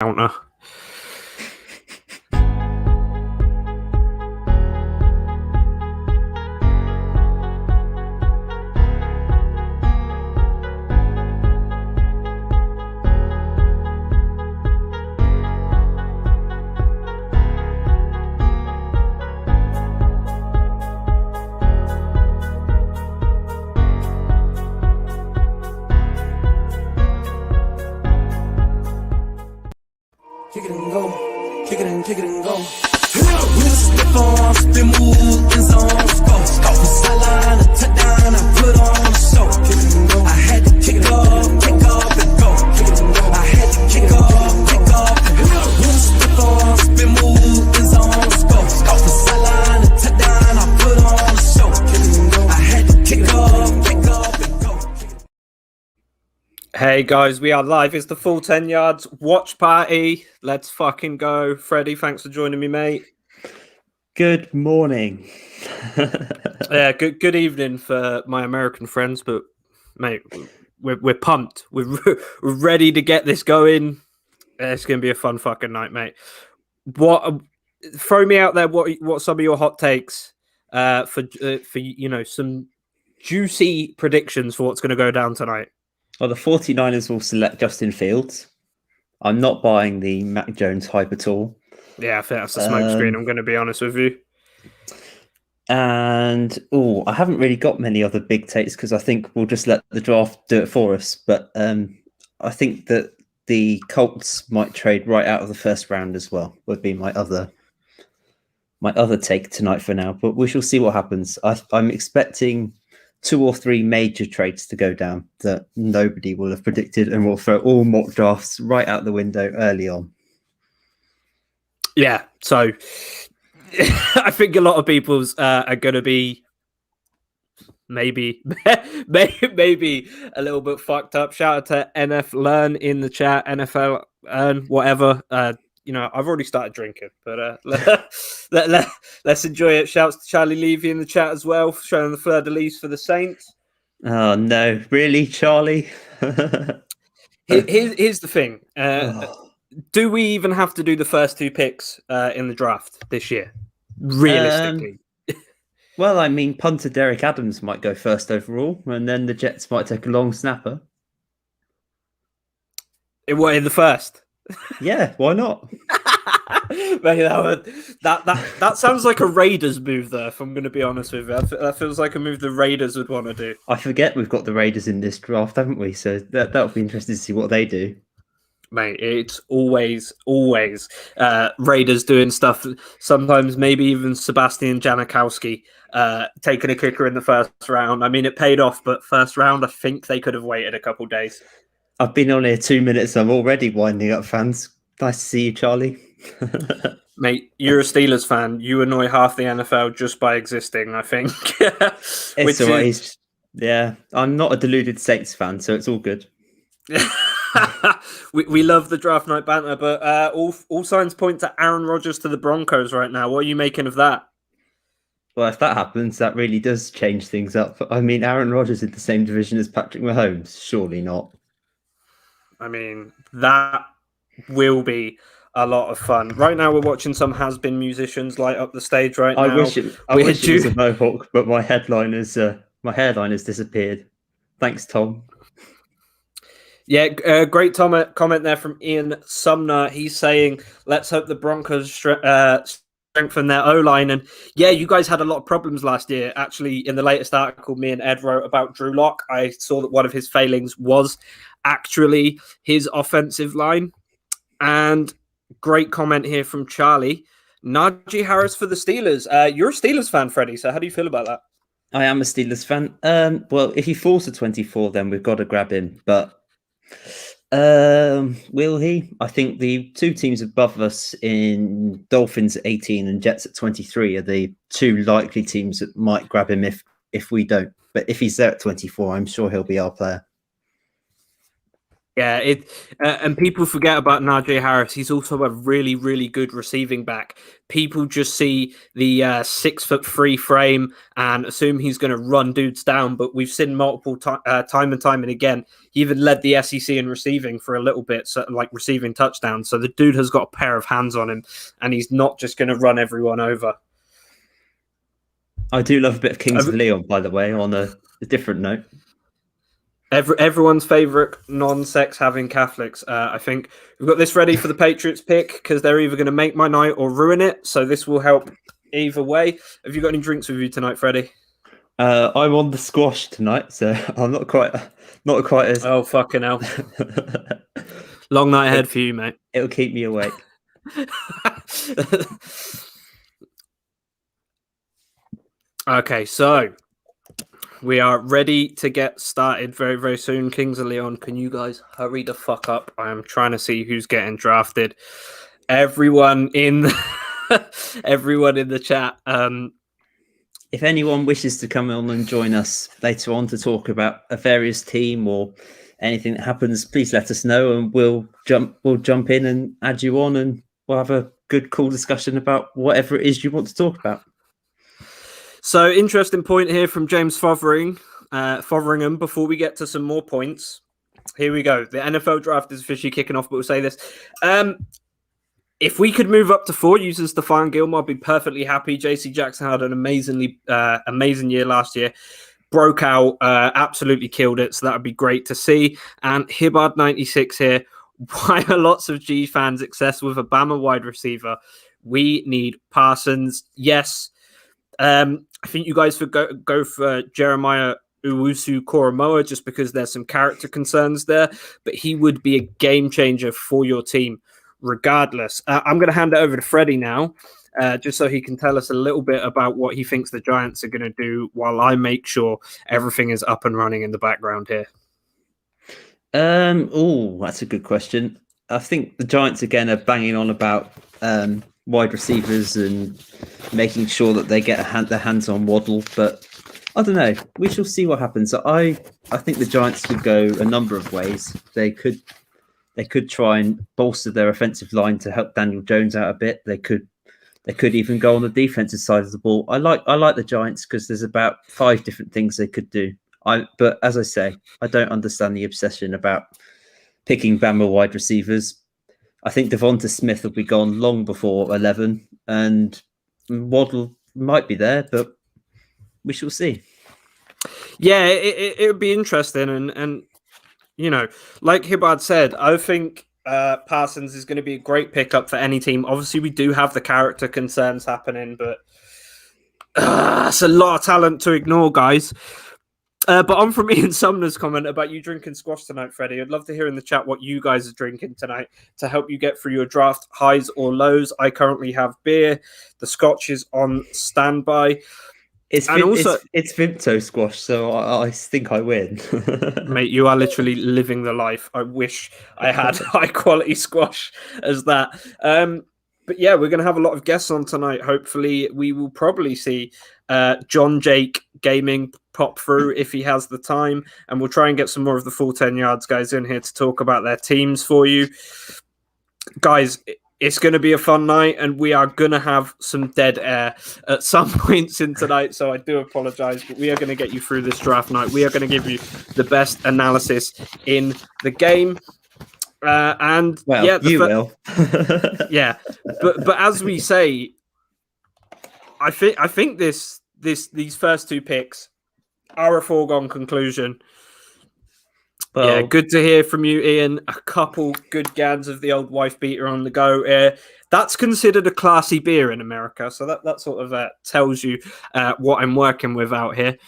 counter. Kick it and go, kick it and go. We'll slip on, spin, move, in zone, go. From sideline to touchdown, I put on a show. Kick it and go. I had to kick off and go. Kick it and go. I had to kick off and go. We'll slip on, spin, move, in zone, go. From sideline to touchdown, I put on a show. Kick it and go. I had to kick off and go. Hey guys, we are live. It's the full 10 yards watch party. Let's fucking go. Freddy, thanks for joining me, mate. Good morning. Yeah, good evening for my American friends, but mate, we're pumped. We're ready to get this going. It's gonna be a fun fucking night, mate. Throw me out there. What some of your hot takes for some juicy predictions for what's going to go down tonight? Well, the 49ers will select Justin Fields. I'm not buying the Mac Jones hype at all. Yeah, I think that's a smokescreen. I'm going to be honest with you. And I haven't really got many other big takes because I think we'll just let the draft do it for us. But I think that the Colts might trade right out of the first round as well. Would be my other take tonight for now. But we shall see what happens. I'm expecting 2 or 3 major trades to go down that nobody will have predicted, and we'll throw all mock drafts right out the window early on. Yeah, so I think a lot of people's are going to be maybe a little bit fucked up. Shout out to NF Learn in the chat, NFL Earn, whatever. I've already started drinking, but let's enjoy it. Shouts to Charlie Levy in the chat as well, showing the fleur-de-lis for the Saints. Oh, no. Really, Charlie? Here's the thing. Do we even have to do the first 2 picks in the draft this year? Realistically. Well, I mean, punter Derek Adams might go first overall, and then the Jets might take a long snapper. In the first? Yeah, why not? Mate, that sounds like a Raiders move, though, if I'm going to be honest with you. That feels like a move the Raiders would want to do. I forget we've got the Raiders in this draft, haven't we? So that'll be interesting to see what they do. Mate, it's always Raiders doing stuff. Sometimes maybe even Sebastian Janikowski taking a kicker in the first round. I mean, it paid off, but first round, I think they could have waited a couple days. I've been on here 2 minutes. I'm already winding up, fans. Nice to see you, Charlie. Mate, you're a Steelers fan. You annoy half the NFL just by existing, I think. It's all right. Yeah, I'm not a deluded Saints fan, so it's all good. we love the draft night banter, but all signs point to Aaron Rodgers to the Broncos right now. What are you making of that? Well, if that happens, that really does change things up. I mean, Aaron Rodgers in the same division as Patrick Mahomes? Surely not. I mean, that will be a lot of fun. Right now, we're watching some has-been musicians light up the stage right now. I wish it was a mohawk, but my hairline has disappeared. Thanks, Tom. Yeah, great comment there from Ian Sumner. He's saying, let's hope the Broncos strengthen their O-line. And yeah, you guys had a lot of problems last year. Actually, in the latest article me and Ed wrote about Drew Lock, I saw that one of his failings was actually his offensive line. And great comment here from Charlie. Najee Harris for the Steelers. You're a Steelers fan, Freddie, so how do you feel about that? I am a Steelers fan. Well, if he falls to 24, then we've got to grab him. But will he? I think the 2 teams above us in Dolphins at 18 and Jets at 23 are the 2 likely teams that might grab him if we don't. But if he's there at 24, I'm sure he'll be our player. Yeah, and people forget about Najee Harris. He's also a really, really good receiving back. People just see the 6'3" frame and assume he's going to run dudes down. But we've seen multiple time and time and again. He even led the SEC in receiving for a little bit, so, like receiving touchdowns. So the dude has got a pair of hands on him, and he's not just going to run everyone over. I do love a bit of Kings of Leon, by the way, on a different note. Everyone's favorite non-sex having Catholics. I think we've got this ready for the Patriots pick because they're either going to make my night or ruin it. So this will help either way. Have you got any drinks with you tonight, Freddie? I'm on the squash tonight, so I'm not quite as. Oh fucking hell! Long night ahead for you, mate. It'll keep me awake. Okay, so we are ready to get started very, very soon. Kings of Leon, can you guys hurry the fuck up? I am trying to see who's getting drafted. Everyone in the chat. If anyone wishes to come on and join us later on to talk about a various team or anything that happens, please let us know and we'll jump in and add you on and we'll have a good, cool discussion about whatever it is you want to talk about. So, interesting point here from James Fotheringham. Before we get to some more points, here we go. The NFL draft is officially kicking off, but we'll say this. If we could move up to 4 using Stephon Gilmore, I'd be perfectly happy. JC Jackson had an amazing year last year. Broke out, absolutely killed it. So that would be great to see. And Hibbard 96 here. Why are lots of G fans obsessed with a Bama wide receiver? We need Parsons. Yes. I think you guys would go for Jeremiah Owusu-Koramoah just because there's some character concerns there, but he would be a game changer for your team regardless. I'm going to hand it over to Freddie now, just so he can tell us a little bit about what he thinks the Giants are going to do while I make sure everything is up and running in the background here. That's a good question. I think the Giants again are banging on about wide receivers and making sure that they get their hands on Waddle, but I don't know. We shall see what happens. I think the Giants could go a number of ways. They could try and bolster their offensive line to help Daniel Jones out a bit. They could even go on the defensive side of the ball. I like the Giants because there's about 5 different things they could do. But as I say, I don't understand the obsession about picking Bama wide receivers. I think Devonta Smith will be gone long before 11, and Waddle might be there, but we shall see. Yeah, it would be interesting, and you know, like Hibbard said, I think Parsons is going to be a great pickup for any team. Obviously, we do have the character concerns happening, but it's a lot of talent to ignore, guys. But on from Ian Sumner's comment about you drinking squash tonight, Freddie. I'd love to hear in the chat what you guys are drinking tonight to help you get through your draft highs or lows. I currently have beer. The scotch is on standby. It's Vimto squash, so I think I win. Mate, you are literally living the life. I wish I had high quality squash as that. But yeah, we're going to have a lot of guests on tonight. Hopefully, we will probably see John Jake Gaming pop through if he has the time. And we'll try and get some more of the full 10 yards guys in here to talk about their teams for you. Guys, it's going to be a fun night, and we are going to have some dead air at some points in tonight. So I do apologize, but we are going to get you through this draft night. We are going to give you the best analysis in the game. And well, yeah, you will. Yeah, but as we say, I think these first 2 picks are a foregone conclusion. Well, yeah, good to hear from you, Ian. A couple good gads of the old wife beater on the go. That's considered a classy beer in America, so that sort of tells you what I'm working with out here.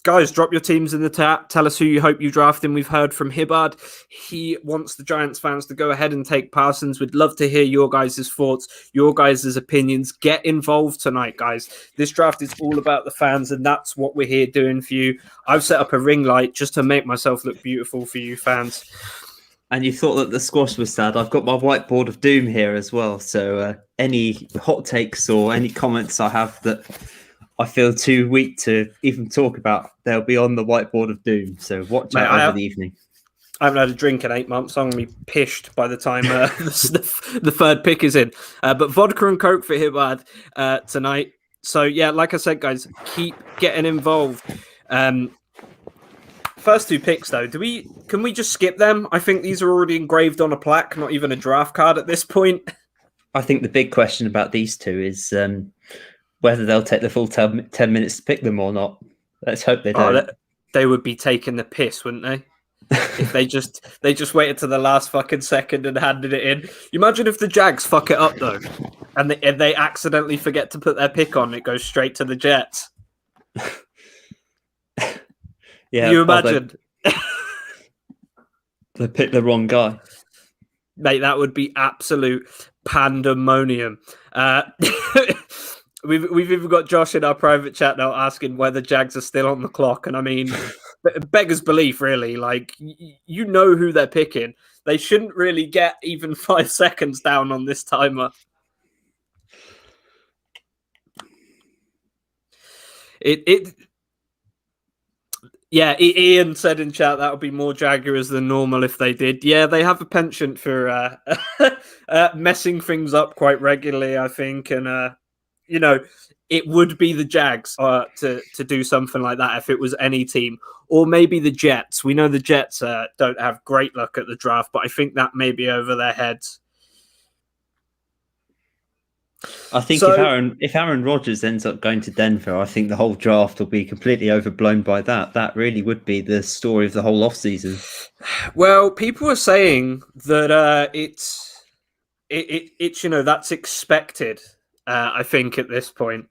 Guys, drop your teams in the chat. Tell us who you hope you draft in. We've heard from Hibbard. He wants the Giants fans to go ahead and take Parsons. We'd love to hear your guys' thoughts, your guys' opinions. Get involved tonight, guys. This draft is all about the fans, and that's what we're here doing for you. I've set up a ring light just to make myself look beautiful for you fans. And you thought that the squash was sad. I've got my whiteboard of doom here as well. So any hot takes or any comments I have that I feel too weak to even talk about. They'll be on the whiteboard of doom. So watch out over the evening. I haven't had a drink in 8 months. I'm going to be pished by the time the third pick is in. But vodka and Coke for Hibbard tonight. So, yeah, like I said, guys, keep getting involved. First 2 picks, though, can we just skip them? I think these are already engraved on a plaque, not even a draft card at this point. I think the big question about these two is whether they'll take the full 10 minutes to pick them or not. Let's hope they don't. They would be taking the piss, wouldn't they? If they just waited to the last fucking second and handed it in. You imagine if the Jags fuck it up though, and they accidentally forget to put their pick on, it goes straight to the Jets. Yeah, you imagine? They picked the wrong guy. Mate, that would be absolute pandemonium. We've even got Josh in our private chat now asking whether Jags are still on the clock. And I mean, beggars belief, really. Like, you know who they're picking. They shouldn't really get even 5 seconds down on this timer. Yeah, Ian said in chat that would be more Jaguars than normal if they did. Yeah, they have a penchant for messing things up quite regularly, I think. And, you know, it would be the Jags to do something like that if it was any team. Or maybe the Jets. We know the Jets don't have great luck at the draft, but I think that may be over their heads. I think if Aaron Rodgers ends up going to Denver, I think the whole draft will be completely overblown by that. That really would be the story of the whole offseason. Well, people are saying that it's you know, that's expected. I think at this point.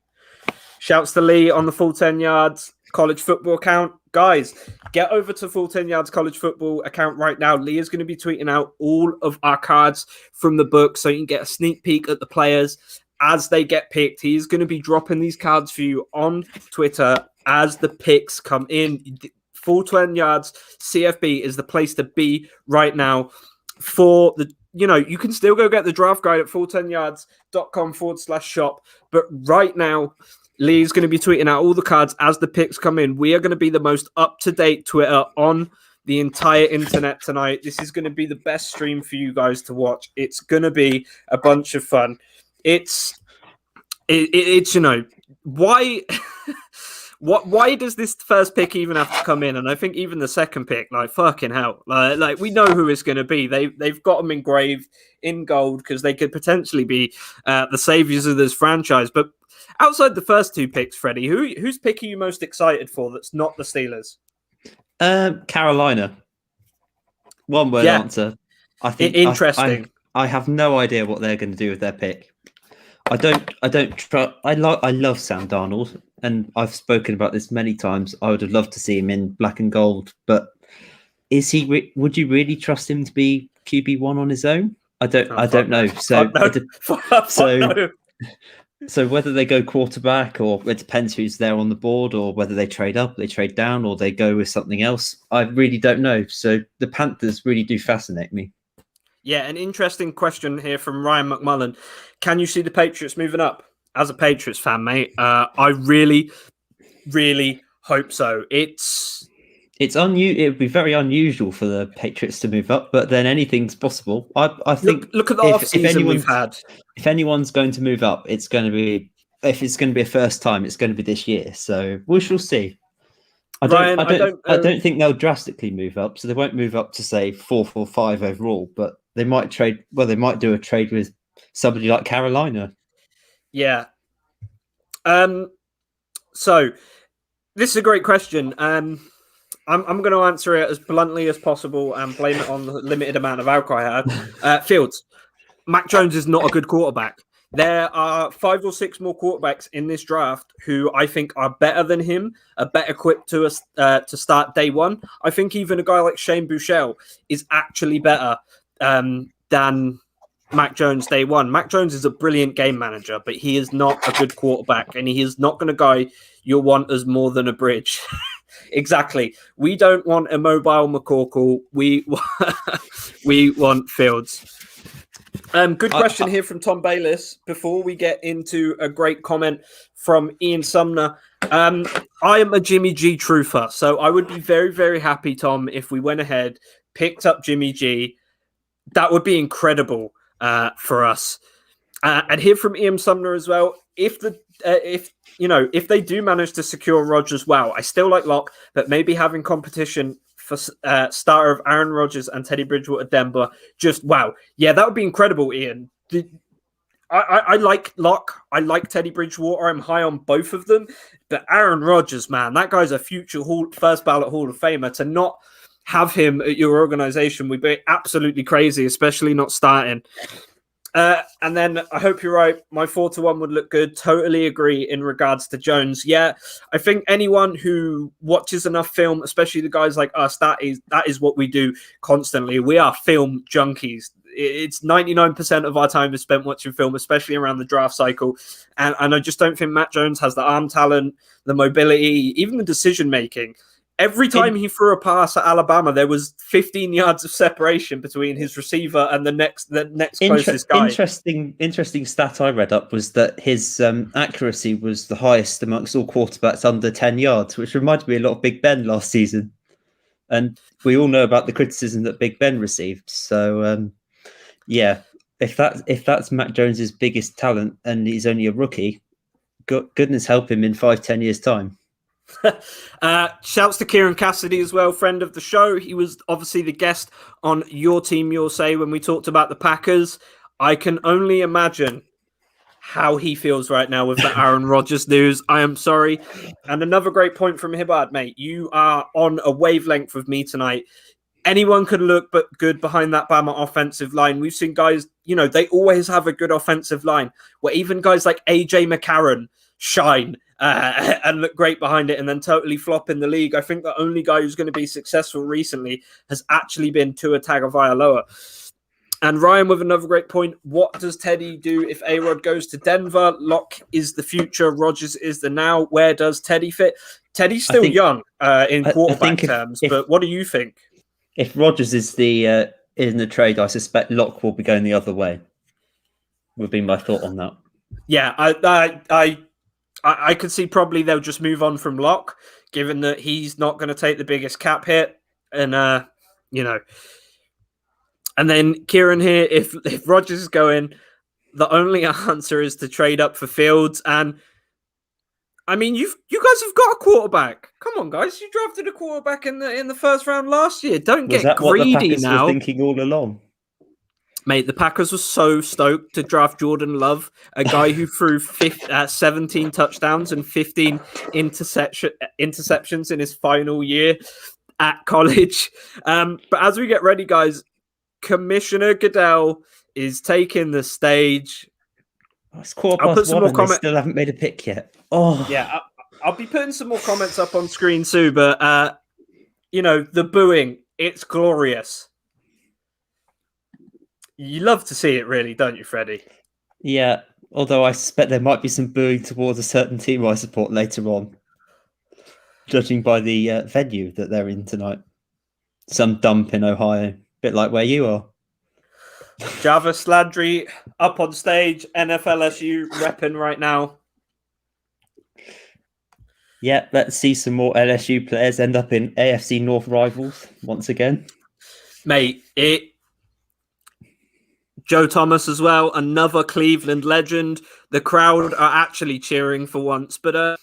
Shouts to Lee on the full 10 yards college football account. Guys, get over to full 10 yards college football account right now. Lee is going to be tweeting out all of our cards from the book so you can get a sneak peek at the players as they get picked. He's going to be dropping these cards for you on Twitter as the picks come in. Full 10 yards CFB is the place to be right now for the, you know, you can still go get the draft guide at full10yards.com/shop. But right now, Lee's going to be tweeting out all the cards as the picks come in. We are going to be the most up-to-date Twitter on the entire internet tonight. This is going to be the best stream for you guys to watch. It's going to be a bunch of fun. It's you know, why why does this first pick even have to come in? And I think even the second pick, like, fucking hell, like we know who it's going to be. They've got them engraved in gold because they could potentially be the saviors of this franchise. But outside the first 2 picks, Freddie, whose pick are you most excited for that's not the Steelers? Carolina. One word answer. I think interesting. I have no idea what they're going to do with their pick. I don't trust. I love Sam Darnold, and I've spoken about this many times. I would have loved to see him in black and gold, but is he? Would you really trust him to be QB1 on his own? I don't know. So whether they go quarterback, or it depends who's there on the board, or whether they trade up, they trade down, or they go with something else, I really don't know. So the Panthers really do fascinate me. Yeah, an interesting question here from Ryan McMullen. Can you see the Patriots moving up? As a Patriots fan, mate, I really, really hope so. It's It would be very unusual for the Patriots to move up, but then anything's possible. I think look at the offseason we've had. If anyone's going to move up, if it's going to be a first time, it's going to be this year. So we shall see. I don't think they'll drastically move up, so they won't move up to say 4th or 5 overall, but they might trade. Well, they might do a trade with somebody like Carolina. Yeah. So this is a great question. I'm going to answer it as bluntly as possible and blame it on the limited amount of alcohol I had. Fields. Mac Jones is not a good quarterback. There are 5 or 6 more quarterbacks in this draft who I think are better than him, are better equipped to start day one. I think even a guy like Shane Buechele is actually better than Mac Jones day one. Mac Jones is a brilliant game manager, but he is not a good quarterback, and he is not going to guy you'll want as more than a bridge. Exactly. We don't want a mobile McCorkle. We want Fields. Good question here from Tom Bayliss. Before we get into a great comment from Ian Sumner, I am a Jimmy G truther, so I would be very, very happy, Tom, if we went ahead, picked up Jimmy G. That would be incredible for us. And here from Ian Sumner as well. If they do manage to secure Rodgers, wow, I still like Locke, but maybe having competition for starter of Aaron Rodgers and Teddy Bridgewater Denver, just wow, yeah, that would be incredible. Ian, I like Locke, I like Teddy Bridgewater. I'm high on both of them, but Aaron Rodgers, man, that guy's a future first ballot Hall of Famer. To not have him at your organization would be absolutely crazy, especially not starting. And then I hope you're right. My 4-1 would look good. Totally agree in regards to Jones. Yeah, I think anyone who watches enough film, especially the guys like us, that is what we do constantly. We are film junkies. It's 99% of our time is spent watching film, especially around the draft cycle. And I just don't think Matt Jones has the arm talent, the mobility, even the decision making. Every time he threw a pass at Alabama, there was 15 yards of separation between his receiver and the next closest guy. Interesting stat I read up was that his accuracy was the highest amongst all quarterbacks under 10 yards, which reminded me a lot of Big Ben last season. And we all know about the criticism that Big Ben received. So, if that's Matt Jones's biggest talent and he's only a rookie, goodness help him in 5-10 years' time. Shouts to Kieran Cassidy as well, friend of the show. He was obviously the guest on Your Team, Your Say when we talked about the Packers. I can only imagine how he feels right now with the Aaron Rodgers news. I am sorry. And another great point from Hibbard, mate. You are on a wavelength with me tonight. Anyone could look but good behind that Bama offensive line. We've seen guys, they always have a good offensive line, where even guys like AJ McCarron shine and look great behind it and then totally flop in the league. I think the only guy who's going to be successful recently has actually been Tua Tagovailoa. And Ryan with another great point. What does Teddy do if A-Rod goes to Denver? Locke is the future. Rodgers is the now. Where does Teddy fit? Teddy's still young in quarterback terms, but what do you think? If Rodgers is in the trade, I suspect Locke will be going the other way. Would be my thought on that. Yeah, I could see probably they'll just move on from Locke, given that he's not going to take the biggest cap hit. And, And then Kieran here, if Rodgers is going, the only answer is to trade up for Fields. And, I mean, you guys have got a quarterback. Come on, guys. You drafted a quarterback in the first round last year. Don't get greedy now. Was that what the Packers were thinking all along? Mate, the Packers were so stoked to draft Jordan Love, a guy who threw 17 touchdowns and 15 interceptions in his final year at college. But as we get ready, guys, Commissioner Goodell is taking the stage. It's 1:15 and they still haven't made a pick yet. Oh, yeah. I'll be putting some more comments up on screen too, but, the booing, it's glorious. You love to see it, really, don't you, Freddy? Yeah, although I suspect there might be some booing towards a certain team I support later on, judging by the venue that they're in tonight. Some dump in Ohio, a bit like where you are. Jarvis Landry up on stage, NFLSU repping right now. Yeah, let's see some more LSU players end up in AFC North rivals once again. Mate, Joe Thomas as well, another Cleveland legend. The crowd are actually cheering for once. But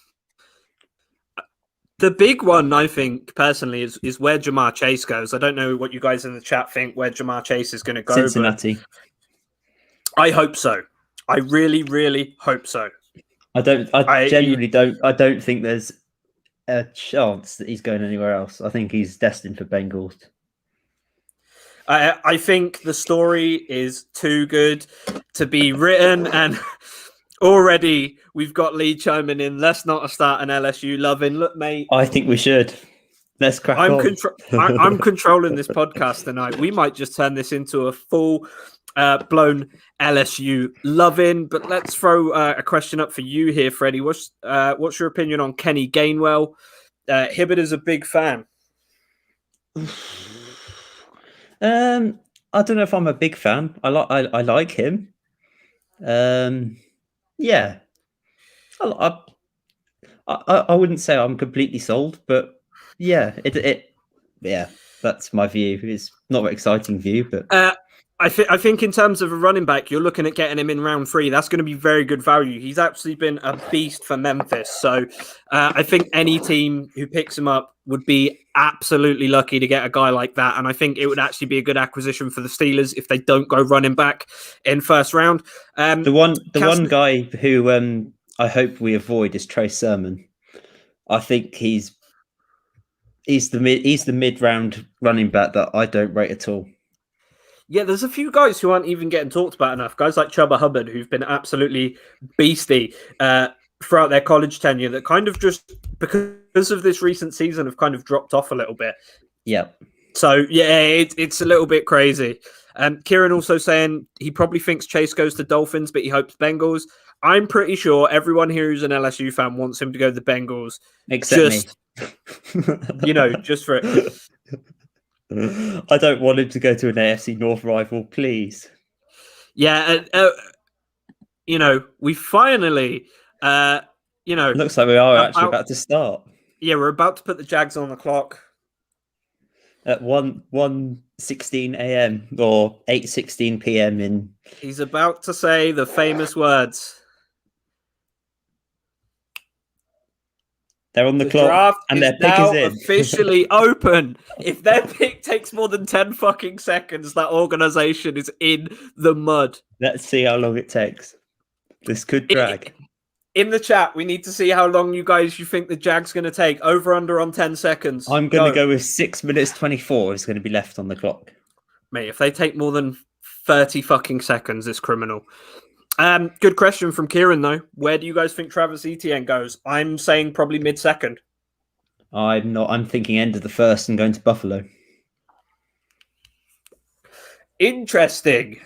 the big one, I think, personally, is where Jamar Chase goes. I don't know what you guys in the chat think where Jamar Chase is going to go. Cincinnati. I hope so. I really, really hope so. I genuinely don't. I don't think there's a chance that he's going anywhere else. I think he's destined for Bengals. I think the story is too good to be written, and already we've got Lee chiming in. Let's not start an LSU loving. Look, mate. I think we should. Let's crack on. I'm controlling this podcast tonight. We might just turn this into a full blown LSU loving. But let's throw a question up for you here, Freddie. What's your opinion on Kenny Gainwell? Hibbert is a big fan. I don't know if I'm a big fan. I like him. Yeah, I, I wouldn't say I'm completely sold, but yeah, yeah, that's my view. It's not an exciting view, but I think in terms of a running back, you're looking at getting him in round 3. That's going to be very good value. He's actually been a beast for Memphis. So I think any team who picks him up would be absolutely lucky to get a guy like that. And I think it would actually be a good acquisition for the Steelers if they don't go running back in first round. the one guy who I hope we avoid is Trey Sermon. I think he's the mid round running back that I don't rate at all. Yeah, there's a few guys who aren't even getting talked about enough. Guys like Chuba Hubbard, who've been absolutely beastie throughout their college tenure, that kind of just, because of this recent season, have kind of dropped off a little bit. Yeah. So, yeah, it's a little bit crazy. Kieran also saying he probably thinks Chase goes to Dolphins, but he hopes Bengals. I'm pretty sure everyone here who's an LSU fan wants him to go to the Bengals. Except me. Just for it. I don't want him to go to an AFC North rival, please. Yeah, we finally, looks like we are actually about to start. Yeah, we're about to put the Jags on the clock at 1:16 a.m. or 8:16 p.m. in. He's about to say the famous words. They're on the clock, and their pick is in. Officially open. If their pick takes more than 10 fucking seconds, that organization is in the mud. Let's see how long it takes. This could drag. In the chat, we need to see how long you think the Jags going to take. Over under on 10 seconds. I'm going to go with 6 minutes 24 is going to be left on the clock. Mate, if they take more than 30 fucking seconds, it's criminal. Good question from Kieran, though. Where do you guys think Travis Etienne goes? I'm saying probably mid-second. I'm not. I'm thinking end of the first and going to Buffalo. Interesting.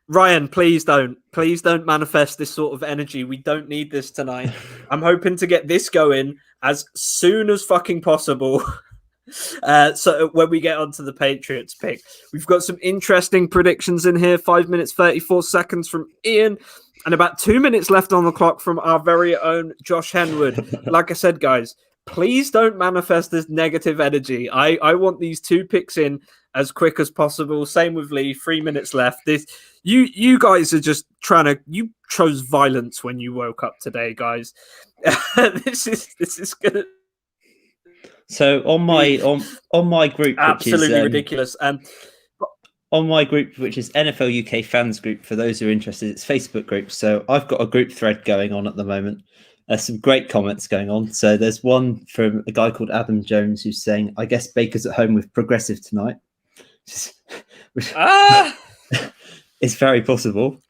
Ryan, please don't manifest this sort of energy. We don't need this tonight. I'm hoping to get this going as soon as fucking possible. So when we get onto the Patriots pick, we've got some interesting predictions in here. 5 minutes 34 seconds from Ian, and about 2 minutes left on the clock from our very own Josh Henwood. Like I said, guys, please don't manifest this negative energy. I want these 2 picks in as quick as possible. Same with Lee. 3 minutes left. You guys are just you chose violence when you woke up today, guys. This is gonna. So on my group, absolutely which is, ridiculous. On my group, which is NFL UK fans group, for those who are interested, it's Facebook group. So I've got a group thread going on at the moment. Some great comments going on. So there's one from a guy called Adam Jones who's saying, "I guess Baker's at home with Progressive tonight," which it's very possible.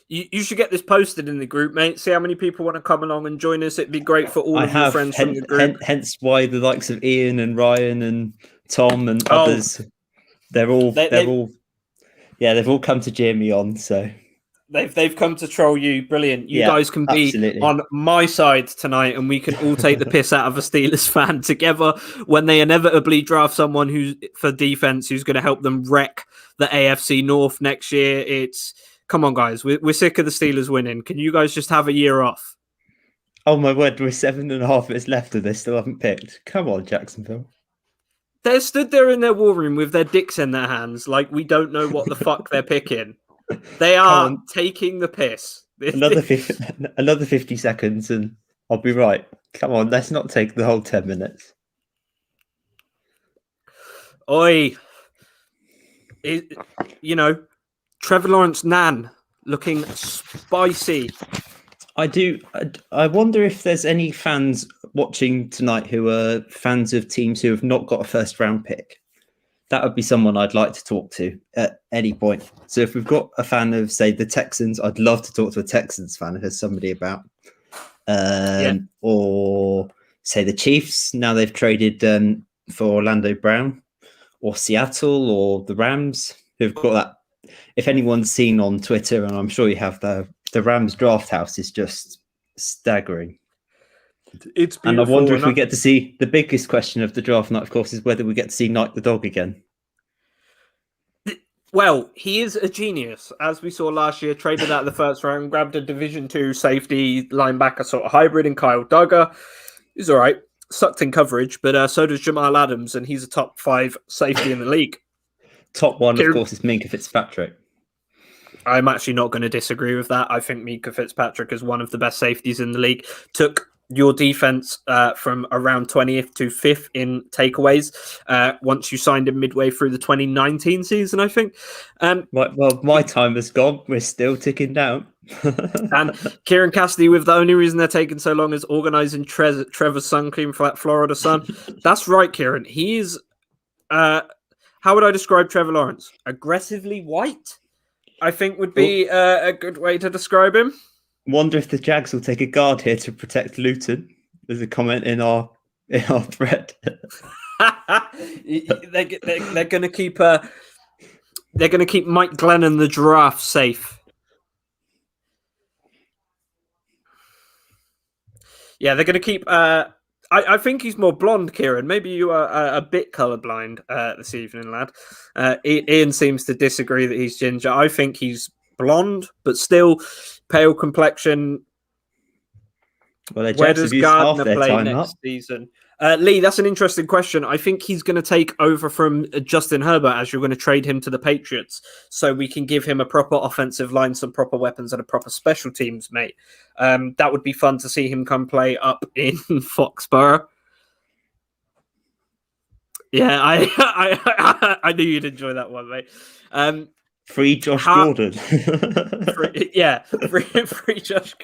You should get this posted in the group, mate. See how many people want to come along and join us. It'd be great for all of your friends from the group. Hence why the likes of Ian and Ryan and Tom and others, they've all come to cheer me on. So they've come to troll you. Brilliant. You guys can be on my side tonight, and we can all take the piss out of a Steelers fan together when they inevitably draft someone who's for defense who's going to help them wreck the AFC North next year. Come on, guys. We're sick of the Steelers winning. Can you guys just have a year off? Oh, my word. We're 7.5 minutes left and they still haven't picked. Come on, Jacksonville. They're stood there in their war room with their dicks in their hands like we don't know what the fuck they're picking. They are taking the piss. Another 50 seconds and I'll be right. Come on, let's not take the whole 10 minutes. Oi. Trevor Lawrence Nan looking spicy. I wonder if there's any fans watching tonight who are fans of teams who have not got a first round pick. That would be someone I'd like to talk to at any point. So if we've got a fan of, say, the Texans, I'd love to talk to a Texans fan if there's somebody about. Or say the Chiefs, now they've traded for Orlando Brown, or Seattle or the Rams, who've got that. If anyone's seen on Twitter, and I'm sure you have, the Rams draft house is just staggering. It's beautiful. And I wonder if we get to see the biggest question of the draft night, of course, is whether we get to see Knight the dog again. Well, he is a genius, as we saw last year. Traded out of the first round, grabbed a Division 2 safety linebacker sort of hybrid in Kyle Duggar. He's all right, sucked in coverage, but so does Jamal Adams, and he's a top 5 safety in the league. Top one, of course, is Minkah Fitzpatrick. I'm actually not going to disagree with that. I think Minkah Fitzpatrick is one of the best safeties in the league. Took your defense from around 20th to 5th in takeaways once you signed him midway through the 2019 season, I think. Well, my time has gone. We're still ticking down. And Kieran Cassidy, with the only reason they're taking so long is organising Trevor's sun cream for that Florida sun. That's right, Kieran. He's, how would I describe Trevor Lawrence? Aggressively white, I think would be a good way to describe him. Wonder if the Jags will take a guard here to protect Luton. There's a comment in our thread. they're going to keep Mike Glennon the giraffe safe. Yeah, they're going to keep. I think he's more blonde, Kieran. Maybe you are a bit colorblind this evening, lad. Ian seems to disagree that he's ginger. I think he's blonde, but still pale complexion. Well, where does Gardner play next season? Lee, that's an interesting question. I think he's going to take over from Justin Herbert as you're going to trade him to the Patriots so we can give him a proper offensive line, some proper weapons, and a proper special teams, mate. That would be fun to see him come play up in Foxborough. Yeah, I knew you'd enjoy that one, mate. Free Josh Gordon. free Josh.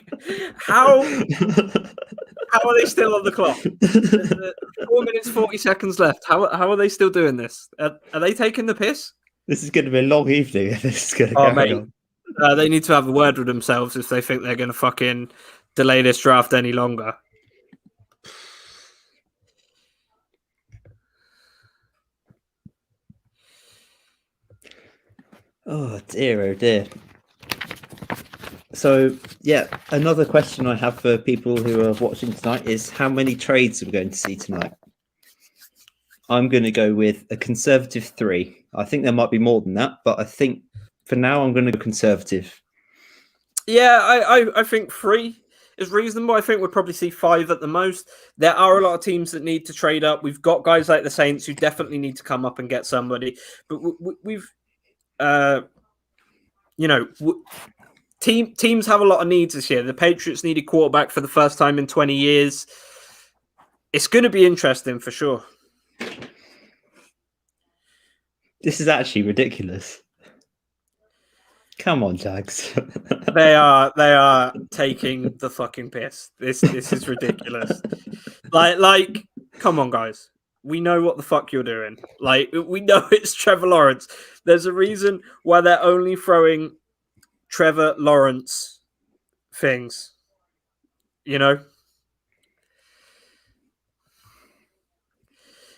How are they still on the clock? 4 minutes, 40 seconds left. How are they still doing this? Are they taking the piss? This is going to be a long evening. This is going to go on. They need to have a word with themselves if they think they're going to fucking delay this draft any longer. Oh dear. So, yeah, another question I have for people who are watching tonight is how many trades are we going to see tonight? I'm going to go with a conservative 3. I think there might be more than that, but I think for now I'm going to go conservative. Yeah, I think 3 is reasonable. I think we'll probably see 5 at the most. There are a lot of teams that need to trade up. We've got guys like the Saints who definitely need to come up and get somebody. But we've... teams have a lot of needs this year. The Patriots need a quarterback for the first time in 20 years. It's going to be interesting for sure. This is actually ridiculous. Come on, Jags. They are taking the fucking piss. This is ridiculous. Like, come on, guys. We know what the fuck you're doing. Like, we know it's Trevor Lawrence. There's a reason why they're only throwing Trevor Lawrence things. You know?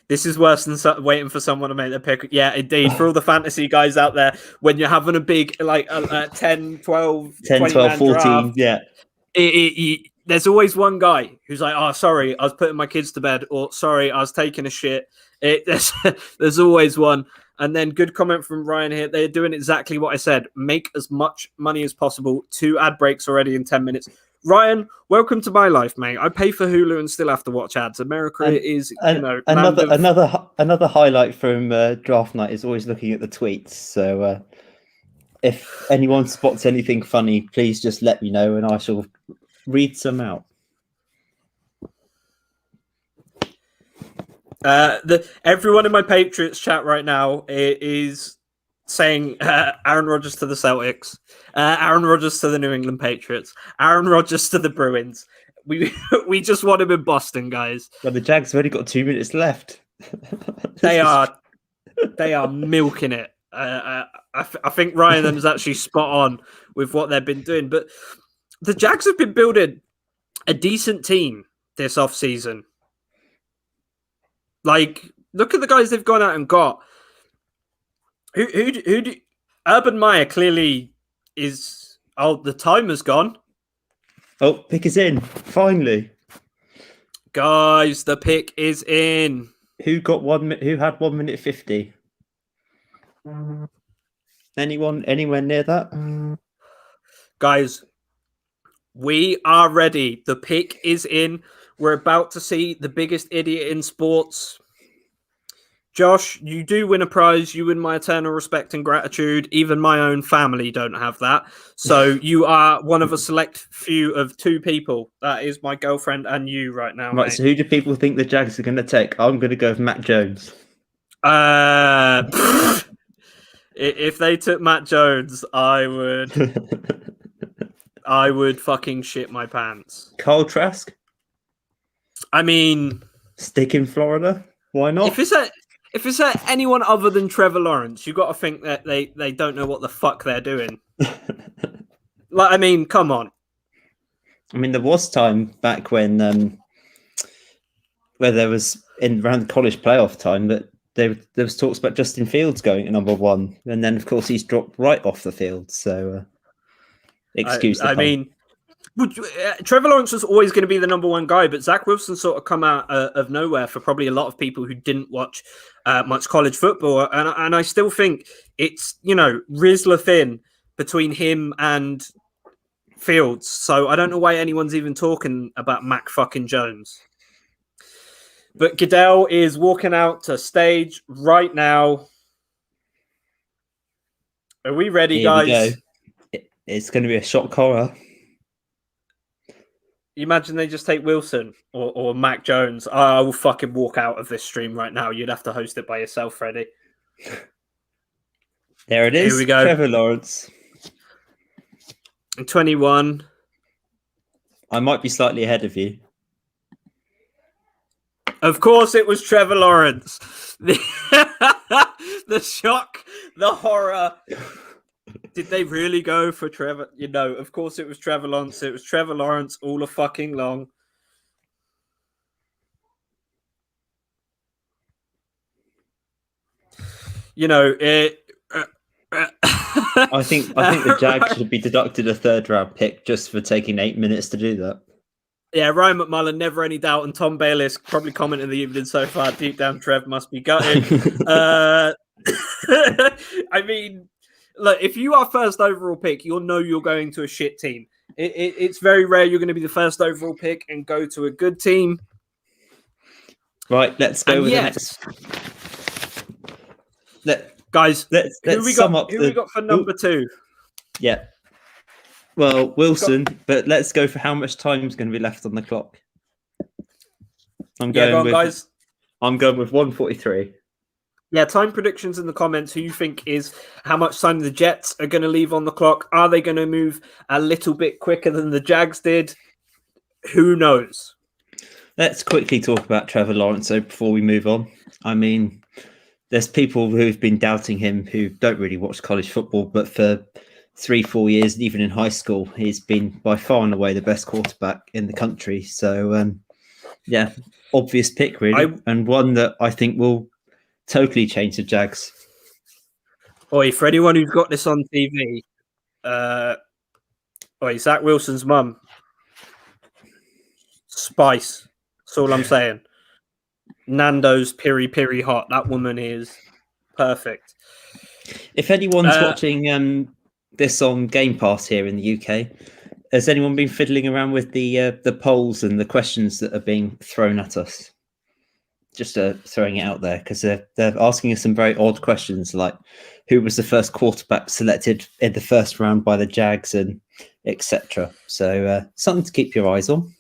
This is worse than waiting for someone to make their pick. Yeah, indeed. For all the fantasy guys out there, when you're having a big, 10, 12, 14, draft, yeah. There's always one guy who's like, oh, sorry, I was putting my kids to bed, or sorry, I was taking a shit. There's always one. And then good comment from Ryan here. They're doing exactly what I said. Make as much money as possible. 2 ad breaks already in 10 minutes. Ryan, welcome to my life, mate. I pay for Hulu and still have to watch ads. America is, another highlight from draft night is always looking at the tweets. So if anyone spots anything funny, please just let me know and I shall read some out. Everyone in my Patriots chat right now is saying Aaron Rodgers to the Celtics, Aaron Rodgers to the New England Patriots, Aaron Rodgers to the Bruins. We just want him in Boston, guys. Well, the Jags have only got 2 minutes left. They are milking it. I think Ryan is actually spot on with what they've been doing. But the Jags have been building a decent team this offseason. Like, look at the guys they've gone out and got. Who do Urban Meyer clearly is... Oh, the timer's gone. Oh, pick is in. Finally. Guys, the pick is in. Who got who had 1 minute 50? Anyone anywhere near that? Guys, we are ready. The pick is in. We're about to see the biggest idiot in sports. Josh, you do win a prize. You win my eternal respect and gratitude. Even my own family don't have that. So you are one of a select few of 2 people. That is my girlfriend and you right now, Right, mate. so who do people think the Jags are going to take? I'm going to go with Matt Jones. If they took Matt Jones, I would fucking shit my pants. Carl Trask? I mean, Stick in Florida? Why not? If it's anyone other than Trevor Lawrence, you got to think that they don't know what the fuck they're doing. I mean, come on. I mean, there was time back when where there was around the college playoff time that there was talks about Justin Fields going at number 1, and then of course he's dropped right off the field. So excuse the pun. I mean, Trevor Lawrence was always going to be the number 1 guy, but Zach Wilson sort of come out of nowhere for probably a lot of people who didn't watch much college football. And I still think it's, Rizzler thin between him and Fields. So I don't know why anyone's even talking about Mac fucking Jones. But Goodell is walking out to stage right now. Are we ready, Here guys? we go. It's going to be a shock horror. You imagine they just take Wilson or Mac Jones. I will fucking walk out of this stream right now. You'd have to host it by yourself, Freddy. There it is. Here we go. Trevor Lawrence. 21. I might be slightly ahead of you. Of course it was Trevor Lawrence. The shock, the horror. Did they really go for Trevor? Of course it was Trevor Lawrence. It was Trevor Lawrence all fucking long. I think the Jags should be deducted a 3rd round pick just for taking 8 minutes to do that. Yeah, Ryan McMullen, never any doubt, and Tom Bayliss probably commented the evening so far. Deep down, Trev must be gutted. I mean, look, if you are first overall pick, you'll know you're going to a shit team. It's very rare you're going to be the first overall pick and go to a good team. Right, let's go with the next. Guys, let's sum up. Who we got for number 2? Yeah. Well, Wilson, but let's go for how much time is going to be left on the clock. I'm going with 1:43. Yeah, time predictions in the comments. Who you think is how much time the Jets are going to leave on the clock? Are they going to move a little bit quicker than the Jags did? Who knows? Let's quickly talk about Trevor Lawrence before we move on. I mean, there's people who've been doubting him who don't really watch college football, but for 3-4 years, and even in high school, he's been by far and away the best quarterback in the country. So, obvious pick, really, and one that I think will totally change the Jags. For anyone who's got this on TV, Zach Wilson's mum, Spice. That's all I'm saying. Nando's Piri Piri Hot. That woman is perfect. If anyone's watching this on Game Pass here in the UK, has anyone been fiddling around with the polls and the questions that are being thrown at us? Just throwing it out there, because they're asking us some very odd questions, like who was the first quarterback selected in the 1st round by the Jags and etc. So something to keep your eyes on.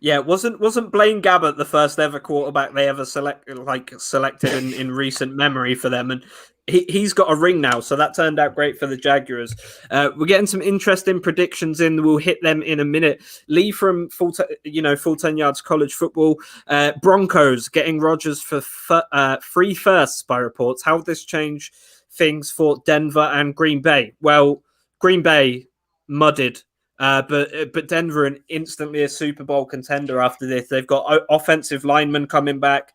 Yeah, wasn't Blaine Gabbert the first ever quarterback they ever selected in recent memory for them? And he's got a ring now, so that turned out great for the Jaguars. We're getting some interesting predictions in. We'll hit them in a minute. Lee from Full 10 Yards College Football. Broncos getting Rodgers for 3 firsts by reports. How would this change things for Denver and Green Bay? Well, Green Bay mudded. But Denver are instantly a Super Bowl contender after this. They've got offensive linemen coming back.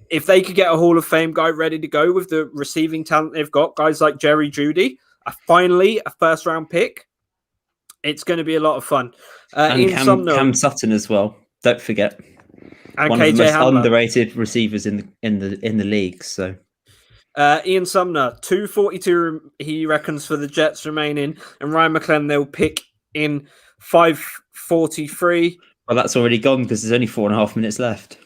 If they could get a Hall of Fame guy ready to go with the receiving talent they've got, guys like Jerry Jeudy, finally a 1st round pick, it's going to be a lot of fun. And Cam Sutton as well. Don't forget. And one of the KJ most Hamler. underrated receivers in the league. So Ian Sumner, 242 he reckons for the Jets remaining, and Ryan McClellan they'll pick in 543. well, that's already gone because there's only 4.5 minutes left.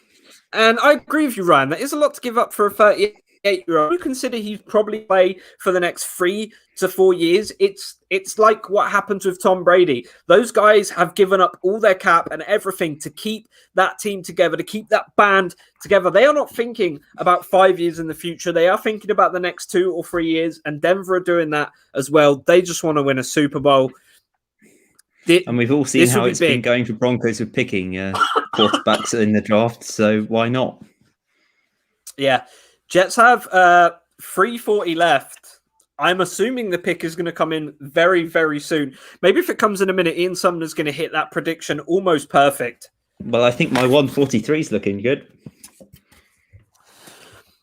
And I agree with you, Ryan. That is a lot to give up for a 38-year-old. You consider he'd probably play for the next 3 to 4 years. It's like what happened with Tom Brady. Those guys have given up all their cap and everything to keep that team together, to keep that band together. They are not thinking about 5 years in the future. They are thinking about the next 2 or 3 years, and Denver are doing that as well. They just want to win a Super Bowl. And we've all seen how it's been going for Broncos with picking quarterbacks in the draft, so why not? Yeah. Jets have 340 left. I'm assuming the pick is going to come in very, very soon. Maybe if it comes in a minute, Ian Sumner's going to hit that prediction almost perfect. Well, I think my 143 is looking good.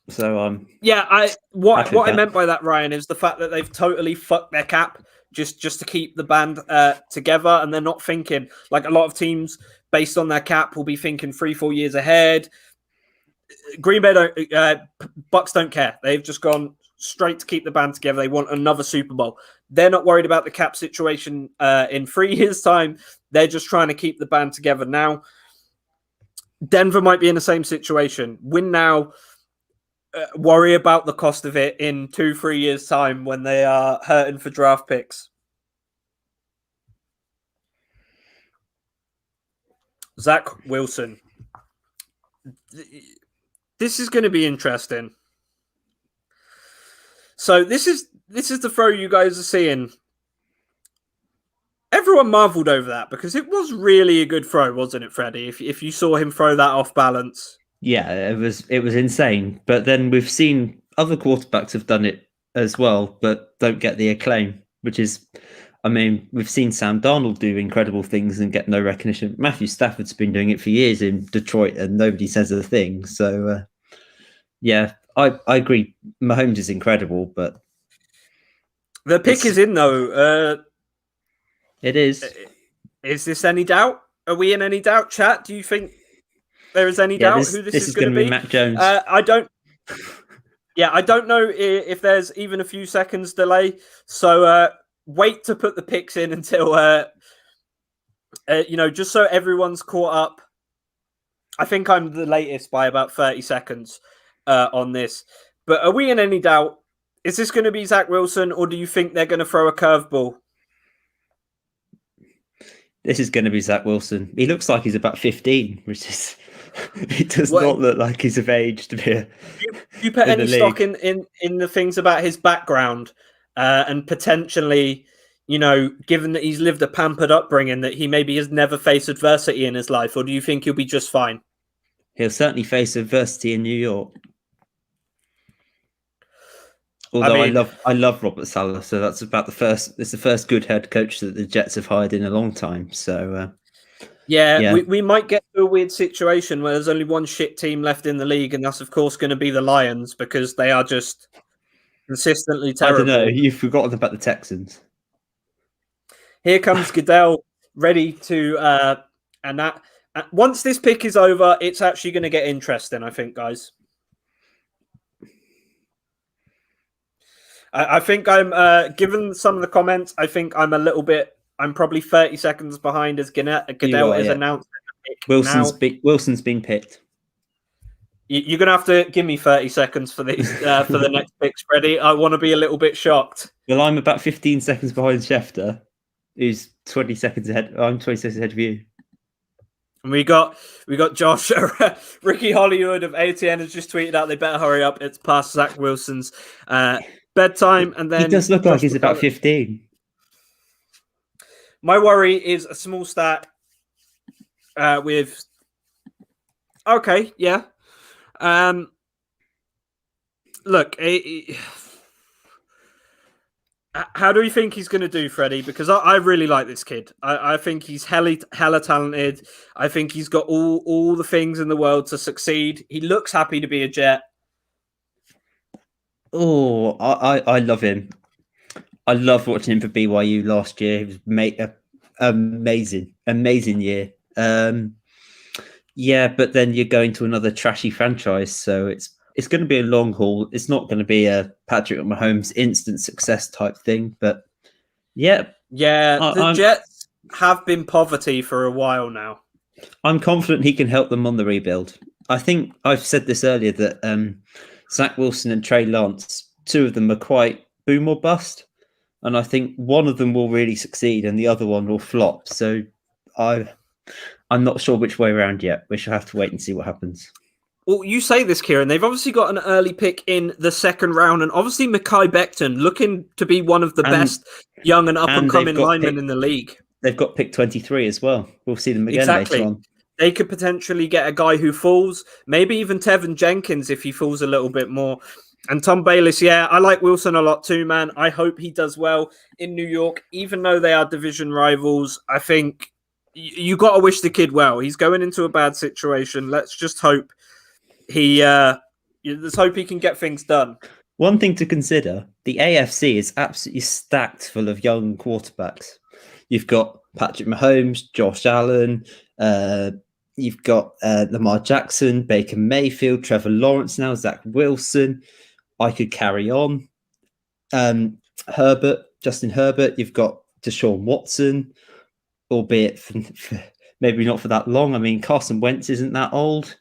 So what I meant by that, Ryan, is the fact that they've totally fucked their cap just to keep the band together, and they're not thinking like a lot of teams based on their cap will be thinking 3-4 years ahead. Green Bay Bucks don't care. They've just gone straight to keep the band together. They want another Super Bowl. They're not worried about the cap situation in 3 years' time. They're just trying to keep the band together now. Denver might be in the same situation. Win now. Worry about the cost of it in 2-3 years' time when they are hurting for draft picks. Zach Wilson. This is going to be interesting. So this is the throw you guys are seeing. Everyone marveled over that because it was really a good throw, wasn't it, Freddie? If you saw him throw that off balance. Yeah, it was insane. But then we've seen other quarterbacks have done it as well, but don't get the acclaim, which is, I mean, we've seen Sam Darnold do incredible things and get no recognition. Matthew Stafford's been doing it for years in Detroit and nobody says a thing. So, yeah, I agree. Mahomes is incredible, but... The pick is in, though. It is. Is this any doubt? Are we in any doubt, chat? Do you think there is any doubt who this is going to be? Mac Jones. I don't know if there's even a few seconds delay. So wait to put the picks in until just so everyone's caught up. I think I'm the latest by about 30 seconds on this. But are we in any doubt? Is this going to be Zach Wilson, or do you think they're going to throw a curveball? This is going to be Zach Wilson. He looks like he's about 15, which is... He does not look like he's of age to be. You put any stock in the things about his background and potentially, given that he's lived a pampered upbringing, that he maybe has never faced adversity in his life, or do you think he'll be just fine? He'll certainly face adversity in New York. Although I love Robert Saleh, so that's about it's the first good head coach that the Jets have hired in a long time. So. Yeah. We might get to a weird situation where there's only one shit team left in the league, and that's, of course, going to be the Lions because they are just consistently terrible. I don't know. You've forgotten about the Texans. Here comes Goodell ready to... once this pick is over, it's actually going to get interesting, I think, guys. I think I'm... given some of the comments, I think I'm probably 30 seconds behind as Goodell is announced. Wilson's been picked. You're going to have to give me 30 seconds for these for the next picks, Freddie. I want to be a little bit shocked. Well, I'm about 15 seconds behind Schefter, who's 20 seconds ahead. I'm 20 seconds ahead of you. And we got Josh. Ricky Hollywood of ATN has just tweeted out they better hurry up. It's past Zach Wilson's bedtime. And then he does look like he's about 15. My worry is a small stat with... Okay, yeah. Look, how do you think he's going to do, Freddie? Because I really like this kid. I think he's hella talented. I think he's got all the things in the world to succeed. He looks happy to be a Jet. Oh, I love him. I love watching him for BYU last year. He was amazing year. Yeah, but then you're going to another trashy franchise, so it's going to be a long haul. It's not going to be a Patrick Mahomes instant success type thing. But yeah, Yeah, the I'm Jets have been poverty for a while now. I'm confident he can help them on the rebuild. I think I've said this earlier that Zach Wilson and Trey Lance, two of them are quite boom or bust, and I think one of them will really succeed and the other one will flop. So I I'm not sure which way around yet. We shall have to wait and see what happens. Well, you say this, Kieran. They've obviously got an early pick in the second round, and obviously Mekhi Becton looking to be one of the And best young and up and they've coming got linemen in the league. they've got pick 23 as well. We'll see them again later Exactly. on. They could potentially get a guy who falls, maybe even Tevin Jenkins if he falls a little bit more. And Tom Bayless, yeah, I like Wilson a lot too, man. I hope he does well in New York, even though they are division rivals. I think you got to wish the kid well. He's going into a bad situation. Let's just hope let's hope he can get things done. One thing to consider, the AFC is absolutely stacked full of young quarterbacks. You've got Patrick Mahomes, Josh Allen, you've got Lamar Jackson, Baker Mayfield, Trevor Lawrence now, Zach Wilson. I could carry on. Justin Herbert, you've got Deshaun Watson, albeit maybe not for that long. I mean, Carson Wentz isn't that old.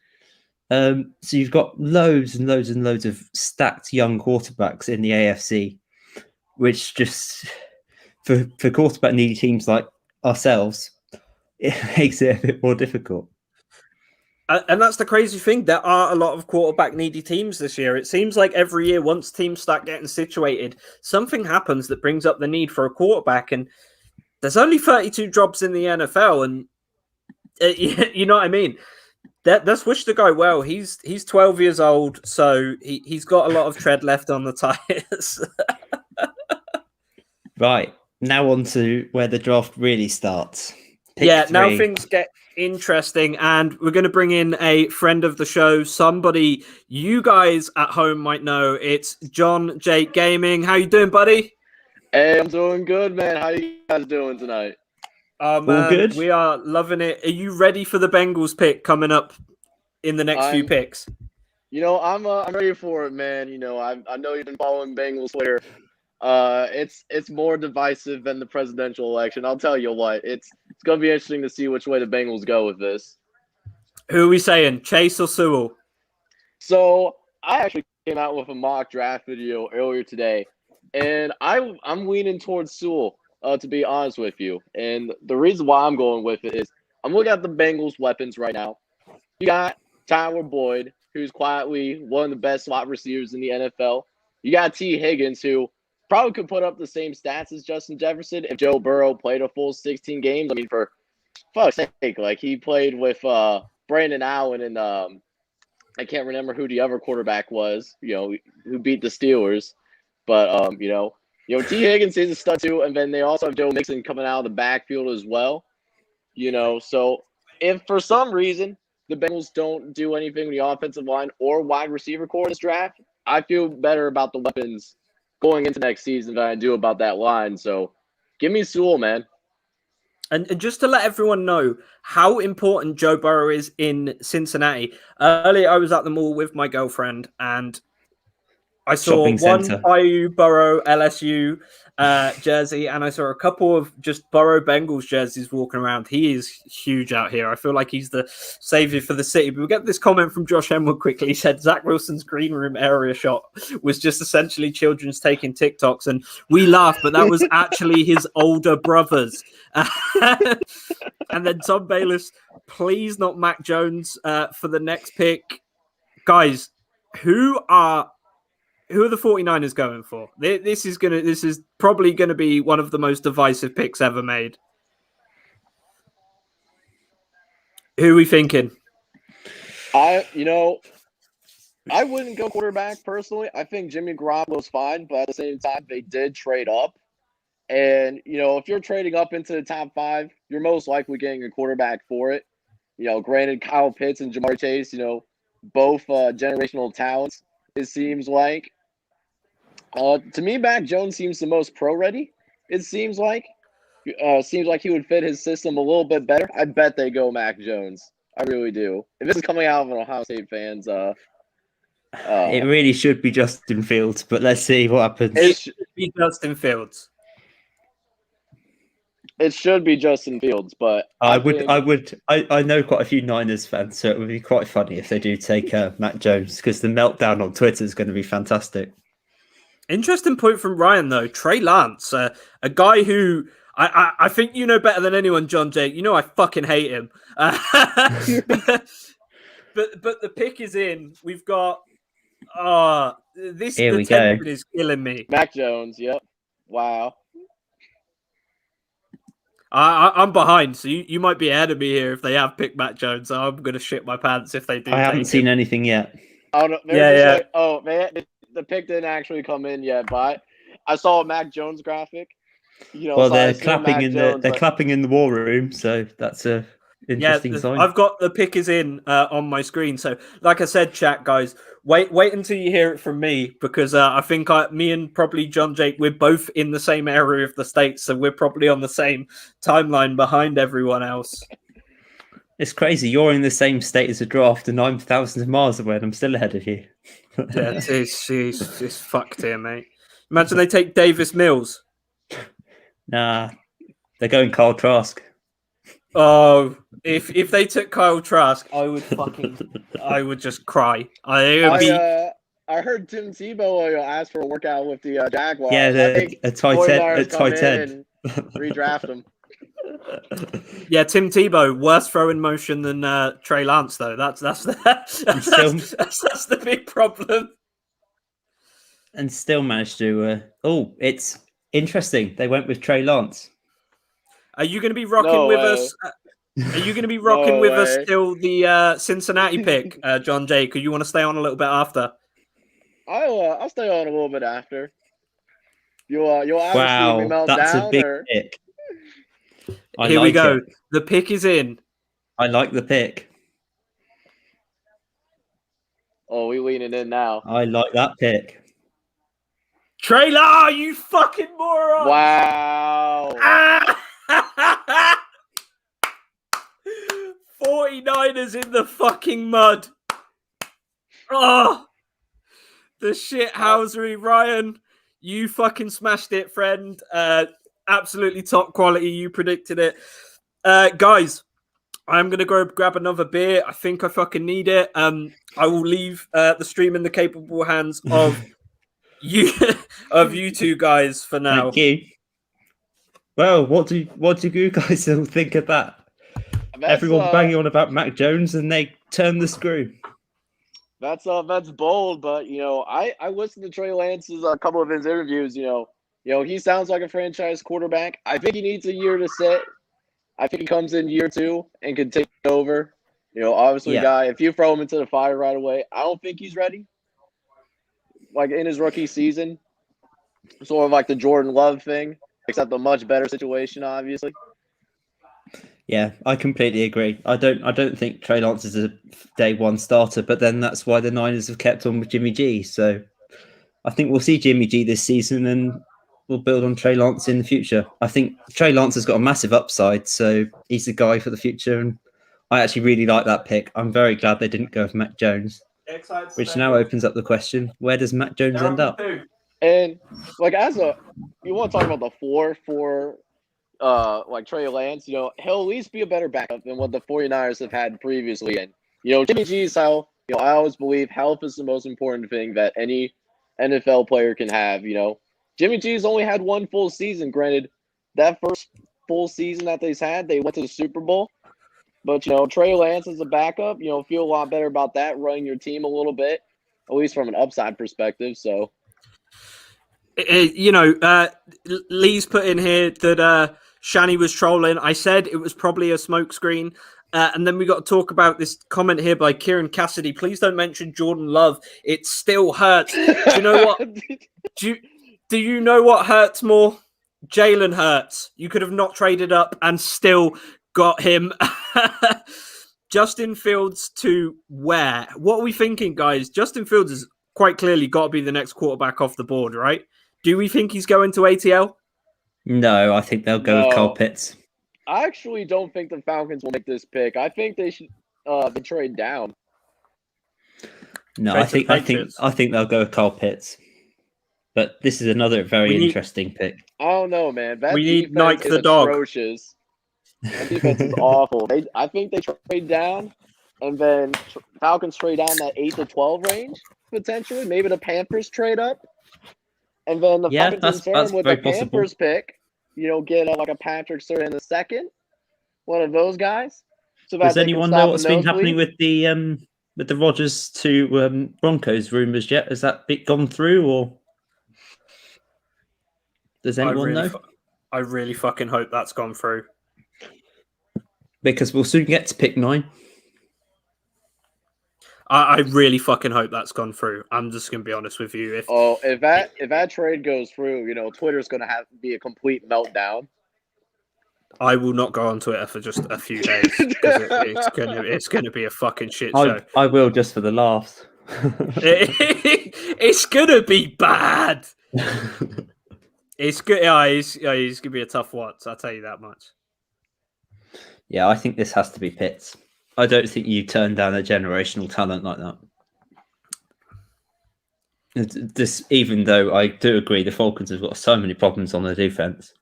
So you've got loads and loads and loads of stacked young quarterbacks in the AFC, which just for quarterback needy teams like ourselves, it makes it a bit more difficult. And that's the crazy thing. There are a lot of quarterback needy teams this year. It seems like every year, once teams start getting situated, something happens that brings up the need for a quarterback. And there's only 32 jobs in the NFL, and you know what I mean. Let's wish the guy well. He's 12 years old, so he's got a lot of tread left on the tires. Right, now on to where the draft really starts. Pick yeah, 3. now things get interesting, and we're going to bring in a friend of the show, somebody you guys at home might know. It's John Jake Gaming. How you doing, buddy? Hey, I'm doing good, man. How you guys doing tonight? Oh man, All good? we are loving it. Are you ready for the Bengals pick coming up in the next few picks? I'm ready for it, man. I know you've been following Bengals Twitter. It's more divisive than the presidential election. I'll tell you what, it's gonna be interesting to see which way the Bengals go with this. Who are we saying, Chase or Sewell? So I actually came out with a mock draft video earlier today, and I'm leaning towards Sewell. To be honest with you, and the reason why I'm going with it is I'm looking at the Bengals' weapons right now. You got Tyler Boyd, who's quietly one of the best slot receivers in the NFL. You got T. Higgins, who probably could put up the same stats as Justin Jefferson if Joe Burrow played a full 16 games. I mean, for fuck's sake, like he played with Brandon Allen and I can't remember who the other quarterback was, who beat the Steelers. But T. Higgins is a stud too, and then they also have Joe Mixon coming out of the backfield as well. So if for some reason the Bengals don't do anything with the offensive line or wide receiver core in this draft, I feel better about the weapons going into next season than I do about that line. So give me Sewell, man. And just to let everyone know how important Joe Burrow is in Cincinnati, earlier I was at the mall with my girlfriend and I saw one Bayou Burrow LSU jersey, and I saw a couple of just Burrow Bengals jerseys walking around. He is huge out here. I feel like he's the savior for the city. But we get this comment from Josh Hemwood quickly. He said Zach Wilson's green room area shot was just essentially children's taking TikToks, and we laughed, but that was actually his older brothers. And then Tom Bayless, please not Mac Jones for the next pick. Guys, who are the 49ers going for? This is probably going to be one of the most divisive picks ever made. Who are we thinking? I wouldn't go quarterback personally. I think Jimmy Garoppolo's fine, but at the same time, they did trade up. And, if you're trading up into the top 5, you're most likely getting a quarterback for it. Granted, Kyle Pitts and Jamar Chase, both generational talents, it seems like. To me, Mac Jones seems the most pro-ready, it seems like. Seems like he would fit his system a little bit better. I bet they go Mac Jones. I really do. If this is coming out of an Ohio State fans, It really should be Justin Fields, but let's see what happens. It should be Justin Fields. It should be Justin Fields, but I know quite a few Niners fans, so it would be quite funny if they do take Mac Jones, because the meltdown on Twitter is going to be fantastic. Interesting point from Ryan, though. Trey Lance, a guy who I think you know better than anyone, John Jake. You know I fucking hate him. But the pick is in. We've got this. Here we tension go. Is killing me. Mac Jones. Yep. Wow. I'm behind, so you might be ahead of me here if they have picked Mac Jones. So I'm gonna shit my pants if they do. I haven't seen anything yet. Oh no! Yeah. Like, oh man, the pick didn't actually come in yet, but I saw a Mac Jones graphic. Well, so they're clapping they're clapping in the war room, so that's a interesting sign. I've got the pick is in on my screen. So, like I said, chat guys, wait until you hear it from me, because I think me and probably John Jake, we're both in the same area of the States, so we're probably on the same timeline behind everyone else. It's crazy. You're in the same state as a draft, and I'm thousands of miles away, and I'm still ahead of you. Yeah, it's fucked here, mate. Imagine they take Davis Mills. Nah, they're going Kyle Trask. Oh, if they took Kyle Trask, I would just cry. I heard Tim Tebow ask for a workout with the Jaguars. Yeah, a tight end. Redraft him. Yeah, Tim Tebow, worse throwing motion than Trey Lance, though. That's the big problem. And still managed to. It's interesting. They went with Trey Lance. Are you going to be rocking with us? Are you going to be rocking with us till the Cincinnati pick, John Jake? Or you want to stay on a little bit after? I'll stay on a little bit after. You'll obviously wow, melt that's down, a big pick. Here we go. The pick is in. I like the pick. Oh, we leaning in now. I like that pick. Trailer, you fucking moron! Wow. 49ers in the fucking mud. Oh, the shithousery, Ryan. You fucking smashed it, friend. Absolutely top quality. You predicted it. Guys, I'm going to go grab another beer. I think I fucking need it. I will leave the stream in the capable hands of you two guys for now. Thank you. Well, what do you guys all think of that? Everyone banging on about Mac Jones, and they turn the screw. That's bold, but I listened to Trey Lance's a couple of his interviews. He sounds like a franchise quarterback. I think he needs a year to sit. I think he comes in year 2 and can take over. Obviously, guy, if you throw him into the fire right away, I don't think he's ready. Like in his rookie season, sort of like the Jordan Love thing, except a much better situation, obviously. Yeah, I completely agree. I don't think Trey Lance is a day one starter, but then that's why the Niners have kept on with Jimmy G. So I think we'll see Jimmy G this season, and we'll build on Trey Lance in the future. I think Trey Lance has got a massive upside, so he's the guy for the future. And I actually really like that pick. I'm very glad they didn't go with Mac Jones, which now opens up the question: where does Mac Jones end up? And like you want to talk about the floor for like Trey Lance, he'll at least be a better backup than what the 49ers have had previously. And Jimmy G's health. I always believe health is the most important thing that any NFL player can have. Jimmy G's only had one full season. Granted, that first full season that they went to the Super Bowl. But Trey Lance as a backup, feel a lot better about that, running your team a little bit, at least from an upside perspective. So, Lee's put in here that Shani was trolling. I said it was probably a smokescreen. And then we got to talk about this comment here by Kieran Cassidy. Please don't mention Jordan Love. It still hurts. Do you know what? Do you know what hurts more? Jalen Hurts. You could have not traded up and still got him. Justin Fields to where? What are we thinking, guys? Justin Fields has quite clearly got to be the next quarterback off the board, right? Do we think he's going to ATL? No, I think they'll go with Kyle Pitts. I actually don't think the Falcons will make this pick. I think they should. they trade down. No, Trade I to the think Patriots. they'll go with Carl Pitts. But this is another very We need- interesting pick. I don't know, man. That We need defense Nike is the dog. atrocious. That defense is awful. I think they trade down, and then Falcons trade down that 8 to 12 range potentially. Maybe the Panthers trade up, and then the Yeah, Falcons in that's turn with very the possible. Panthers pick, get like a Patrick Surtain in the second, one of those guys. So that Does they can anyone stop know the what's been happening nosebleed. with the Rodgers to Broncos rumours yet? Has that bit gone through, or does anyone know? I really fucking hope that's gone through. Because we'll soon get to pick 9. I really fucking hope that's gone through. I'm just gonna be honest with you. If that trade goes through, Twitter's gonna have to be a complete meltdown. I will not go on Twitter for just a few days because it's gonna be a fucking shit show. I will just for the laughs. It's gonna be bad. It's good. He's gonna be a tough watch. I'll tell you that much. Yeah, I think this has to be Pitts. I don't think you turn down a generational talent like that. This, even though I do agree, the Falcons have got so many problems on their defense.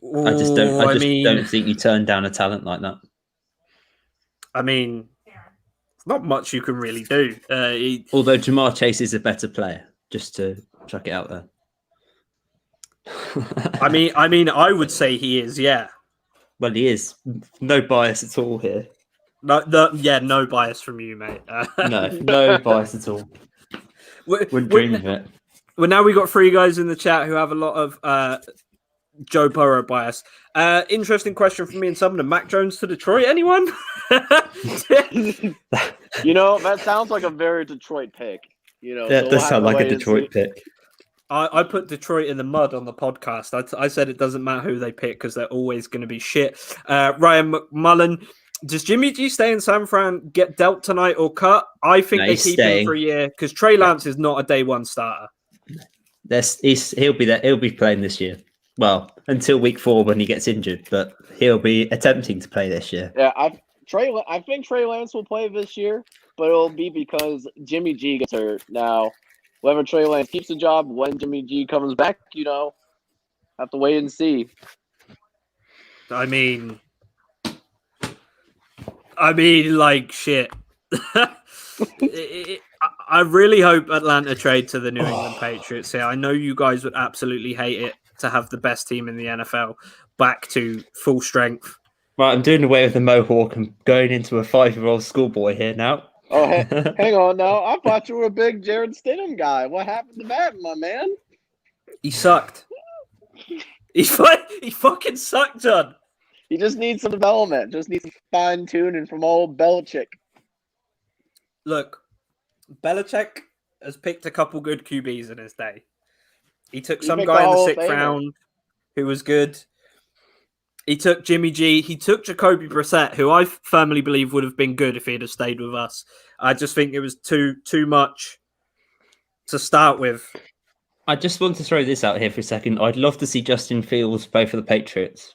I just don't think you turn down a talent like that. I mean, not much you can really do. Although Jamar Chase is a better player, just to chuck it out there. I mean, I would say he is. Yeah. Well, he is. No bias at all here. No bias from you, mate. No bias at all. Wouldn't dream of it. Well, now we got 3 guys in the chat who have a lot of Joe Burrow bias. Interesting question from me and some of them. Mac Jones to Detroit, anyone? That sounds like a very Detroit pick. That does sound like a Detroit pick. I put Detroit in the mud on the podcast. I said it doesn't matter who they pick because they're always going to be shit. Ryan McMullen, does Jimmy G stay in San Fran, get dealt tonight or cut? I think they keep him for a year because Trey Lance is not a day one starter. He'll be there. He'll be playing this year. Well, until week 4 when he gets injured, but he'll be attempting to play this year. Yeah, I think Trey Lance will play this year, but it'll be because Jimmy G gets hurt now. Whether Trey Lance keeps the job, when Jimmy G comes back, have to wait and see. I mean, like shit. I really hope Atlanta trade to the New England Patriots here. I know you guys would absolutely hate it to have the best team in the NFL back to full strength. Right, I'm doing away with the mohawk and going into a 5-year-old schoolboy here now. Oh, hang on now. I thought you were a big Jared Stidham guy. What happened to that, my man? He sucked. He fucking sucked, John. He just needs some development. Just needs some fine-tuning from old Belichick. Look, Belichick has picked a couple good QBs in his day. He took some guy in the 6th round who was good. He took Jimmy G. He took Jacoby Brissett, who I firmly believe would have been good if he'd have stayed with us. I just think it was too much to start with. I just want to throw this out here for a second. I'd love to see Justin Fields play for the Patriots.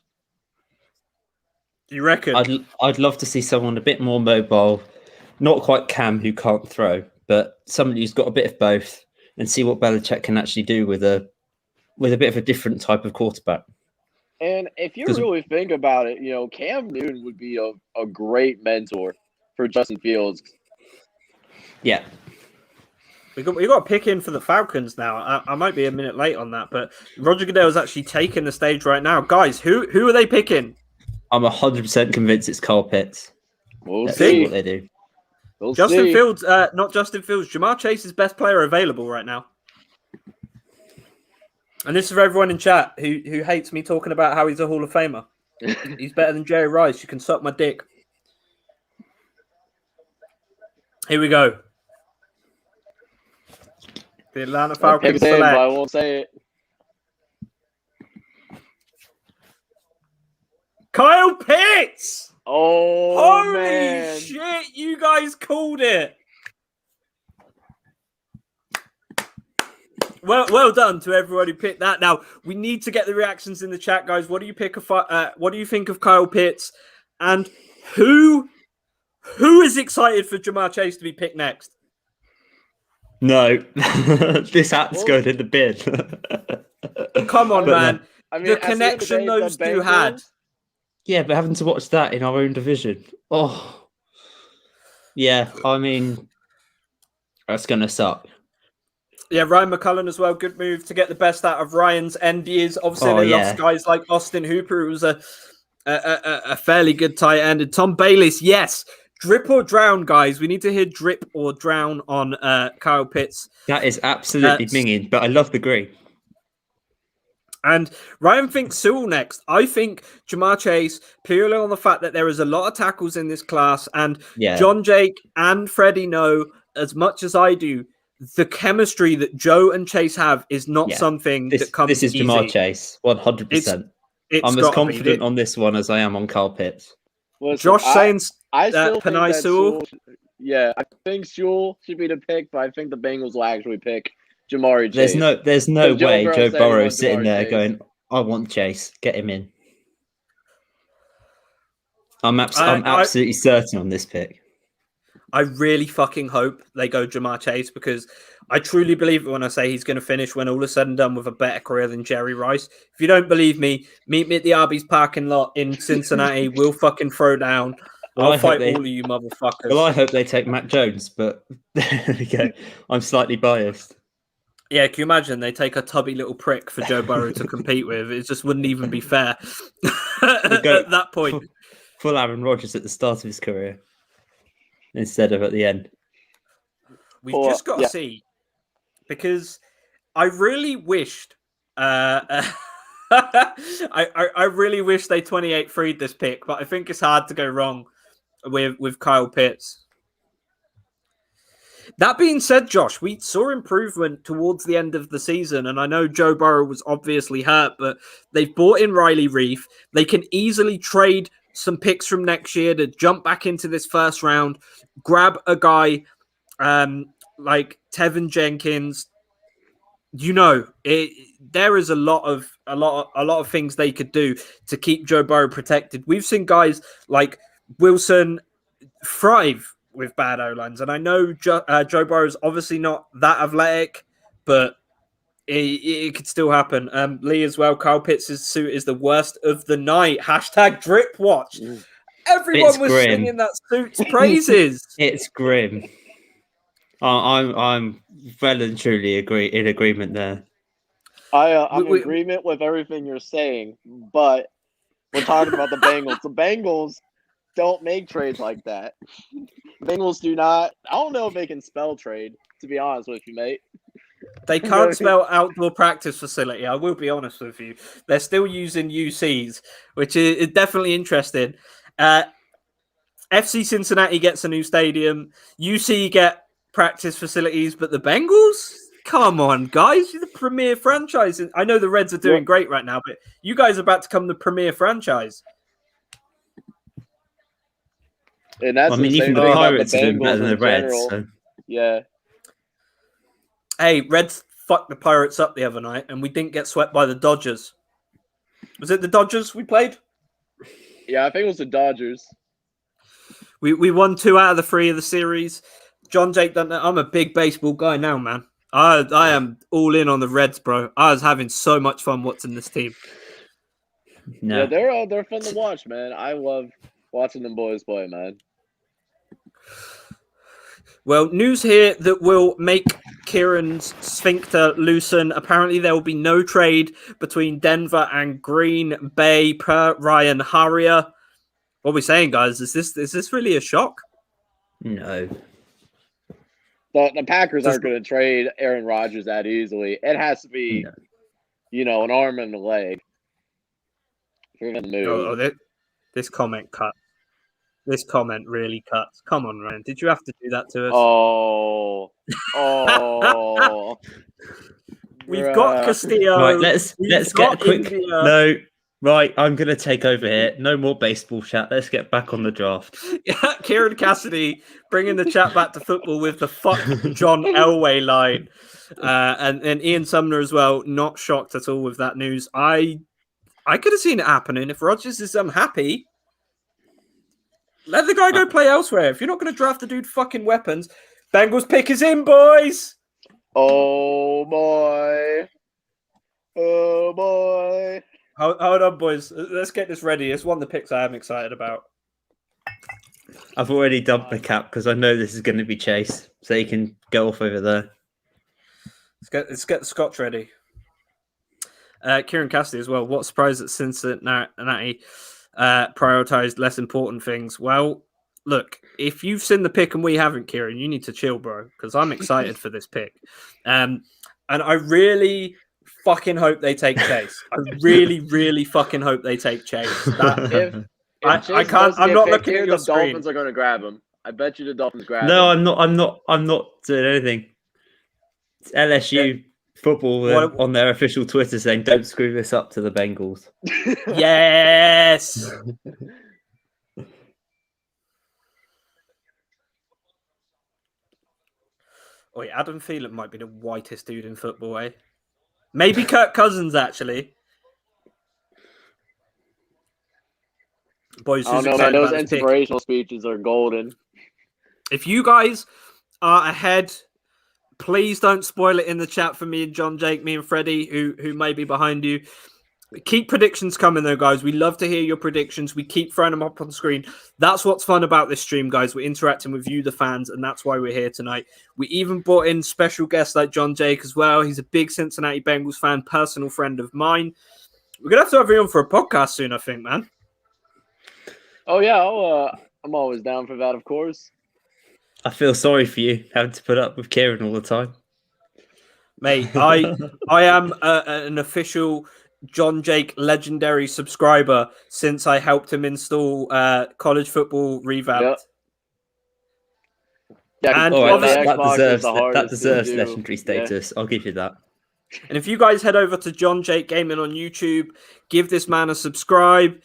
You reckon? I'd love to see someone a bit more mobile, not quite Cam who can't throw, but somebody who's got a bit of both, and see what Belichick can actually do with a bit of a different type of quarterback. And if you really think about it, Cam Newton would be a great mentor for Justin Fields. Yeah. We got to pick in for the Falcons now. I might be a minute late on that, but Roger Goodell is actually taking the stage right now. Guys, who are they picking? I'm 100% convinced it's Carl Pitts. Let's see see what they do. Justin Fields, not Justin Fields. Jamar Chase is best player available right now. And this is for everyone in chat who hates me talking about how he's a Hall of Famer. He's better than Jerry Rice. You can suck my dick. Here we go. The Atlanta Falcons select. But I won't say it. Kyle Pitts! Oh, holy man. shit, you guys called it. Well done to everyone who picked that. Now we need to get the reactions in the chat, guys. What do you think of Kyle Pitts? And Who is excited for Jamar Chase to be picked next? No, this hat's going in the bin. Come on, man. I mean, The at the end of the connection day, those the two had. Bengals- Yeah, but having to watch that in our own division. Oh, yeah. I mean, that's gonna suck. Yeah, Ryan McCullum as well. Good move to get the best out of Ryan's end years. Obviously, they lost guys like Austin Hooper, who was a fairly good tight end. And Tom Bayliss, yes. Drip or drown, guys. We need to hear drip or drown on Kyle Pitts. That is absolutely minging, but I love the green. And Ryan thinks Sewell next. I think Jamar Chase, purely on the fact that there is a lot of tackles in this class, and John Jake and Freddie know as much as I do, the chemistry that Joe and Chase have is not something that comes This is easy. Jamar Chase, 100%. I'm as confident on this one as I am on Kyle Pitts. Listen, Josh saying I still think Penei that Sewell. Yeah, I think Sewell should be the pick, but I think the Bengals will actually pick Jamari Chase. There's no way Joe Burrow is sitting there Chase. going, I want Chase, get him in. I'm absolutely certain on this pick. I really fucking hope they go Jamar Chase, because I truly believe it when I say he's going to finish, when all is said and done, with a better career than Jerry Rice. If you don't believe me, meet me at the Arby's parking lot in Cincinnati. We'll fucking throw down. I'll fight all of you motherfuckers. Well, I hope they take Matt Jones, but there we go. I'm slightly biased. Yeah, can you imagine they take a tubby little prick for Joe Burrow to compete with? It just wouldn't even be fair at that point. Full Aaron Rodgers at the start of his career instead of at the end. We've just got to see, because I really wished I really wish they 28-3'd this pick, but I think it's hard to go wrong with Kyle Pitts. That being said, Josh, we saw improvement towards the end of the season, and I know Joe Burrow was obviously hurt, but they've bought in Riley Reif. They can easily trade some picks from next year to jump back into this first round, grab a guy like Tevin Jenkins. There is a lot of things they could do to keep Joe Burrow protected. We've seen guys like Wilson thrive with bad O-lines, and I know Joe Burrow is obviously not that athletic, but it could still happen. Lee as well. Kyle Pitts' suit is the worst of the night. # drip watch. Everyone was singing that suit's praises. It's grim. I'm well and truly in agreement there. I'm in agreement with everything you're saying, but we're talking about the Bengals. The Bengals don't make trades like that. The Bengals do not. I don't know if they can spell trade, to be honest with you, mate. They can't spell outdoor practice facility. I will be honest with you. They're still using UCs, which is definitely interesting. FC Cincinnati gets a new stadium. UC get practice facilities, but the Bengals? Come on, guys. You're the premier franchise. I know the Reds are doing great right now, but you guys are about to become the premier franchise. And that's even the Pirates are doing better than the Reds. So. Yeah. Hey, Reds fucked the Pirates up the other night, and we didn't get swept by the Dodgers. Was it the Dodgers we played? Yeah, I think it was the Dodgers. We won 2 out of the 3 of the series. John Jake doesn't know. I'm a big baseball guy now, man. I am all in on the Reds, bro. I was having so much fun watching this team. No. Yeah, they're fun to watch, man. I love watching them boys play, man. Well, news here that will make Kieran's sphincter loosen. Apparently, there will be no trade between Denver and Green Bay per Ryan Harrier. What are we saying, guys? Is this really a shock? No. The Packers aren't going to trade Aaron Rodgers that easily. It has to be, an arm and a leg. If you're going to move. This comment cut. This comment really cuts. Come on, Ryan. Did you have to do that to us? Oh. We've got Castillo. Right, let's get a quick. India. No, right. I'm gonna take over here. No more baseball chat. Let's get back on the draft. Kieran Cassidy bringing the chat back to football with the "fuck John Elway" line, and Ian Sumner as well. Not shocked at all with that news. I could have seen it happening if Rodgers is unhappy. Let the guy go play elsewhere. If you're not going to draft the dude fucking weapons, Bengals pick is in, boys. Oh boy. Oh boy. Hold on, boys. Let's get this ready. It's one of the picks I am excited about. I've already dumped my cap because I know this is going to be Chase, so he can go off over there. Let's get the scotch ready. Kieran Cassidy as well. What surprise that Cincinnati prioritized less important things. Well, look, if you've seen the pick and we haven't, Kieran, you need to chill, bro, because I'm excited for this pick. And I really fucking hope they take Chase. I really, really fucking hope they take Chase. I can't. I'm not looking at your the screen. Dolphins are going to grab him. I bet you the Dolphins grab him. No, I'm not doing anything. It's LSU football on their official Twitter saying, "Don't screw this up to the Bengals." Yes. Oh, yeah, Adam Thielen might be the whitest dude in football, eh? Maybe Kirk Cousins, actually. Boys, I don't know, man. Those inspirational speeches are golden. If you guys are ahead, please don't spoil it in the chat for me and John Jake, me and Freddy, who may be behind you. Keep predictions coming, though, guys. We love to hear your predictions. We keep throwing them up on the screen. That's what's fun about this stream, guys. We're interacting with you, the fans, and that's why we're here tonight. We even brought in special guests like John Jake as well. He's a big Cincinnati Bengals fan, personal friend of mine. We're going to have him on for a podcast soon, I think, man. Oh, yeah. I'm always down for that, of course. I feel sorry for you having to put up with Kieran all the time. Mate, I am an official John Jake legendary subscriber since I helped him install college football revamped. Yep. Yeah, and that deserves legendary status. Yeah. I'll give you that. And if you guys head over to John Jake Gaming on YouTube, give this man a subscribe.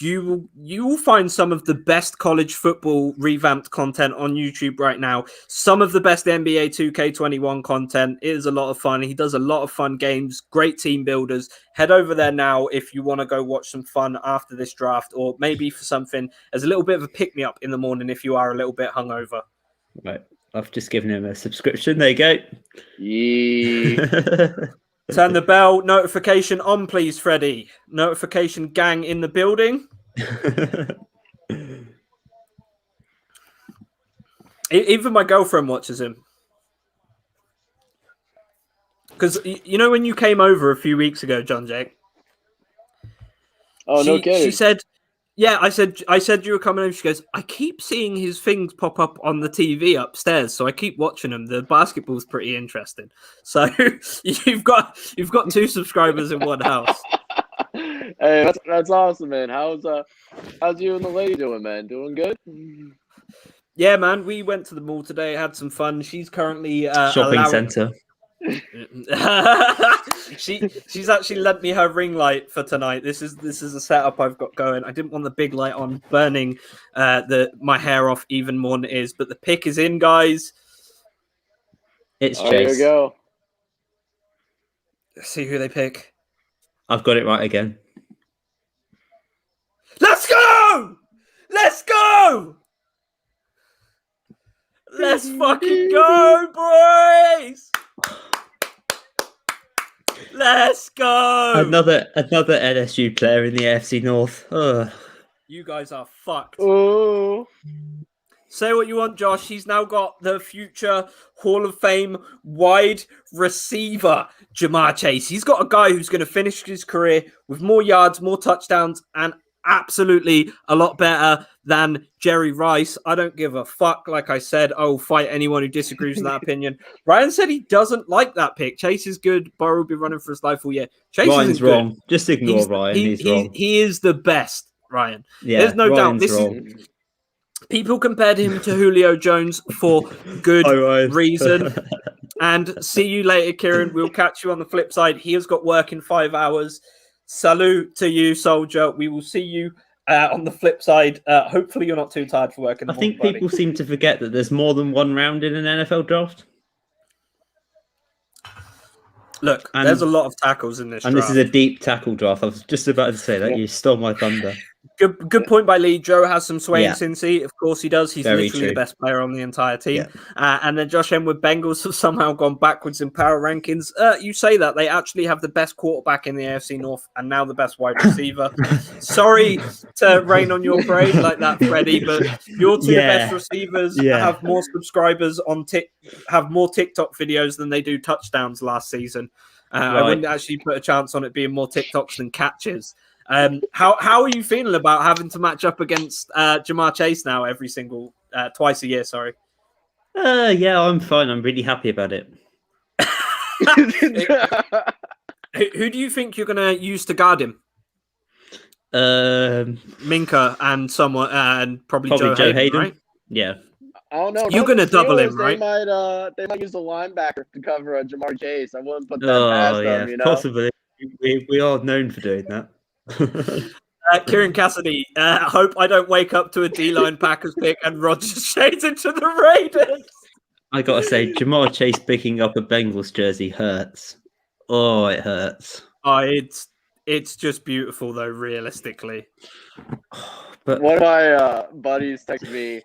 You will find some of the best college football revamped content on YouTube right now. Some of the best NBA 2K21 content. It is a lot of fun. He does a lot of fun games, great team builders. Head over there now if you want to go watch some fun after this draft, or maybe for something as a little bit of a pick-me-up in the morning if you are a little bit hungover. Right. I've just given him a subscription. There you go. Yeah. Turn the bell. Notification on, please, Freddy. Notification gang in the building. Even my girlfriend watches him. Because, you know, when you came over a few weeks ago, John Jake? Oh, no kidding. She said, yeah, I said you were coming over. She goes, I keep seeing his things pop up on the TV upstairs, so I keep watching them. The basketball's pretty interesting. So you've got 2 subscribers in one house. Hey, that's awesome, man. How's you and the lady doing, man? Doing good? Yeah, man. We went to the mall today, had some fun. She's currently shopping center. She's actually lent me her ring light for tonight. This is a setup I've got going. I didn't want the big light on burning my hair off even more than it is, but the pick is in, guys. It's Chase. There you go. Let's see who they pick. I've got it right again. Let's go! Let's go! Let's fucking go, boys! Let's go! Another LSU player in the AFC North. Ugh. You guys are fucked. Oh. Say what you want, Josh. He's now got the future Hall of Fame wide receiver, Jamar Chase. He's got a guy who's going to finish his career with more yards, more touchdowns, and absolutely a lot better than Jerry Rice. I don't give a fuck. Like I said, I will fight anyone who disagrees with that opinion. Ryan said he doesn't like that pick. Chase is good. Burrow will be running for his life all year. Chase Ryan's isn't wrong. Good. Just ignore Ryan. He's wrong. He is the best, Ryan. Yeah, there's no Ryan's doubt. wrong. People compared him to Julio Jones for good reason. And see you later, Kieran. We'll catch you on the flip side. He has got work in 5 hours. Salute to you, soldier. We will see you on the flip side. Hopefully you're not too tired for work. I think people seem to forget that there's more than one round in an NFL draft. Look, there's a lot of tackles in this draft. And this is a deep tackle draft. I was just about to say that. You stole my thunder. Good point by Lee. Joe has some sway in Yeah. Cincy. Of course he does. He's Very literally true. the best player on the entire team. Yeah. And then Josh M with Bengals have somehow gone backwards in power rankings. You say that. They actually have the best quarterback in the AFC North and now the best wide receiver. Sorry to rain on your parade like that, Freddie, but your two best receivers have more subscribers on have more TikTok videos than they do touchdowns last season. I wouldn't actually put a chance on it being more TikToks than catches. How are you feeling about having to match up against Jamar Chase now twice a year? Sorry. Yeah, I'm fine. I'm really happy about it. Who do you think you're going to use to guard him? Minka and someone, and probably Joe Hayden, right? Yeah. I don't know. You're going to double him, right? They might use the linebacker to cover Jamar Chase. I wouldn't put that past them. You know, possibly. We are known for doing that. Kieran Cassidy, I hope I don't wake up to a D-line Packers pick and Rodgers shades into the Raiders. I gotta say, Jamar Chase picking up a Bengals jersey hurts. Oh, it hurts. Oh, it's just beautiful though, realistically. But one of my buddies texted me,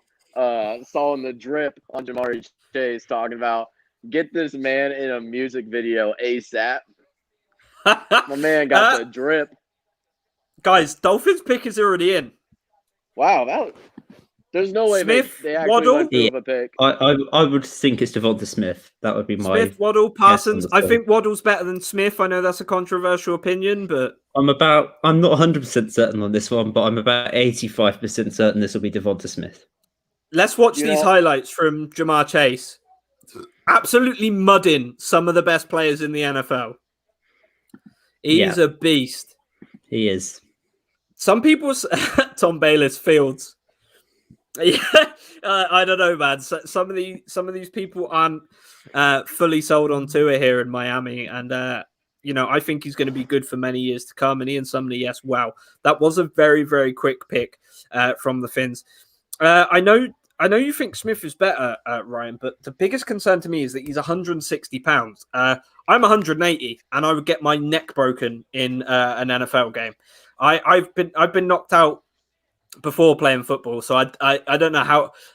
saw in the drip on Jamar Chase talking about get this man in a music video ASAP. My man got the drip. Guys, Dolphins pick is already in. Wow, there's no way Smith, they actually Waddle. went through with a pick. I would think it's Devonta Smith. That would be my Smith, Waddle, Parsons. I think Waddle's better than Smith. I know that's a controversial opinion, but I'm not 100% certain on this one, but I'm about 85% certain this will be Devonta Smith. Let's watch these highlights from Jamar Chase. Absolutely mudding some of the best players in the NFL. He's a beast. He is. Some people, Tom Bayliss Fields. Yeah, I don't know, man. Some of these people aren't fully sold on Tua here in Miami, and I think he's going to be good for many years to come. And Ian Sumner, yes, wow, that was a very, very quick pick from the Finns. I know you think Smith is better, Ryan, but the biggest concern to me is that he's 160 pounds. I'm 180, and I would get my neck broken in an NFL game. I've been knocked out before playing football, so I don't know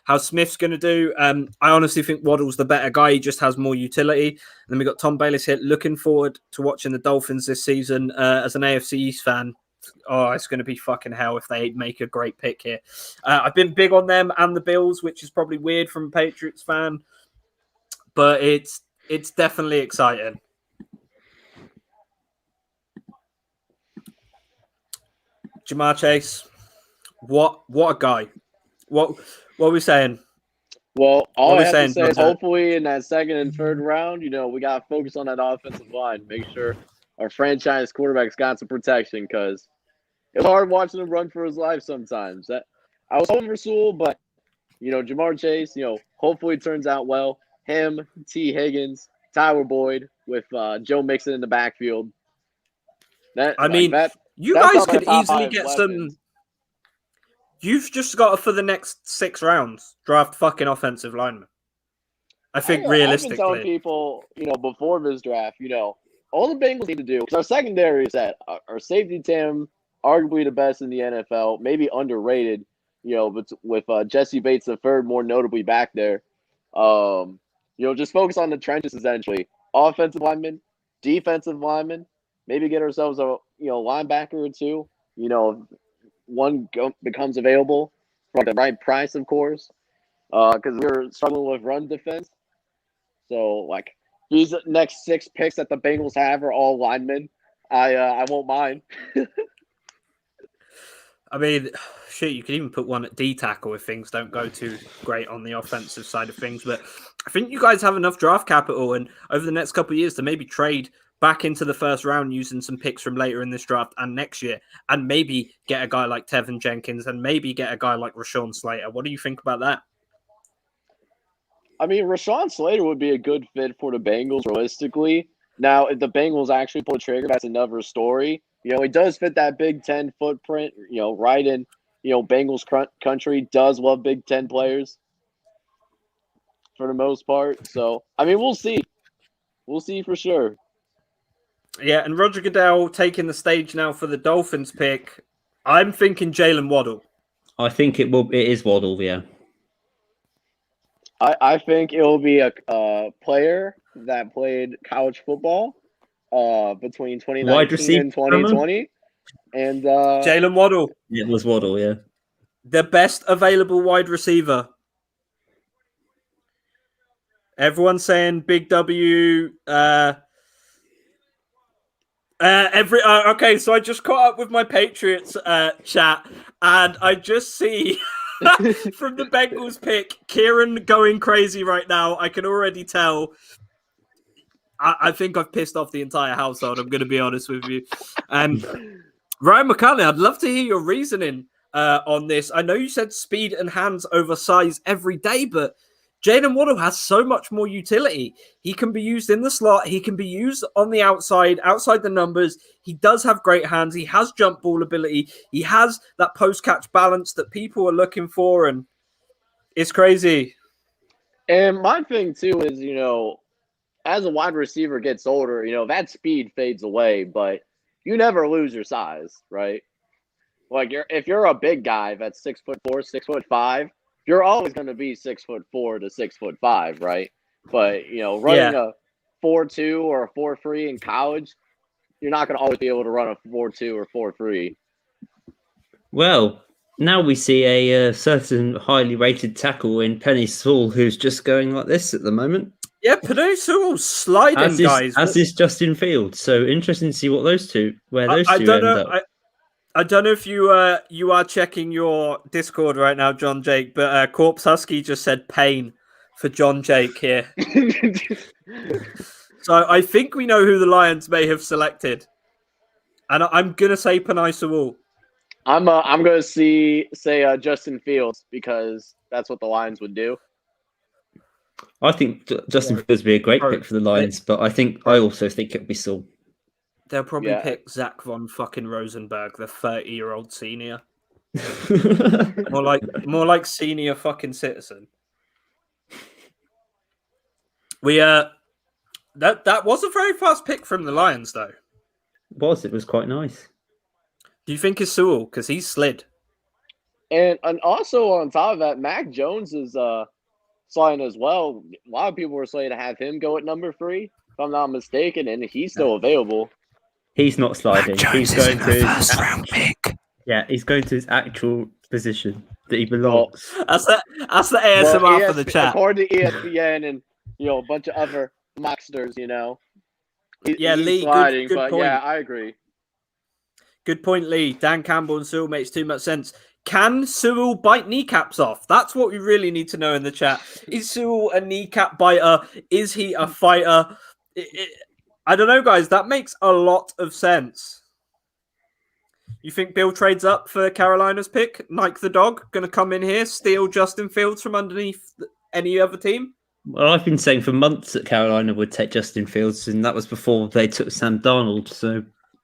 how Smith's going to do. I honestly think Waddle's the better guy. He just has more utility. And then we got Tom Bayliss here. Looking forward to watching the Dolphins this season as an AFC East fan. Oh, it's going to be fucking hell if they make a great pick here. I've been big on them and the Bills, which is probably weird from a Patriots fan, but it's definitely exciting. Jamar Chase, what a guy! What are we saying? Well, all I have to say is hopefully in that second and third round, we got to focus on that offensive line. Make sure our franchise quarterback's got some protection because it's hard watching him run for his life sometimes. I was hoping for Sewell, but, Jamar Chase, hopefully it turns out well. Him, T. Higgins, Tyler Boyd with Joe Mixon in the backfield. You guys could easily get some. You've just got to, for the next 6 rounds, draft fucking offensive linemen. I think realistically. I've been telling people, before this draft, all the Bengals need to do, because our secondary is that our safety Tim, arguably the best in the NFL, maybe underrated, with Jesse Bates III more notably back there. Just focus on the trenches essentially. Offensive linemen, defensive linemen, maybe get ourselves a linebacker or two. One becomes available for the right price, of course, because we're struggling with run defense. So, these next 6 picks that the Bengals have are all linemen. I won't mind. I mean, shit, you could even put one at D tackle if things don't go too great on the offensive side of things. But I think you guys have enough draft capital, and over the next couple of years to maybe trade back into the first round using some picks from later in this draft and next year, and maybe get a guy like Tevin Jenkins and maybe get a guy like Rashawn Slater. What do you think about that? I mean, Rashawn Slater would be a good fit for the Bengals realistically. Now, if the Bengals actually pull the trigger, that's another story. He does fit that Big Ten footprint, right in, Bengals country does love Big Ten players for the most part. So, I mean, we'll see. We'll see for sure. Yeah, and Roger Goodell taking the stage now for the Dolphins pick. I'm thinking Jalen Waddle. I think it is Waddle, yeah. I think it will be a player that played college football between Wide 2019 receiver. and 2020. And Jalen Waddle, It was Waddle, yeah. the best available wide receiver. Everyone's saying Big W. Okay, so I just caught up with my Patriots chat, and I just see from the Bengals pick, Kieran going crazy right now. I can already tell. I think I've pissed off the entire household. I'm going to be honest with you. Ryan McCartney, I'd love to hear your reasoning on this. I know you said speed and hands over size every day, but Jalen Waddle has so much more utility. He can be used in the slot. He can be used on the outside the numbers. He does have great hands. He has jump ball ability. He has that post-catch balance that people are looking for, and it's crazy. And my thing, too, is, as a wide receiver gets older, that speed fades away, but you never lose your size, right? Like, if you're a big guy that's 6'4", 6'5", you're always going to be 6'4" to 6'5", right? But running a 4.2 or a 4.3 in college, you're not going to always be able to run a 4.2 or 4.3. Well, now we see a certain highly rated tackle in Penny Sewell, who's just going like this at the moment. Yeah, Penny Sewell's sliding, guys. As is Justin Fields. So interesting to see what those two end up. I don't know if you are checking your Discord right now, John Jake, but Corpse Husky just said pain for John Jake here. So I think we know who the Lions may have selected, and I'm gonna say Penei Sewell. I'm gonna say Justin Fields because that's what the Lions would do. I think Justin Fields would be a great pick for the Lions, but I also think it'd be Sewell. They'll probably pick Zach von fucking Rosenberg, the 30-year-old senior. more like senior fucking citizen. We that was a very fast pick from the Lions, though. It was quite nice. Do you think it's Sewell? Because he's slid. And also on top of that, Mac Jones is sliding as well. A lot of people were slated to have him go at number 3, if I'm not mistaken, and he's still available. He's not sliding. He's going to his first round pick. Yeah, he's going to his actual position that he belongs. That's the ASMR for the chat. According to ESPN and a bunch of other mocksters, he's Lee, sliding, good but point. yeah, I agree. Good point, Lee. Dan Campbell and Sewell makes too much sense. Can Sewell bite kneecaps off? That's what we really need to know in the chat. Is Sewell a kneecap biter? Is he a fighter? I don't know, guys. That makes a lot of sense. You think Bill trades up for Carolina's pick? Nike the dog going to come in here, steal Justin Fields from underneath any other team? Well, I've been saying for months that Carolina would take Justin Fields, and that was before they took Sam Darnold. So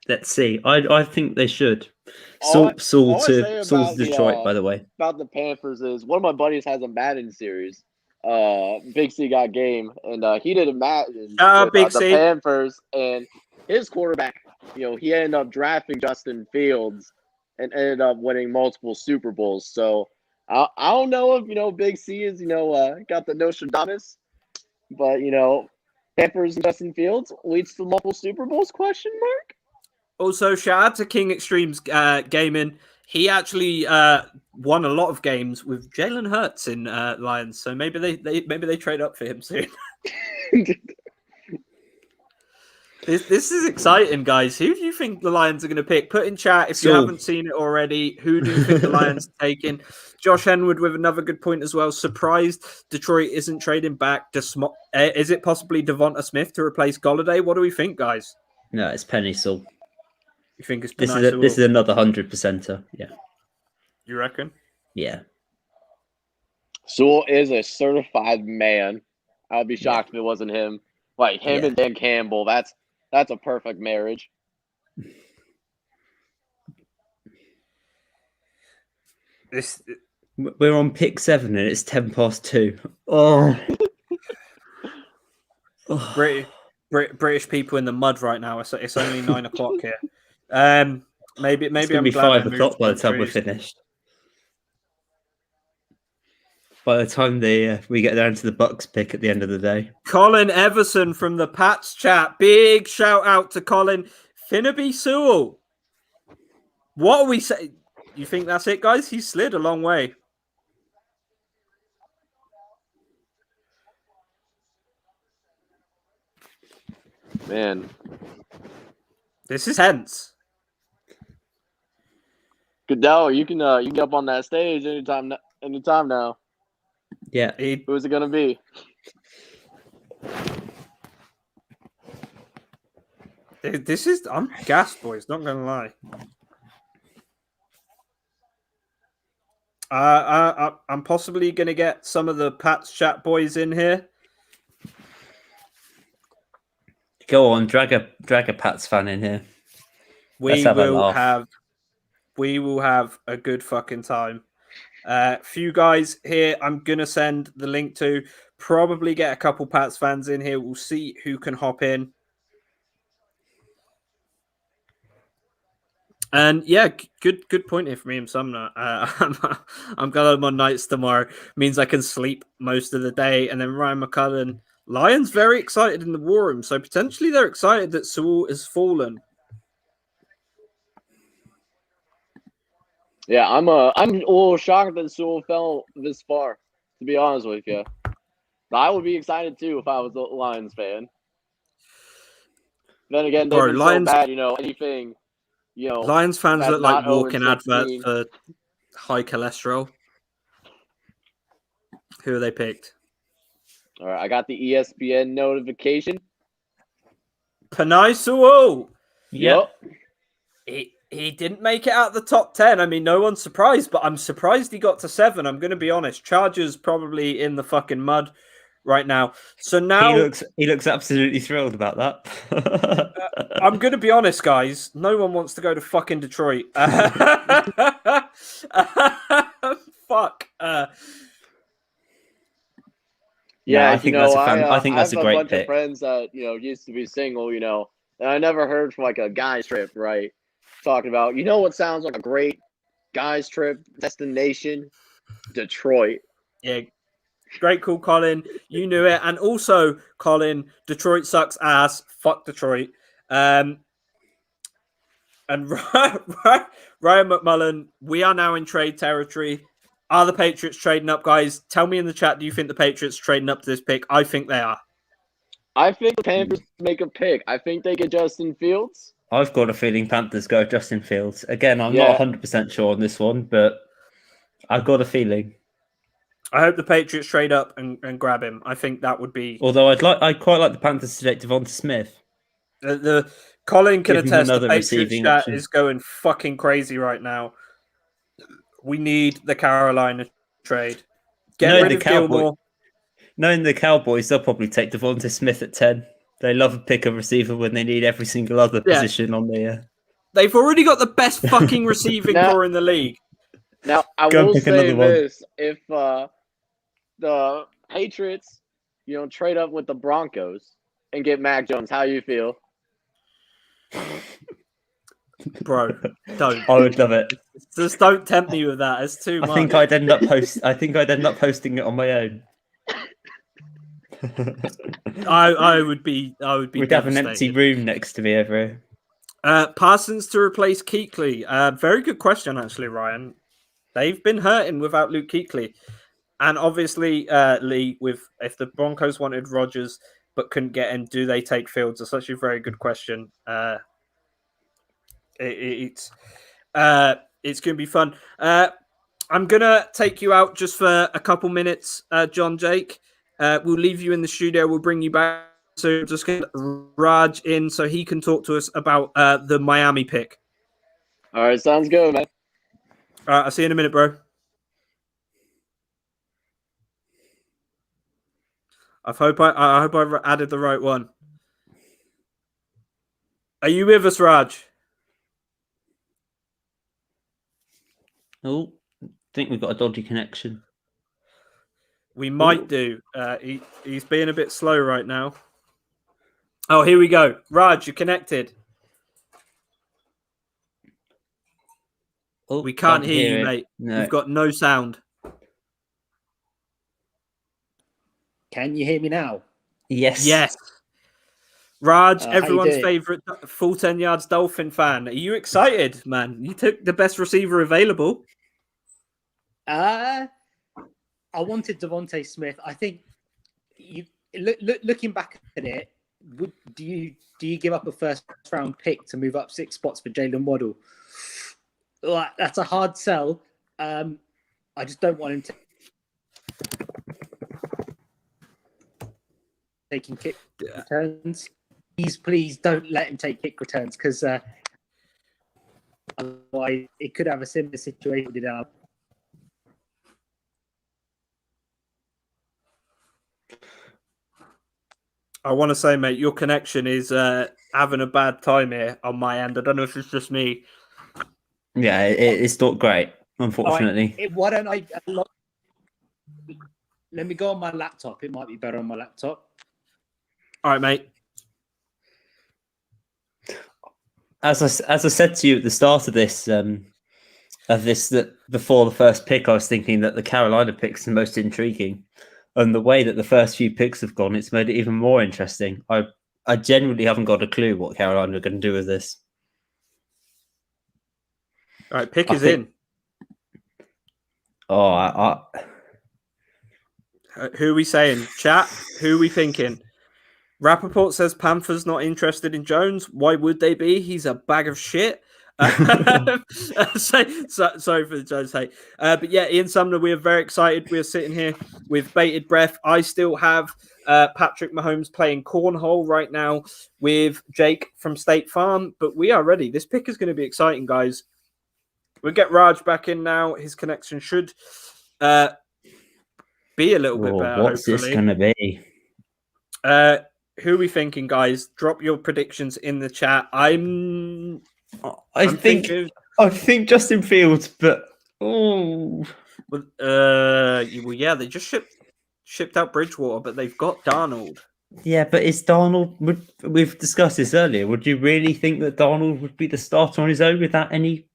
let's see. I think they should. Saul to Detroit, by the way. About the Panthers is one of my buddies has a Madden series. Big C got game, and he did a Madden with the Panthers, and his quarterback, he ended up drafting Justin Fields and ended up winning multiple Super Bowls. So I don't know if Big C is got the Nostradamus, but Panthers and Justin Fields leads to multiple Super Bowls? ? Also, shout out to King Extremes Gaming. He actually won a lot of games with Jalen Hurts in Lions, so maybe they trade up for him soon. This is exciting, guys. Who do you think the Lions are going to pick? Put in chat if you haven't seen it already. Who do you think the Lions are taking? Josh Henwood with another good point as well. Surprised Detroit isn't trading back. Is it possibly Devonta Smith to replace Golladay? What do we think, guys? No, it's Penny Sewell. You think it's this is another 100%er? Yeah. You reckon? Yeah. Sewell is a certified man. I would be shocked if it wasn't him. Like him and Dan Campbell. That's a perfect marriage. We're on pick 7 and it's 2:10. Oh. British people in the mud right now. It's only 9 o'clock here. Maybe It's going I'm to be glad I 5 moved o'clock by the time we're countries. finished. By the time we get down to the Bucks pick at the end of the day. Colin Everson from the Pats chat. Big shout out to Colin. Finnaby Sewell. What are we saying? You think that's it, guys? He slid a long way. Man, This is tense. Goodell, you can get up on that stage anytime now. Yeah. Who's it gonna be? This is I'm gassed, boys. Not gonna lie. I'm possibly gonna get some of the Pats chat boys in here. Go on, drag a Pats fan in here. We will have a good fucking time. Few guys here I'm gonna send the link to. Probably get a couple Pats fans in here. We'll see who can hop in. And yeah, good point here for me and Sumner. I'm glad I'm on nights tomorrow. Means I can sleep most of the day. And then Ryan McCullen, Lions very excited in the war room, so potentially they're excited that Sewell has fallen. Yeah, I'm a little shocked that Sewell fell this far. To be honest with you, I would be excited too if I was a Lions fan. Then again, they've been Lions, so bad. Anything. Lions fans that's look like not walking 0-16. adverts for high cholesterol. Who are they picked? All right, I got the ESPN notification. Penei Sewell. Yep. He didn't make it out the top 10. I mean, no one's surprised, but I'm surprised he got to 7. I'm going to be honest. Chargers probably in the fucking mud right now. So now he looks absolutely thrilled about that. I'm going to be honest, guys. No one wants to go to fucking Detroit. Fuck. Yeah, I think that's a fan. I think that's a great bunch pick. Of friends that used to be single, and I never heard from like a guys trip, right? Talking about, what sounds like a great guys trip destination, Detroit. Yeah, great call, Colin. You knew it, and also, Colin, Detroit sucks ass. Fuck Detroit. And Ryan McMullen, we are now in trade territory. Are the Patriots trading up, guys? Tell me in the chat, do you think the Patriots trading up to this pick? I think they are. I think the Panthers make a pick. I think they get Justin Fields. I've got a feeling Panthers go Justin Fields. Again, I'm not 100% sure on this one, but I've got a feeling. I hope the Patriots trade up and grab him. I think that would be... Although I'd quite like the Panthers to take Devonta Smith. The Colin can attest the Patriots chat option. is going fucking crazy right now. We need the Carolina trade. Get rid of Gilmore. Knowing the Cowboys, they'll probably take Devonta Smith at 10. They love a pick a receiver when they need every single other position on the... They've already got the best fucking receiving core in the league. Now, I will say this. If the Patriots, trade up with the Broncos and get Mac Jones, how you feel? Bro, don't. I would love it. Just don't tempt me with that. It's too much. I think I'd end up posting it on my own. I would be. We'd have an empty room next to me over here. Parsons to replace Kuechly. Very good question, actually, Ryan. They've been hurting without Luke Kuechly, and obviously Lee. If the Broncos wanted Rodgers but couldn't get him, do they take Fields? That's actually a very good question. It's going to be fun. I'm going to take you out just for a couple minutes, John Jake. We'll leave you in the studio. We'll bring you back. So just get Raj in so he can talk to us about the Miami pick. All right, sounds good, man. All right, I'll see you in a minute, bro. I hope I added the right one. Are you with us, Raj? Oh, I think we've got a dodgy connection. We might do. He's being a bit slow right now. Oh, here we go. Raj, you're connected. Oh, We can't hear you, it. mate. No. You've got no sound. Can you hear me now? Yes. Raj, How you everyone's doing? favourite full 10 yards Dolphin fan. Are you excited, man? You took the best receiver available. I wanted Devontae Smith. I think you looking back at it, do you give up a first round pick to move up 6 spots for Jalen Waddle? Well, that's a hard sell. I just don't want him taking kick returns. Please don't let him take kick returns because otherwise it could have a similar situation. I want to say, mate, your connection is having a bad time here on my end. I don't know if it's just me. Yeah, it's not great, unfortunately. Right, why don't I let me go on my laptop? It might be better on my laptop. All right, mate. As I said to you at the start of this, that before the first pick, I was thinking that the Carolina pick's the most intriguing, and the way that the first few picks have gone, it's made it even more interesting. I genuinely haven't got a clue what Carolina are going to do with this. All right, pick is in. Oh, Who are we saying? Chat, who are we thinking? Rappaport says Panthers not interested in Jones. Why would they be? He's a bag of shit. Sorry for the Jones hate. But yeah, Ian Sumner, we are very excited. We are sitting here with bated breath. I still have Patrick Mahomes playing cornhole right now with Jake from State Farm, but we are ready. This pick is going to be exciting, guys. We'll get Raj back in now. His connection should be a little bit better. What's hopefully. this going to be? Who are we thinking, guys? Drop your predictions in the chat. I think Justin Fields, but well, yeah, they just shipped out Bridgewater, but they've got Darnold. Yeah, but is Darnold? We've discussed this earlier. Would you really think that Darnold would be the starter on his own without any?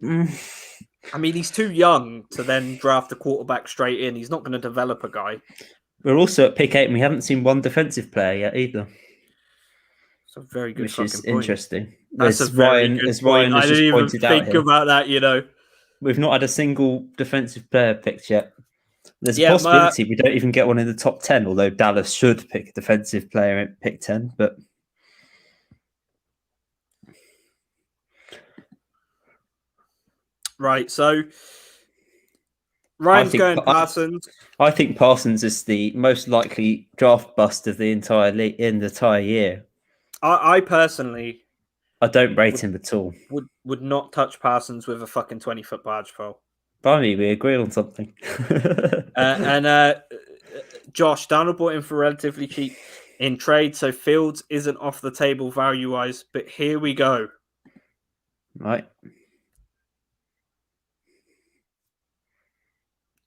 I mean, he's too young to then draft a quarterback straight in. He's not going to develop a guy. We're also at pick 8, and we haven't seen one defensive player yet either. It's a very good, which is point. Interesting. That's a very good point. I didn't even think about that. You know, we've not had a single defensive player picked yet. There's a possibility we don't even get one in the top 10, although Dallas should pick a defensive player at pick 10. But right, so Ryan's going Parsons. I think Parsons is the most likely draft bust of the entire year. I personally, I don't rate him at all. Would not touch Parsons with a fucking 20-foot barge pole. Blimey, we agree on something. Josh, Donald bought him for relatively cheap in trade, so Fields isn't off the table value-wise, but here we go. Right.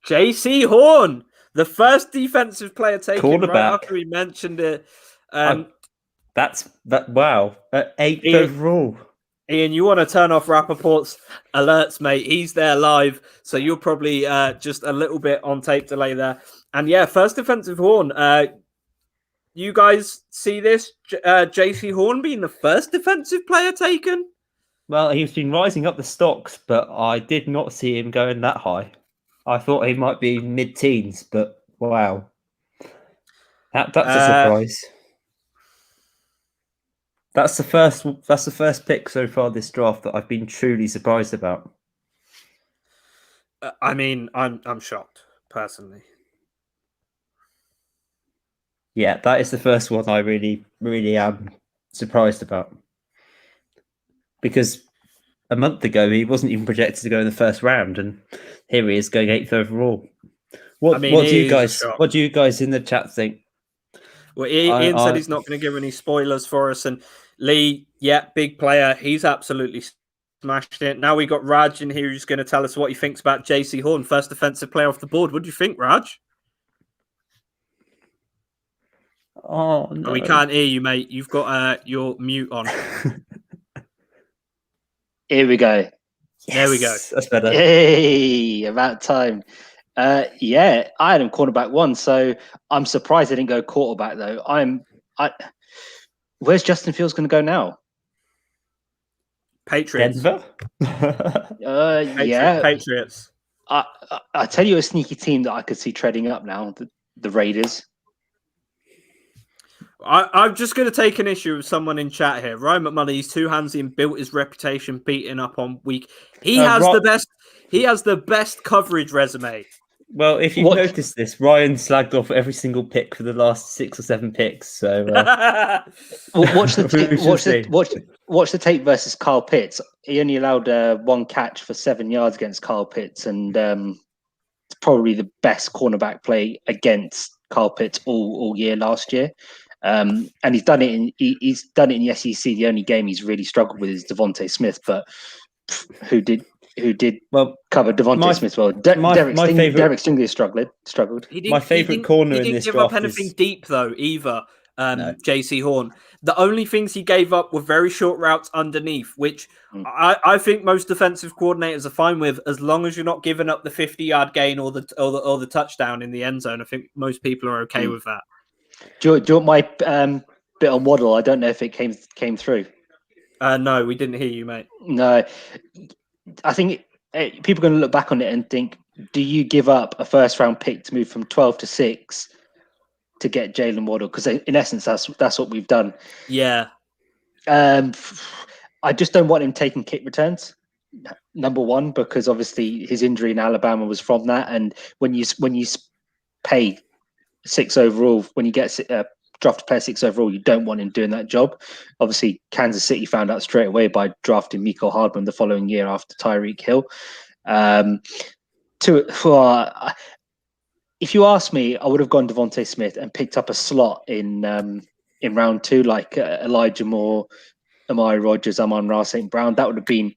JC Horn, the first defensive player taken right after we mentioned it. Wow. At 8th overall. Ian, you want to turn off Rappaport's alerts, mate. He's there live, so you're probably just a little bit on tape delay there. And yeah, first defensive Horn. You guys see this? JC Horn being the first defensive player taken? Well, he's been rising up the stocks, but I did not see him going that high. I thought he might be mid-teens, but wow. That's a surprise. That's the first pick so far this draft that I've been truly surprised about. I mean, I'm shocked personally. Yeah, that is the first one I really, really am surprised about. Because a month ago he wasn't even projected to go in the first round, and here he is going 8th overall. What do you guys in the chat think? Well, Ian said he's not going to give any spoilers for us, and Lee, yeah, big player. He's absolutely smashed it. Now we got Raj in here who's going to tell us what he thinks about JC Horn, first defensive player off the board. What do you think, Raj? Oh, no. We can't hear you, mate. You've got your mute on. Here we go. There we go. That's better. Hey, about time. Yeah, I had him cornerback 1, so I'm surprised they didn't go quarterback though. Where's Justin Fields going to go now? Patriots. Denver. Yeah, Patriots. I tell you a sneaky team that I could see treading up now: the Raiders. I'm just going to take an issue with someone in chat here. Ryan McMullen, he's too handsy and built his reputation beating up on weak. He has the best. He has the best coverage resume. Well, if you've noticed this, Ryan slagged off every single pick for the last 6 or 7 picks. So watch the tape versus Kyle Pitts. He only allowed 1 catch for 7 yards against Kyle Pitts, and it's probably the best cornerback play against Kyle Pitts all year last year. And he's done it in the SEC. The only game he's really struggled with is Devontae Smith, but who did cover Devontae Smith well? Derek Stingley struggled. My favourite corner in this draft He didn't give up anything deep though either. No. JC Horn. The only things he gave up were very short routes underneath, which I think most defensive coordinators are fine with, as long as you're not giving up the 50-yard gain or the touchdown in the end zone. I think most people are okay with that. Do you want my bit on Waddle? I don't know if it came through. No, we didn't hear you, mate. No, I think people are going to look back on it and think, do you give up a first-round pick to move from 12 to 6 to get Jalen Waddle? Because in essence, that's what we've done. Yeah. I just don't want him taking kick returns. Number one, because obviously his injury in Alabama was from that, and when you pay 6 overall, when you get drafted player 6 overall, you don't want him doing that job. Obviously, Kansas City found out straight away by drafting Mecole Hardman the following year after Tyreek Hill. If you ask me, I would have gone Devontae Smith and picked up a slot in round 2, like Elijah Moore, Amari Rodgers, Amon-Ra St. Brown. That would have been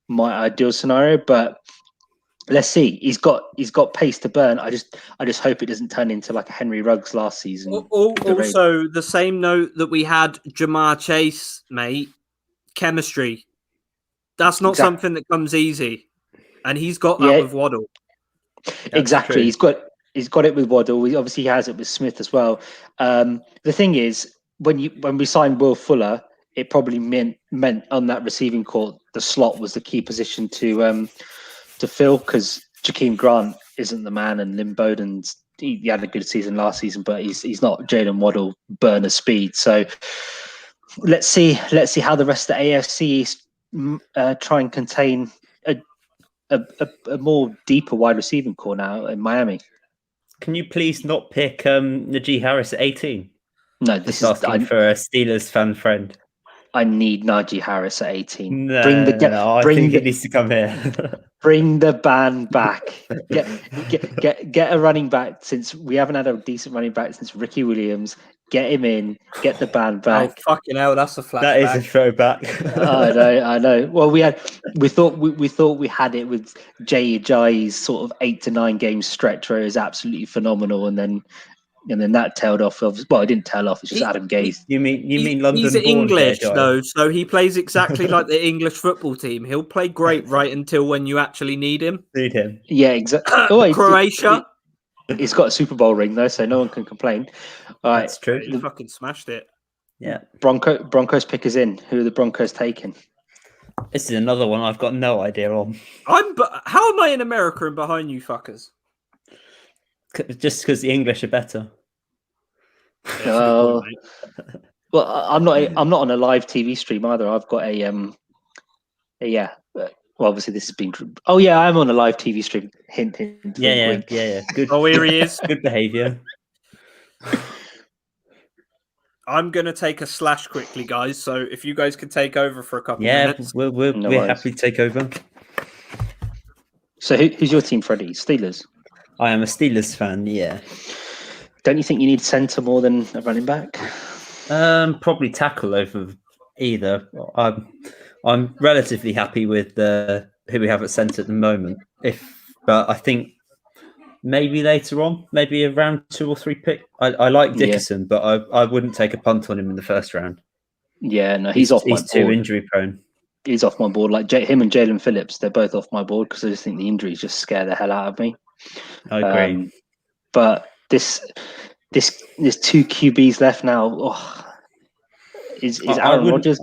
my ideal scenario, but let's see. He's got pace to burn. I just hope it doesn't turn into like a Henry Ruggs last season. Also, the same note that we had Jamar Chase, mate. Chemistry. That's not something that comes easy, and he's got that with Waddle. Exactly. True. He's got it with Waddle. He obviously has it with Smith as well. The thing is, when we signed Will Fuller, it probably meant on that receiving court, the slot was the key position to fill, because Jakeem Grant isn't the man, and Lynn Bowden's he had a good season last season, but he's not Jalen Waddle burner speed. So let's see how the rest of the AFC try and contain a more deeper wide receiving core now in Miami. Can you please not pick Najee Harris at 18? No, this is asking for a Steelers fan friend. I need Najee Harris at 18. I think he needs to come here. Bring the band back. Get a running back, since we haven't had a decent running back since Ricky Williams. Get him in. Get the band back. Oh fucking hell, that's a flashback. That is a throwback. I know. Well, we thought we had it with Jay Ajayi's sort of 8 to 9 game stretch where it was absolutely phenomenal, and then that tailed off. Well, it didn't tail off. It's just Adam Gase. You mean London? He's English though, so he plays exactly like the English football team. He'll play great right until when you actually need him. Yeah, exactly. Croatia. He's got a Super Bowl ring though, so no one can complain. All right, that's true. He fucking smashed it. Yeah. Broncos pick us in. Who are the Broncos taking? This is another one I've got no idea on. How am I in America and behind you fuckers? Just because the English are better. Well, I'm not on a live TV stream either. I've got well, obviously this has been. Oh yeah, I'm on a live TV stream. Hint. Yeah. Good. Oh, here he is. Good behaviour. I'm gonna take a slash quickly, guys. So if you guys could take over for a couple minutes, we're happy to take over. So who's your team, Freddie? Steelers. I am a Steelers fan. Yeah. Don't you think you need centre more than a running back? Probably tackle over either. I'm relatively happy with who we have at centre at the moment. But I think maybe later on, maybe around 2 or 3 pick. I like Dickerson, but I wouldn't take a punt on him in the first round. Yeah, no, he's off. He's too injury prone. is off my board. Like him and Jalen Phillips, they're both off my board because I just think the injuries just scare the hell out of me. I agree. But there's two QBs left now. Oh, is Aaron Rodgers?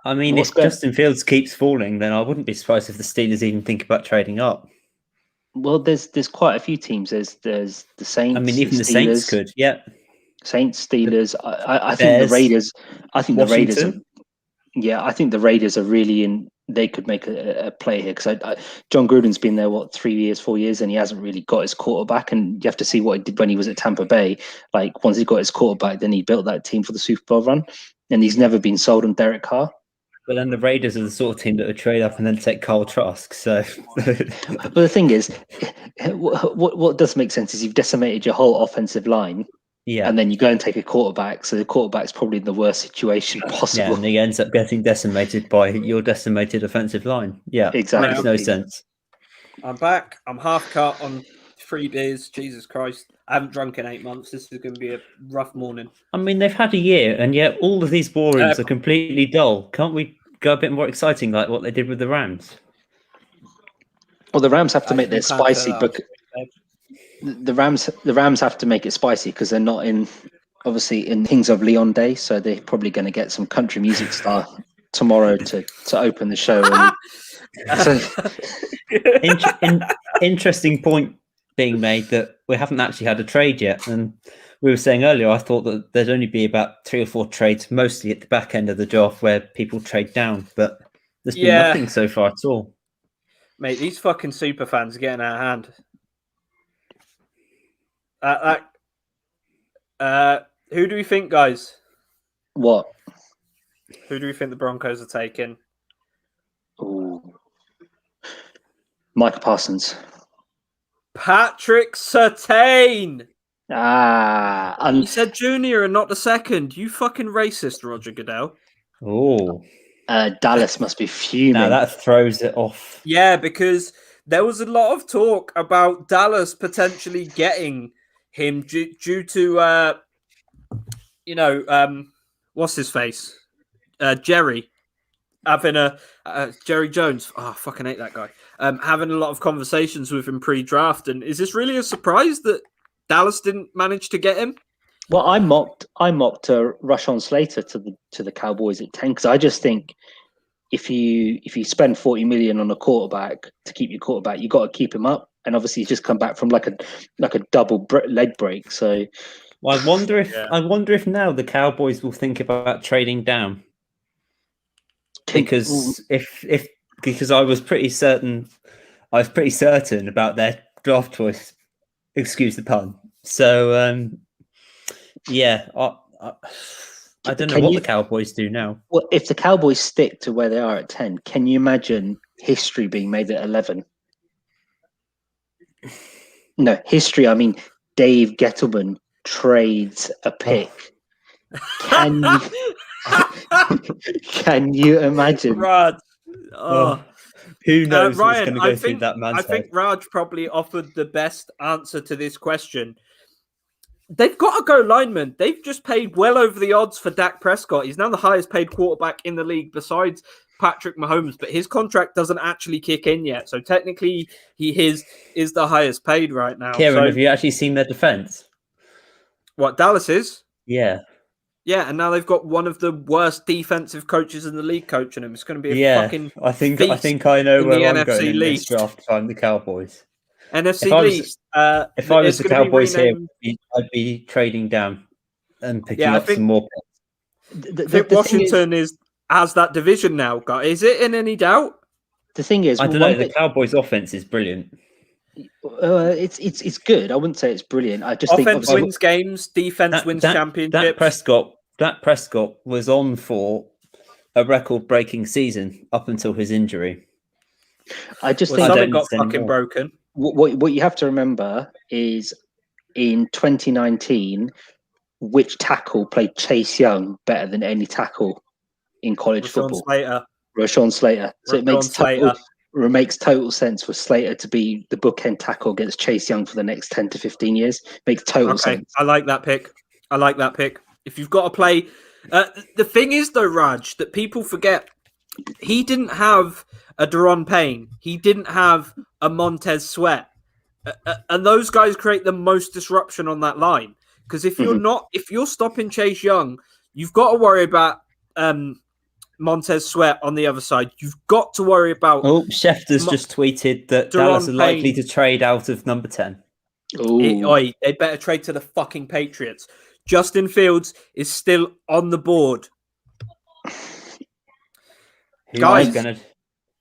I mean, if Justin Fields keeps falling, then I wouldn't be surprised if the Steelers even think about trading up. Well, there's quite a few teams. There's the Saints. I mean, even the Saints could. Yeah. Saints, Steelers. I think the Raiders. I think Washington. I think the Raiders are really in. They could make a play here because John Gruden's been there 4 years, and he hasn't really got his quarterback. And you have to see what he did when he was at Tampa Bay. Like once he got his quarterback, then he built that team for the Super Bowl run, and he's never been sold on Derek Carr. But then the Raiders are the sort of team that would trade up and then take Kyle Trask. So, but the thing is, what does make sense is you've decimated your whole offensive line. Yeah, and then you go and take a quarterback. So the quarterback's probably in the worst situation possible. Yeah, and he ends up getting decimated by your decimated offensive line. Yeah, exactly. Makes no sense. I'm back. I'm half cut on 3 beers. Jesus Christ. I haven't drunk in 8 months. This is going to be a rough morning. I mean, they've had a year, and yet all of these borings are completely dull. Can't we go a bit more exciting like what they did with the Rams? Well, the Rams have to make this spicy, but the Rams have to make it spicy because they're not in Kings of Leon Day, so they're probably going to get some country music star tomorrow to open the show. Interesting point being made that we haven't actually had a trade yet, and we were saying earlier I thought that there'd only be about 3 or 4 trades, mostly at the back end of the draft where people trade down, but there's been nothing so far at all. Mate, these fucking super fans are getting out of hand. Who do we think, guys? What? Who do we think the Broncos are taking? Ooh. Micah Parsons. Patrick Surtain. You said junior and not the second. You fucking racist, Roger Goodell. Oh. Dallas must be fuming. Now that throws it off. Yeah, because there was a lot of talk about Dallas potentially getting him due to, what's his face? Jerry. Having Jerry Jones. Oh, I fucking hate that guy. Having a lot of conversations with him pre-draft. And is this really a surprise that Dallas didn't manage to get him? Well, I mocked Rashawn Slater to the Cowboys at 10 because I just think if you spend $40 million on a quarterback to keep your quarterback, you got to keep him up. And obviously, he's just come back from like a double leg break. So, well, I wonder if now the Cowboys will think about trading down because because I was pretty certain about their draft choice. Excuse the pun. So, I don't know what the Cowboys do now. Well, if the Cowboys stick to where they are at 10, can you imagine history being made at 11? No, history. I mean, Dave Gettleman trades a pick. Can you imagine? Raj, who knows Ryan, what's going to go through that man's head? I think Raj probably offered the best answer to this question. They've got to go lineman. They've just paid well over the odds for Dak Prescott. He's now the highest paid quarterback in the league besides Patrick Mahomes, but his contract doesn't actually kick in yet. So technically, he is the highest paid right now. Kieran, have you actually seen their defense? What, Dallas is? Yeah. Yeah, and now they've got one of the worst defensive coaches in the league coaching him. It's going to be a fucking I think I know where I'm going in this draft if I'm the Cowboys. NFC least. If I was the Cowboys here, I'd be trading down and picking up some more picks. I think Washington has that division now. Is it in any doubt? The thing is, I don't know. The Cowboys' offense is brilliant. It's good. I wouldn't say it's brilliant. I just offense think wins games, defense wins championships. Dak Prescott was on for a record-breaking season up until his injury. I just think something got fucking broken. What you have to remember is in 2019, which tackle played Chase Young better than any tackle in college football? Rashawn Slater. So it makes total sense for Slater to be the bookend tackle against Chase Young for the next 10 to 15 years. Makes total sense. I like that pick. If you've got to play... the thing is, though, Raj, that people forget, he didn't have a Deron Payne. He didn't have a Montez Sweat. And those guys create the most disruption on that line. Because if you're stopping Chase Young, you've got to worry about Montez Sweat on the other side. You've got to worry about. Oh, Schefter's just tweeted that Deron Dallas are likely Payne. to trade out of number 10. They better trade to the fucking Patriots. Justin Fields is still on the board. Guys,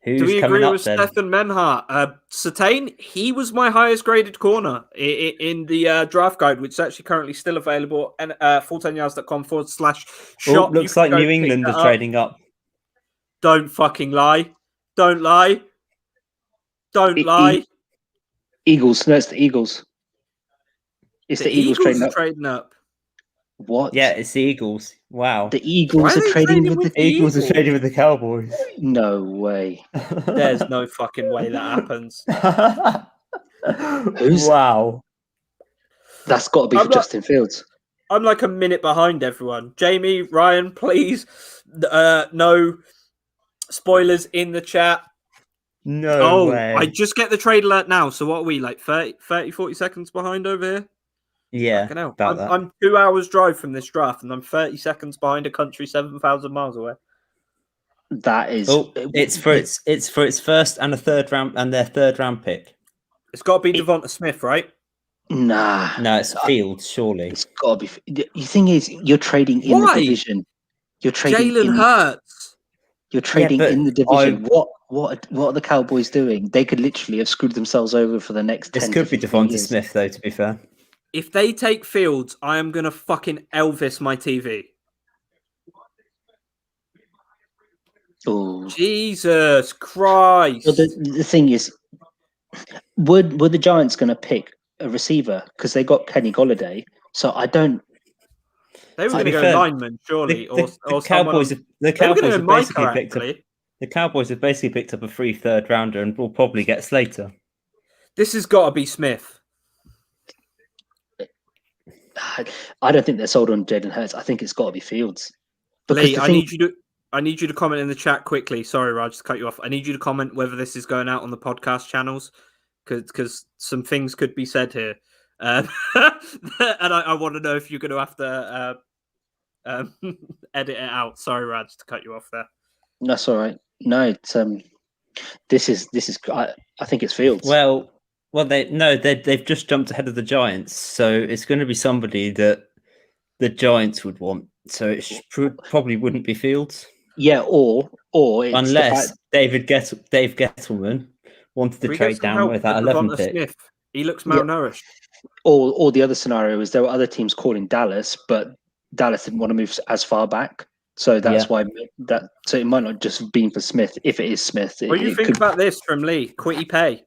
do we agree with Stefan Menhart? Satane, he was my highest graded corner in the draft guide, which is actually currently still available. And 410yards.com/shop. Looks like New England are trading up. Don't fucking lie. Don't lie. Don't lie. Eagles. No, it's the Eagles. It's the Eagles trading up. What? Yeah, it's the Eagles. Wow. The Eagles are trading with the Eagles are trading with the Cowboys. No way. There's no fucking way that happens. Wow. That's got to be for Justin Fields. I'm like a minute behind everyone. Jamie, Ryan, please. No spoilers in the chat. No way. I just get the trade alert now. So what are we, like 30, 40 seconds behind over here? Yeah, about that. I'm 2 hours drive from this draft, and I'm 30 seconds behind a country 7,000 miles away. That is. It's for its first and a third round and their third round pick. It's got to be Devonta Smith, right? Nah, no, it's Fields. Surely it's got to be. The thing is, you're trading in the division. You're trading Jalen Hurts. You're trading in the division. What are the Cowboys doing? They could literally have screwed themselves over for the next. This 10 could be Devonta years. Smith, though. To be fair. If they take Fields, I am going to fucking Elvis my TV. Oh, Jesus Christ. Well, the thing is, were the Giants going to pick a receiver? Because they got Kenny Golladay. So I don't... They were going to go lineman, surely. The Cowboys have basically picked up a free third rounder and will probably get Slater. This has got to be Smith. I don't think they're sold on Jalen Hurts. I think it's got to be Fields. Lee, I need you to comment in the chat quickly. Sorry, Raj, to cut you off. I need you to comment whether this is going out on the podcast channels because some things could be said here, and I want to know if you're going to have to edit it out. Sorry, Raj, to cut you off there. That's all right. No, it's this is. I think it's Fields. Well, they've just jumped ahead of the Giants, so it's going to be somebody that the Giants would want. So it probably wouldn't be Fields. Yeah, or it's unless Dave Gettleman wanted to trade down with that 11 pick. Smith. He looks malnourished. Or the other scenario is there were other teams calling Dallas, but Dallas didn't want to move as far back. So that's why so it might not just have been for Smith. If it is Smith, what do you think about this from Lee? Quitty pay.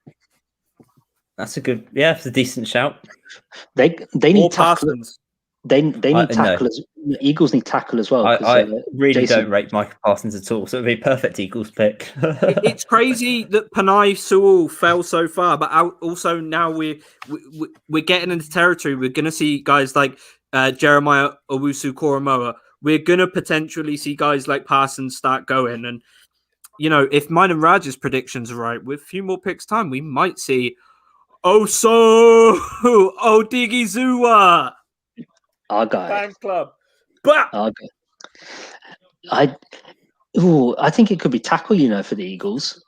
That's a good, it's a decent shout. They need tackles. They need tacklers. Eagles need tackle as well. I really don't rate Micah Parsons at all, so it'd be a perfect Eagles pick. It's crazy that Penei Sewell fell so far, but also now we're getting into territory. We're going to see guys like Jeremiah Owusu-Koramoah. We're going to potentially see guys like Parsons start going. And, if mine and Raj's predictions are right, with a few more picks time, we might see Odigizua. Our guy. Fans club. Our guy. I think it could be tackle, for the Eagles.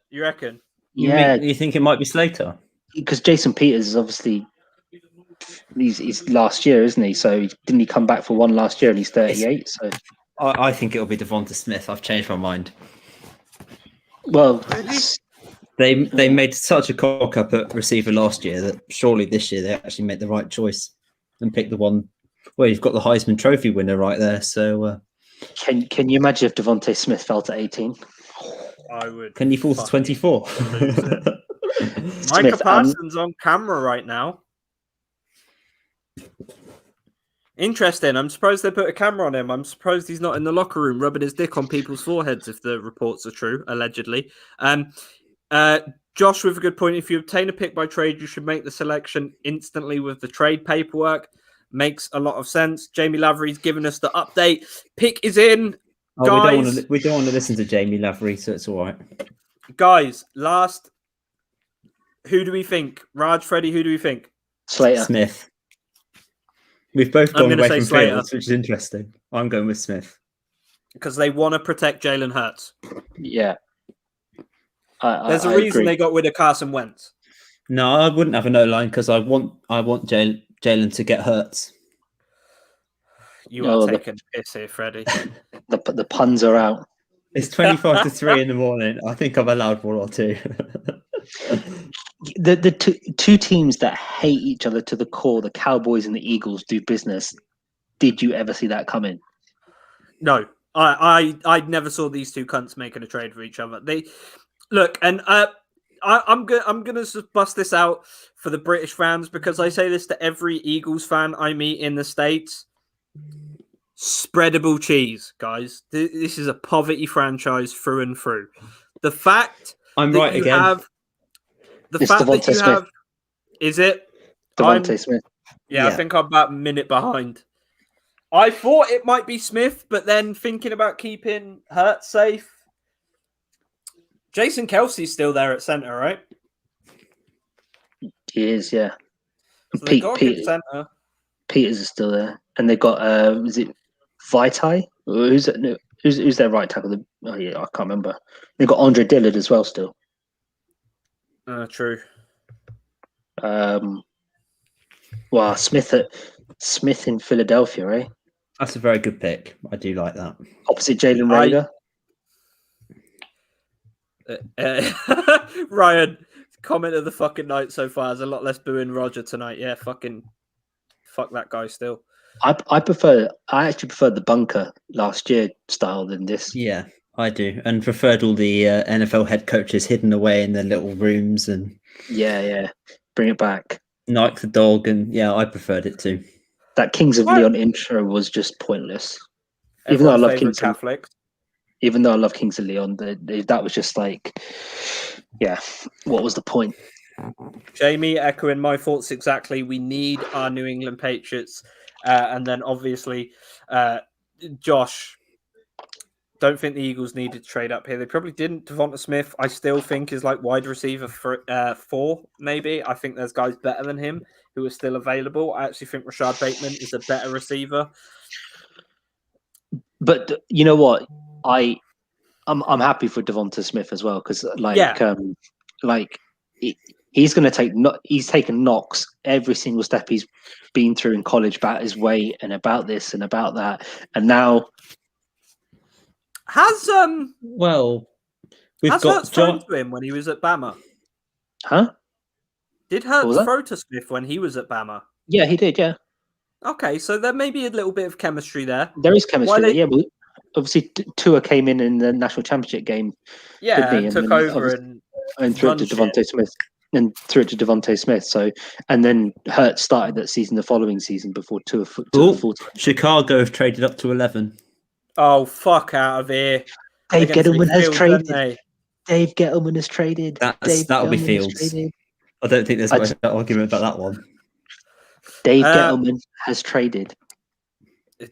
You reckon? Yeah. You think it might be Slater? Because Jason Peters is obviously he's last year, isn't he? So didn't he come back for one last year and he's 38? So I think it'll be Devonta Smith. I've changed my mind. Well, they made such a cock up at receiver last year that surely this year they actually made the right choice and picked the one. Well, you've got the Heisman Trophy winner right there. So can you imagine if Devonta Smith fell to 18? I would. Can you fall to 24? Micah Parsons on camera right now. Interesting. I'm surprised they put a camera on him. I'm surprised he's not in the locker room rubbing his dick on people's foreheads if the reports are true, allegedly. Josh with a good point. If you obtain a pick by trade, you should make the selection instantly with the trade paperwork. Makes a lot of sense. Jamie Lavery's given us the update. Pick is in. Guys, we don't want to listen to Jamie Lavery, so it's all right. guys, last. Who do we think? Raj, Freddy, who do we think? Slater. Smith. We've both I'm gone gonna away say from Slater. Fields, which is interesting. I'm going with Smith. Because they want to protect Jalen Hurts. Yeah. There's a I reason agree. they got rid of Carson Wentz. No, I wouldn't have an O-line because I want Jalen to get Hurts. You Oh, are the- taking piss here, Freddie. The puns are out. It's 25 to 3 in the morning. I think I've allowed one or two. The two teams that hate each other to the core, the Cowboys and the Eagles, do business. Did you ever see that coming? No, I never saw these two cunts making a trade for each other. They look, and I'm gonna bust this out for the British fans because I say this to every Eagles fan I meet in the States. Spreadable cheese, guys. This is a poverty franchise through and through. The fact I'm that right you again. have the It's fact that Devontae you Smith. have is it Devontae I'm- Smith. Yeah, I Yeah. think I'm about a minute behind. I thought it might be Smith, but then thinking about keeping Hurts safe, Jason Kelsey's still there at center, right? He is, yeah. So they got a good Peters, center. Peters is still there, and they got is it Vitae? Who's that? No, who's their right tackle? Oh yeah, I can't remember. They got Andre Dillard as well still. True. Wow, Smith in Philadelphia, eh? That's a very good pick. I do like that. Opposite Jalen Rager. Ryan, comment of the fucking night so far. There's a lot less booing Roger tonight. Yeah, fuck that guy still. I actually preferred the bunker last year style than this. Yeah, I do. And preferred all the NFL head coaches hidden away in their little rooms and Yeah. Bring it back. Nike the dog. And yeah, I preferred it too. That Kings of What? Leon intro was just pointless. Everyone's love favorite Kings of- Catholics. Even though I love Kings of Leon, that was just like, yeah, what was the point? Jamie echoing my thoughts exactly. We need our New England Patriots. And then obviously, Josh, don't think the Eagles needed to trade up here. They probably didn't. Devonta Smith, I still think, is like wide receiver for 4, maybe. I think there's guys better than him who are still available. I actually think Rashad Bateman is a better receiver. But you know what? I'm happy for Devonta Smith as well because he's going to take he's taken knocks every single step he's been through in college about his weight and about this and about that, and now Has Well, we've Hurts got thrown John. to him when he was at Bama? huh? Did was Hurts that? throw to Smith when he was at Bama? Yeah, he did. Yeah, Okay, so there may be a little bit of chemistry there. there is chemistry. Why There. they- Yeah, but obviously Tua came in the national championship game Yeah, Didn't he? and And took then over obviously- and and threw it to Run shit. Devontae Smith. And threw it to Devontae Smith. So, and then Hurts started that season, the following season, before Tua took Oh, the full time. Chicago have traded up to 11. oh fuck out of here. Dave They're gonna Gettleman take has Fields, aren't traded. they? Dave Gettleman has traded. That'll be Gettleman has Fields. traded. I don't think there's I much argument about that one. Dave Uh, Gettleman has traded.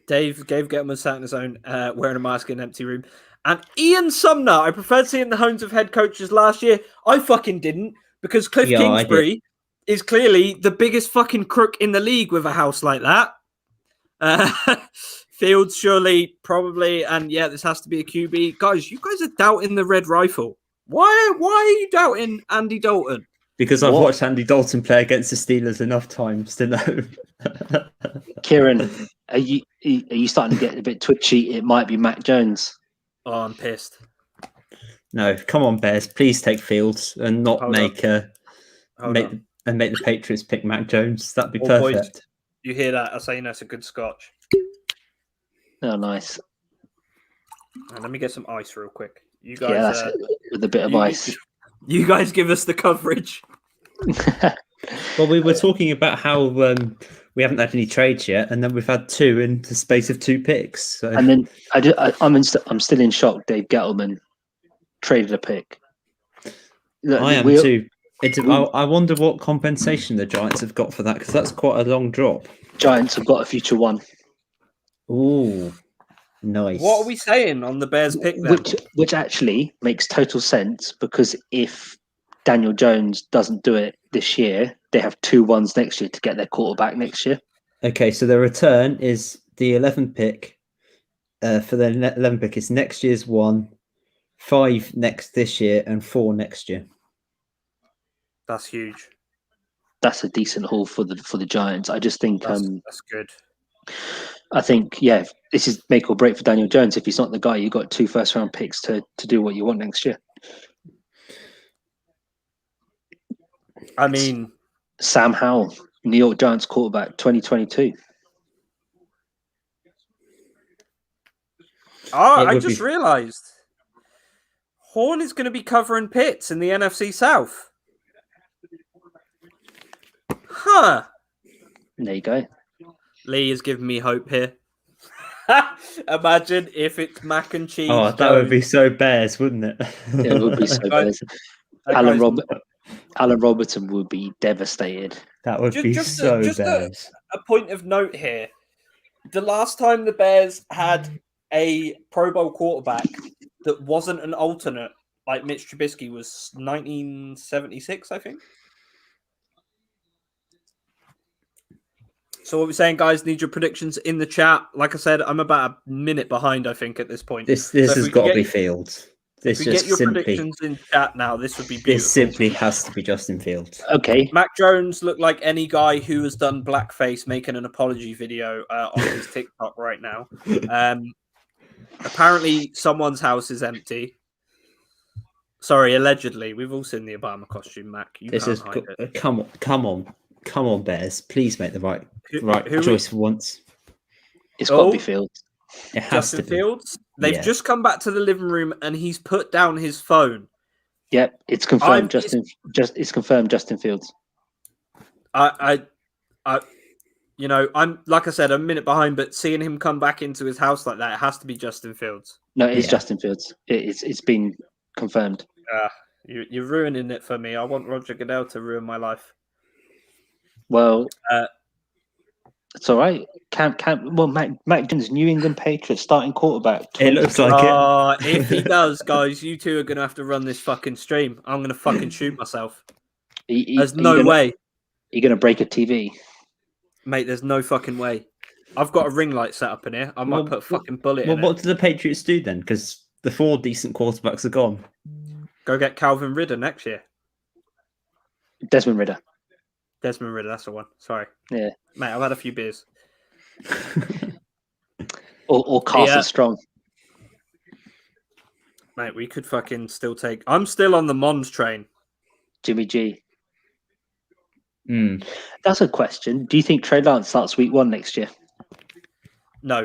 Dave Gettleman sat in his own wearing a mask in an empty room. And Ian Sumner, I preferred seeing the homes of head coaches last year. I fucking didn't because Cliff Yeah, I did. Kingsbury is clearly the biggest fucking crook in the league with a house like that. Fields, surely, probably. And yeah, this has to be a QB. Guys, you guys are doubting the red rifle. Why are you doubting Andy Dalton? Because I've What? watched Andy Dalton play against the Steelers enough times to know. Kieran, are you starting to get a bit twitchy? It might be Mac Jones. Oh, I'm pissed. No, come on, Bears. Please take Fields and not Hold make Hold on. the Patriots pick Mac Jones. That'd be Oh, boys. perfect. You hear that? I say, you know, it's a good scotch. Oh, nice. And let me get some ice real quick. You guys, Yeah, that's it, with a bit of you- ice. you guys give us the coverage. Well, we were talking about how we haven't had any trades yet, and then we've had 2 in the space of 2 picks. So. And then I'm still in shock. Dave Gettleman traded a pick. Look, I am too. I wonder what compensation the Giants have got for that, because that's quite a long drop. Giants have got a future one. Ooh. Nice. What are we saying on the Bears pick then? Which actually makes total sense, because if Daniel Jones doesn't do it this year, they have 2 ones next year to get their quarterback next year. Okay, so the return is the 11 pick. For the 11 pick, it's next year's 1, 5 this year, and 4 next year. That's huge. That's a decent haul for the Giants. I just think That's good. I think, yeah, this is make or break for Daniel Jones. If he's not the guy, you got 2 first-round picks to do what you want next year. I mean, Sam Howell, New York Giants quarterback, 2022. I just realised Horn is going to be covering Pitts in the NFC South. Huh. There you go. Lee is giving me hope here. Imagine if it's mac and cheese. Oh, that would be so Bears, wouldn't it? It would be so Bears. Alan Robertson would be devastated. That would be so Bears. A point of note here. The last time the Bears had a Pro Bowl quarterback that wasn't an alternate like Mitch Trubisky was 1976, I think. So what we're saying, guys, need your predictions in the chat. Like I said, I'm about a minute behind, I think, at this point. This has got to be Fields. If we get your predictions in chat now, this would be beautiful. This simply has to be Justin Fields. Okay. Mac Jones looked like any guy who has done blackface making an apology video on his TikTok right now. Apparently, someone's house is empty. Sorry, allegedly. We've all seen the Obama costume, Mac. Come on, Bears. Please make the right choice for once. It's got to be Fields. It has Justin to be. Fields. They've just come back to the living room and he's put down his phone. Yep, it's confirmed. It's confirmed. Justin Fields. I'm like I said, a minute behind, but seeing him come back into his house like that, it has to be Justin Fields. No, it's Justin Fields. It's been confirmed. You're ruining it for me. I want Roger Goodell to ruin my life. Well, it's all right. Mac Jones, New England Patriots starting quarterback. It looks like it. If he does, guys, you two are going to have to run this fucking stream. I'm going to fucking shoot myself. There's no way. You're going to break a TV. Mate, there's no fucking way. I've got a ring light set up in here. I might put a fucking bullet in it. What do the Patriots do then? Because the 4 decent quarterbacks are gone. Go get Calvin Ridder next year. Desmond Ridder, that's the one. Sorry. Yeah. Mate, I've had a few beers. or Carson Strong. Mate, we could fucking still take... I'm still on the Mons train. Jimmy G. That's a question. Do you think Trey Lance starts week 1 next year? No.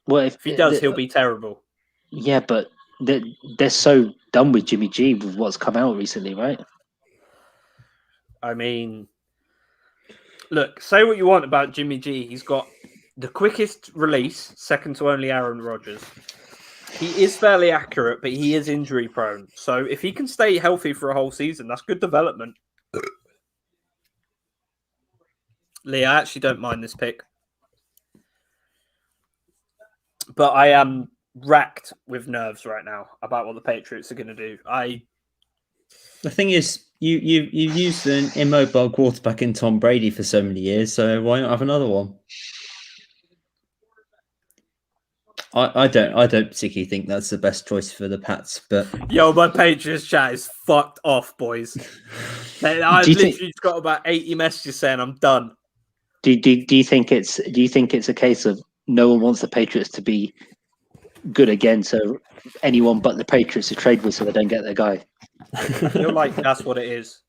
Well, if he does, he'll be terrible. Yeah, but they're so done with Jimmy G with what's come out recently, right? I mean, look, say what you want about Jimmy G. He's got the quickest release, second to only Aaron Rodgers. He is fairly accurate, but he is injury prone. So if he can stay healthy for a whole season, that's good development. Lee, I actually don't mind this pick. But I am racked with nerves right now about what the Patriots are going to do. The thing is, you've used an immobile quarterback in Tom Brady for so many years, so why not have another one? I don't particularly think that's the best choice for the Pats, but my Patriots chat is fucked off, boys. I've literally just got about 80 messages saying I'm done. Do you think it's a case of no one wants the Patriots to be good again, so anyone but the Patriots to trade with so they don't get their guy? I feel like that's what it is.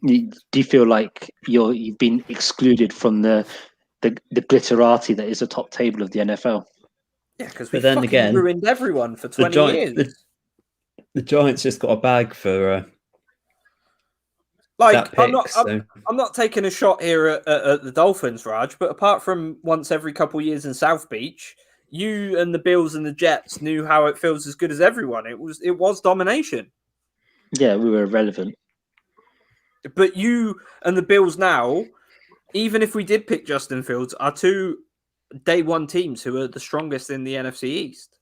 Do you feel like you've been excluded from the glitterati that is the top table of the NFL? Yeah, because we fucking ruined everyone for 20 years. The Giants just got a bag for like, pick, I'm not taking a shot here at the Dolphins, Raj, but apart from once every couple of years in South Beach, you and the Bills and the Jets knew how it feels as good as everyone. It was domination. Yeah, we were irrelevant. But you and the Bills now, even if we did pick Justin Fields, are two day one teams who are the strongest in the NFC East.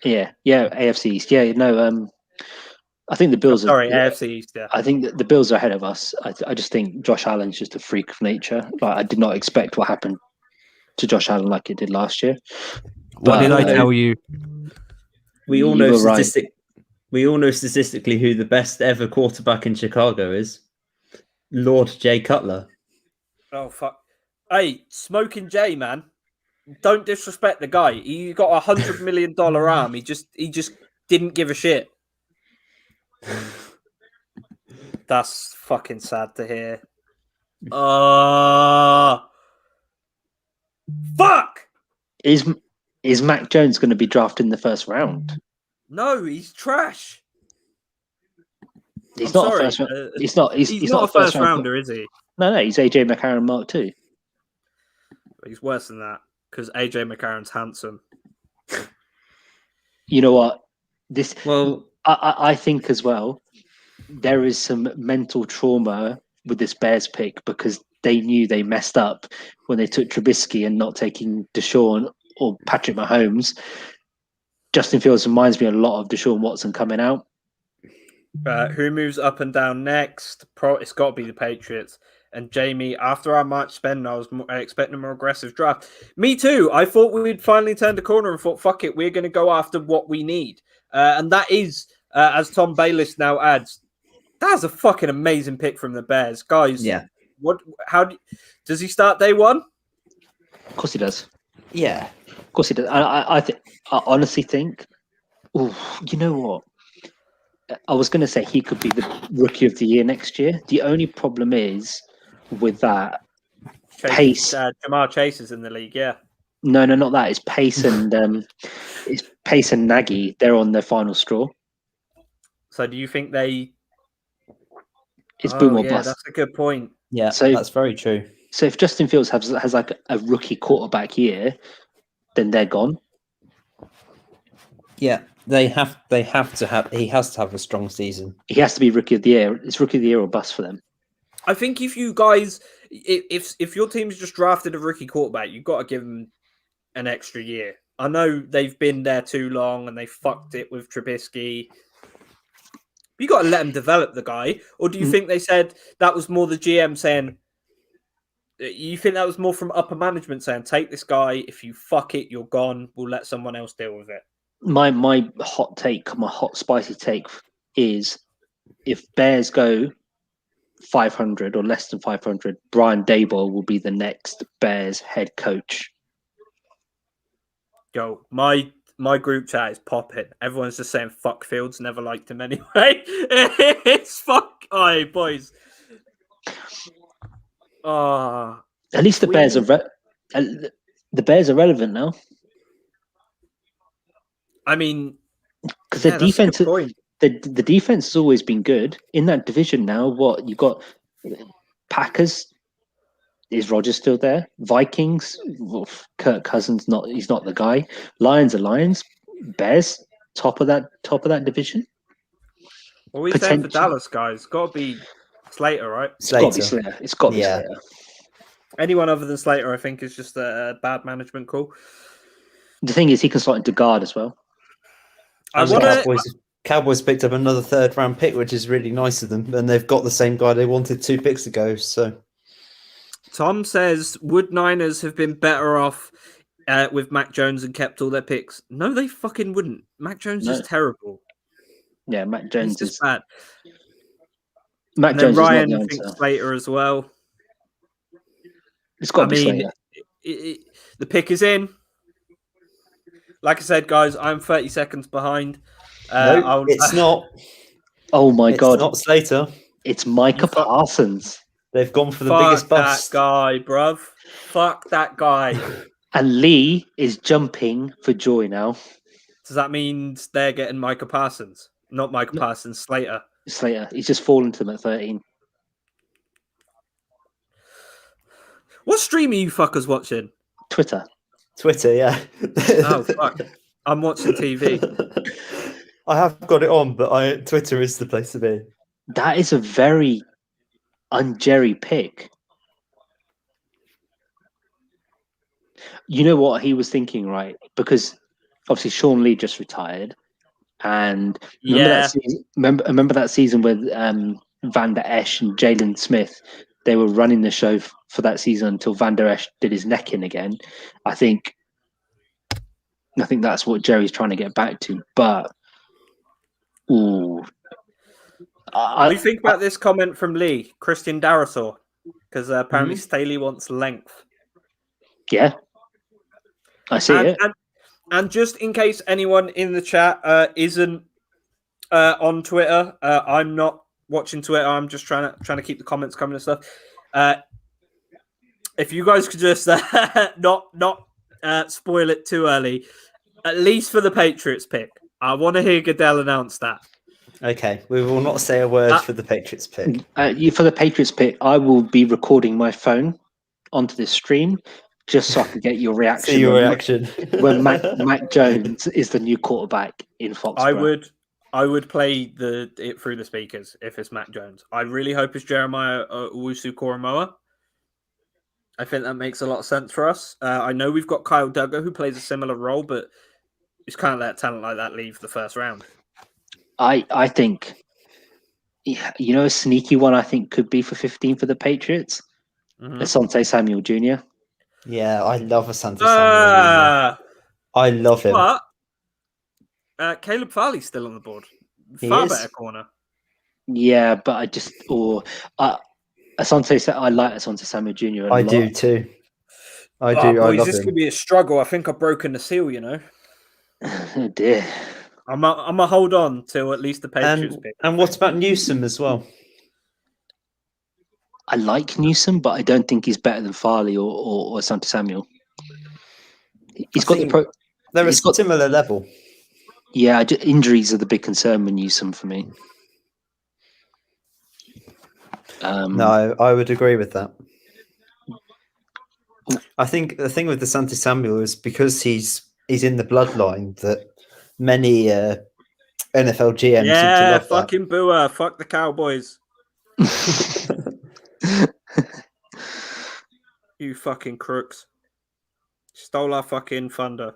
Yeah, AFC East. Yeah, no. I think the Bills are. AFC East. Yeah. I think that the Bills are ahead of us. I just think Josh Allen's just a freak of nature. Like I did not expect what happened to Josh Allen like it did last year. What did I But- tell you? We all You know were right. We all know statistically who the best ever quarterback in Chicago is. Lord Jay Cutler. Oh fuck! Hey, Smoking Jay, man, don't disrespect the guy. He got $100 million arm. He just didn't give a shit. That's fucking sad to hear. Fuck! Is Mac Jones going to be drafted in the first round? No, he's trash. He's I'm not sorry, a first round. He's not. He's not a first round. rounder, is he? No, he's AJ McCarron Mark 2. He's worse than that because AJ McCarron's handsome. You know what? Well, I think as well, there is some mental trauma with this Bears pick because they knew they messed up when they took Trubisky and not taking Deshaun or Patrick Mahomes. Justin Fields reminds me a lot of Deshaun Watson coming out. Who moves up and down next? It's got to be the Patriots. And Jamie, after our March spend, I was expecting a more aggressive draft. Me too. I thought we'd finally turned the corner and thought, fuck it, we're going to go after what we need. And that is, as Tom Bayliss now adds, that's a fucking amazing pick from the Bears. Guys, yeah. Does he start day one? Of course he does. Yeah. Of course he does. I honestly think, you know what? I was going to say he could be the rookie of the year next year. The only problem is with that pace. Jamar Chase is in the league, yeah. No, not that. It's Pace and Nagy. They're on their final straw. So do you think It's boom or bust. That's a good point. Yeah, So- that's very true. So if Justin Fields has like a rookie quarterback year, then they're gone. Yeah, they have to have. He has to have a strong season. He has to be rookie of the year. It's rookie of the year or bust for them. I think if you guys, if your team's just drafted a rookie quarterback, you've got to give them an extra year. I know they've been there too long and they fucked it with Trubisky. You got to let them develop the guy. Or do you think they said that was more the GM saying, you think that was more from upper management saying, take this guy, if you fuck it, you're gone, we'll let someone else deal with it? My hot spicy take is if Bears go 500 or less than 500, Brian Daboll will be the next Bears head coach. Yo, my group chat is popping. Everyone's just saying fuck Fields, never liked him anyway. It's fuck. Aye, boys. At least the Bears are the Bears are relevant now. I mean, because the defense, the defense has always been good in that division. Now, what you got? Packers. Is Rodgers still there? Vikings. Kirk Cousins he's not the guy. Lions are Lions. Bears top of that division. What are we saying for Dallas, guys? Got to be Slater, right? It's got to be Slater. It's got to be Slater. Anyone other than Slater, I think, is just a bad management call. The thing is, he can slot into guard as well. Cowboys picked up another third-round pick, which is really nice of them, and they've got the same guy they wanted 2 picks ago. So, Tom says, would Niners have been better off with Mac Jones and kept all their picks? No, they fucking wouldn't. Mac Jones is terrible. Yeah, Mac Jones is bad. Mac Jones Ryan is not the thinks Slater as well. It's got to be Slater. The pick is in. Like I said, guys, I'm 30 seconds behind. No, it's not. Oh my God. It's not Slater. It's Micah Parsons. They've gone for the biggest bust. Fuck that guy, bruv. Fuck that guy. And Lee is jumping for joy now. Does that mean they're getting Micah Parsons? Not Micah Parsons, Slater. Slater. He's just fallen to them at 13. What stream are you fuckers watching? Twitter, yeah. Oh, fuck. I'm watching TV. I have got it on, but Twitter is the place to be. That is a very un-Jerry pick. You know what he was thinking, right? Because obviously Sean Lee just retired, and remember Yeah. that season. Remember that season with Van Der Esch and Jalen Smith. They were running the show for that season until Van Der Esch did his neck in again. I think that's what Jerry's trying to get back to. But ooh, What do you think about this comment from Lee, Christian Darasaur? Because apparently Mhm. Staley wants length. yeah, I see it. And just in case anyone in the chat isn't on Twitter, I'm not watching Twitter. I'm just trying to keep the comments coming and stuff. If you guys could just not spoil it too early, at least for the Patriots pick. I want to hear Goodell announce that. Okay, we will not say a word for the Patriots pick. For the Patriots pick, I will be recording my phone onto this stream just so I can get your reaction. See your reaction when Mac Jones is the new quarterback in Foxborough. I would play it through the speakers if it's Mac Jones. I really hope it's Jeremiah Owusu-Koramoah. I think that makes a lot of sense for us. I know we've got Kyle Duggar who plays a similar role, but you just can't let talent like that leave the first round. I think, a sneaky one I think could be for 15 for the Patriots. Asante Samuel Jr. Yeah, I love Asante Samuel Jr. I love him. But Caleb Farley's still on the board. Better corner. Yeah, but I like Asante Samuel Jr. a lot. Do too. I do. Boys, I love this him. could be a struggle. I think I've broken the seal, you know. Oh dear. I'm a hold on till at least the Patriots pick. And what about Newsom as well? I like Newsom, but I don't think he's better than Farley or Asante Samuel. They're a similar level. Yeah, injuries are the big concern with Newsom for me. No, I would agree with that. I think the thing with Asante Samuel is because he's in the bloodline that many NFL GMs seem to love fucking booer. Fuck the Cowboys. You fucking crooks. Stole our fucking thunder.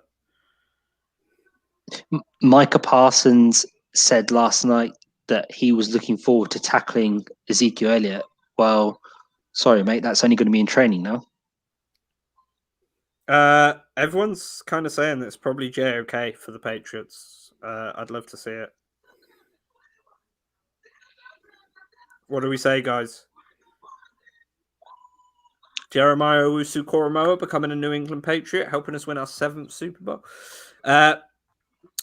Micah Parsons said last night that he was looking forward to tackling Ezekiel Elliott. Well, sorry, mate, that's only going to be in training now. Everyone's kind of saying that it's probably JOK for the Patriots. I'd love to see it. What do we say, guys? Jeremiah Owusu-Koramoah becoming a New England Patriot, helping us win our 7th Super Bowl.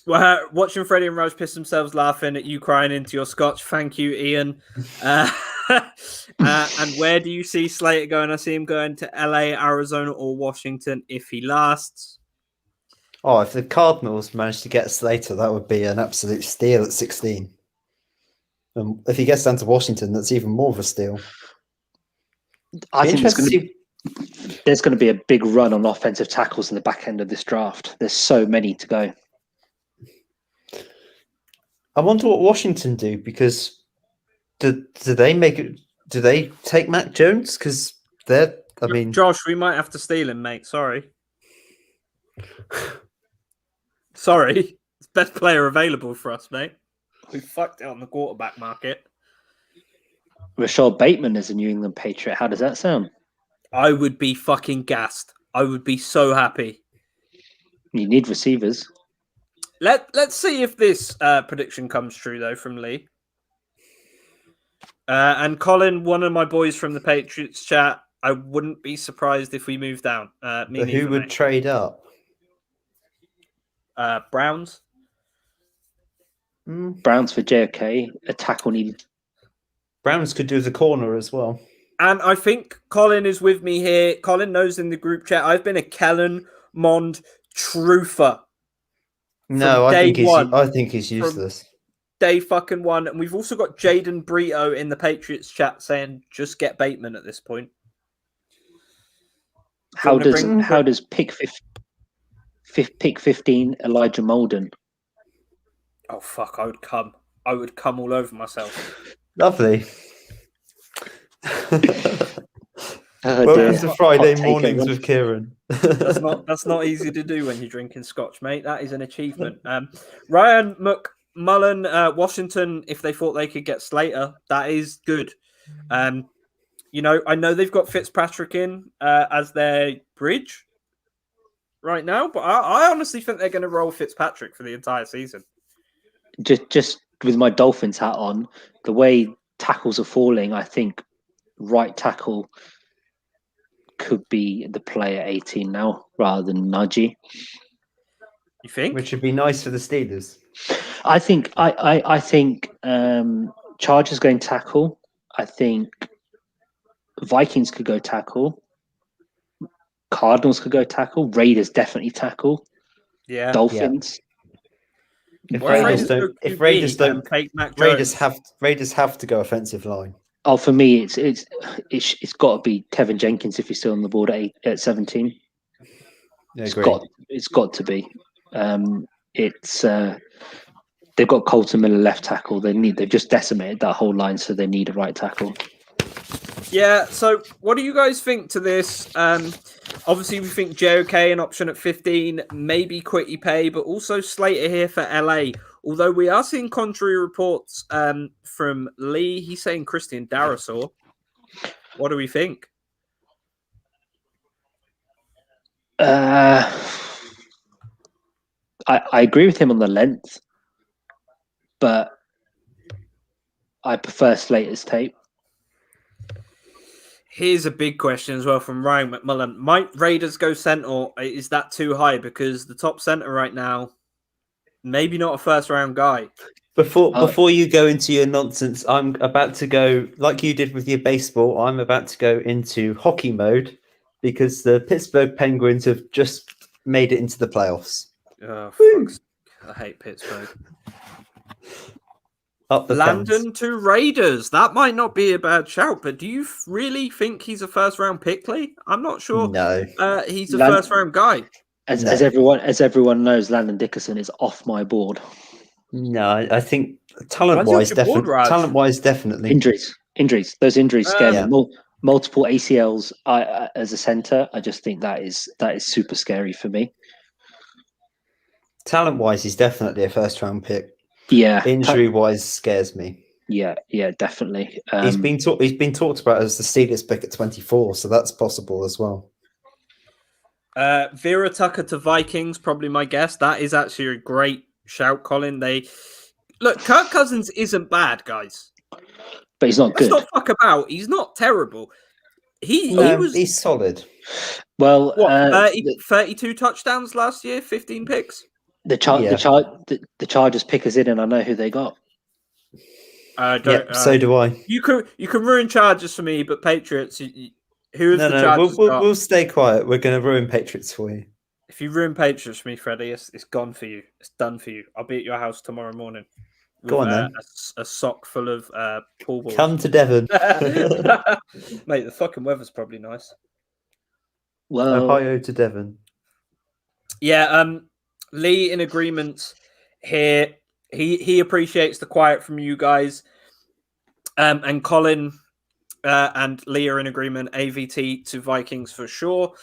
Watching Freddie and Rose piss themselves laughing at you crying into your scotch. Thank you, Ian. And where do you see Slater going? I see him going to LA, Arizona, or Washington if he lasts. Oh, if the Cardinals manage to get Slater, that would be an absolute steal at 16. If he gets down to Washington, that's even more of a steal. I think there's going to be a big run on offensive tackles in the back end of this draft. There's so many to go. I wonder what Washington do, because do they take Mac Jones? Because Josh, we might have to steal him, mate. Sorry. Sorry. It's best player available for us, mate. We fucked it on the quarterback market. Rashad Bateman is a New England Patriot. How does that sound? I would be fucking gassed. I would be so happy. You need receivers. Let's see if this prediction comes true, though, from Lee. And Colin, one of my boys from the Patriots chat, I wouldn't be surprised if we move down. Who would trade up? Browns. Browns for JOK. A tackle needed. Browns could do the corner as well. And I think Colin is with me here. Colin knows in the group chat, I've been a Kellen Mond truther. No, I think he's useless. Day fucking one. And we've also got Jaden Brito in the Patriots chat saying, just get Bateman at this point. How does pick 15 Elijah Molden? Oh, fuck. I would come all over myself. Lovely. Welcome to Friday mornings with Kieran. That's not easy to do when you're drinking scotch, mate. That is an achievement. Ryan McMullen, Washington, if they thought they could get Slater, that is good. I know they've got Fitzpatrick in as their bridge right now, but I honestly think they're going to roll Fitzpatrick for the entire season. Just with my Dolphins hat on, the way tackles are falling, I think right tackle could be the play at 18 now rather than Najee. You think? Which would be nice for the Steelers. I think Chargers going tackle. I think Vikings could go tackle. Cardinals could go tackle. Raiders definitely tackle. Yeah. Dolphins. If Well, Raiders don't, take Mac Raiders Jones. have to go offensive line. Oh, for me, it's got to be Kevin Jenkins if he's still on the board at 17. Yeah, It's got to be. They've got Colton Miller left tackle. They've just decimated that whole line, so they need a right tackle. Yeah. So, what do you guys think to this? Obviously, we think JOK an option at 15, maybe Quitty Pay, but also Slater here for LA. Although we are seeing contrary reports from Lee, he's saying Christian Darrisaw. What do we think? I agree with him on the length, but I prefer Slater's tape. Here's a big question as well from Ryan McMullen. Might Raiders go center, or is that too high? Because the top center right now, maybe not a first round guy. Before you go into your nonsense, I'm about to go, like you did with your baseball, I'm about to go into hockey mode because the Pittsburgh Penguins have just made it into the playoffs. Oh, fuck. I hate Pittsburgh. Up the Landon Pens. to Raiders. That might not be a bad shout, but do you really think he's a first round pick, Lee? I'm not sure. No. He's a first round guy. As everyone knows, Landon Dickerson is off my board. No, I think talent-wise, definitely. Injuries. Those injuries scare me. Multiple ACLs as a center. I just think that is super scary for me. Talent-wise, he's definitely a first-round pick. Yeah. Injury-wise, scares me. Yeah, definitely. He's been talked about as the Steelers pick at 24, so that's possible as well. Vera Tucker to Vikings, probably my guess. That is actually a great shout, Colin. Kirk Cousins isn't bad, guys, but he's not good. Let's not fuck about. He's not terrible. He's solid. Well, 32 touchdowns last year, 15 picks. The Chargers pick us in, and I know who they got. So do I. You can ruin Chargers for me, but Patriots. Who is the Chargers? We'll stay quiet. We're going to ruin Patriots for you. If you ruin Patriots for me, Freddie, it's gone for you. It's done for you. I'll be at your house tomorrow morning. Go on then. A sock full of pool balls. Come to Devon. Mate, the fucking weather's probably nice. Well, Ohio to Devon. Yeah, Lee in agreement here. He appreciates the quiet from you guys. And Colin and Lee are in agreement. AVT to Vikings for sure.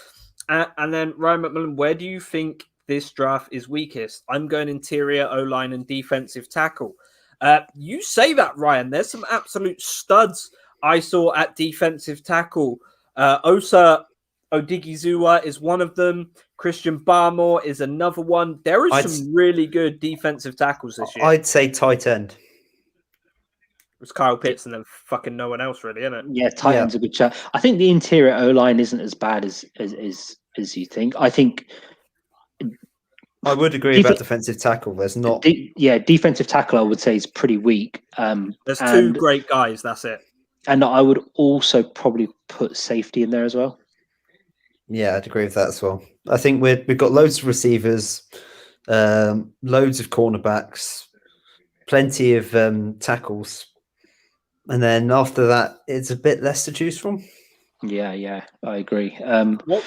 And then Ryan McMillan, where do you think this draft is weakest? I'm going interior O-line and defensive tackle. You say that, Ryan. There's some absolute studs I saw at defensive tackle. Osa Odigizua is one of them. Christian Barmore is another one. There is some really good defensive tackles this year. I'd say tight end. It was Kyle Pitts and then fucking no one else, really, isn't it? Yeah, tight end's a good chat. I think the interior O-line isn't as bad as you think. I think I would agree about defensive tackle. There's not. Defensive tackle I would say is pretty weak. There's two great guys. That's it. And I would also probably put safety in there as well. Yeah, I'd agree with that as well. I think we've got loads of receivers, loads of cornerbacks, plenty of tackles, and then after that, it's a bit less to choose from. Yeah, I agree. What?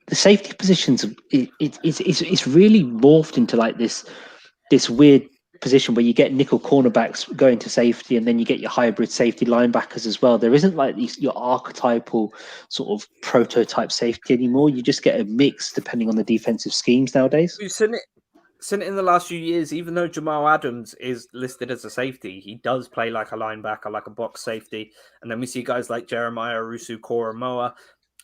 The safety positions, it's really morphed into like this weird position where you get nickel cornerbacks going to safety, and then you get your hybrid safety linebackers as well. There isn't like your archetypal sort of prototype safety anymore. You just get a mix depending on the defensive schemes nowadays. We've seen it in the last few years. Even though Jamal Adams is listed as a safety, he does play like a linebacker, like a box safety. And then we see guys like Jeremiah Owusu-Koramoah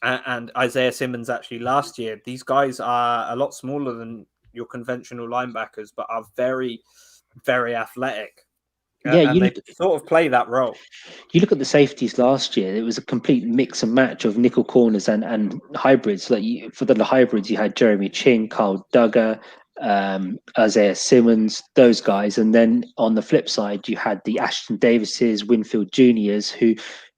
and Isaiah Simmons. Actually, last year, these guys are a lot smaller than your conventional linebackers, but are very, very athletic. Yeah, and they sort of play that role. You look at the safeties last year; it was a complete mix and match of nickel corners and hybrids. Like for the hybrids, you had Jeremy Chin, Kyle Duggar, Isaiah Simmons, those guys, and then on the flip side, you had the Ashton Davises, Winfield Juniors, who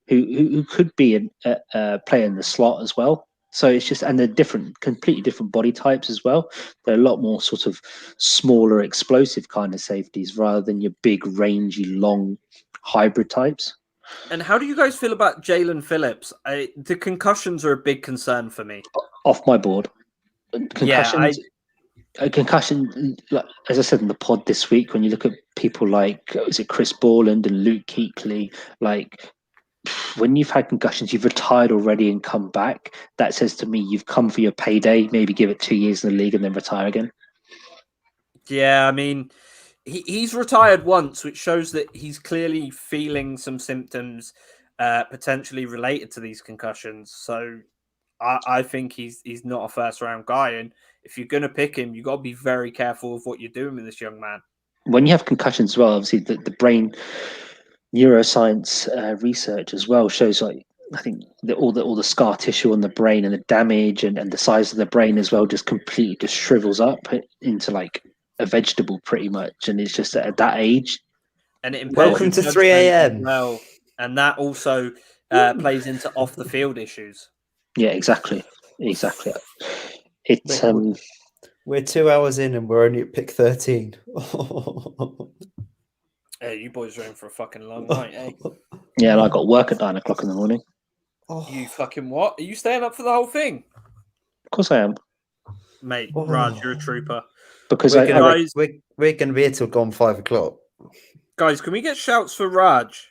could be a player in the slot as well. So it's just, and they're different, completely different body types as well. They're a lot more sort of smaller, explosive kind of safeties rather than your big, rangy, long hybrid types. And how do you guys feel about Jalen Phillips? The concussions are a big concern for me. Off my board. Concussions. Yeah, concussion, like, as I said in the pod this week, when you look at people like, is it Chris Borland and Luke Kuechly, like, when you've had concussions, you've retired already and come back. That says to me you've come for your payday. Maybe give it 2 years in the league and then retire again. Yeah, I mean, he's retired once, which shows that he's clearly feeling some symptoms potentially related to these concussions. So I think he's not a first round guy. And if you're going to pick him, you've got to be very careful of what you're doing with this young man. When you have concussions as well, obviously the brain neuroscience research as well shows, like, I think all the scar tissue on the brain and the damage and the size of the brain as well just completely just shrivels up into like a vegetable pretty much, and it's just at that age. And it Welcome to 3 a.m. Well, and that also plays into off the field issues. Yeah, exactly. It's We're 2 hours in and we're only at pick 13. Hey, you boys are in for a fucking long night, eh? Yeah, and I got work at 9 o'clock in the morning. You fucking what? Are you staying up for the whole thing? Of course I am. Mate, Raj, you're a trooper. Because we're going to be here till gone 5 o'clock. Guys, can we get shouts for Raj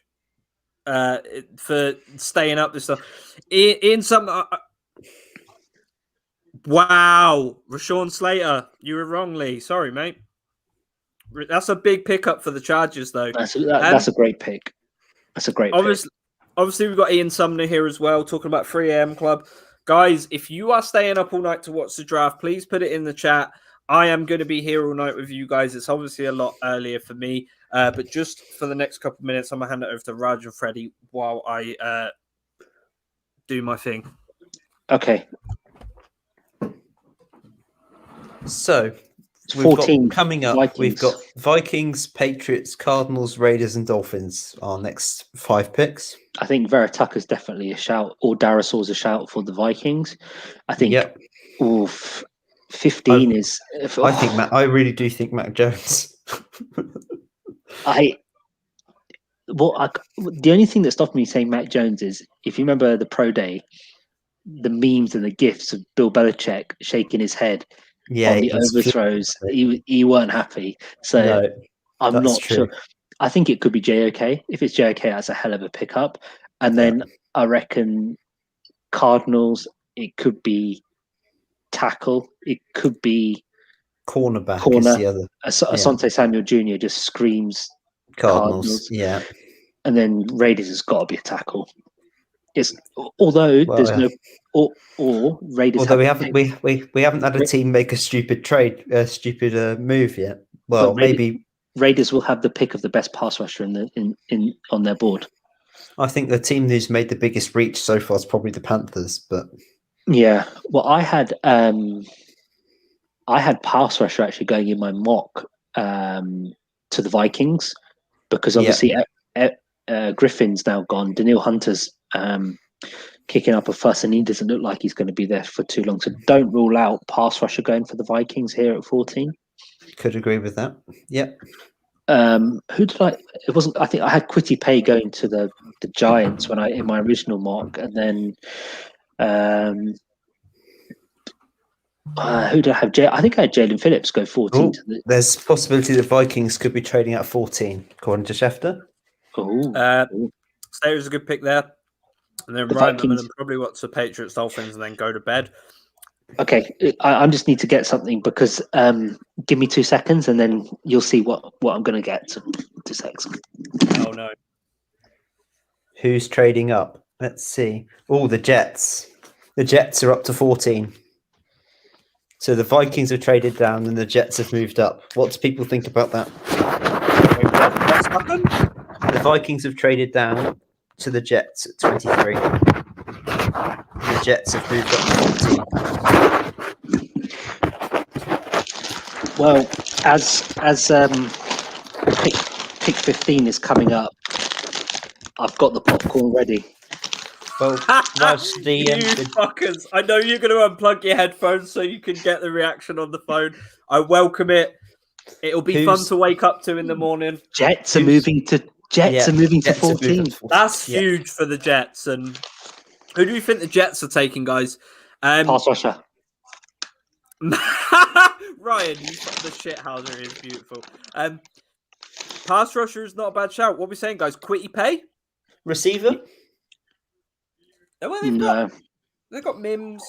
for staying up this stuff? In some... Wow. Rashawn Slater, you were wrong, Lee. Sorry, mate. That's a big pickup for the Chargers, though. That's a great pick. That's a great pick. Obviously, we've got Ian Sumner here as well, talking about 3 a.m. Club. Guys, if you are staying up all night to watch the draft, please put it in the chat. I am going to be here all night with you guys. It's obviously a lot earlier for me, but just for the next couple of minutes, I'm going to hand it over to Raj and Freddy while I do my thing. Okay. So, we've 14 got, coming up, Vikings. We've got Vikings, Patriots, Cardinals, Raiders, and Dolphins. Our next 5 picks. I think Vera Tucker's definitely a shout, or Darasaur's a shout for the Vikings. I think. Yep. 15 is. I really do think Mac Jones. The only thing that stopped me saying Mac Jones is, if you remember the pro day, the memes and the gifs of Bill Belichick shaking his head on the overthrows, he weren't happy. So no, I'm not sure. I think it could be JOK. If it's JOK, that's a hell of a pickup. And then I reckon Cardinals, it could be tackle. It could be corner. Is the other. Asante Samuel Jr. just screams Cardinals. Yeah. And then Raiders has got to be a tackle. Although Raiders. Although we haven't had a team make a stupid move yet. Well, maybe Raiders will have the pick of the best pass rusher in on their board. I think the team who's made the biggest reach so far is probably the Panthers, but yeah. Well, I had pass rusher actually going in my mock to the Vikings because obviously Griffin's now gone. Daniil Hunter's kicking up a fuss, and he doesn't look like he's going to be there for too long. So don't rule out pass rusher going for the Vikings here at 14. Could agree with that. Yep. Who did I? It wasn't. I think I had Quitty Pay going to the Giants in my original mock, and then Who did I have? I think I had Jalen Phillips go 14 Oh, to the. there's possibility the Vikings could be trading at 14, according to Schefter. Stayer's a good pick there. And then The Ryan Vikings- McMillan probably watch the Patriots Dolphins and then go to bed. Okay, I just need to get something because give me 2 seconds and then you'll see what I'm going to get. 2 seconds. Oh no. Who's trading up? Let's see. Oh, the Jets. The Jets are up to 14. So the Vikings have traded down and the Jets have moved up. What do people think about that? Wait, what's happened? The Vikings have traded down to the Jets at 23. The Jets have moved up to 14. Well, as pick 15 is coming up, I've got the popcorn ready. Well, whilst You fuckers. I know you're going to unplug your headphones so you can get the reaction on the phone. I welcome it. It'll be fun to wake up to in the morning. Jets are moving to 14. That's huge for the Jets. And who do you think the Jets are taking, guys? Pass rusher. Ryan, the shithouser is beautiful. Pass rusher is not a bad shout. What are we saying, guys? Quitty Pay? Receiver? Well, they've got Mims.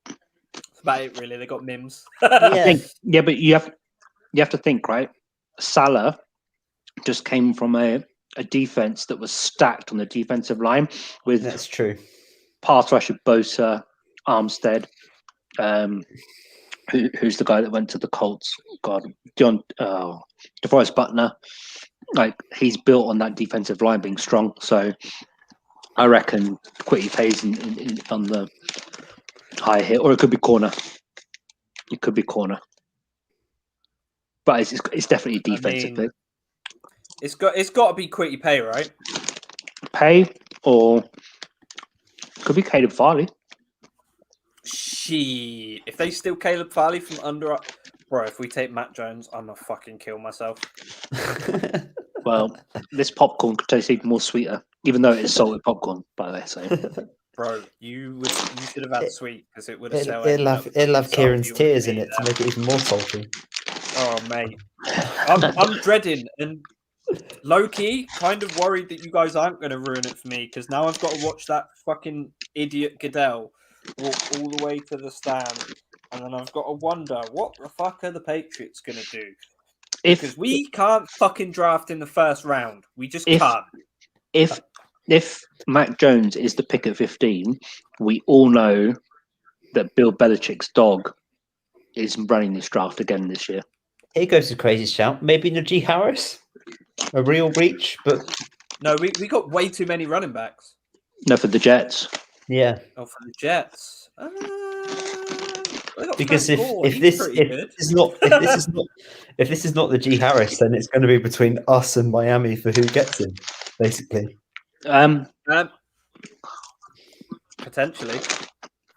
That's about it, really. They got Mims. Yeah, but you have to think, right? Salah just came from a defense that was stacked on the defensive line with that's true. Pass rusher Bosa, Armstead, who's the guy that went to the Colts? God, DeForest Buckner. Like he's built on that defensive line being strong. So I reckon Quitty pays on the high hit, or it could be corner. It could be corner, but it's definitely a defensive pick. It's got to be Quitty Pay, right? Pay or could be Caleb Farley. Shit. If they steal Caleb Farley from under, bro, if we take Matt Jones, I'm gonna fucking kill myself. Well, this popcorn could taste even more sweeter, even though it is salted popcorn, by the way. So, bro, you should have had sweet because it would have it'll have Kieran's tears in it to make it even more salty. Oh mate, I'm dreading and low key kind of worried that you guys aren't going to ruin it for me because now I've got to watch that fucking idiot Goodell walk all the way to the stand, and then I've got to wonder what the fuck are the Patriots going to do. Because we can't fucking draft in the first round. We just can't. If Mac Jones is the pick at 15, we all know that Bill Belichick's dog is running this draft again this year. Here goes a crazy shout. Maybe Najee Harris? A real reach, but... No, we got way too many running backs. No, for the Jets. Yeah. Oh, for the Jets. Because if this is not the G Harris, then it's going to be between us and Miami for who gets him, basically. Potentially.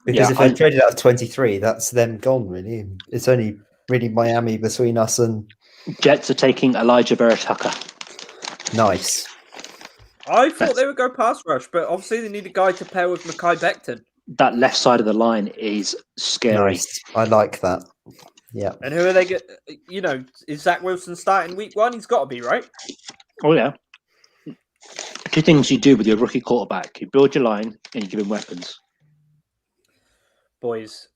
Because if I traded out of 23, that's them gone, really. It's only really Miami between us and... Jets are taking Elijah Vera Tucker. Nice. I thought they would go pass rush, but obviously they need a guy to pair with Mekhi Becton. That left side of the line is scary. Nice. I like that. Yeah. And who are they get? You know, is Zach Wilson starting week 1? He's got to be, right? Oh yeah. 2 things you do with your rookie quarterback: you build your line and you give him weapons. Boys,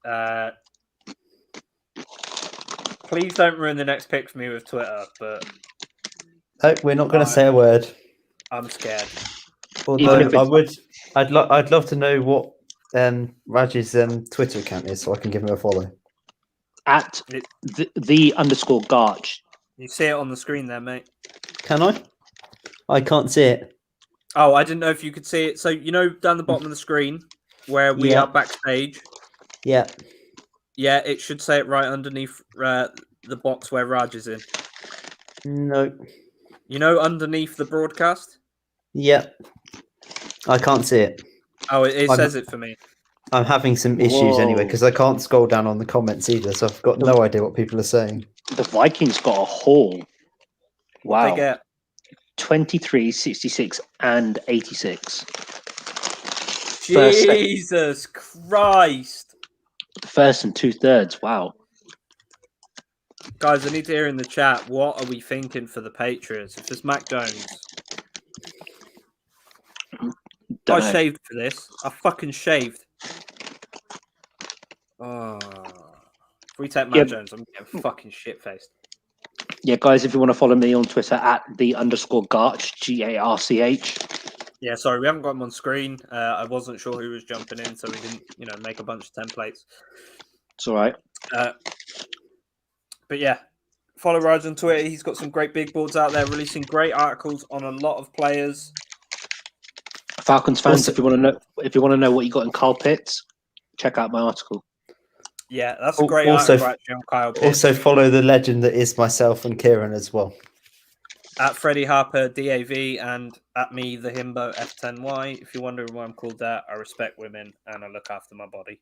please don't ruin the next pick for me with Twitter. But no, we're not going to say a word. I'm scared. Although I'd love to know what Raj's Twitter account is, so I can give him a follow. At the _Garch. You see it on the screen there, mate. Can I? I can't see it. Oh, I didn't know if you could see it. So you know, down the bottom of the screen where we are backstage. Yeah. Yeah, it should say it right underneath the box where Raj is in. No. You know, underneath the broadcast. Yeah. I can't see it. Oh, it says it for me. I'm having some issues anyway because I can't scroll down on the comments either, so I've got no idea what people are saying. The Vikings got a haul. Wow. What they get? 23, 66, and 86. Jesus Christ. First and 2/3. Wow. Guys, I need to hear in the chat, what are we thinking for the Patriots? If it's Mac Jones, Don't I know. shaved for this. I fucking shaved. Oh. If we take Mac Yeah. Jones, I'm getting fucking shit-faced. Yeah, guys, if you want to follow me on Twitter at @the_Garch, GARCH. Yeah, sorry, we haven't got him on screen. I wasn't sure who was jumping in, so we didn't, make a bunch of templates. It's all right. But yeah, follow Raj on Twitter. He's got some great big boards out there, releasing great articles on a lot of players. Falcons fans, Also- if you want to know what you got in Kyle Pitts, check out my article. Yeah, that's a great Also- article actually on Kyle Pitts. Also, follow the legend that is myself and Kieran as well. At Freddy Harper DAV and at me the Himbo F10Y. If you're wondering why I'm called that, I respect women and I look after my body.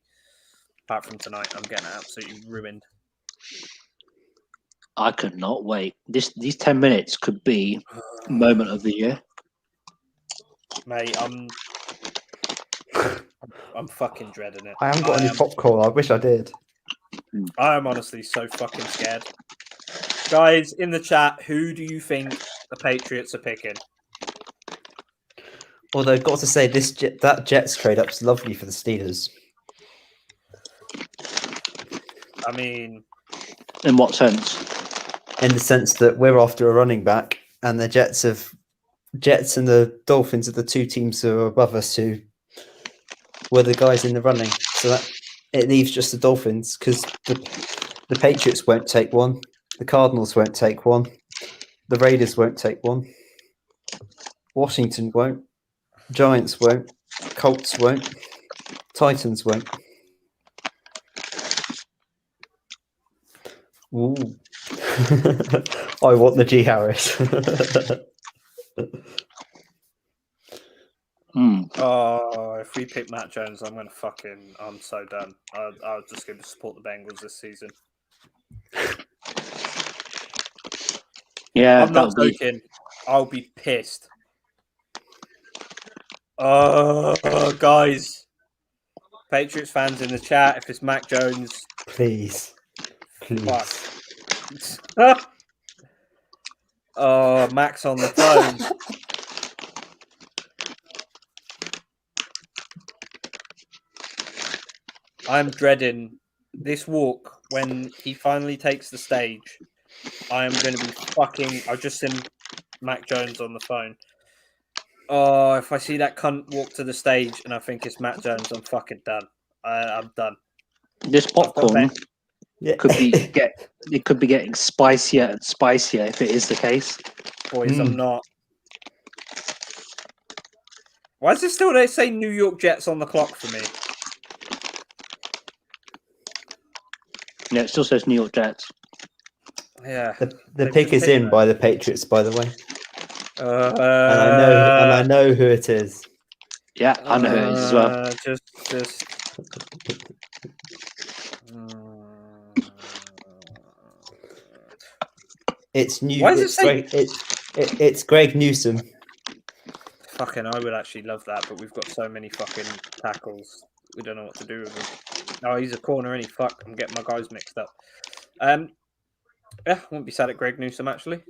Apart from tonight, I'm getting absolutely ruined. I could not wait. These 10 minutes could be moment of the year. Mate, I'm fucking dreading it. I haven't got any popcorn. I wish I did. I am honestly so fucking scared. Guys, in the chat, who do you think the Patriots are picking? Although I've got to say, that Jets trade up's lovely for the Steelers. I mean, In what sense? In the sense that we're after a running back, and the Jets and the Dolphins are the two teams who are above us who were the guys in the running. So that it leaves just the Dolphins because the Patriots won't take one, the Cardinals won't take one, the Raiders won't take one, Washington won't, Giants won't, Colts won't, Titans won't. Ooh. I want the G Harris. oh, if we pick Matt Jones, I'm so done. I was just going to support the Bengals this season. Yeah, I'm not joking. I'll be pissed. Oh, guys. Patriots fans in the chat, if it's Mac Jones. Please. Fuck. Oh, Mac's on the phone. I'm dreading this walk when he finally takes the stage. I am going to be fucking... I've just seen Mac Jones on the phone. Oh, if I see that cunt walk to the stage and I think it's Matt Jones, I'm fucking done. I'm done. This popcorn Yeah. could be getting spicier and spicier if it is the case. Boys, I'm not. Why is it still they say New York Jets on the clock for me? Yeah, it still says New York Jets. Yeah. The pick is in by the Patriots, by the way. And And I know who it is. Yeah, I know who it is as well. Just. It's new. Why does It's it say- Greg. It's Greg Newsom. Fucking, I would actually love that, but we've got so many fucking tackles. We don't know what to do with him. Oh, he's a corner, and fuck. I'm getting my guys mixed up. Yeah, I wouldn't be sad at Greg Newsom, actually.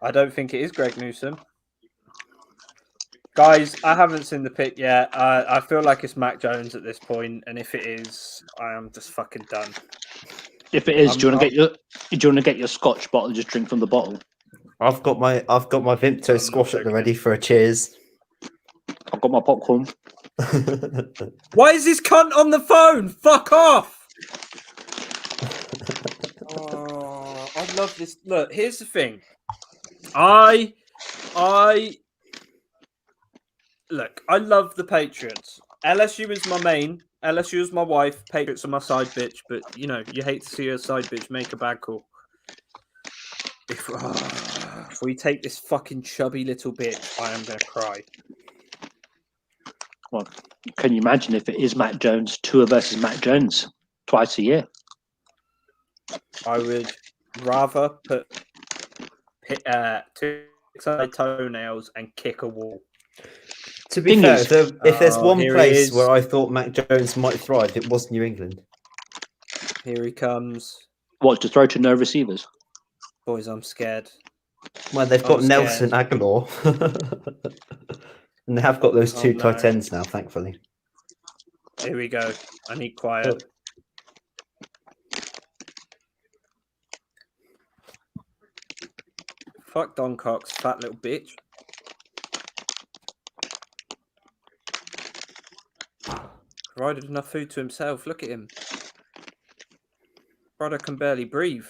I don't think it is Greg Newsom. Guys, I haven't seen the pick yet. I feel like it's Mac Jones at this point, and if it is, I am just fucking done. If it is, do you want to get your Scotch bottle and just drink from the bottle? I've got my Vimto squash at the ready for a cheers. I've got my popcorn. Why is this cunt on the phone? Fuck off! Oh, I love this. Look, here's the thing. I love the Patriots. LSU is my main. LSU is my wife. Patriots are my side bitch. But, you hate to see a side bitch make a bad call. If we take this fucking chubby little bitch, I am going to cry. Well, can you imagine if it is Matt Jones, Tua versus Matt Jones twice a year? I would rather put two side toenails and kick a wall. To be Thing fair, is- if there's one here he place is. where I thought Mac Jones might thrive, it was New England. Here he comes. What, to throw to no receivers? Boys, I'm scared. Well, they've I'm got scared. Nelson Aguilar. And they have got those two no. tight ends now, thankfully. Here we go. I need quiet. Fuck Don Cox, fat little bitch. Provided enough food to himself. Look at him. Brother can barely breathe.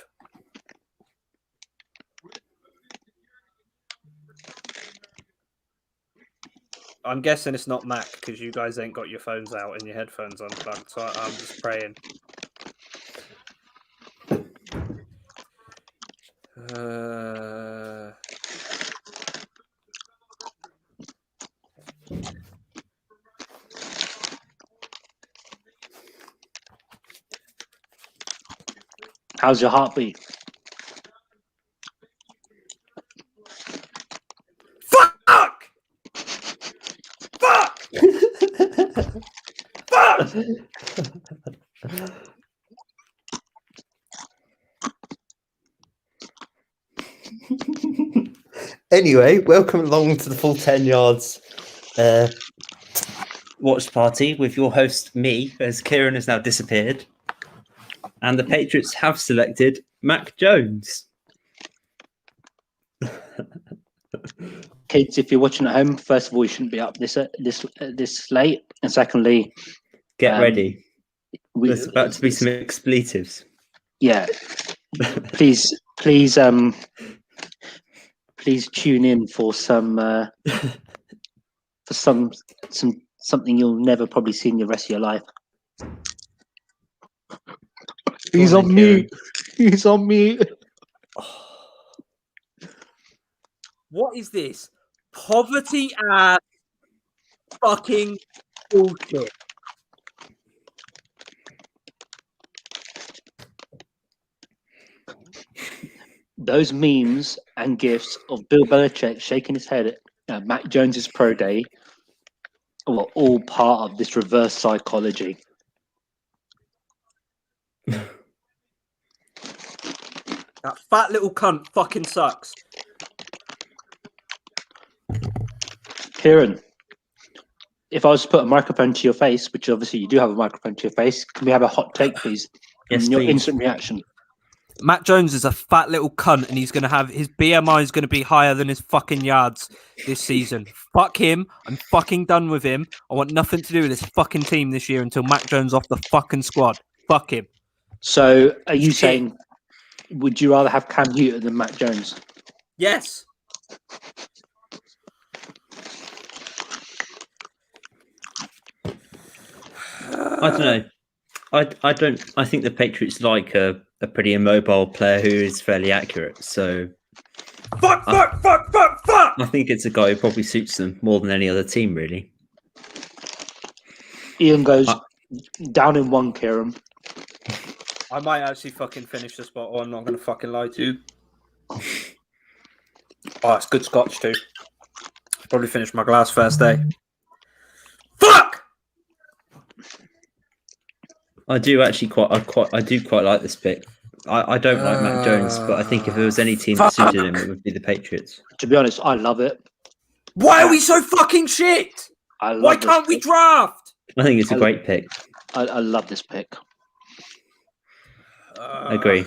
I'm guessing it's not Mac because you guys ain't got your phones out and your headphones unplugged. So I'm just praying. How's your heartbeat? Fuck! Fuck! Fuck! Anyway, welcome along to the full 10 yards watch party with your host, me, as Kieran has now disappeared. And the Patriots have selected Mac Jones. Kids, if you're watching at home, first of all, you shouldn't be up this late, and secondly, Get ready. we, There's about to be some expletives. yeah, please tune in for something you'll never probably see in the rest of your life. He's on mute. He's on mute. What is this? Poverty ass fucking bullshit. Those memes and gifs of Bill Belichick shaking his head at Mac Jones's pro day were all part of this reverse psychology. That fat little cunt fucking sucks. Kieran, if I was to put a microphone to your face, which obviously you do have a microphone to your face, can we have a hot take, please? Yes, And your please. instant reaction. Matt Jones is a fat little cunt and he's going to have his BMI is going to be higher than his fucking yards this season. Fuck him. I'm fucking done with him. I want nothing to do with this fucking team this year until Matt Jones off the fucking squad. Fuck him. So are you saying, would you rather have Cam Newton than Mac Jones? Yes. I don't know. I don't. I think the Patriots like a pretty immobile player who is fairly accurate. So Fuck! I think it's a guy who probably suits them more than any other team, really. Ian goes down in one, Kieran. I might actually fucking finish this bottle. I'm not going to fucking lie to you. Oh, it's good scotch too. Probably finished my glass first day. Fuck! I do actually quite like this pick. I don't like Mac Jones, but I think if there was any team that suited him, it would be the Patriots. To be honest, I love it. Why are we so fucking shit? Why can't we draft? I think it's a great pick. I love this pick. Agree.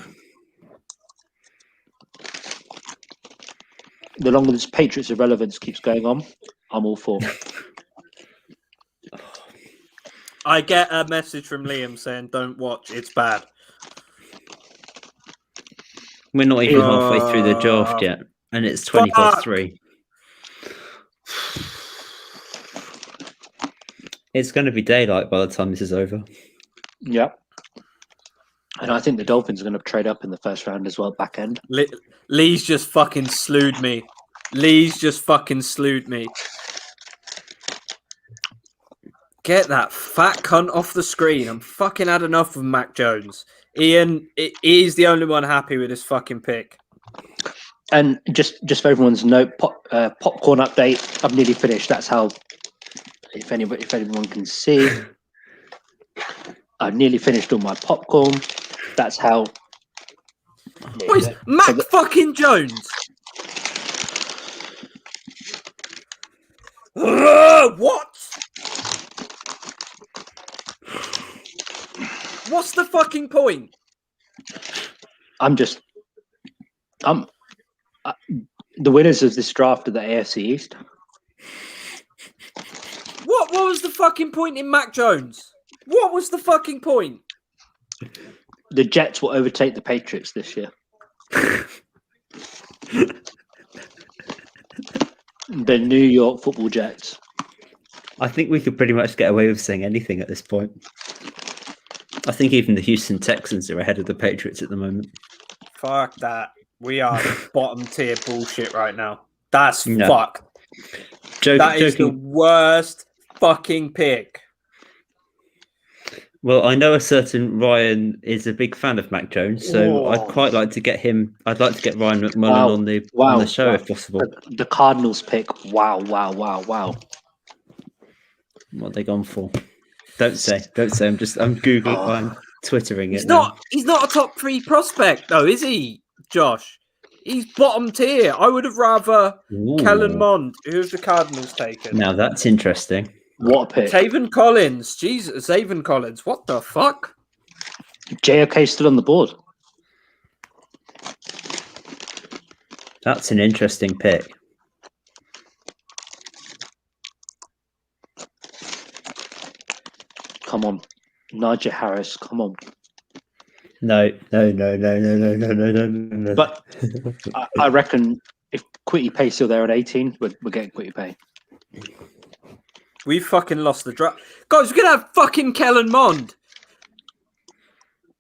The longer this Patriots irrelevance keeps going on, I'm all for. I get a message from Liam saying, "Don't watch, it's bad." We're not even halfway through the draft yet, and it's 20+3. It's going to be daylight by the time this is over. Yeah. And I think the Dolphins are going to trade up in the first round as well, back end. Lee's just fucking slewed me. Get that fat cunt off the screen. I'm fucking had enough of Mac Jones. Ian is the only one happy with his fucking pick. And just for everyone's note, popcorn update. I've nearly finished. That's how if anyone can see, I've nearly finished all my popcorn. That's how. Boys, Mac fucking Jones. What? What's the fucking point? The winners of this draft are the AFC East. What was the fucking point in Mac Jones? What was the fucking point? The Jets will overtake the Patriots this year. The New York Football Jets. I think we could pretty much get away with saying anything at this point. I think even the Houston Texans are ahead of the Patriots at the moment. Fuck that. We are bottom tier bullshit right now. That's No. fucked. That is the Joking. worst fucking pick. Well, I know a certain Ryan is a big fan of Mac Jones, so Oh. I'd quite like to get him. I'd like to get Ryan McMullen on the show if possible. The Cardinals pick. Wow. What are they gone for? Don't say. I'm Googling. I'm Twittering He's it. not a top 3 prospect though, is he, Josh? He's bottom tier. I would have rather Ooh. Kellen Mond, who's the Cardinals taken. Now that's interesting. What a pick. Taven Collins. Jesus, Taven Collins. What the fuck? JOK still on the board. That's an interesting pick. Come on. Najee Harris, come on. No. But I reckon if Quitty Pay's still there at 18, we're getting Quitty Pay. We fucking lost the draft. Guys, we're going to have fucking Kellen Mond.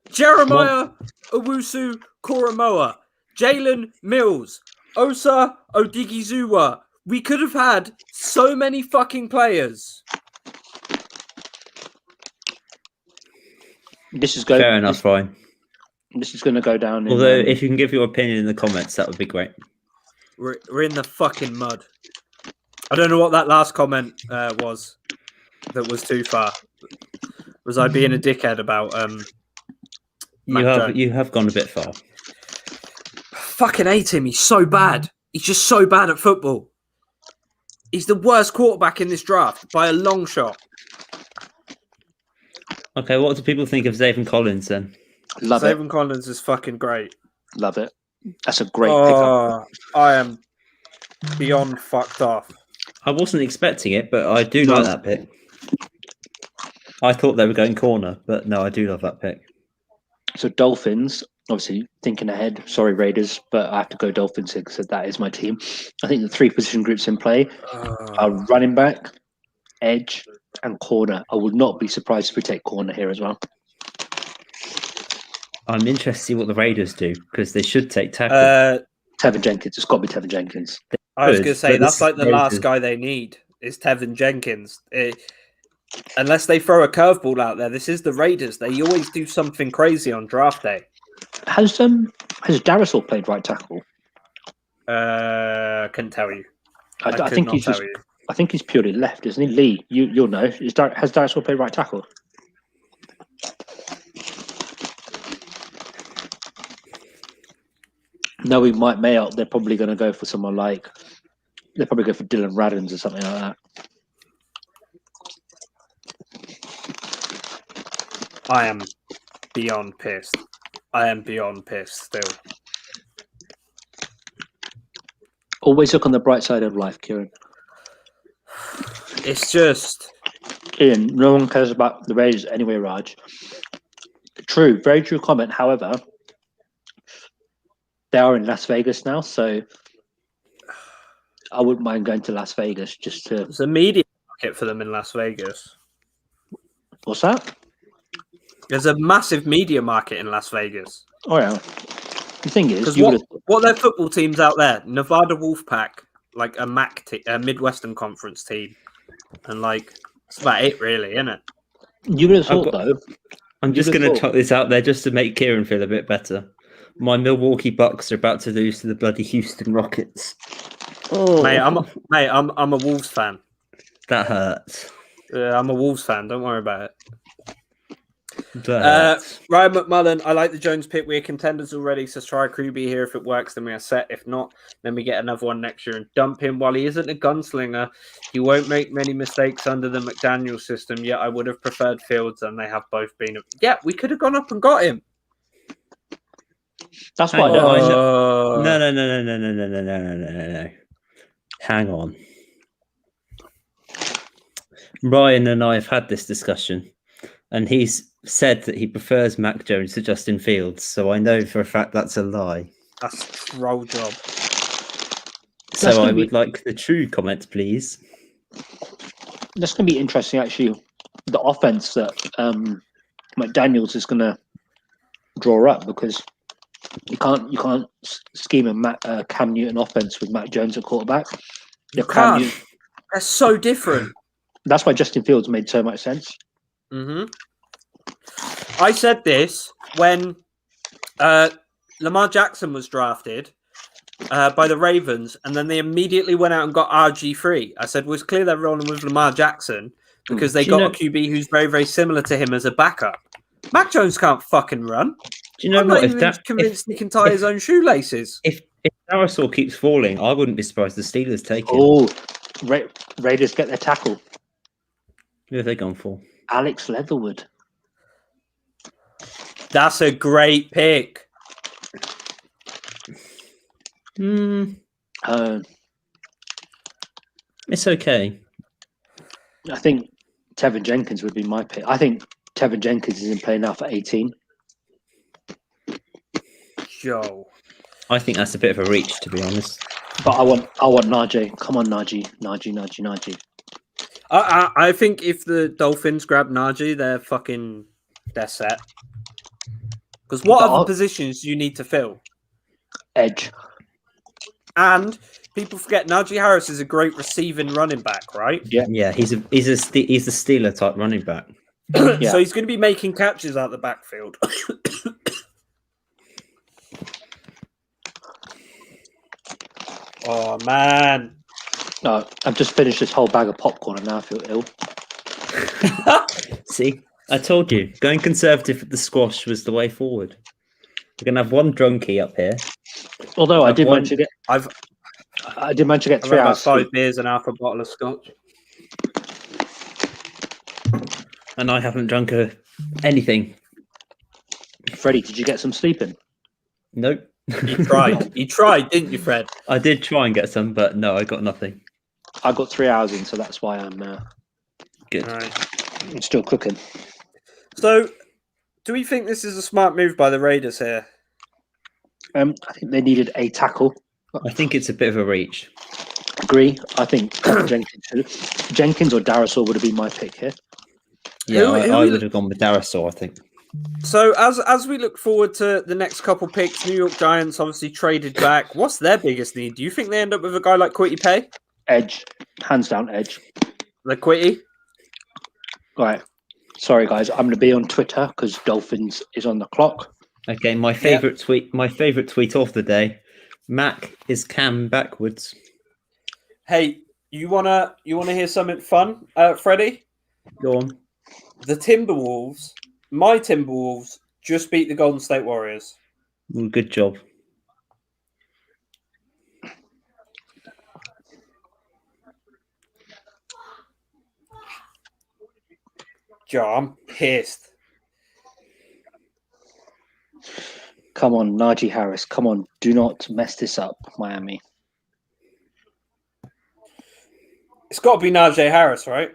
Jeremiah Owusu Koromoa. Jalen Mills. Osa Odigizua. We could have had so many fucking players. This is going. Fair enough, Ryan. This is going to go down. Although, if you can give your opinion in the comments, that would be great. We're in the fucking mud. I don't know what that last comment was. That was too far. Was I being a dickhead about You have gone a bit far. Fucking hate him. He's so bad. He's just so bad at football. He's the worst quarterback in this draft by a long shot. Okay, what do people think of Zaven Collins then? Love it. Zaven Collins is fucking great. Love it. That's a great pickup. I am beyond fucked off. I wasn't expecting it, but I do like that pick. I thought they were going corner, but no, I do love that pick. So Dolphins, obviously thinking ahead. Sorry, Raiders, but I have to go Dolphins here because that is my team. I think the 3 position groups in play are running back, edge, and corner. I would not be surprised if we take corner here as well. I'm interested to see what the Raiders do because they should take tackle. Tevin Jenkins. It's got to be Tevin Jenkins. I was going to say, but that's this like the Raiders- last guy they need is Tevin Jenkins. Unless they throw a curveball out there, this is the Raiders. They always do something crazy on draft day. Has Darisaw played right tackle? Couldn't tell you. I think he's just. I think he's purely left, isn't he? Lee, you'll know. Has Darisaw played right tackle? No, we might Mayotte. They're probably going to go for someone like. They'll probably go for Dylan Radins or something like that. I am beyond pissed. Still. Always look on the bright side of life, Kieran. It's just... Ian, no one cares about the Raiders anyway, Raj. True, very true comment. However, they are in Las Vegas now, so I wouldn't mind going to Las Vegas just to... There's a media market for them in Las Vegas. What's that? There's a massive media market in Las Vegas. Oh, yeah. The thing is... Because what are their football teams out there? Nevada Wolfpack, like a a Midwestern Conference team. And, like, that's about it, really, isn't it? You would have thought, though... I'm just going to chuck this out there just to make Kieran feel a bit better. My Milwaukee Bucks are about to lose to the bloody Houston Rockets. Oh, Mate, I'm a Wolves fan. That hurts. I'm a Wolves fan. Don't worry about it. But Ryan McMullen, I like the Jones pick. We're contenders already, so try Kruby here. If it works, then we are set. If not, then we get another one next year and dump him. While he isn't a gunslinger, he won't make many mistakes under the McDaniel system. Yet I would have preferred Fields, and they have both been. Yeah, we could have gone up and got him. That's hang why I on, don't. no. Hang on. Ryan and I have had this discussion, and he's said that he prefers Mac Jones to Justin Fields. So I know for a fact that's a lie. That's a troll job. So I would like the true comment, please. That's going to be interesting, actually. The offense that McDaniels is going to draw up, because you can't scheme a Cam Newton offense with Mac Jones at quarterback. You can't. They're so different. That's why Justin Fields made so much sense. Mm-hmm. I said this when Lamar Jackson was drafted by the Ravens, and then they immediately went out and got RG3. I said, well, it's clear they're rolling with Lamar Jackson because they got a QB who's very, very similar to him as a backup. Mac Jones can't fucking run. Do you know I'm what? not even convinced he can tie his own shoelaces. If Darisaw keeps falling, I wouldn't be surprised the Steelers take him. Oh, Raiders get their tackle. Who have they gone for? Alex Leatherwood. That's a great pick. It's okay. I think Tevin Jenkins would be my pick. I think Tevin Jenkins isn't playing now for 18. Joe. I think that's a bit of a reach, to be honest. But I want Najee. Come on, Najee. I think if the Dolphins grab Najee, they're set. Because what other positions do you need to fill? Edge. And people forget Najee Harris is a great receiving running back, right? Yeah. He's a Steeler type running back. So he's going to be making catches out the backfield. Oh man! No, I've just finished this whole bag of popcorn and now I feel ill. See, I told you, going conservative with the squash was the way forward. We're gonna have one drunkie up here. Although I did manage to get 3 about hours. 5 beers and half a bottle of scotch. And I haven't drunk anything. Freddie, did you get some sleep in? Nope. You tried. You tried, didn't you, Fred? I did try and get some, but no, I got nothing. I got 3 hours in, so that's why I'm Good. Right. I'm still cooking. So, do we think this is a smart move by the Raiders here? I think they needed a tackle. I think it's a bit of a reach. Agree. I think Jenkins or Darisaw would have been my pick here. Yeah, I would have gone with Darisaw, I think. So as we look forward to the next couple picks, New York Giants obviously traded back. What's their biggest need? Do you think they end up with a guy like Quitty Pay? Edge. Hands down edge. The Quitty? Right. Sorry, guys. I'm going to be on Twitter because Dolphins is on the clock. Okay, my favorite tweet. My favorite tweet of the day. Mac is Cam backwards. Hey, you wanna hear something fun, Freddie? Go on. The Timberwolves, my Timberwolves, just beat the Golden State Warriors. Well, good job. Joe, I'm pissed. Come on, Najee Harris. Come on. Do not mess this up, Miami. It's got to be Najee Harris, right?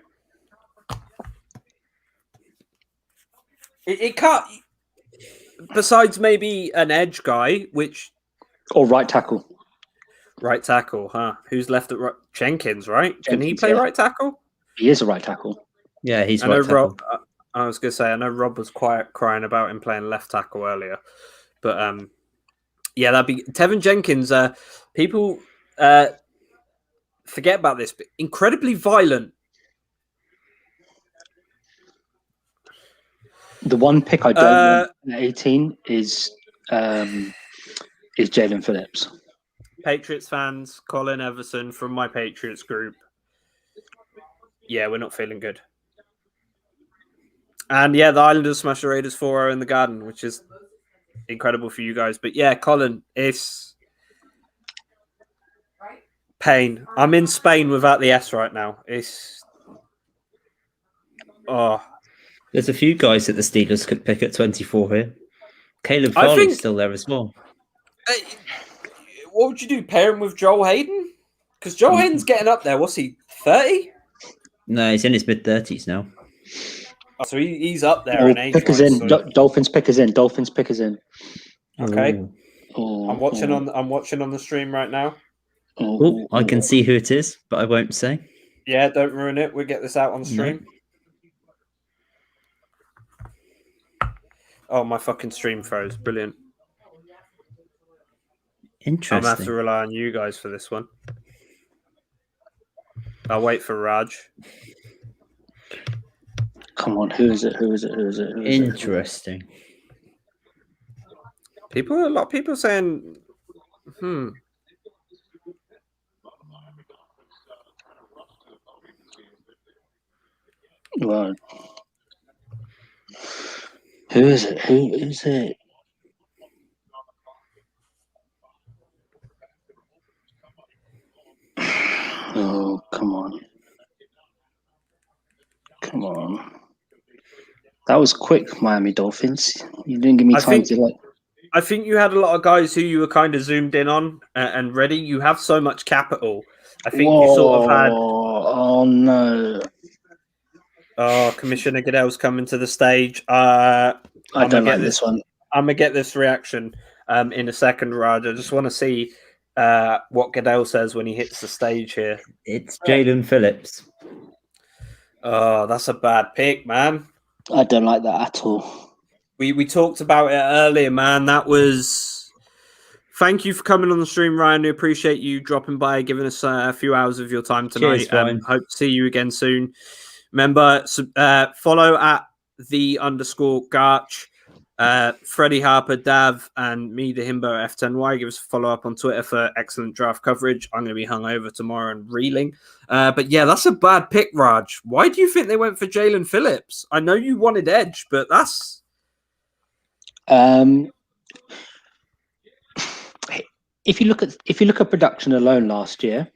It can't. Besides maybe an edge guy, which Or right tackle. right tackle, huh? Who's left at right? Jenkins, right? Can he Jenkins, play yeah. right tackle? He is a right tackle. Yeah, he's I know right tackle. Rob. I was gonna say I know Rob was quite crying about him playing left tackle earlier, but yeah, that'd be Tevin Jenkins. People forget about this, but incredibly violent. The one pick I don't want at 18 is Jalen Phillips. Patriots fans, Colin Everson from my Patriots group. Yeah, we're not feeling good. And yeah, the Islanders smashed the Raiders 4-0 in the Garden, which is incredible for you guys. But yeah, Colin, it's pain. I'm in Spain without the S right now. It's There's a few guys that the Steelers could pick at 24 here. Caleb I Farley's think- still there as well. what would you do? Pair him with Joel Hayden? Because Joel Hayden's getting up there. What's he, 30? No, he's in his mid-30s now. Oh, so he's up there in age. Pickers in. Dolphins pickers in. Dolphins pickers in. Okay. Ooh. I'm watching on the stream right now. Oh, I can see who it is, but I won't say. Yeah, don't ruin it. We'll get this out on the stream. No. Oh, my fucking stream froze. Brilliant. Interesting. I'm going to have to rely on you guys for this one. I'll wait for Raj. Come on, who is it? Interesting. A lot of people saying, Well, who is it? Oh, come on. That was quick, Miami Dolphins. You didn't give me time to I think you had a lot of guys who you were kind of zoomed in on and ready. You have so much capital. I think you sort of had. Oh no! Oh, Commissioner Goodell's coming to the stage. I don't like this one. I'm gonna get this reaction in a second, Raj. I just want to see what Goodell says when he hits the stage here. It's Jalen Phillips. Oh, that's a bad pick, man. I don't like that at all. We talked about it earlier, man. That was. Thank you for coming on the stream, Ryan. We appreciate you dropping by, giving us a few hours of your time tonight. Cheers, hope to see you again soon. Remember, follow at _Garch, Freddie Harper, Dav, and me, the Himbo F10Y. Give us a follow up on Twitter for excellent draft coverage. I'm going to be hungover tomorrow and reeling. But yeah, that's a bad pick, Raj. Why do you think they went for Jalen Phillips? I know you wanted edge, but that's. If you look at production alone last year,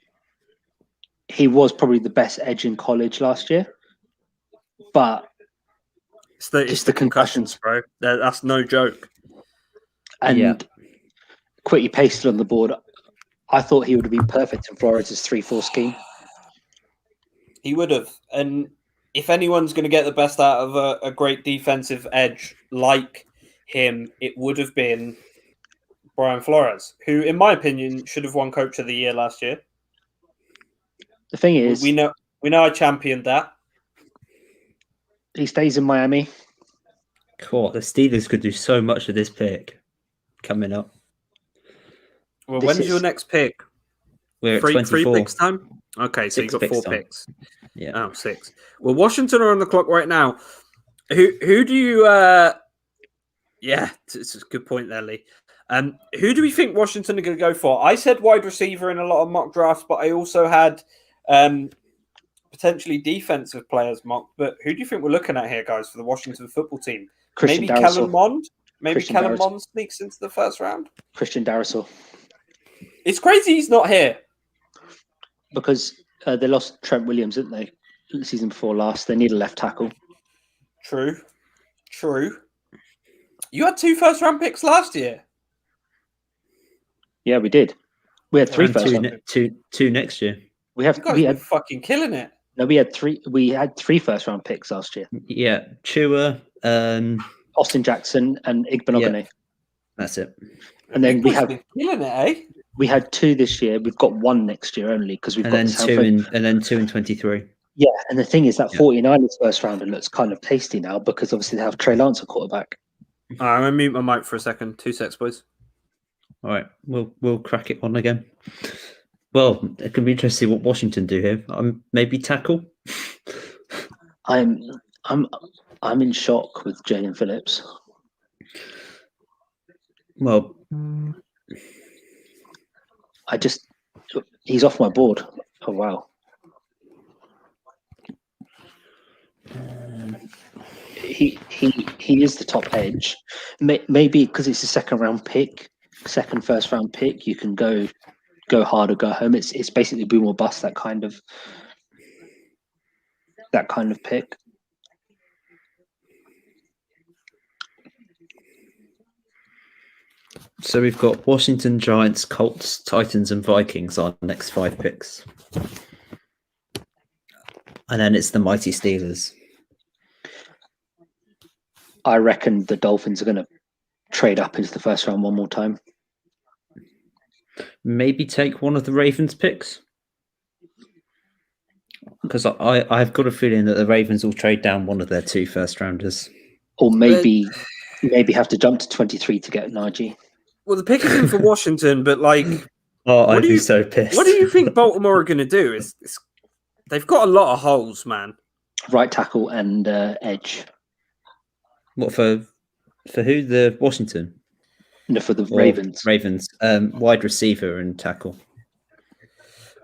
he was probably the best edge in college last year. But it's the concussions, bro. That's no joke. And Quitty pasted on the board. I thought he would have been perfect in Florida's 3-4 scheme. He would have. And if anyone's going to get the best out of a great defensive edge like him, it would have been Brian Flores, who, in my opinion, should have won Coach of the Year last year. The thing is, we know I championed that. He stays in Miami. Cool. The Steelers could do so much with this pick coming up. Well, when's your next pick? We're at 24. Three picks time? Okay, so you got 4 picks. Yeah. Oh, 6. Well, Washington are on the clock right now. Who do you... Yeah, it's a good point there, Lee. Who do we think Washington are going to go for? I said wide receiver in a lot of mock drafts, but I also had potentially defensive players mocked. But who do you think we're looking at here, guys, for the Washington football team? Maybe Kellen Mond? Maybe Kellen Mond sneaks into the first round? Christian Darrisaw. It's crazy he's not here. Because they lost Trent Williams, didn't they? The season before last. They need a left tackle. True. You had 2 first-round picks last year. Yeah, we did. We had 3 first-round picks. Two next year. We had fucking killing it. No, we had 3. We had 3 first-round picks last year. Yeah, Chua, Austin Jackson, and Igbenogany. Yeah, that's it. And then we have killing it, eh? We had 2 this year. We've got 1 next year only because we've got 2 in 23. Yeah, and the thing is that 49ers first rounder looks kind of tasty now because obviously they have Trey Lance at quarterback. I'm gonna mute my mic for a second. 2 secs, boys. All right, we'll crack it on again. Well, it can be interesting what Washington do here. Maybe tackle. I'm in shock with Jalen Phillips. Well, he's off my board. Oh wow. he is the top edge. Maybe because it's a second first round pick, you can go hard or go home. It's basically boom or bust, that kind of pick. So we've got Washington, Giants, Colts, Titans, and Vikings our next 5 picks. And then it's the mighty Steelers. I reckon the Dolphins are going to trade up into the first round one more time. Maybe take one of the Ravens picks. Because I've got a feeling that the Ravens will trade down one of their 2 first rounders. Or maybe have to jump to 23 to get Najee. Well, the pick is in for Washington, but like, I'd be so pissed. What do you think Baltimore are going to do? They've got a lot of holes, man. Right tackle and edge. What for who? The Washington? No, for the Ravens. Ravens. Wide receiver and tackle.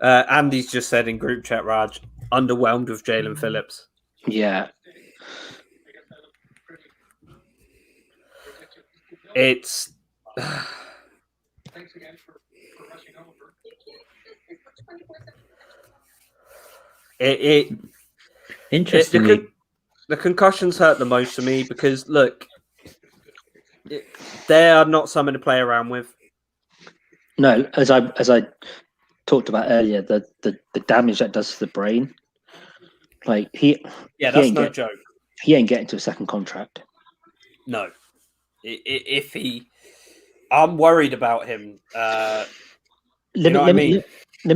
Andy's just said in group chat, Raj, underwhelmed with Jalen Phillips. Yeah. It's... Interestingly, the concussions hurt the most for me because, look, they are not someone to play around with. No, as I talked about earlier, the damage that does to the brain. Like that's no joke. He ain't getting to a second contract. No, I'm worried about him. Let me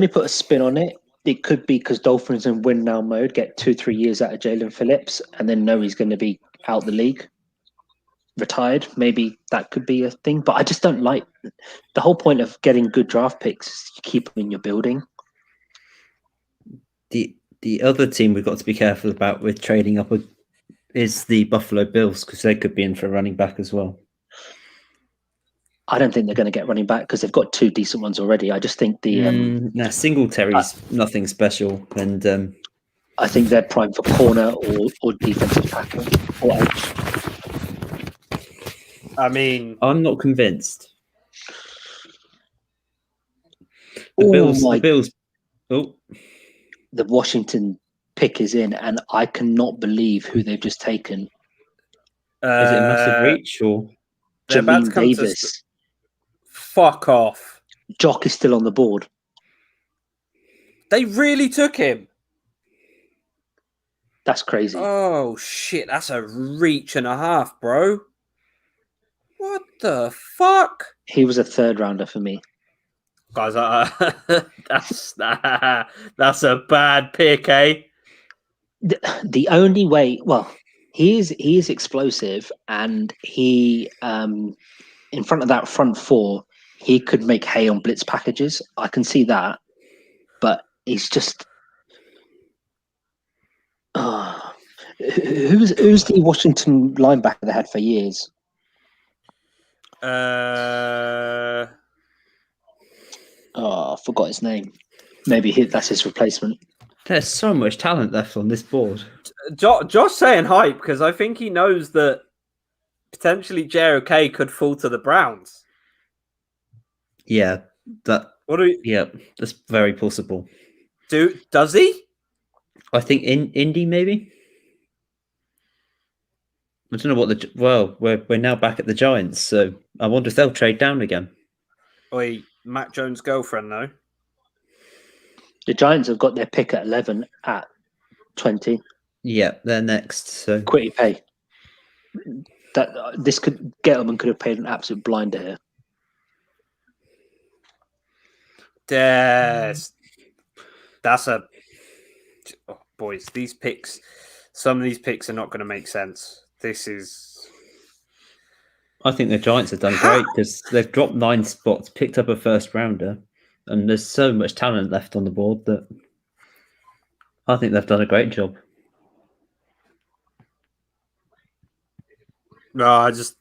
put a spin on it. It could be because Dolphins in win now mode get 2-3 years out of Jalen Phillips, and then know he's going to be out the league, retired. Maybe that could be a thing, but I just don't like the whole point of getting good draft picks. Is you keep them in your building. The other team we've got to be careful about with trading up is the Buffalo Bills, because they could be in for a running back as well. I don't think they're going to get running back because they've got 2 decent ones already. I just think Singletary's nothing special, and I think they're primed for corner or defensive tackle or edge. I mean, I'm not convinced. The Bills. Oh, the Washington pick is in, and I cannot believe who they've just taken. Is it a massive reach or Jamin Davis? Fuck off. Jock is still on the board. They really took him. That's crazy. Oh shit, that's a reach and a half, bro. What the fuck? He was a 3rd rounder for me. Guys, that's a bad pick, eh? The only way, he is explosive, and he in front of that front 4, he could make hay on blitz packages. I can see that, but he's just who's the Washington linebacker they had for years? I Forgot his name. Maybe that's his replacement. There's so much talent left on this board. Josh saying hype because I think he knows that potentially JOK could fall to the Browns. Yeah, that's very possible. Does he? I think Indy maybe. I don't know we're now back at the Giants, so I wonder if they'll trade down again. Oi, Mac Jones' girlfriend though. The Giants have got their pick at 11 at 20. Yeah, they're next. So Quitty pay. This could Gettleman could have paid an absolute blinder here. Boys. These picks. Some of these picks are not going to make sense. This is. I think the Giants have done great because they've dropped 9 spots, picked up a first rounder, and there's so much talent left on the board that I think they've done a great job. No, I just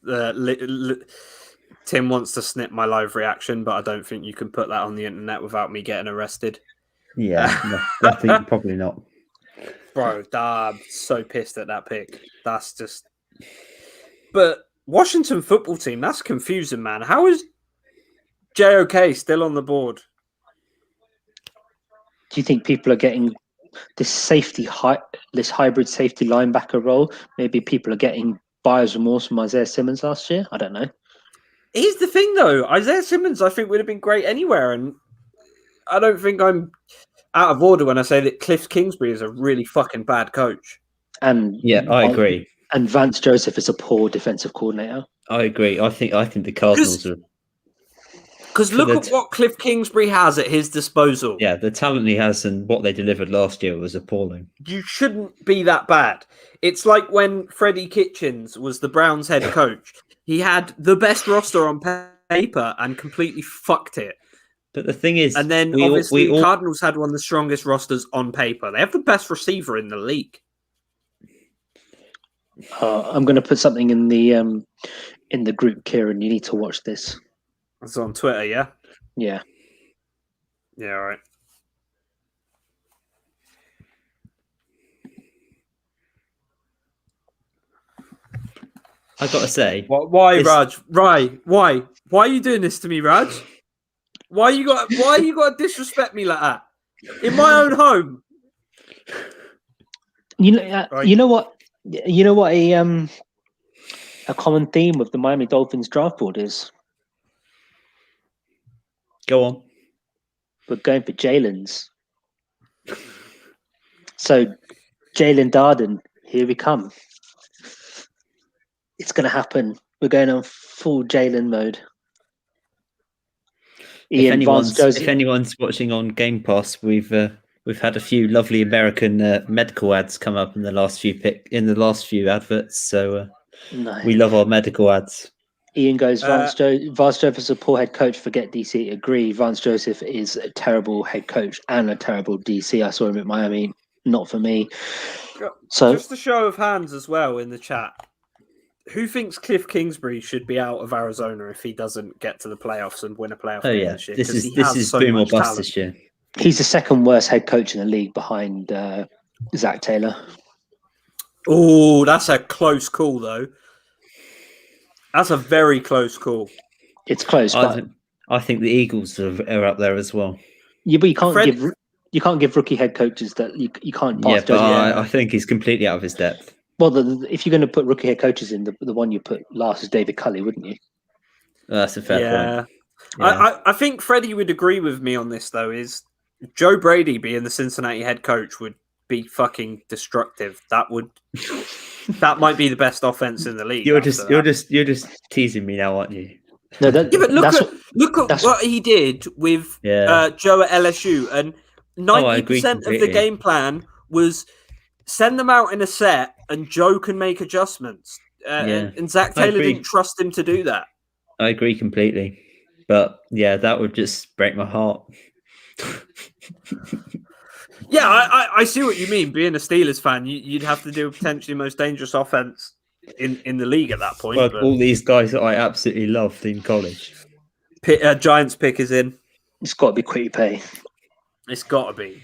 Tim wants to snip my live reaction, but I don't think you can put that on the internet without me getting arrested. Yeah, I think probably not. Bro, I'm so pissed at that pick. That's just But Washington football team, that's confusing, man. How is JOK still on the board? Do you think people are getting this this hybrid safety linebacker role? Maybe people are getting buyer's remorse from Isaiah Simmons last year. I don't know. Here's the thing, though. Isaiah Simmons, I think, would have been great anywhere, and I don't think I'm out of order when I say that Cliff Kingsbury is a really fucking bad coach. And Yeah, I agree. And Vance Joseph is a poor defensive coordinator. I agree. I think the Cardinals are. Because look at what Cliff Kingsbury has at his disposal. Yeah, the talent he has and what they delivered last year was appalling. You shouldn't be that bad. It's like when Freddie Kitchens was the Browns head coach. He had the best roster on paper and completely fucked it. But the thing is... And then, obviously, Cardinals had one of the strongest rosters on paper. They have the best receiver in the league. I'm going to put something in the group, Kieran. You need to watch this. It's on Twitter, yeah? Yeah. Yeah, all right. I gotta say, why, Raj? Why? Why are you doing this to me, Raj? Why you got to disrespect me like that in my own home? You know what a common theme with the Miami Dolphins draft board is. Go on. We're going for Jalen's. So, Jalen Darden, here we come. It's going to happen. We're going on full Jalen mode. If anyone's watching on Game Pass, we've had a few lovely American medical ads come up in the last few adverts. So we love our medical ads. Ian goes, Vance Joseph is a poor head coach. Forget DC. Agree. Vance Joseph is a terrible head coach and a terrible DC. I saw him at Miami. Not for me. So just a show of hands as well in the chat. Who thinks Cliff Kingsbury should be out of Arizona if he doesn't get to the playoffs and win a playoff game this year? This is boom or bust this year. He's the second worst head coach in the league behind Zach Taylor. Oh, that's a close call, though. That's a very close call. It's close, but I think the Eagles are up there as well. Yeah, but you can't give rookie head coaches that you can't pass. Yeah, but I think he's completely out of his depth. Well, if you're going to put rookie head coaches in, the one you put last is David Culley, wouldn't you? That's a fair point. Yeah. I think Freddie would agree with me on this, though, is Joe Brady being the Cincinnati head coach would be fucking destructive. That might be the best offense in the league. You're just teasing me now, aren't you? No, but look at what he did with Joe at LSU, and 90% of the game plan was send them out in a set, and Joe can make adjustments. And Zach Taylor didn't trust him to do that. I agree completely, but yeah, that would just break my heart. Yeah, I see what you mean. Being a Steelers fan, you'd have to do potentially most dangerous offense in the league at that point. Well, all these guys that I absolutely loved in college. Giants pick is in. It's got to be Quitty Pay. It's got to be.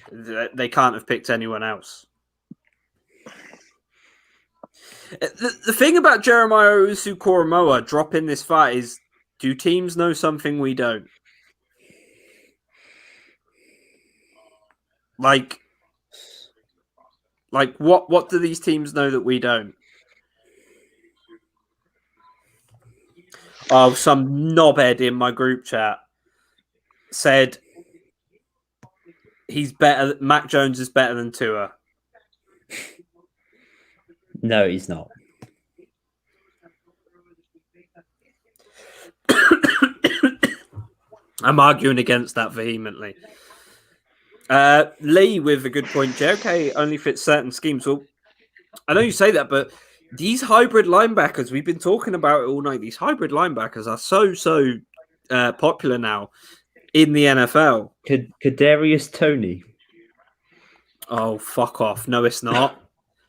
They can't have picked anyone else. The thing about Jeremiah Owusu-Koramoah dropping this fight is, do teams know something we don't? Like what do these teams know that we don't? Oh, some knobhead in my group chat said Mac Jones is better than Tua. No, he's not. I'm arguing against that vehemently. Lee with a good point. JOK only fits certain schemes. Well, I know you say that, but these hybrid linebackers, we've been talking about it all night. These hybrid linebackers are so popular now in the NFL. Kadarius Toney. Oh, fuck off. No, it's not.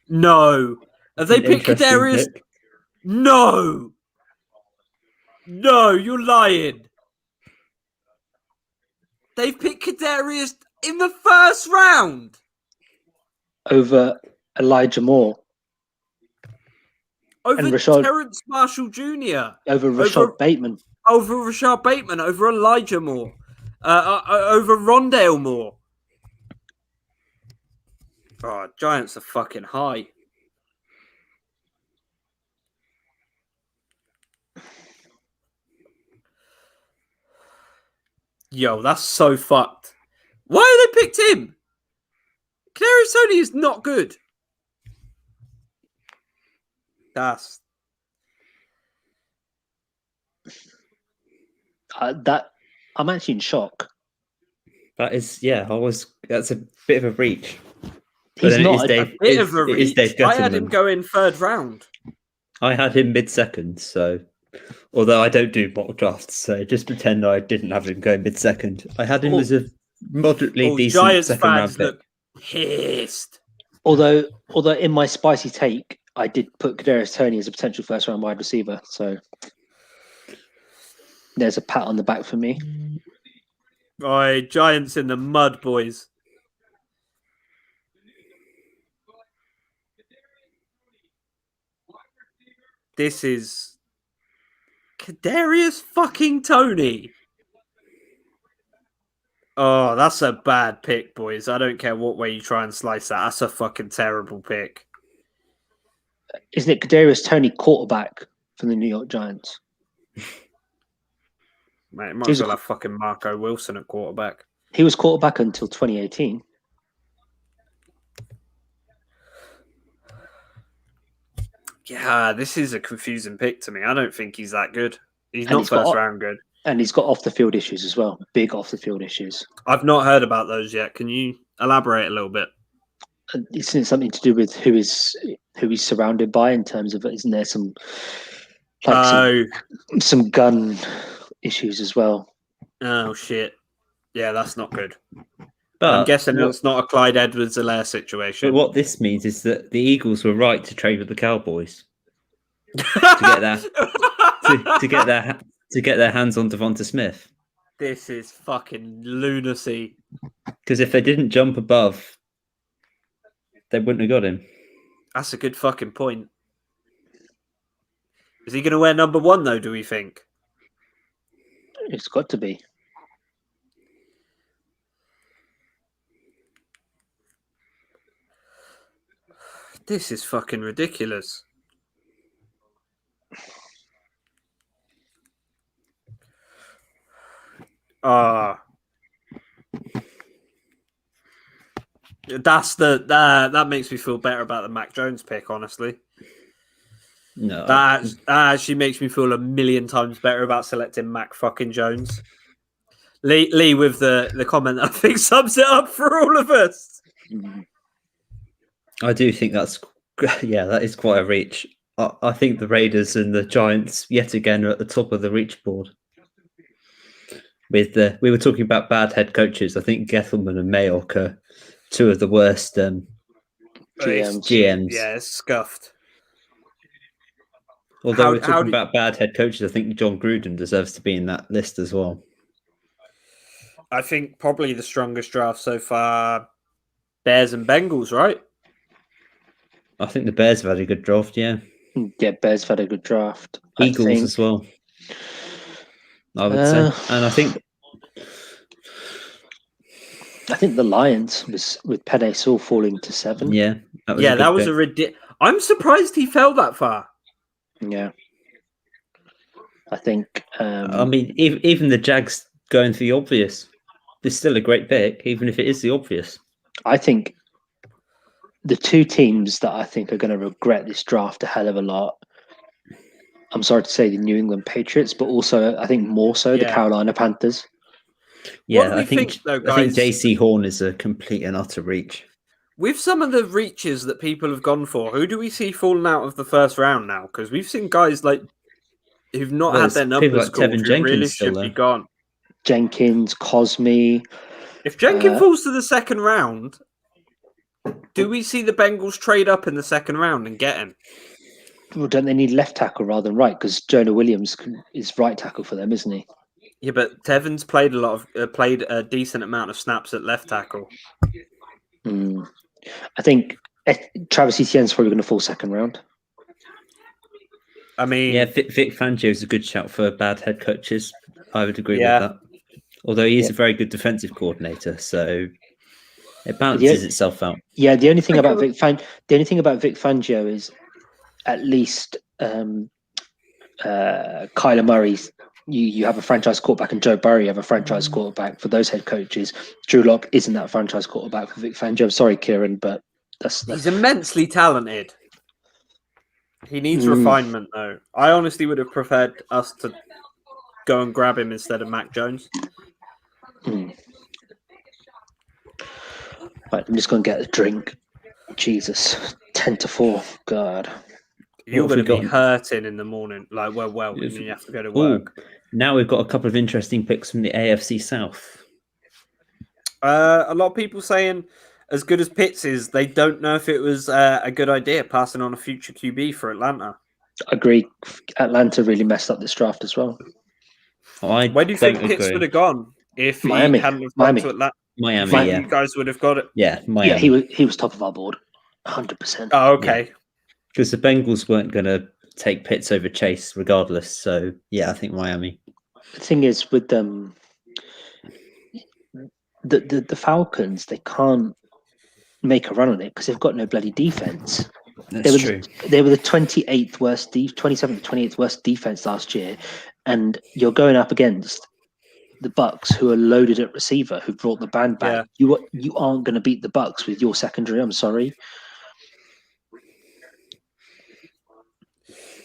No. Have they picked Kadarius? Pick. No, you're lying. They've picked Kadarius in the first round over Elijah Moore. over Rashad- Terrence Marshall Jr. over Rashad Bateman. Over Rashad Bateman, over Elijah Moore, over Rondale Moore. Oh, Giants are fucking high. Yo, that's so fucked. Why have they picked him? Kadarius Toney is not good. That's That I'm actually in shock. That is, that's a bit of a reach. He's then not a bit of a reach. Dave I had him Gettleman. go in third round. I had him mid-second, so although I don't do mock drafts, so just pretend I didn't have him going mid-second. I had him as a moderately decent Giants second round fans pick. look pissed. Although in my spicy take, I did put Kadarius Toney as a potential first round wide receiver. So there's a pat on the back for me. Oi, Giants in the mud, boys. This is Kadarius fucking Toney. Oh, that's a bad pick, boys. I don't care what way you try and slice that. That's a fucking terrible pick. Isn't it Kadarius Toney quarterback for the New York Giants? Mate, might as well have fucking Marco Wilson at quarterback. He was quarterback until 2018. Yeah, this is a confusing pick to me. I don't think he's that good. He's not first round good. And he's got off the field issues as well. Big off the field issues. I've not heard about those yet. Can you elaborate a little bit? Isn't it something to do with who he's surrounded by in terms of, isn't there some some gun issues as well? Oh shit. Yeah, that's not good. But I'm guessing it's not a Clyde Edwards-Helaire situation. But what this means is that the Eagles were right to trade with the Cowboys to get that to get their hands on Devonta Smith. This is fucking lunacy. Because if they didn't jump above, they wouldn't have got him. That's a good fucking point. Is he going to wear number 1 though? Do we think? It's got to be. This is fucking ridiculous. That makes me feel better about the Mac Jones pick, honestly. No. That actually makes me feel a million times better about selecting Mac fucking Jones. Lee with the comment that I think sums it up for all of us. I do think that is quite a reach. I think the Raiders and the Giants yet again are at the top of the reach board. We were talking about bad head coaches. I think Gettleman and Mayock are two of the worst GMs. Yeah, it's scuffed. Although we're talking about bad head coaches, I think John Gruden deserves to be in that list as well. I think probably the strongest draft so far, Bears and Bengals, right? I think the Bears have had a good draft, yeah. Yeah, Bears have had a good draft. Eagles as well, I would say. And I think the Lions with Penei Sewell falling to 7. Yeah, that was a ridiculous. I'm surprised he fell that far. Yeah, I think. I mean, even the Jags going for the obvious, it's still a great pick, even if it is the obvious. I think the two teams that I think are going to regret this draft a hell of a lot. I'm sorry to say the New England Patriots, but also I think more so the Carolina Panthers. Yeah, I think JC Horn is a complete and utter reach. With some of the reaches that people have gone for, who do we see falling out of the first round now? Because we've seen guys like who've not had their numbers called who really should be gone. Jenkins, Cosme. If Jenkins falls to the second round, do we see the Bengals trade up in the second round and get him? Well, don't they need left tackle rather than right? Because Jonah Williams is right tackle for them, isn't he? Yeah, but Tevin's played a decent amount of snaps at left tackle. I think Travis Etienne's probably going to fall second round. I mean, Yeah, Vic Fangio is a good shout for bad head coaches. I would agree Yeah. with that. Although he is Yeah. a very good defensive coordinator, so it But balances itself out. Yeah, the only thing about Vic Fangio is at least Kyler Murray's. You have a franchise quarterback, and Joe Burrow, you have a franchise quarterback. For those head coaches, Drew Lock isn't that franchise quarterback for Vic Fangio. I'm sorry, Kieran, but that's he's immensely talented. He needs refinement, though. I honestly would have preferred us to go and grab him instead of Mac Jones. Right, I'm just going to get a drink. Jesus, 10-4. God. You're What going have to we be got? hurting in the morning. Like, well, and you have to go to work. Now we've got a couple of interesting picks from the AFC South. A lot of people saying, as good as Pitts is, they don't know if it was a good idea passing on a future QB for Atlanta. Agree. Atlanta really messed up this draft as well. I Where do you think don't Pitts agree. would have gone if Miami. he hadn't have gone Miami. to Atlanta? Miami, You think yeah. you guys would have got it. Yeah, Miami. Yeah, he was top of our board. 100%. Oh, okay. Because the Bengals weren't going to take Pitts over Chase regardless. So, yeah, I think Miami. The thing is with them, the Falcons, they can't make a run on it because they've got no bloody defense. That's true. They were the 27th, 28th worst defense last year, and you're going up against the Bucks, who are loaded at receiver, who brought the band back. Yeah. You aren't going to beat the Bucks with your secondary. I'm sorry.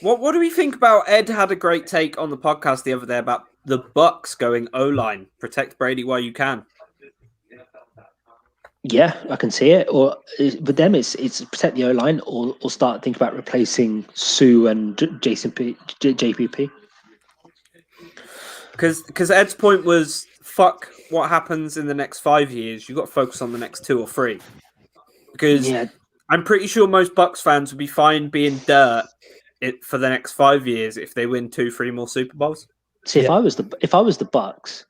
What do we think about Ed had a great take on the podcast the other day about the Bucks going O-line, protect Brady while you can. Yeah, I can see it. Or with them, it's protect the O line, or start thinking about replacing Sue and JPP. Because Ed's point was, fuck what happens in the next 5 years. You got to focus on the next 2 or 3. Because I'm pretty sure most Bucks fans would be fine being dirt for the next 5 years if they win 2-3 more Super Bowls. See, if I was the Bucks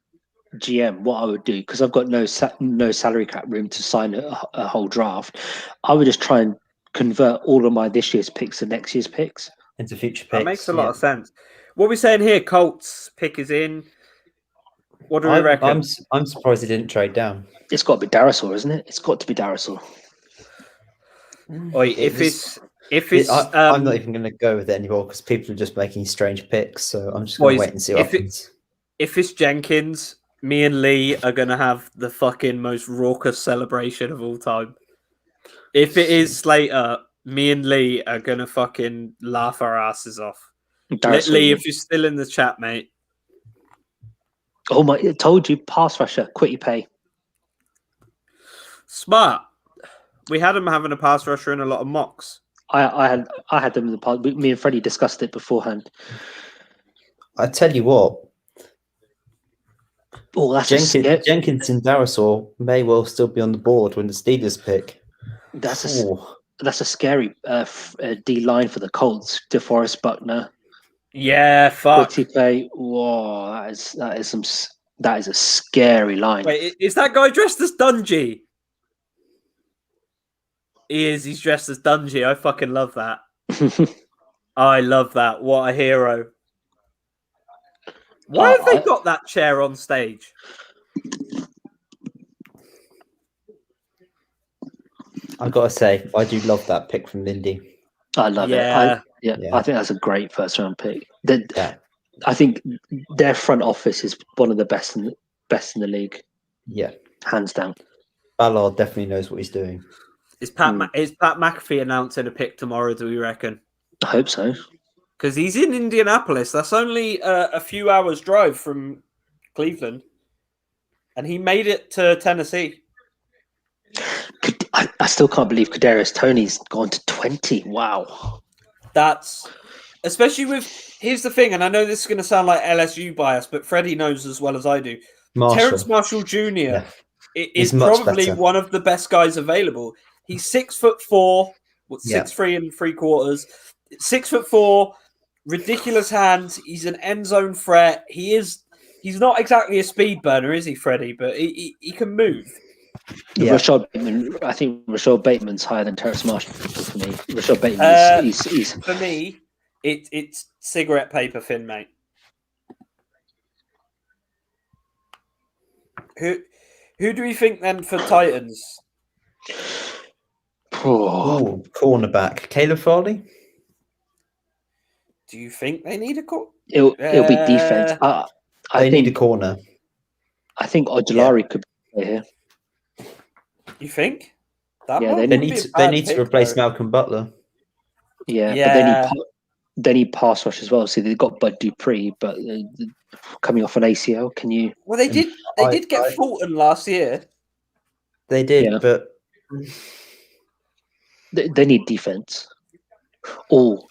GM, what I would do, because I've got no salary cap room to sign a whole draft, I would just try and convert all of my this year's picks to next year's picks into future picks. That makes a lot of sense. What are we saying here? Colts pick is in. What do we reckon? I'm surprised he didn't trade down. It's got to be Darisaw, isn't it? It's got to be Darisaw. I'm not even going to go with it anymore because people are just making strange picks. So I'm just going to wait and see what happens. If it's Jenkins, me and Lee are going to have the fucking most raucous celebration of all time. If it is Slater, me and Lee are going to fucking laugh our asses off. Lee, if you're still in the chat, mate. Oh my! I told you, pass rusher, quit your pay. Smart. We had him having a pass rusher in a lot of mocks. I had them in the past. Me and Freddy discussed it beforehand. I tell you what. Oh, that's Jenkins and Darisaw may well still be on the board when the Steelers pick. That's a scary D line for the Colts. DeForest Buckner. Yeah, fuck. Play. Whoa, that is a scary line. Wait, is that guy dressed as Dungy? He is. He's dressed as Dungy. I fucking love that. I love that. What a hero. Why have they got that chair on stage? I've got to say, I do love that pick from Lindy. I love it. I think that's a great first round pick. I think their front office is one of the best in the league. Yeah, hands down. Ballard definitely knows what he's doing. Is Pat McAfee announcing a pick tomorrow? Do we reckon? I hope so. Because he's in Indianapolis. That's only a few hours drive from Cleveland, and he made it to Tennessee. I still can't believe Kadarius Toney's gone to 20. Wow. That's especially with. Here's the thing, and I know this is going to sound like LSU bias, but Freddie knows as well as I do. Terrence Marshall Jr. Is probably one of the best guys available. He's 6'4", 6'3" 3/4", 6'4", ridiculous hands. He's an end zone threat. He's not exactly a speed burner, is he, Freddie? But he can move. Yeah. Rashad Bateman, I think Rashad Bateman's higher than Terrence Marshall for me. Rashad Bateman is for me. It's cigarette paper thin, mate. Who do we think then for Titans? Oh, cornerback. Caleb Farley? Do you think they need a call? It'll be defense. They need a corner. I think Ojolari could be here. You think? They need to replace Malcolm Butler. Yeah, but they need pass rush as well. See, they've got Bud Dupree, but coming off an ACL, can you? Well, they did get Fulton last year. They did, but they need defense. Oh,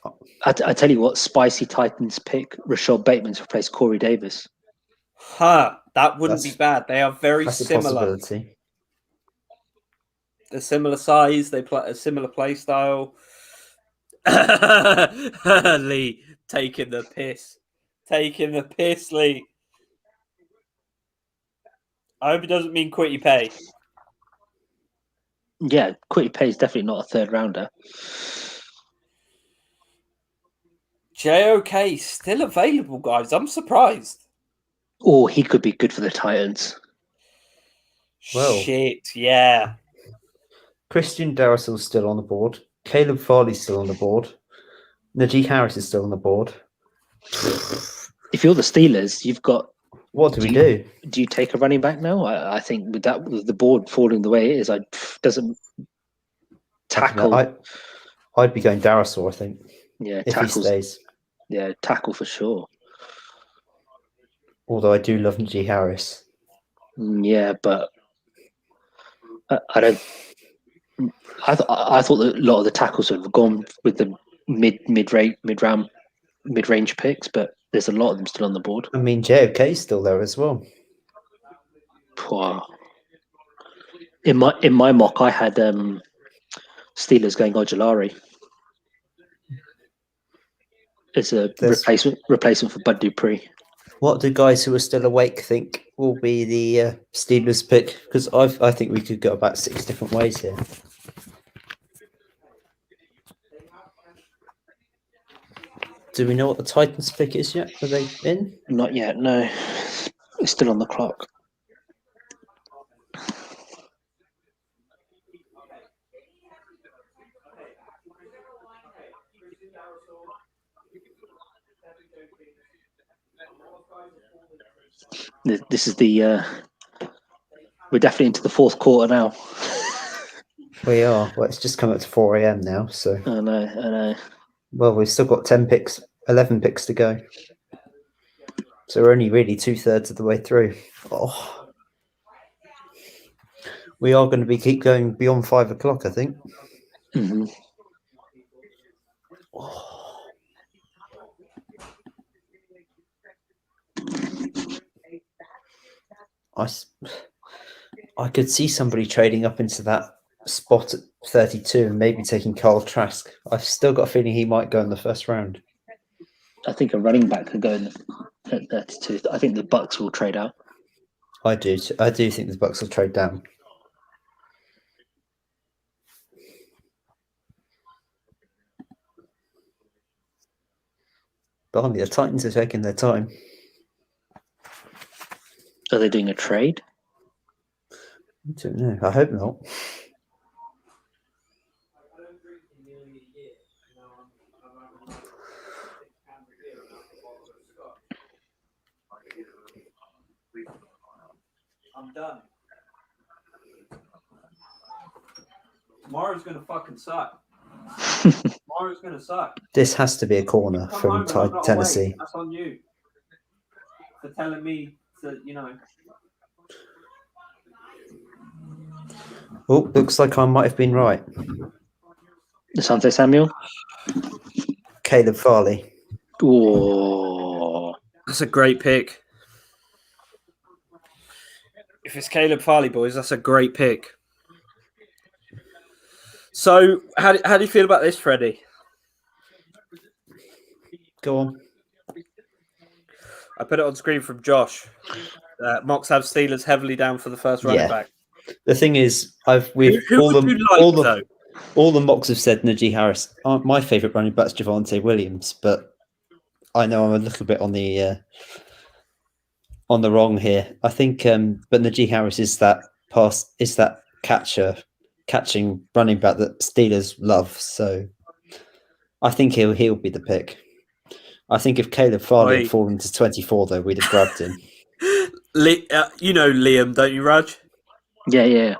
I tell you what, spicy Titans pick Rashad Bateman to replace Corey Davis. That wouldn't be bad. They are very similar. They're similar size. They play a similar play style. Lee taking the piss, Lee. I hope it doesn't mean Quitty Pay. Yeah, Quitty Pay is definitely not a third rounder. JOK still available, guys. I'm surprised. Oh, he could be good for the Titans. Well, shit, yeah. Christian Darrisill's still on the board. Caleb Farley's still on the board. Najee Harris is still on the board. If you're the Steelers, you've got. What do we do? Do you take a running back now? I think with the board falling the way it is, doesn't tackle. I'd be going Darrisaw, I think. Yeah, if he stays. Yeah, tackle for sure. Although I do love Najee Harris. Yeah, but I don't. I thought that a lot of the tackles would have gone with the mid-range picks, but there's a lot of them still on the board. I mean, JOK's still there as well. Wow. In my mock, I had Steelers going Ojolari. It's a replacement for Bud Dupree. What do guys who are still awake think will be the Steelers pick? Because I think we could go about 6 different ways here. Do we know what the Titans pick is yet? Are they in? Not yet, no. It's still on the clock. This is the... we're definitely into the fourth quarter now. We are. Well, it's just come up to 4 a.m. now, so... I know. Well, we've still got 11 picks to go. So we're only really 2/3 of the way through. Oh. We are going to keep going beyond 5 o'clock, I think. Mm-hmm. Oh. I could see somebody trading up into that spot at 32 and maybe taking Carl Trask. I've still got a feeling he might go in the first round. I think a running back could go in at 32. I think the Bucks will trade out. I do think the Bucks will trade down. Blimey, the Titans are taking their time. Are they doing a trade? I don't know. I hope not. I'm done. Tomorrow's gonna fucking suck. Tomorrow's gonna suck. This has to be a corner from Tennessee. That's on you for telling me to, Oh, looks like I might have been right. Asante Samuel? Caleb Farley. Oh, that's a great pick. If it's Caleb Farley, boys, that's a great pick. So, how do you feel about this, Freddie? Go on. I put it on screen from Josh. Mocks have Steelers heavily down for the first running back. The thing is, who would you like, though? All the mocks have said Najee Harris. My favourite running back's Javonte Williams, but I know I'm a little bit on the wrong here. I think, but Najee Harris is that catching running back that Steelers love. So I think he'll be the pick. I think if Caleb Farley had fallen to 24, though, we'd have grabbed him. You know Liam, don't you, Raj? Yeah.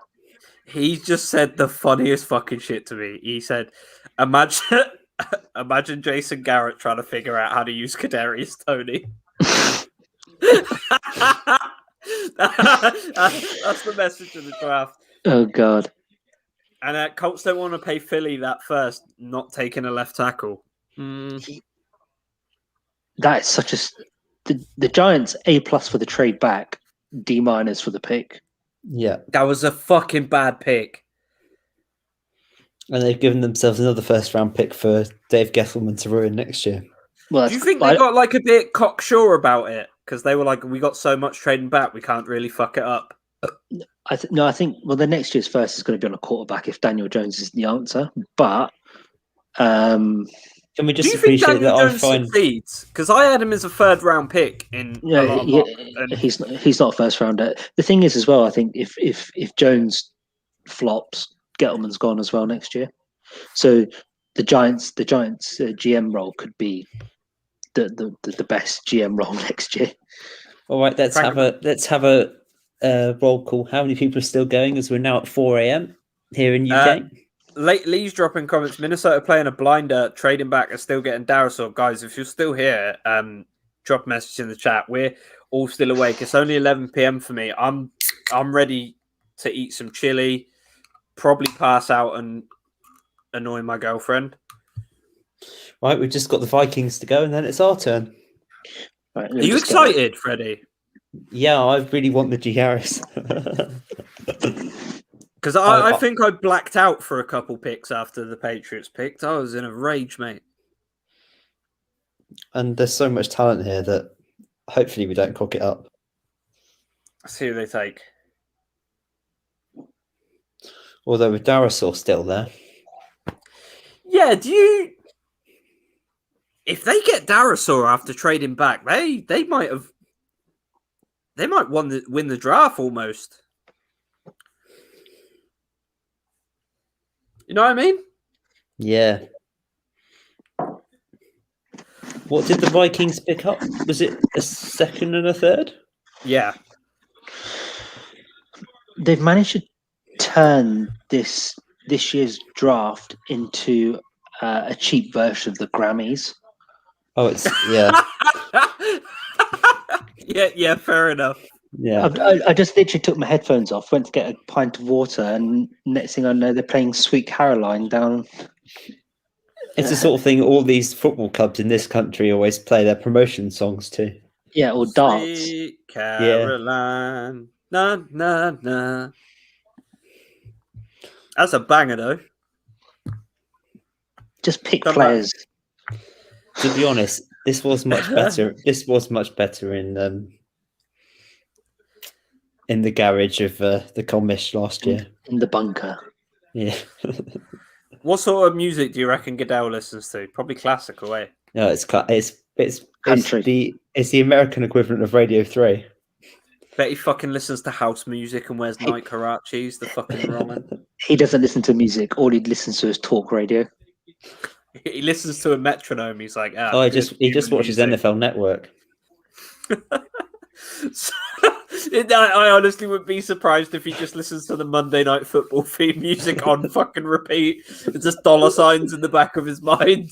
He just said the funniest fucking shit to me. He said, imagine Jason Garrett trying to figure out how to use Kadarius Toney. That's the message of the draft. Oh, God. And Colts don't want to pay Philly that first, not taking a left tackle. That is such a... The Giants, A+ for the trade back, D- for the pick. Yeah. That was a fucking bad pick. And they've given themselves another first-round pick for Dave Gettleman to ruin next year. Well, do you think they got like a bit cocksure about it? Because they were like, we got so much trading back, we can't really fuck it up. I think the next year's first is going to be on a quarterback if Daniel Jones is the answer. But can we just do you think appreciate Daniel that Jones succeeds? Because I had him as a third-round pick in. He's not a first rounder. The thing is, as well, I think if Jones flops, Gettleman's gone as well next year. So the Giants GM role could be the best GM role next year. All right, let's have a roll call. How many people are still going? As we're now at 4 a.m. here in UK. Lee's dropping comments. Minnesota playing a blinder, trading back, and still getting Darisaw. Guys, if you're still here, drop a message in the chat. We're all still awake. It's only 11 p.m. for me. I'm ready to eat some chili, probably pass out and annoy my girlfriend. Right, we've just got the Vikings to go, and then it's our turn. Right, are you excited, Freddie? Yeah, I really want the G Harris. Because I think I blacked out for a couple picks after the Patriots picked. I was in a rage, mate. And there's so much talent here that hopefully we don't cock it up. Let's see who they take. Although with Darisaw still there. Yeah, if they get Darisaw after trading back, they might win the draft almost. You know what I mean? Yeah. What did the Vikings pick up? Was it a second and a third? Yeah. They've managed to turn this year's draft into a cheap version of the Grammys. Oh, it's yeah. yeah, fair enough. Yeah, I just literally took my headphones off, went to get a pint of water, and next thing I know, they're playing Sweet Caroline down. It's the sort of thing all these football clubs in this country always play their promotion songs to. Yeah, or darts. Sweet Caroline, na na na. That's a banger, though. Just pick players. To be honest, this was much better. This was much better in the garage of the Commish last year. In the bunker. Yeah. What sort of music do you reckon Goodell listens to? Probably classical, eh? No, it's country. It's the American equivalent of Radio 3. Bet he fucking listens to house music and wears Nike Harachis, the fucking Roman. He doesn't listen to music. All he listens to is talk radio. He listens to a metronome. He's like, he just watches NFL Network. I honestly would be surprised if he just listens to the Monday Night Football theme music on fucking repeat. It's just dollar signs in the back of his mind.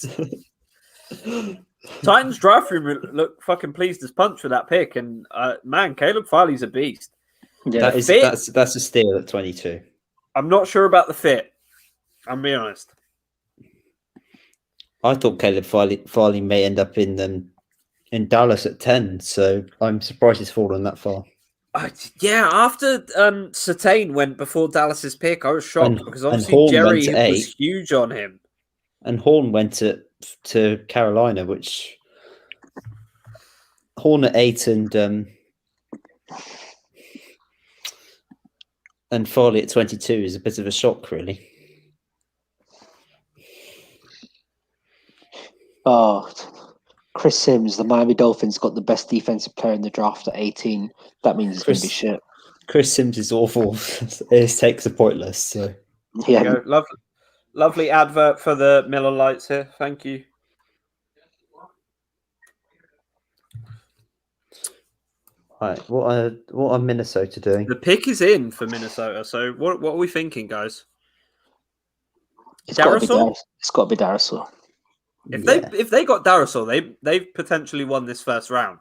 Titans draft room look fucking pleased as punch with that pick, and man, Caleb Farley's a beast. Yeah, that's a steal at 22. I'm not sure about the fit. I'm being honest. I thought Caleb Farley may end up in Dallas at 10, so I'm surprised he's fallen that far. Yeah, after Surtain went before Dallas's pick, I was shocked because obviously Jerry was huge on him. And Horn went to Carolina, which Horn at 8 and Farley at 22 is a bit of a shock, really. Oh, Chris Sims, the Miami Dolphins got the best defensive player in the draft at 18. That means it's going to be shit. Chris Sims is awful. His takes are pointless. So Yeah, There you go. Lovely advert for the Miller Lights here. Thank you. right, what are Minnesota doing? The pick is in for Minnesota. So what are we thinking, guys? it's got to be Darisaw? It's got to be Darisaw. If they got Darisaw, they've potentially won this first round.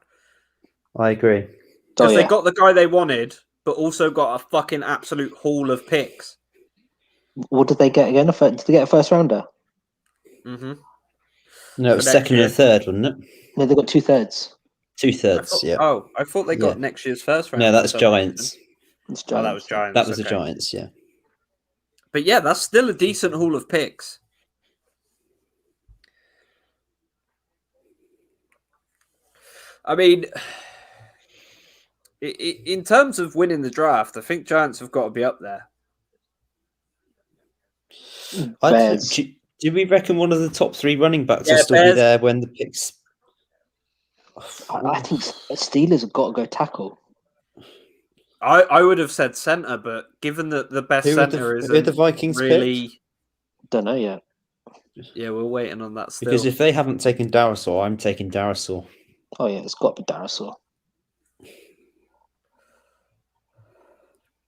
I agree. Because they got the guy they wanted, but also got a fucking absolute haul of picks. What did they get again? Did they get a first rounder? Mm-hmm. No, it was second and third, wasn't it? No, they got 2/3. 2/3, yeah. Oh, I thought they got next year's first round. No, that's Giants. It's Oh, that was Giants. That was the Giants, yeah. But yeah, that's still a decent haul of picks. I mean, in terms of winning the draft, I think Giants have got to be up there. Do we reckon one of the top 3 running backs will still Bears. be there when the picks? I think Steelers have got to go tackle. I would have said center, but given that the best center is the Vikings really, picked? Don't know yet. Yeah, we're waiting on that still. Because if they haven't taken Darisaw, I'm taking Darisaw. Oh yeah, it's got to be Darisaw.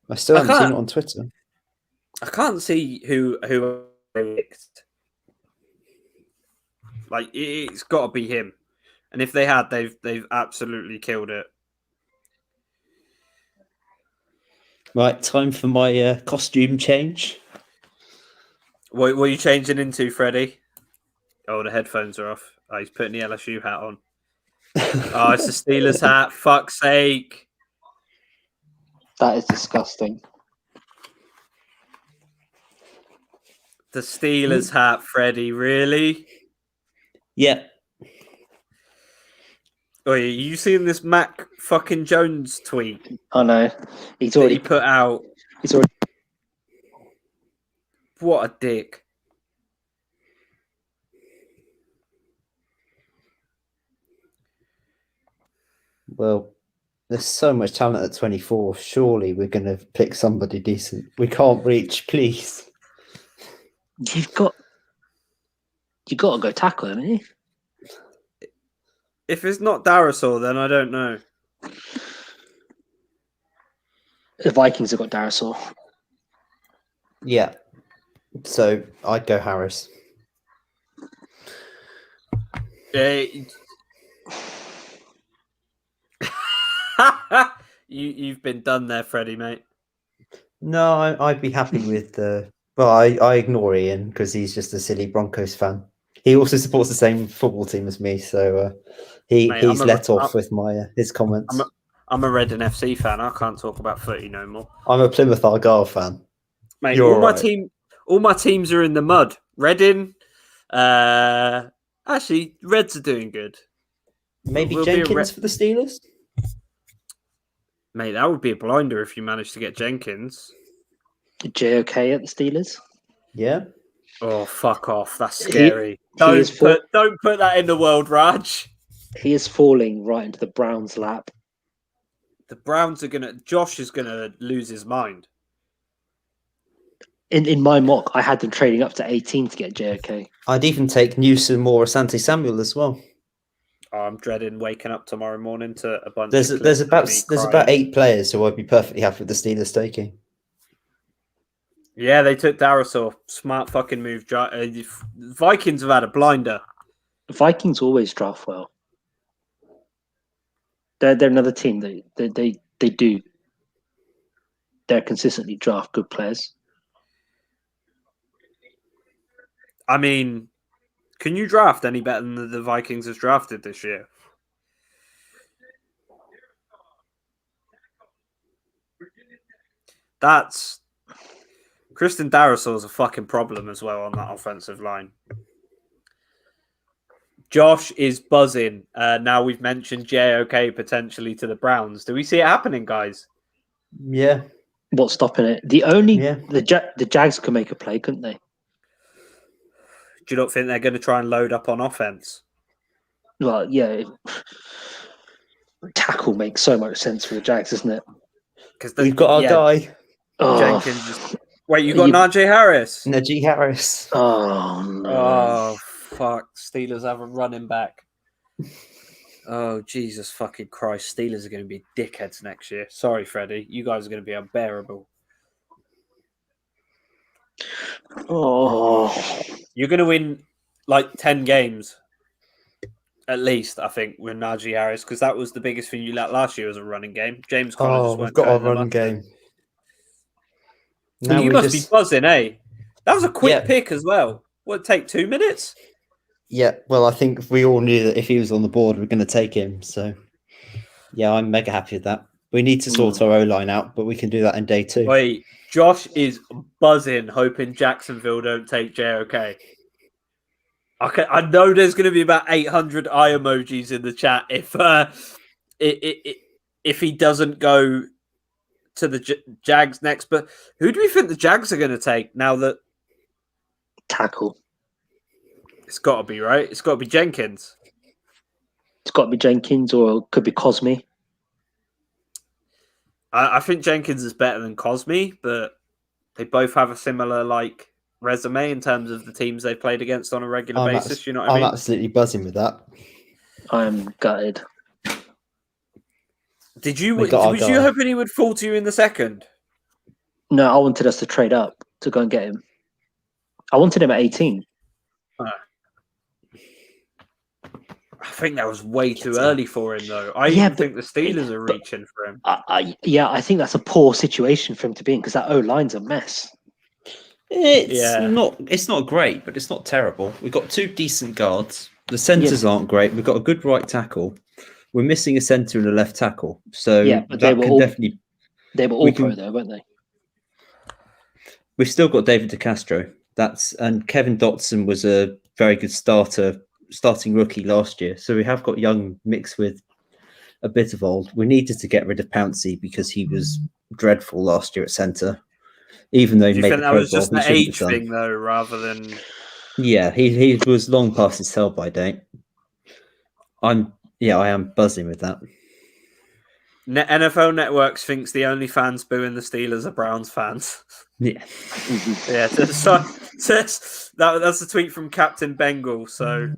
I still haven't seen it on Twitter. I can't see who they picked. Like it's got to be him, and if they had, they've absolutely killed it. Right, time for my costume change. What are you changing into, Freddy? Oh, the headphones are off. Oh, he's putting the LSU hat on. Oh, it's the Steelers hat. Fuck's sake. That is disgusting. The Steelers hat, Freddy. Really? Yeah. Oh, you seen this Mac fucking Jones tweet? I know. He put out. He's already. What a dick. Well, there's so much talent at 24. Surely we're going to pick somebody decent. We can't reach, please. You've got to go tackle, haven't you? If it's not Darisaw, then I don't know. The Vikings have got Darisaw. Yeah. So I'd go Harris. You've been done there, Freddie, mate. No, I'd be happy with the. Well, I ignore Ian because he's just a silly Broncos fan. He also supports the same football team as me, so he's let off with his comments. I'm a Reading FC fan. I can't talk about footy no more. I'm a Plymouth Argyle fan. Mate, all my teams are in the mud. Reading, actually, Reds are doing good. Maybe Jenkins for the Steelers? Mate, that would be a blinder if you managed to get Jenkins. JOK at the Steelers? Yeah. Oh, fuck off. That's scary. Don't put that in the world, Raj. He is falling right into the Browns' lap. The Browns are Josh is gonna lose his mind. In my mock, I had them trading up to 18 to get JOK. I'd even take Newsom or Asante Samuel as well. Oh, I'm dreading waking up tomorrow morning to a bunch. There's about 8 players who I'd be perfectly happy with the Steelers taking. Yeah, they took Darisaw. Smart fucking move. Vikings have had a blinder. Vikings always draft well. They're another team they do. They're consistently draft good players. I mean, can you draft any better than the Vikings has drafted this year? That's Kristen Darisaw is a fucking problem as well on that offensive line. Josh is buzzing. Now we've mentioned JOK potentially to the Browns. Do we see it happening, guys? Yeah. What's stopping it? The Jags could make a play, couldn't they? Do you not think they're going to try and load up on offense? Well, yeah, tackle makes so much sense for the Jags, doesn't it? Because We've got our guy, Jenkins. Wait, you got You- Najee Harris? Najee Harris. Oh no! Oh fuck! Steelers have a running back. Oh Jesus fucking Christ! Steelers are going to be dickheads next year. Sorry, Freddie. You guys are going to be unbearable. Oh, You're going to win like 10 games at least, I think, with Najee Harris, because that was the biggest thing you let last year was a running game. James Conner just We've weren't got our cutting the run mustard. game. Now You we must be buzzing, eh? That was a quick Yeah. pick as well. Would it take 2 minutes? Yeah, well, I think we all knew that if he was on the board, we're going to take him. So, yeah, I'm mega happy with that. We need to sort our O-line out, but we can do that in day 2. Wait, Josh is buzzing, hoping Jacksonville don't take JOK. Okay, I know there's going to be about 800 eye emojis in the chat if he doesn't go to the Jags next. But who do we think the Jags are going to take now that tackle. it's got to be right? It's got to be Jenkins. It's got to be Jenkins, or it could be Cosme. I think Jenkins is better than Cosme, but they both have a similar resume in terms of the teams they've played against on a regular basis. You know what I mean? I'm absolutely buzzing with that. I'm gutted. Did you We got our was you guy. hoping he would fall to you in the second? No, I wanted us to trade up to go and get him. I wanted him at 18. I think that was way too early for him, though. I Yeah, even think the Steelers are reaching for him. I think that's a poor situation for him to be in because that O-line's a mess. It's not great, but it's not terrible. We've got 2 decent guards. The centers aren't great. We've got a good right tackle. We're missing a center and a left tackle. So Yeah, but that can definitely. They were all pro though, weren't they? We've still got David DeCastro. And Kevin Dotson was a very good starting rookie last year. So we have got young mixed with a bit of old. We needed to get rid of Pouncey because he was dreadful last year at center. Even though Do he you made think the that Pro was Bowl, just he an shouldn't age have done. thing, though, rather than? Yeah, he was long past his sell-by date. I am buzzing with that. NFL Networks thinks the only fans booing the Steelers are Browns fans. Yeah. Yeah, that's a tweet from Captain Bengal. So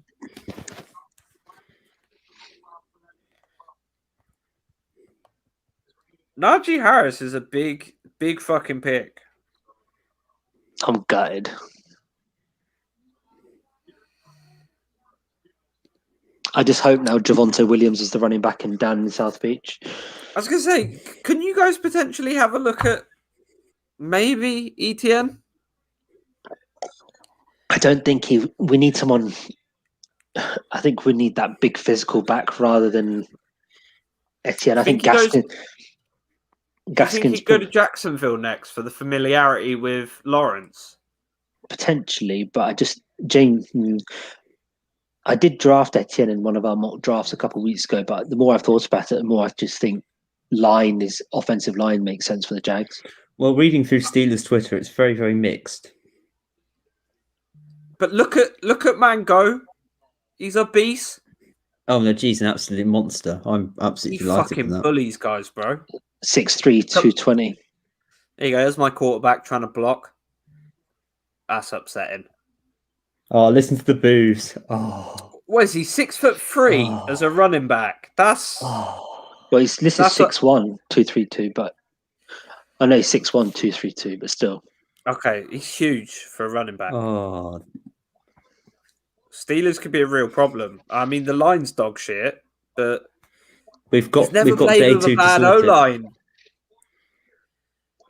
Najee Harris is a big fucking pick. I'm gutted. I just hope now Javonte Williams is the running back and down in South Beach. I was going to say, can you guys potentially have a look at maybe ETN? I don't think we need someone. I think we need that big physical back rather than Etienne. I think Gaskin. Do you think he'd go to Jacksonville next for the familiarity with Lawrence? Potentially, but I did draft Etienne in one of our mock drafts a couple of weeks ago, but the more I've thought about it, the more I just think offensive line makes sense for the Jags. Well, reading through Steelers Twitter, it's very, very mixed. But look at Mango. He's a beast. Oh no, geez, an absolute monster. I'm absolutely He delighted fucking with that. bullies guys, bro. 6'3", 220. There you go. There's my quarterback trying to block. That's upsetting. Oh, listen to the boos. Oh. What is he? 6'3" as a running back. That's Well, he's listed 6'1", 232, but I know he's 6'1", 232, but still. okay. He's huge for a running back. Oh. Steelers could be a real problem. I mean, the line's dog shit, but We've got he's never day played with 2 a bad to sort it. O-line.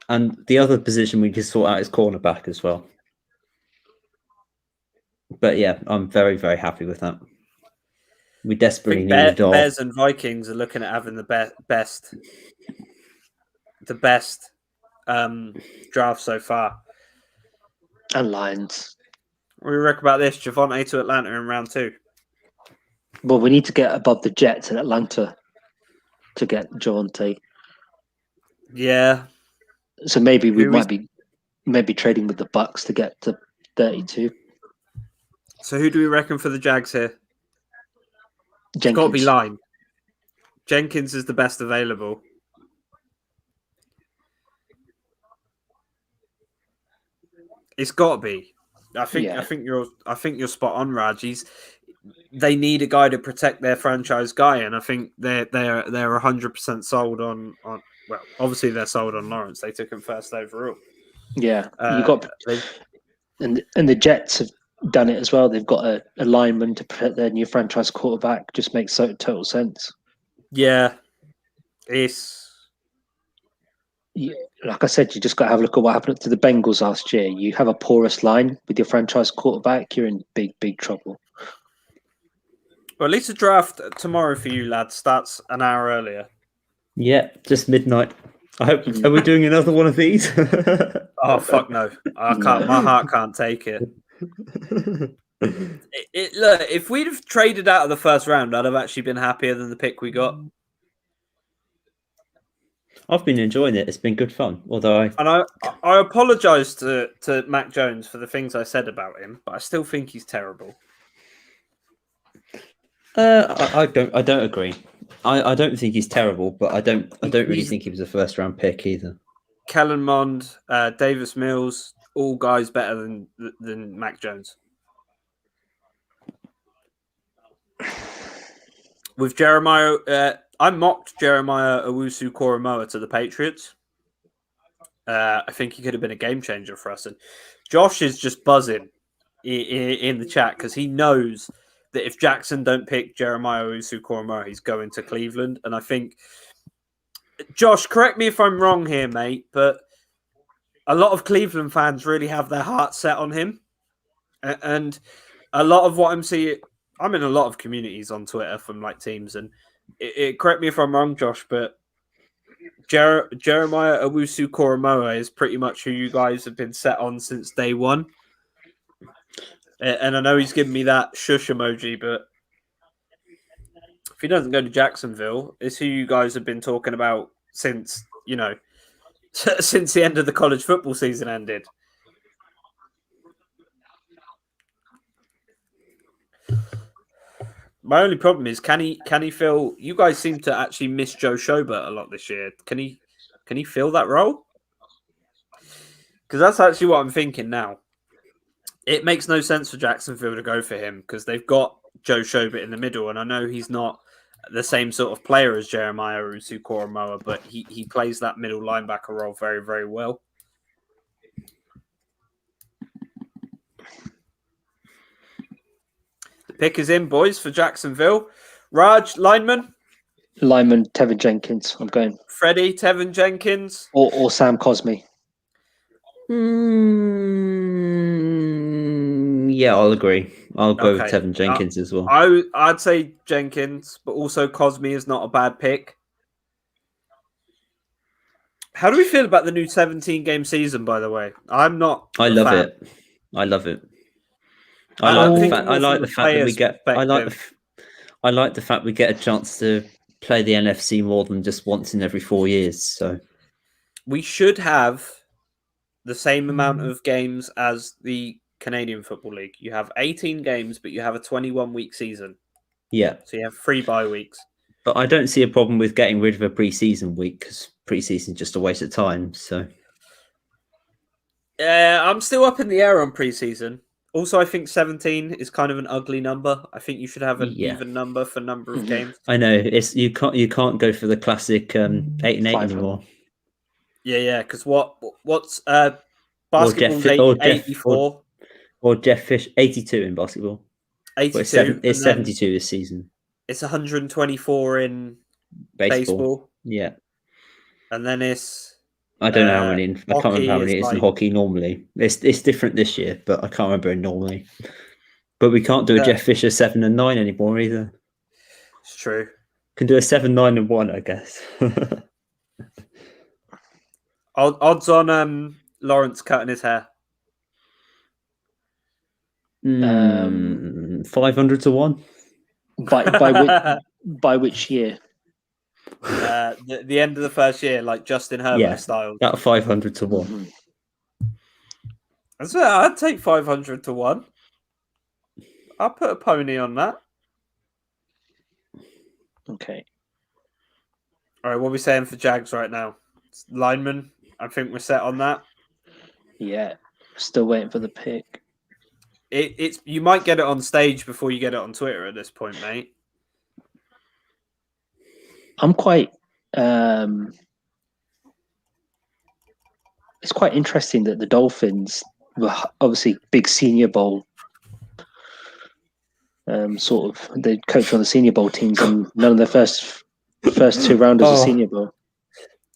And the other position we can sort out is cornerback as well. But yeah, I'm very, very happy with that. We desperately need a dog. Bears and Vikings are looking at having the best draft so far. And Lions. What do you reckon about this? Javonte to Atlanta in round 2. Well, we need to get above the Jets in Atlanta to get Javonte. Yeah. So maybe we might be trading with the Bucks to get to 32. So who do we reckon for the Jags here? It's got to be Jenkins. line. Jenkins is the best available. It's got to be. I think you're spot on, Raj. They need a guy to protect their franchise guy, and I think they're 100% sold on. Well, obviously they're sold on Lawrence. They took him first overall. Yeah, and the Jets have done it as well. They've got a lineman to protect their new franchise quarterback. Just makes total sense. Yeah, like I said, you just got to have a look at what happened to the Bengals last year. You have a porous line with your franchise quarterback, you're in big trouble. Well, at least the draft tomorrow for you, lads, starts an hour earlier. Yeah, just midnight. I hope. Are we doing another one of these? Oh fuck no! I can't. My heart can't take it. Look, if we'd have traded out of the first round, I'd have actually been happier than the pick we got. I've been enjoying it. It's been good fun. Although I apologise to Mac Jones for the things I said about him, but I still think he's terrible. I don't agree. I don't think he's terrible, but I don't really think he was a first round pick either. Kellen Mond, Davis Mills, all guys better than Mac Jones. With Jeremiah, I mocked Jeremiah Owusu-Koramoah to the Patriots. I think he could have been a game changer for us. And Josh is just buzzing in the chat because he knows that if Jackson don't pick Jeremiah Owusu-Koramoah, he's going to Cleveland. And I think, Josh, correct me if I'm wrong here, mate, but a lot of Cleveland fans really have their heart set on him. And a lot of what I'm seeing, I'm in a lot of communities on Twitter from like teams, and correct me if I'm wrong, Josh, but Jeremiah Owusu-Koramoah is pretty much who you guys have been set on since day one. And I know he's given me that shush emoji, but if he doesn't go to Jacksonville, it's who you guys have been talking about since, since the end of the college football season ended. My only problem is, can he fill? You guys seem to actually miss Joe Schobert a lot this year. Can he fill that role? Because that's actually what I'm thinking now. It makes no sense for Jacksonville to go for him because they've got Joe Schobert in the middle, and I know he's not the same sort of player as Jeremiah Owusu-Koramoah, but he plays that middle linebacker role very, very well. The pick is in, boys, for Jacksonville. Raj, lineman? Lineman, Tevin Jenkins, I'm going. Freddy, Tevin Jenkins? Or Sam Cosmi. Yeah, I'll agree. I'll go with Tevin Jenkins as well. I'd say Jenkins, but also Cosmi is not a bad pick. How do we feel about the new 17-game season, by the way? I'm not. I love it. I love it. I like the fact that we get. I like the fact we get a chance to play the NFC more than just once in every 4 years. So we should have the same amount of games as the Canadian Football League. You have 18 games, but you have a 21-week season. Yeah. So you have 3 bye weeks. But I don't see a problem with getting rid of a preseason week because preseason is just a waste of time. So I'm still up in the air on preseason. Also, I think 17 is kind of an ugly number. I think you should have an even number for number of games. I know you can't go for the classic 8 and 8 anymore. Yeah, because what's basketball 84 or Jeff Fish 82 in basketball. 82 it's 72 this season. It's 124 in baseball. Yeah, and then it's I don't know how many. I can't remember how many it is in hockey normally. It's different this year, but I can't remember normally. But we can't do a Jeff Fisher 7 and 9 anymore either. It's true. Can do a 7, 9 and 1, I guess. Odds on Lawrence cutting his hair. 500 to 1. By which year? The end of the first year, like Justin Herbert style. About 500 to 1. So I'd take 500 to 1. I'll put a pony on that. Okay. All right, what are we saying for Jags right now? Lineman, I think we're set on that. Yeah. Still waiting for the pick. It's you might get it on stage before you get it on Twitter at this point, mate. I'm quite. It's quite interesting that the Dolphins were obviously big Senior Bowl. Sort of they coach on the Senior Bowl teams, and none of their first two rounders are Senior Bowl.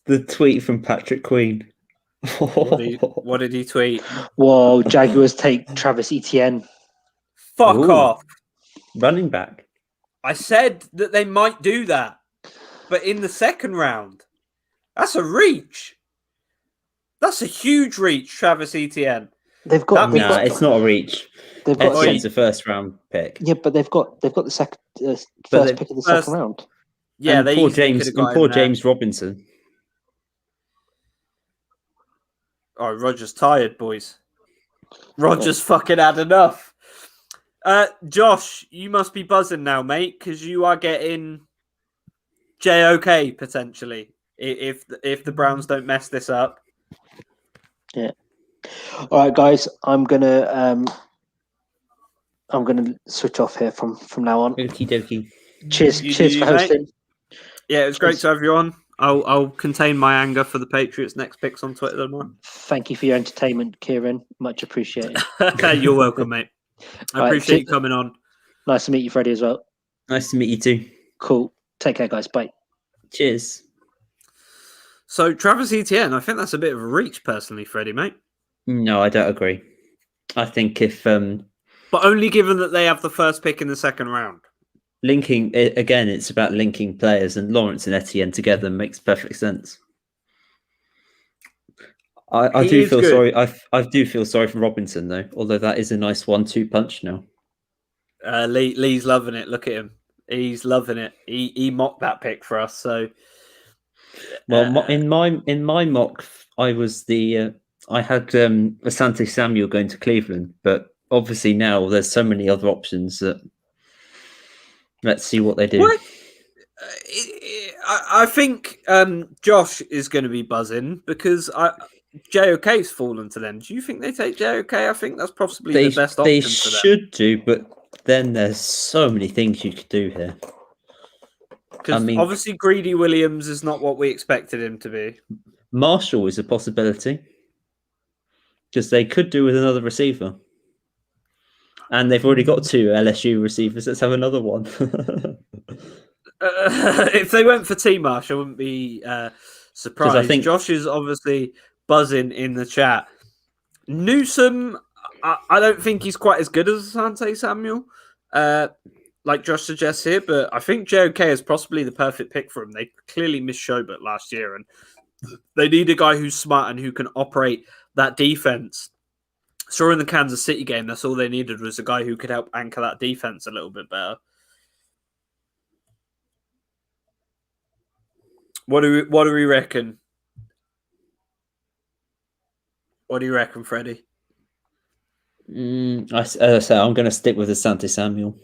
The tweet from Patrick Queen. What did he tweet? Whoa, Jaguars take Travis Etienne. Fuck Ooh. off. Running back. I said that they might do that, but in the second round. That's a reach. That's a huge reach, Travis Etienne. It's not a reach. They've got Etienne's a first round pick. Yeah, but they've got the first pick of the second round. Yeah, and they poor James Robinson. Oh, Roger's tired, boys. Roger's fucking had enough. Josh, you must be buzzing now, mate, because you are getting JOK potentially if the Browns don't mess this up. Yeah. All right, guys. I'm gonna switch off here from now on. Okie dokie. Cheers for hosting. Mate. Yeah, it was great to have you on. I'll contain my anger for the Patriots' next picks on Twitter tomorrow. Thank you for your entertainment, Kieran. Much appreciated. You're welcome, mate. I appreciate you coming on. Nice to meet you, Freddie, as well. Nice to meet you too. Cool. Take care, guys. Bye. Cheers. So, Travis Etienne, I think that's a bit of a reach, personally, Freddie, mate. No, I don't agree. I think if... But only given that they have the first pick in the second round. Linking again, it's about linking players, and Lawrence and Etienne together makes perfect sense. I do feel sorry. I do feel sorry for Robinson though, although that is a nice 1-2 punch now. Lee's loving it. Look at him; he's loving it. He mocked that pick for us. So, well, in my mock, I was I had Asante Samuel going to Cleveland, but obviously now there's so many other options that. Let's see what they do. What? I think Josh is going to be buzzing because JOK's fallen to them. Do you think they take JOK? I think that's possibly the best option they for them. should do, but then there's so many things you could do here. Because obviously Greedy Williams is not what we expected him to be. Marshall is a possibility. Because they could do with another receiver. And they've already got 2 LSU receivers. Let's have another one. If they went for T-Marsh, I wouldn't be surprised. I think Josh is obviously buzzing in the chat. Newsom, I don't think he's quite as good as Asante Samuel, like Josh suggests here, but I think JOK is possibly the perfect pick for him. They clearly missed Schobert last year, and they need a guy who's smart and who can operate that defense. So in the Kansas City game, that's all they needed was a guy who could help anchor that defense a little bit better. What do we reckon? What do you reckon, Freddie? As I say, I'm going to stick with Asante Samuel.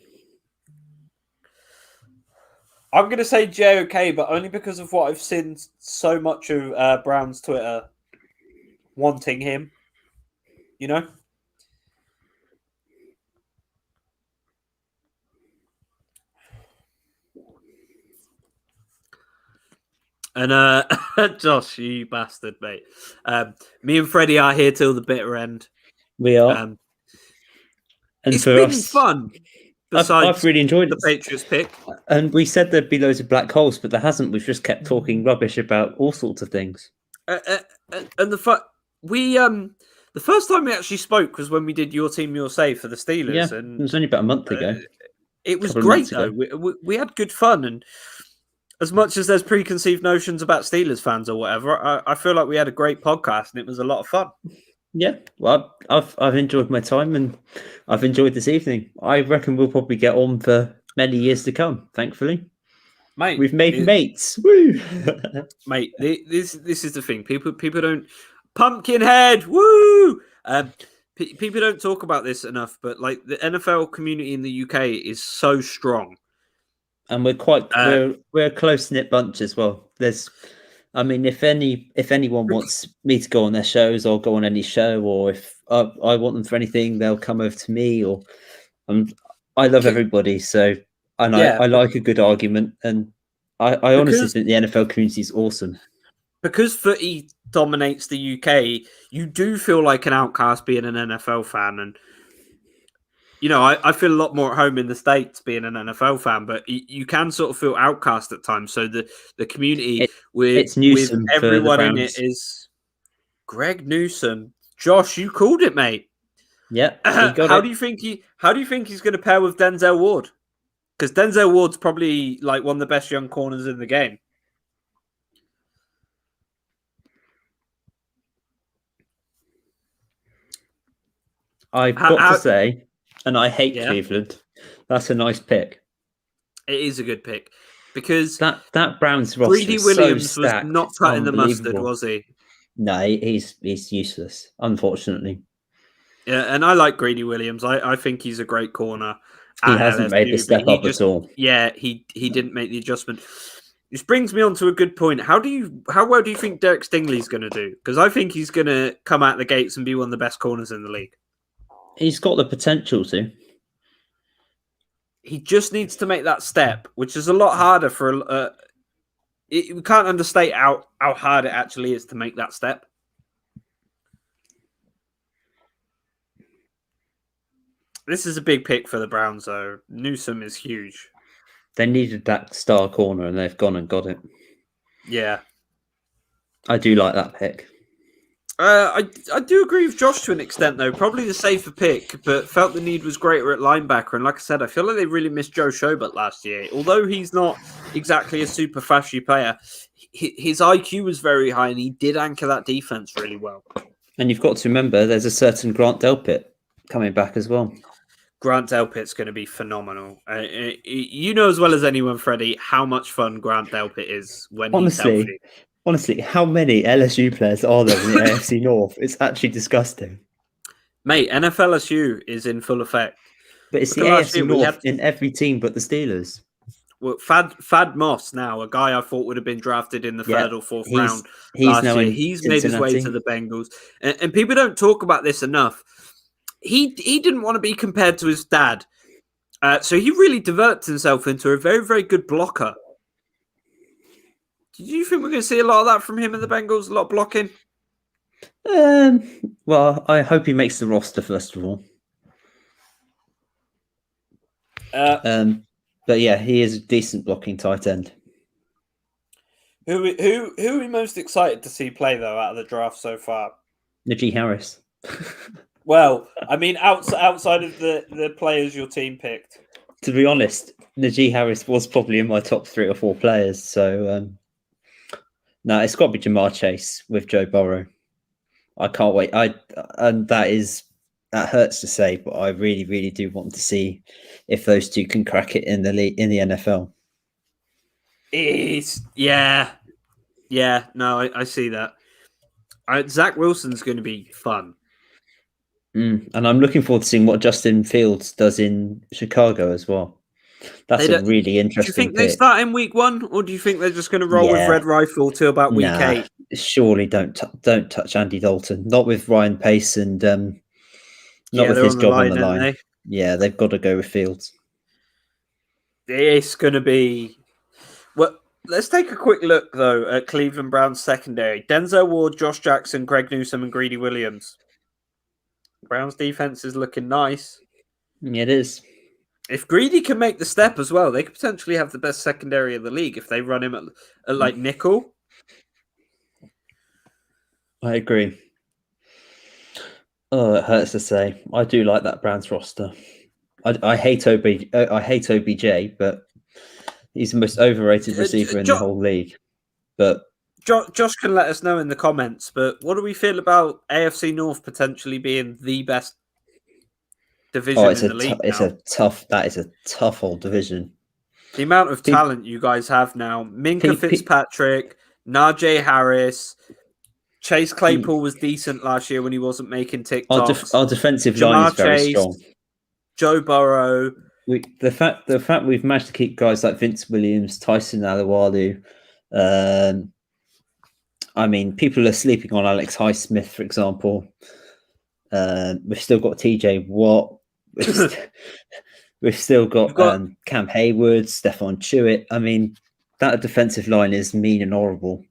I'm going to say JOK, but only because of what I've seen so much of Brown's Twitter wanting him. You know? And Josh, you bastard, mate. Me and Freddie are here till the bitter end. We are. And it's been fun. I've really enjoyed the Patriots pick. And we said there'd be loads of black holes, but there hasn't. We've just kept talking rubbish about all sorts of things. And the first time we actually spoke was when we did Your Team, Your Save for the Steelers. Yeah, and it was only about a month ago. It was great, though. We had good fun. And as much as there's preconceived notions about Steelers fans or whatever, I feel like we had a great podcast and it was a lot of fun. Yeah, well, I've enjoyed my time and I've enjoyed this evening. I reckon we'll probably get on for many years to come, thankfully. Mate, we've made mates. Woo! Mate, this is the thing. People don't... Pumpkinhead! Woo! People don't talk about this enough, but like the NFL community in the UK is so strong. And we're a close knit bunch as well. I mean, if anyone wants me to go on their shows or go on any show, or if I want them for anything, they'll come over to me. Or I love everybody, so and I like a good argument, and I honestly think the NFL community is awesome. Because footy dominates the UK, you do feel like an outcast being an NFL fan, and I feel a lot more at home in the States being an NFL fan, but you can sort of feel outcast at times. So the community with everyone in it is Greg Newsome. Josh, you called it, mate. Yeah. How do you think he's going to pair with Denzel Ward? Because Denzel Ward's probably like one of the best young corners in the game. I've got to say, and I hate Cleveland. That's a nice pick. It is a good pick because that Browns roster Greedy Williams so stacked, was not cutting the mustard, was he? No, he's useless, unfortunately. Yeah, and I like Greedy Williams. I think he's a great corner. He hasn't made the step up at all. Yeah, he didn't make the adjustment. This brings me on to a good point. How well do you think Derek Stingley's going to do? Because I think he's going to come out the gates and be one of the best corners in the league. He's got the potential to. He just needs to make that step, which is a lot harder for. We can't understate how hard it actually is to make that step. This is a big pick for the Browns, though. Newsome is huge. They needed that star corner, and they've gone and got it. Yeah. I do like that pick. I do agree with Josh to an extent, though. Probably the safer pick, but felt the need was greater at linebacker. And like I said, I feel like they really missed Joe Schobert last year. Although he's not exactly a super flashy player, his IQ was very high, and he did anchor that defense really well. And you've got to remember, there's a certain Grant Delpit coming back as well. Grant Delpit's going to be phenomenal. You know as well as anyone, Freddie, how much fun Grant Delpit is when he's healthy. Honestly, how many LSU players are there in the AFC North? It's actually disgusting. Mate, NFLSU is in full effect. But it's the AFC North in every team but the Steelers. Well, Fad Moss now, a guy I thought would have been drafted in the third or fourth round last year. He's made his way to the Bengals. And people don't talk about this enough. He didn't want to be compared to his dad. So he really developed himself into a very, very good blocker. Do you think we're going to see a lot of that from him and the Bengals? A lot of blocking? Well, I hope he makes the roster, first of all. But yeah, he is a decent blocking tight end. Who are we most excited to see play, though, out of the draft so far? Najee Harris. Well, I mean, outside of the players your team picked. To be honest, Najee Harris was probably in my top 3 or 4 players. So, no, it's got to be Jamar Chase with Joe Burrow. I can't wait. That hurts to say, but I really, really do want to see if those two can crack it in the NFL. I see that. Zach Wilson's going to be fun. And I'm looking forward to seeing what Justin Fields does in Chicago as well. That's a really interesting. Do you think pick. they start in week 1, or do you think they're just going to roll with Red Rifle till about week 8? Surely don't touch Andy Dalton. Not with Ryan Pace and not with his job on the line. Yeah, they've got to go with Fields. It's going to be. Well, let's take a quick look though at Cleveland Browns secondary: Denzel Ward, Josh Jackson, Greg Newsome, and Greedy Williams. Browns defense is looking nice. It is. If Greedy can make the step as well, they could potentially have the best secondary of the league if they run him at like nickel. I agree. Oh, it hurts to say. I do like that Browns roster. I hate OBJ, but he's the most overrated receiver in the whole league. But Josh can let us know in the comments. But what do we feel about AFC North potentially being the best division in the league? That is a tough old division. The amount of talent you guys have now: Minka Fitzpatrick, Najee Harris. Chase Claypool was decent last year when he wasn't making TikToks. Our defensive line is very strong. Joe Burrow. the fact we've managed to keep guys like Vince Williams, Tyson Aluwalu. I mean, people are sleeping on Alex Highsmith, for example. We've still got TJ Watt. We've still got, Cam Hayward, Stefan Chewett. I mean, that defensive line is mean and horrible.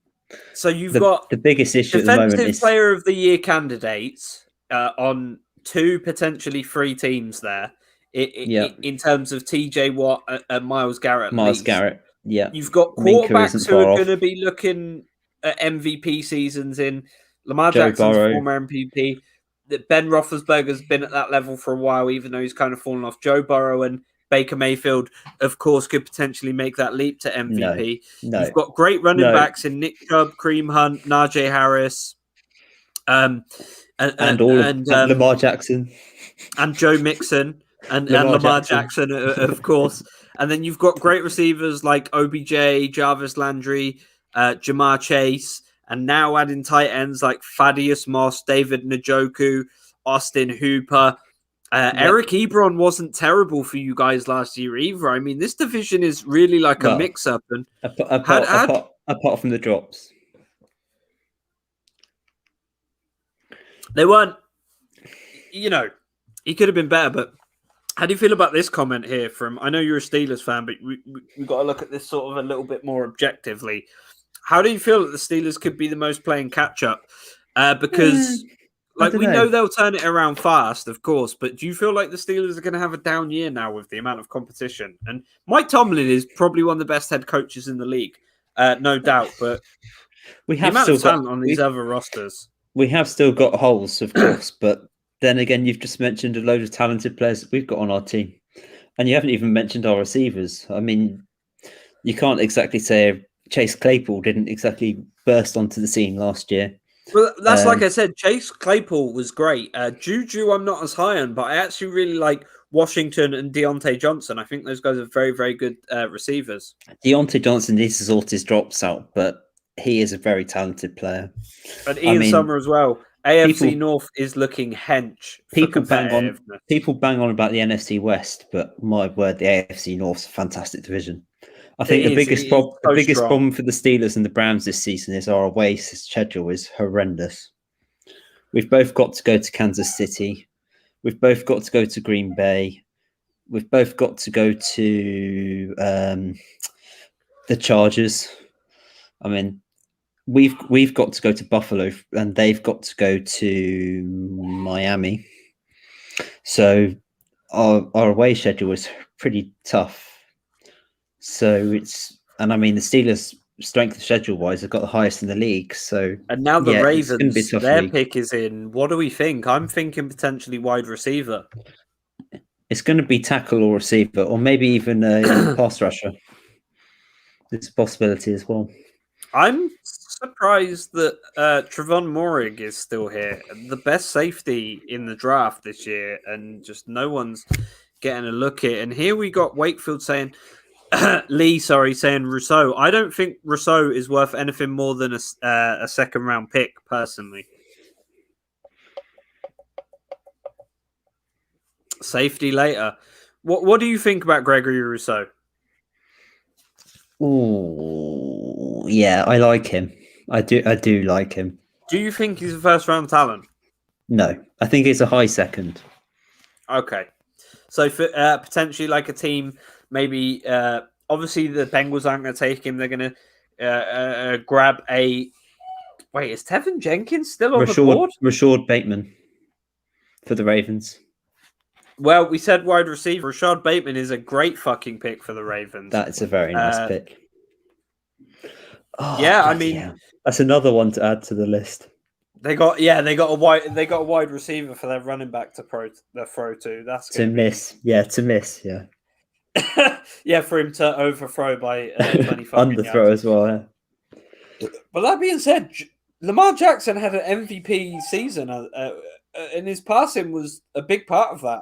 So you've got the biggest issue at the moment is Player of the Year candidates on 2, potentially 3 teams there. In terms of TJ Watt and Myles Garrett. Garrett, yeah. You've got quarterbacks who are going to be looking at MVP seasons in Lamar Jackson's former MVP. Ben Roethlisberger's been at that level for a while, even though he's kind of fallen off. Joe Burrow and Baker Mayfield, of course, could potentially make that leap to MVP. No. You've got great running backs in Nick Chubb, Kareem Hunt, Najee Harris, and Lamar Jackson, and Joe Mixon, and Lamar Jackson, of course. And then you've got great receivers like OBJ, Jarvis Landry, Jamar Chase, and now adding tight ends like Thaddeus Moss, David Njoku, Austin Hooper. Eric Ebron wasn't terrible for you guys last year either. I mean, this division is really like a mix-up. And apart from the drops. They weren't, he could have been better, but how do you feel about this comment here from, I know you're a Steelers fan, but we've got to look at this sort of a little bit more objectively. How do you feel that the Steelers could be the most playing catch-up? Because, we know they'll turn it around fast, of course, but do you feel like the Steelers are going to have a down year now with the amount of competition? And Mike Tomlin is probably one of the best head coaches in the league, no doubt, but we have the amount of talent on these other rosters. We have still got holes, of course, but then again, you've just mentioned a load of talented players that we've got on our team. And you haven't even mentioned our receivers. I mean, you can't exactly say Chase Claypool didn't exactly burst onto the scene last year. Well, that's like I said, Chase Claypool was great. Juju, I'm not as high on, but I actually really like Washington and Deontay Johnson. I think those guys are very, very good receivers. Deontay Johnson needs to sort his drops out, but he is a very talented player. And Ian Summer as well. AFC North is looking hench. People bang on about the NFC West, but my word, the AFC North's a fantastic division. I think the biggest problem for the Steelers and the Browns this season is our away schedule is horrendous. We've both got to go to Kansas City. We've both got to go to Green Bay. We've both got to go to the Chargers. I mean, we've got to go to Buffalo, and they've got to go to Miami. So our away schedule is pretty tough. So I mean, the Steelers' strength of schedule wise have got the highest in the league. So and now the Ravens, their pick is in. What do we think? I'm thinking potentially wide receiver. It's going to be tackle or receiver, or maybe even a pass rusher. It's a possibility as well. I'm surprised that Trevon Moehrig is still here, the best safety in the draft this year, and just no one's getting a look at it. And here we got Wakefield saying, saying Rousseau. I don't think Rousseau is worth anything more than a second round pick, personally. Safety later. What do you think about Gregory Rousseau? Oh, yeah, I like him. I do like him. Do you think he's a first round talent? No, I think he's a high second. Okay. So for potentially like a team, maybe obviously the Bengals aren't going to take him. They're going to grab a. Wait, is Tevin Jenkins still on the board? Rashad Bateman for the Ravens. Well, we said wide receiver. Rashad Bateman is a great fucking pick for the Ravens. That's a very nice pick. Oh, yeah, I mean, that's another one to add to the list. They got a wide receiver for their running back to throw to. That's to miss. Yeah. Yeah, for him to overthrow by 25 underthrow yards as well. Yeah. But that being said, Lamar Jackson had an MVP season, and his passing was a big part of that.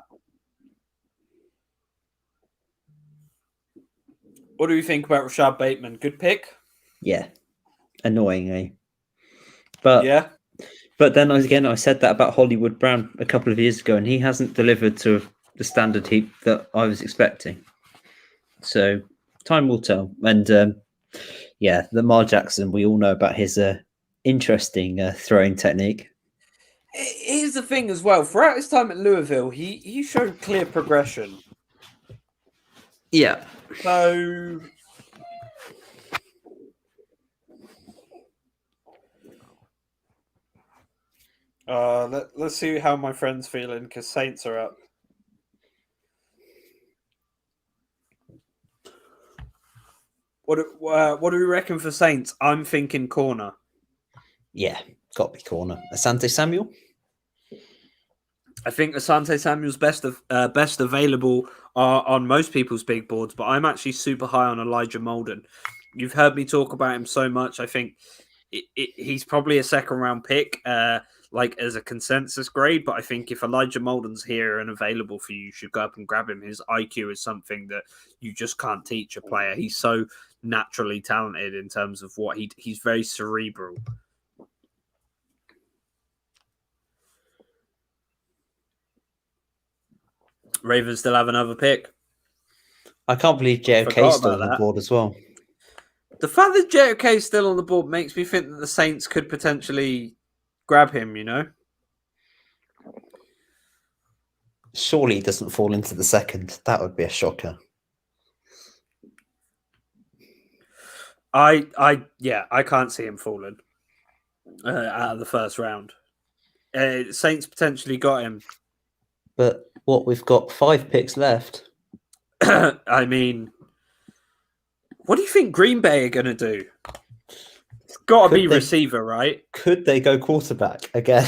What do you think about Rashad Bateman? Good pick? Yeah. Annoyingly. But yeah. But then again, I said that about Hollywood Brown a couple of years ago, and he hasn't delivered to the standard that I was expecting. So time will tell. And Lamar Jackson, we all know about his interesting throwing technique. Here's the thing as well. Throughout his time at Louisville, he showed clear progression. Yeah. So let's see how my friend's feeling because Saints are up. What do we reckon for Saints? I'm thinking corner. Yeah, got to be corner. Asante Samuel? I think Asante Samuel's best available on most people's big boards, but I'm actually super high on Elijah Molden. You've heard me talk about him so much. I think he's probably a second round pick, like as a consensus grade. But I think if Elijah Molden's here and available for you, you should go up and grab him. His IQ is something that you just can't teach a player. He's so naturally talented in terms of what he's very cerebral. Ravens still have another pick. I can't believe JOK's still on the board as well. The fact that JOK is still on the board makes me think that the Saints could potentially grab him, you know? Surely he doesn't fall into the second. That would be a shocker. I can't see him falling out of the first round. Saints potentially got him. But we've got 5 picks left. I mean, what do you think Green Bay are going to do? It's got to be receiver, right? Could they go quarterback again?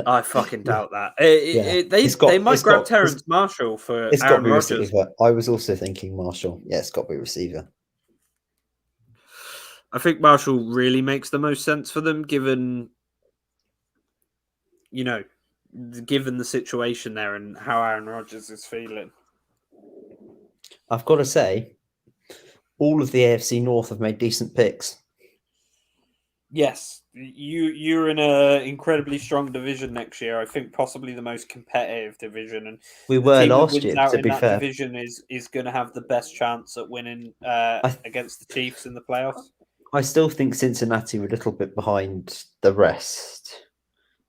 I fucking doubt that. They might grab Terrence Marshall for Aaron Rodgers. Receiver. I was also thinking Marshall. Yeah, it's got to be receiver. I think Marshall really makes the most sense for them, given the situation there and how Aaron Rodgers is feeling. I've got to say, all of the AFC North have made decent picks. Yes, you're in an incredibly strong division next year. I think possibly the most competitive division, and we were last year. To be fair, division is going to have the best chance at winning against the Chiefs in the playoffs. I still think Cincinnati were a little bit behind the rest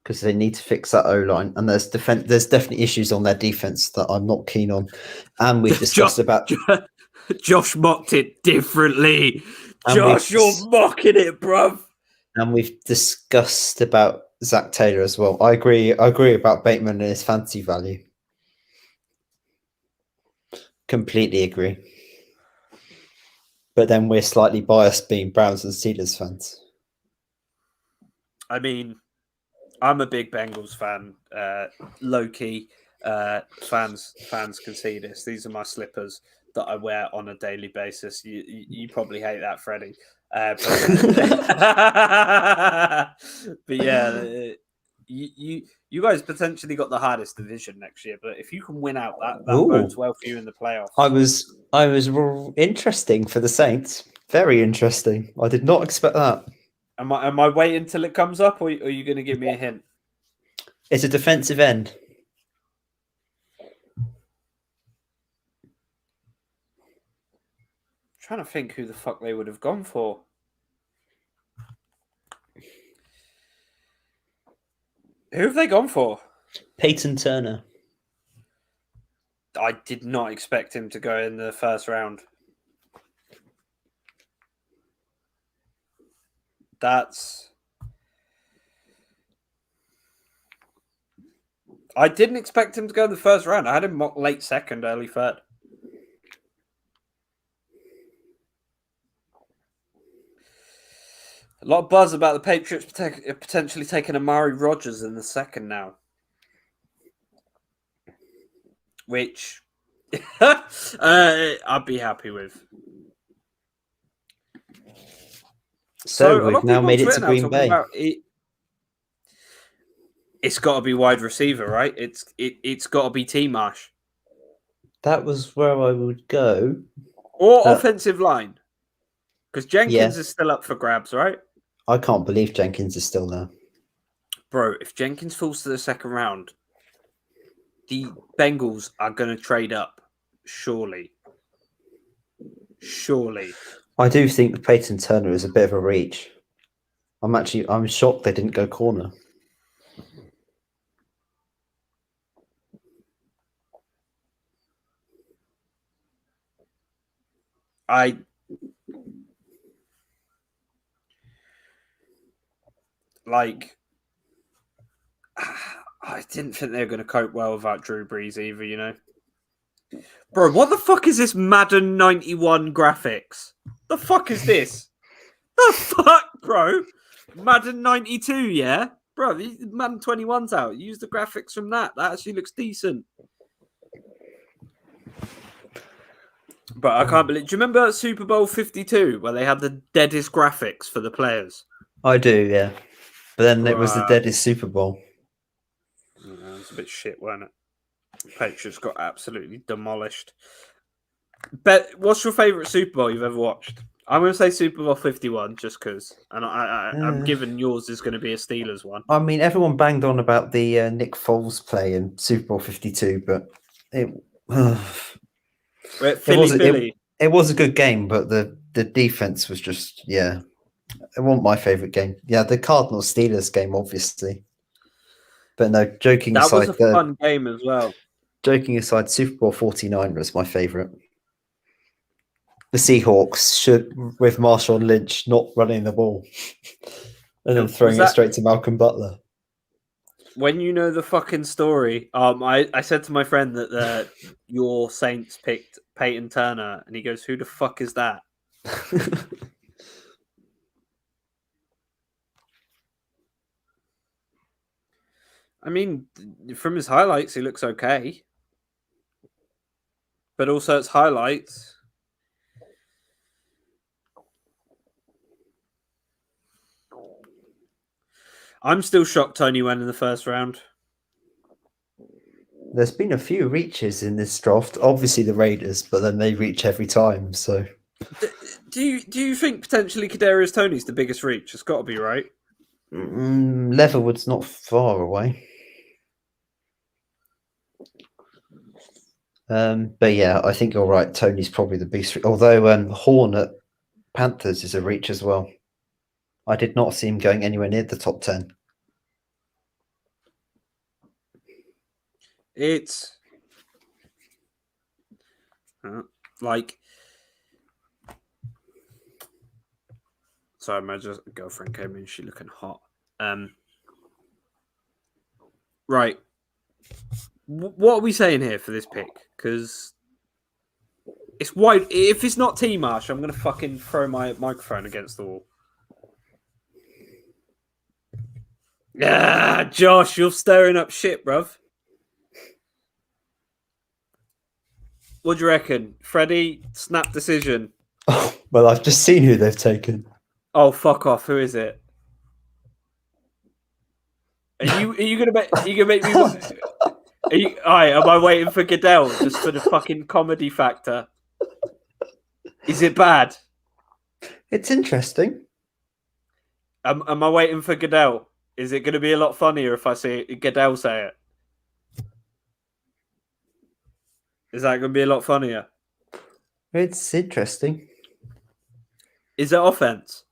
because they need to fix that O-line, and there's definitely issues on their defense that I'm not keen on. And we've discussed about Josh mocked it differently. Josh, you're mocking it, bruv. And we've discussed about Zach Taylor as well. I agree about Bateman and his fantasy value. Completely agree. But then we're slightly biased being Browns and Steelers fans. I mean, I'm a big Bengals fan. Low key, fans can see this. These are my slippers that I wear on a daily basis. You probably hate that, Freddy. But yeah, you guys potentially got the hardest division next year. But if you can win out, that bodes well for you in the playoffs. I was interesting for the Saints. Very interesting. I did not expect that. Am I waiting till it comes up, or are you going to give me a hint? It's a defensive end. Trying to think who the fuck they would have gone for. Who have they gone for? Peyton Turner. I did not expect him to go in the first round. I didn't expect him to go in the first round. I had him mock late second, early third. A lot of buzz about the Patriots potentially taking Amari Rodgers in the second now. Which I'd be happy with. So we've now made it to Green Bay. It's got to be wide receiver, right? It's got to be T-Marsh. That was where I would go. Or offensive line. Because Jenkins is still up for grabs, right? I can't believe Jenkins is still there. Bro, if Jenkins falls to the second round, the Bengals are going to trade up. Surely. I do think Peyton Turner is a bit of a reach. I'm shocked they didn't go corner. I didn't think they were going to cope well without Drew Brees either, you know. Bro, what the fuck is this Madden 91 graphics? The fuck is this? The fuck, bro? Madden 92, yeah? Bro, Madden 21's out. Use the graphics from that. That actually looks decent. But I can't believe... Do you remember Super Bowl 52 where they had the deadest graphics for the players? I do, yeah. But then it was the deadest Super Bowl. It was a bit shit, wasn't it? Patriots got absolutely demolished. But what's your favourite Super Bowl you've ever watched? I'm going to say Super Bowl 51 just because. And I'm given yours is going to be a Steelers one. I mean, everyone banged on about the Nick Foles play in Super Bowl 52, but it was a good game, but the defense was just, yeah. It wasn't my favourite game. Yeah, the Cardinals Steelers game, obviously. But no, joking aside. That was a fun game as well. Joking aside, Super Bowl 49 was my favourite. The Seahawks should, with Marshawn Lynch not running the ball and then throwing it straight to Malcolm Butler. When you know the fucking story, I said to my friend that your Saints picked Peyton Turner, and he goes, "Who the fuck is that?" I mean, from his highlights, he looks okay. But also, it's highlights. I'm still shocked Tony went in the first round. There's been a few reaches in this draft. Obviously, the Raiders, but then they reach every time. So, do you think potentially Kadarius Toney's the biggest reach? It's got to be, right? Leatherwood's not far away. But yeah, I think you're right. Tony's probably the biggest. Although Horn at Panthers is a reach as well. I did not see him going anywhere near the top 10. It's like, sorry, my girlfriend came in. She looking hot. Right. What are we saying here for this pick? Because it's wide. If it's not T-Marsh, I'm going to fucking throw my microphone against the wall. Yeah, Josh, you're stirring up shit, bruv. What do you reckon? Freddy, snap decision. Oh, well, I've just seen who they've taken. Oh, fuck off. Who is it? Are you gonna make me alright, am I waiting for Goodell just for the fucking comedy factor? Is it bad? It's interesting. Am I waiting for Goodell? Is it going to be a lot funnier if I see Goodell say it? Is that going to be a lot funnier? It's interesting. Is it offense?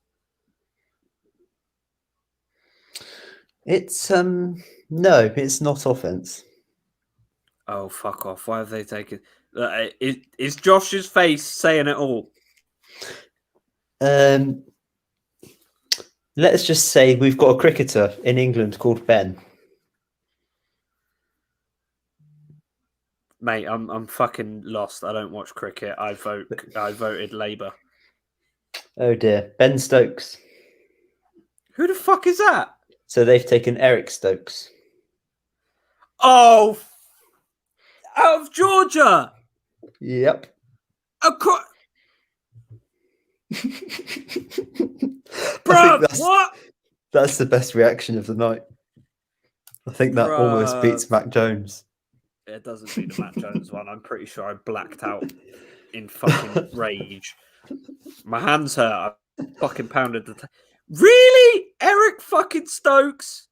It's no, it's not offense. Oh, fuck off. Why have they taken... Is Josh's face saying it all? Let's just say we've got a cricketer in England called Ben. Mate, I'm fucking lost. I don't watch cricket. I voted Labour. Oh dear. Ben Stokes. Who the fuck is that? So they've taken Eric Stokes. Oh, out of Georgia. Yep. Bro, what? That's the best reaction of the night. I think that almost beats Mac Jones. It doesn't beat the Mac Jones one. I'm pretty sure I blacked out in fucking rage. My hands hurt. I fucking pounded the... Really? Eric fucking Stokes?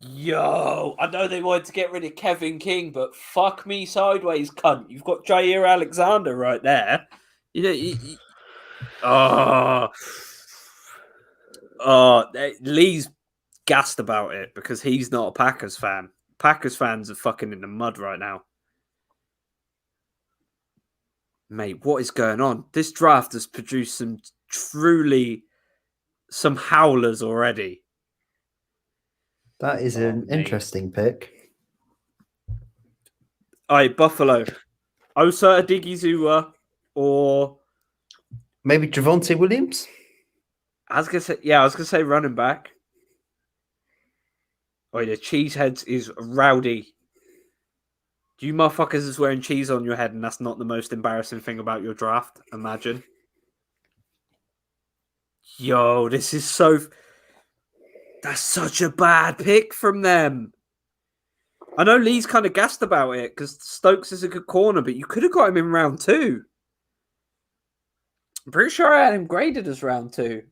Yo, I know they wanted to get rid of Kevin King, but fuck me sideways, cunt. You've got Jair Alexander right there. You know, oh, Lee's gassed about it because he's not a Packers fan. Packers fans are fucking in the mud right now. Mate, what is going on? This draft has produced some howlers already. That is an interesting pick. All right, Buffalo. Osa Odigizua or Maybe Javonte Williams? I was gonna say running back. Oh, the cheeseheads is rowdy. You motherfuckers is wearing cheese on your head, and that's not the most embarrassing thing about your draft. Imagine. Yo, this is so. That's such a bad pick from them. I know Lee's kind of gassed about it because Stokes is a good corner, but you could have got him in round 2. I'm pretty sure I had him graded as round 2.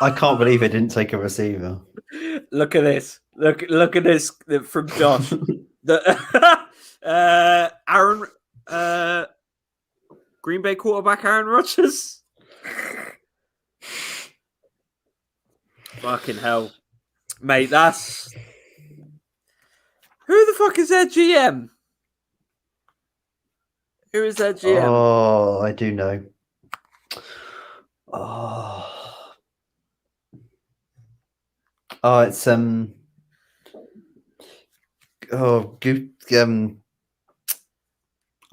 I can't believe it didn't take a receiver. Look at this. Look at this from Josh. Aaron Green Bay quarterback Aaron Rodgers. Fucking hell. Mate, that's who the fuck is their GM? Who is their GM? Oh, I do know. Oh, it's oh,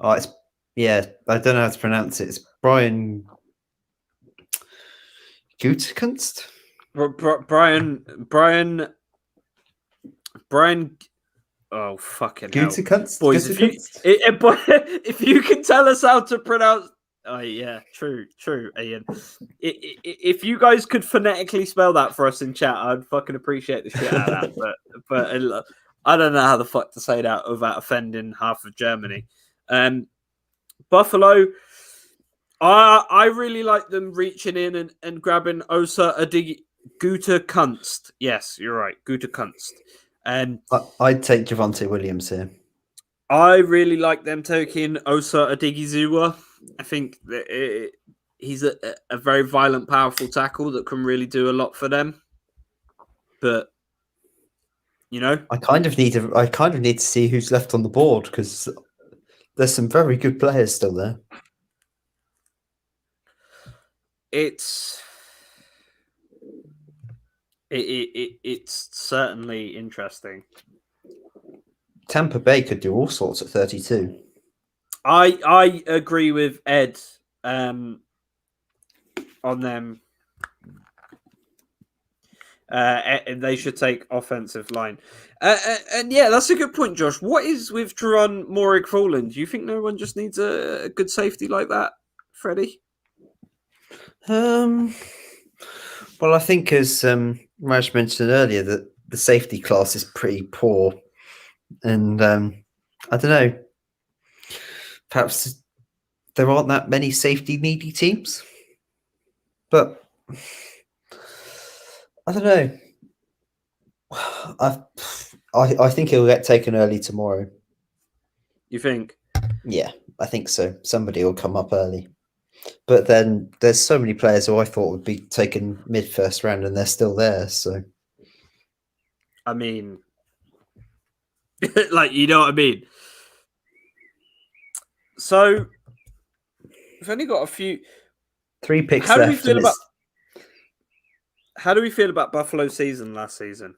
it's I don't know how to pronounce it. It's Brian Gutekunst. Brian. Oh fucking hell, Gutekunst? boys! If you can tell us how to pronounce, oh yeah, true, Ian. If you guys could phonetically spell that for us in chat, I'd fucking appreciate the shit out of that. But I don't know how the fuck to say that without offending half of Germany. Buffalo. I really like them reaching in and grabbing Osa Gutekunst. Yes, you're right, Gutekunst. And I'd take Javonte Williams here. I really like them taking Osa Odigizua. I think that he's a very violent, powerful tackle that can really do a lot for them. But you know, I kind of need to see who's left on the board because there's some very good players still there. It's certainly interesting. Tampa Bay could do all sorts at 32. I agree with Ed on them. They should take offensive line. And yeah, that's a good point, Josh. What is with Jerron Morig Fallen? Do you think no one just needs a good safety like that, Freddie? Well, I think as Raj mentioned earlier, that the safety class is pretty poor. And I don't know, perhaps there aren't that many safety needy teams. But I don't know. I think he'll get taken early tomorrow. You think? Yeah, I think so. Somebody will come up early. But then there's so many players who I thought would be taken mid-first round and they're still there. So, I mean, like, you know what I mean? So, we've only got 3 picks how left. How do we feel about Buffalo's season last season?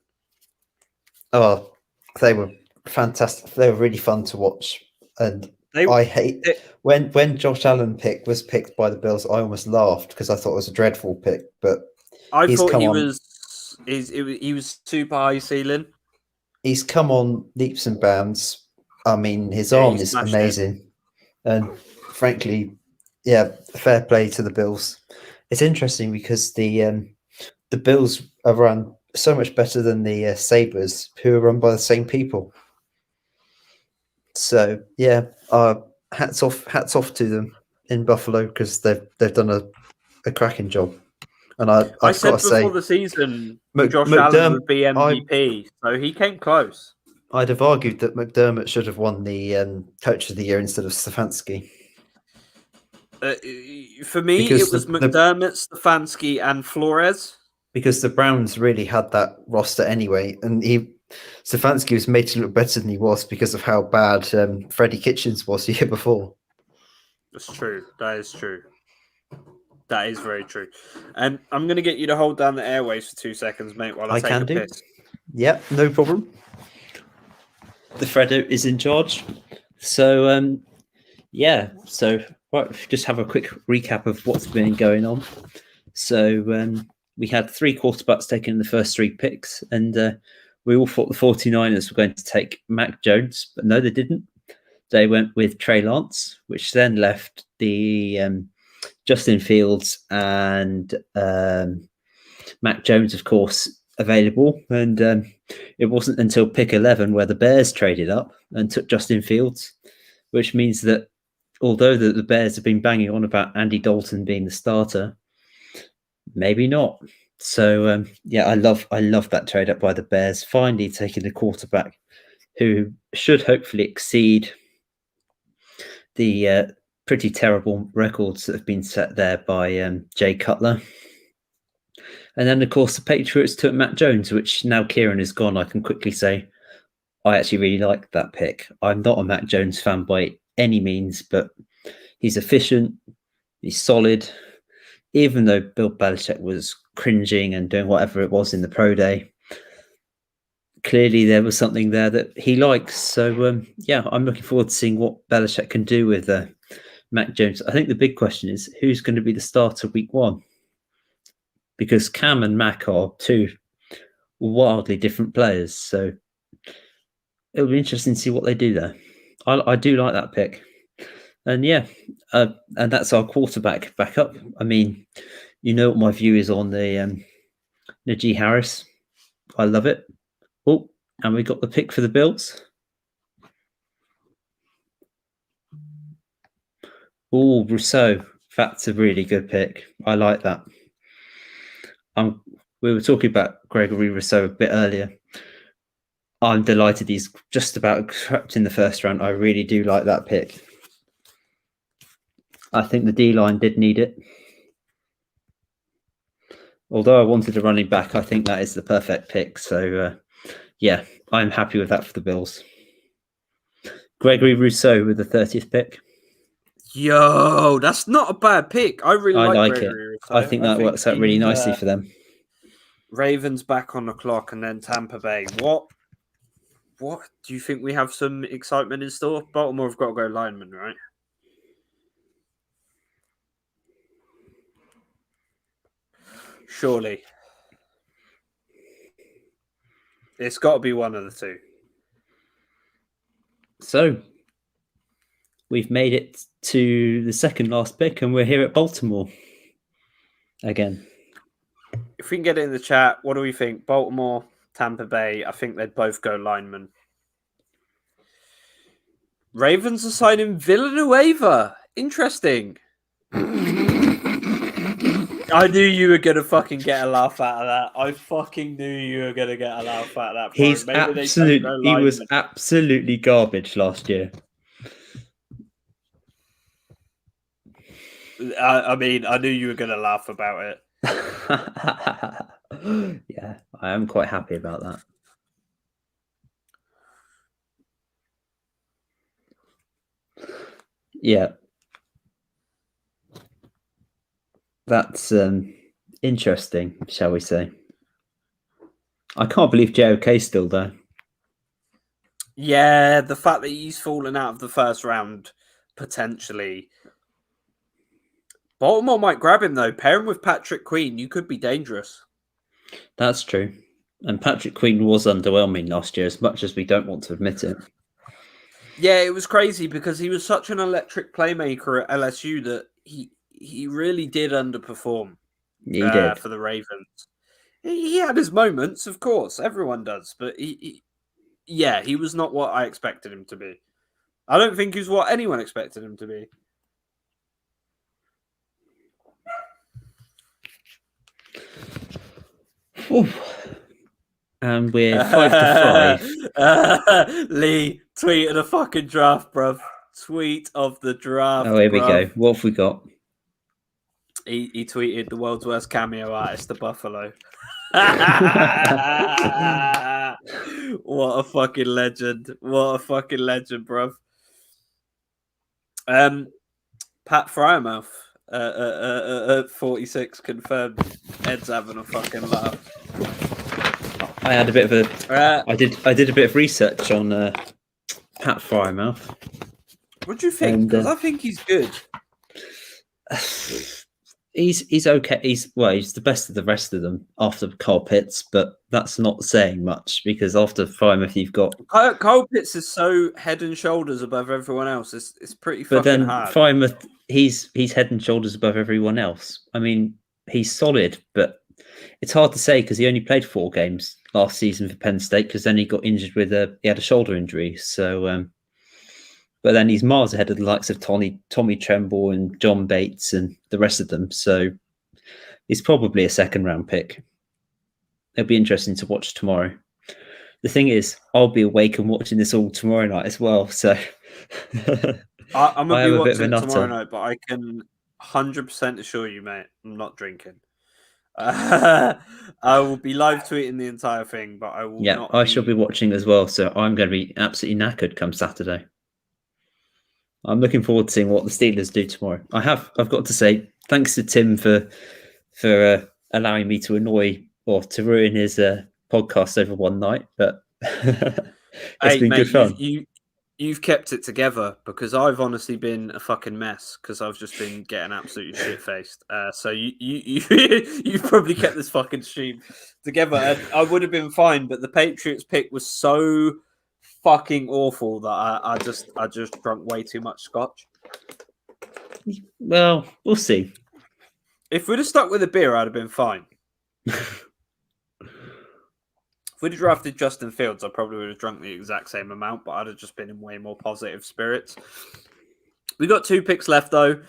Oh, they were fantastic. They were really fun to watch. And I hate when Josh Allen was picked by the Bills. I almost laughed because I thought it was a dreadful pick. But I thought he was super high ceiling. He's come on leaps and bounds. I mean, his Yeah, arm he is smashed it. amazing. And frankly, yeah, fair play to the Bills. It's interesting because the Bills are run so much better than the Sabres, who are run by the same people. So yeah, hats off to them in Buffalo because they've done a cracking job. And I I've got said to say, before the season Josh Allen would be McDermott, MVP, so he came close. I'd have argued that McDermott should have won the Coach of the Year instead of Stefanski. For me, Because it was McDermott, Stefanski, and Flores. Because the Browns really had that roster anyway, and Stefanski was made to look better than he was because of how bad Freddie Kitchens was the year before. That's true. That is true. That is very true. And I'm going to get you to hold down the airways for 2 seconds, mate, while I take a piss. Yep, no problem. The Freddo is in charge. So, so right, just have a quick recap of what's been going on. So, we had 3 quarterbacks taken in the first 3 picks, and we all thought the 49ers were going to take Mac Jones, but no, they didn't. They went with Trey Lance, which then left the Justin Fields and Mac Jones, of course, available. And it wasn't until pick 11 where the Bears traded up and took Justin Fields, which means that although the Bears have been banging on about Andy Dalton being the starter, maybe not. So I love that trade up by the Bears, finally taking a quarterback who should hopefully exceed the pretty terrible records that have been set there by Jay Cutler. And then, of course, the Patriots took Matt Jones, which now Kieran is gone. I can quickly say I actually really like that pick. I'm not a Matt Jones fan by any means, but he's efficient, he's solid. Even though Bill Belichick was cringing and doing whatever it was in the pro day, clearly there was something there that he likes. So, I'm looking forward to seeing what Belichick can do with Mac Jones. I think the big question is who's going to be the starter week 1? Because Cam and Mac are 2 wildly different players. So it'll be interesting to see what they do there. I do like that pick. And and that's our quarterback backup. I mean, you know what my view is on the Najee Harris. I love it. Oh, and we got the pick for the Bills. Oh, Rousseau. That's a really good pick. I like that. We were talking about Gregory Rousseau a bit earlier. I'm delighted he's just about crept in the first round. I really do like that pick. I think the D-line did need it. Although I wanted a running back, I think that is the perfect pick. So, I'm happy with that for the Bills. Gregory Rousseau with the 30th pick. Yo, that's not a bad pick. I really like Gregory it. Rousseau. I think that works out really nicely for them. Ravens back on the clock and then Tampa Bay. What do you think we have some excitement in store? Baltimore have got to go lineman, right? Surely. It's got to be one of the 2. So, we've made it to the second last pick and we're here at Baltimore again. If we can get it in the chat, what do we think? Baltimore, Tampa Bay, I think they'd both go lineman. Ravens are signing Villanueva. Interesting. I knew you were going to fucking get a laugh out of that. I fucking knew you were going to get a laugh out of that. He was absolutely garbage last year. I mean, I knew you were going to laugh about it. Yeah, I am quite happy about that. Yeah. That's interesting, shall we say. I can't believe JOK's still there. Yeah, the fact that he's fallen out of the first round, potentially. Baltimore might grab him, though. Pair him with Patrick Queen. You could be dangerous. That's true. And Patrick Queen was underwhelming last year, as much as we don't want to admit it. Yeah, it was crazy because he was such an electric playmaker at LSU that he really did underperform He did. for the Ravens. He had his moments, of course, everyone does, but he was not what I expected him to be. I don't think he's what anyone expected him to be. Ooh. And we're 5-5. Lee tweeted a fucking draft, bruv. Tweet of the draft. Oh, here we bruv. go. What have we got? He tweeted the world's worst cameo artist, the Buffalo. What a fucking legend. What a fucking legend, bruv. Pat Fryermouth, 46 confirmed. Ed's having a fucking laugh. I had a bit of a. I did a bit of research on Pat Fryermouth. What do you think? Because I think he's good. He's okay. He's the best of the rest of them after Kyle Pitts, but that's not saying much because after Fryermouth you've got Kyle Pitts is so head and shoulders above everyone else. It's pretty fucking but then hard. Fryermouth he's head and shoulders above everyone else. I mean, he's solid, but it's hard to say because he only played 4 games last season for Penn State because then he got injured with he had a shoulder injury. So, but then he's miles ahead of the likes of Tommy Tremble and John Bates and the rest of them. So he's probably a 2nd round pick. It'll be interesting to watch tomorrow. The thing is, I'll be awake and watching this all tomorrow night as well. So I'm going to be watching it nutter tomorrow night, but I can 100% assure you, mate, I'm not drinking. I will be live tweeting the entire thing, but I will not. I shall be watching as well. So I'm going to be absolutely knackered come Saturday. I'm looking forward to seeing what the Steelers do tomorrow. I've got to say thanks to Tim for allowing me to annoy or to ruin his podcast over one night, but it's been good fun. You've kept it together because I've honestly been a fucking mess because I've just been getting absolutely shit faced. So you've probably kept this fucking stream together. And I would have been fine, but the Patriots pick was so fucking awful that I just drunk way too much scotch. Well, we'll see. If we'd have stuck with a beer, I'd have been fine. If we'd have drafted Justin Fields, I probably would have drunk the exact same amount, but I'd have just been in way more positive spirits. We got 2 picks left, though.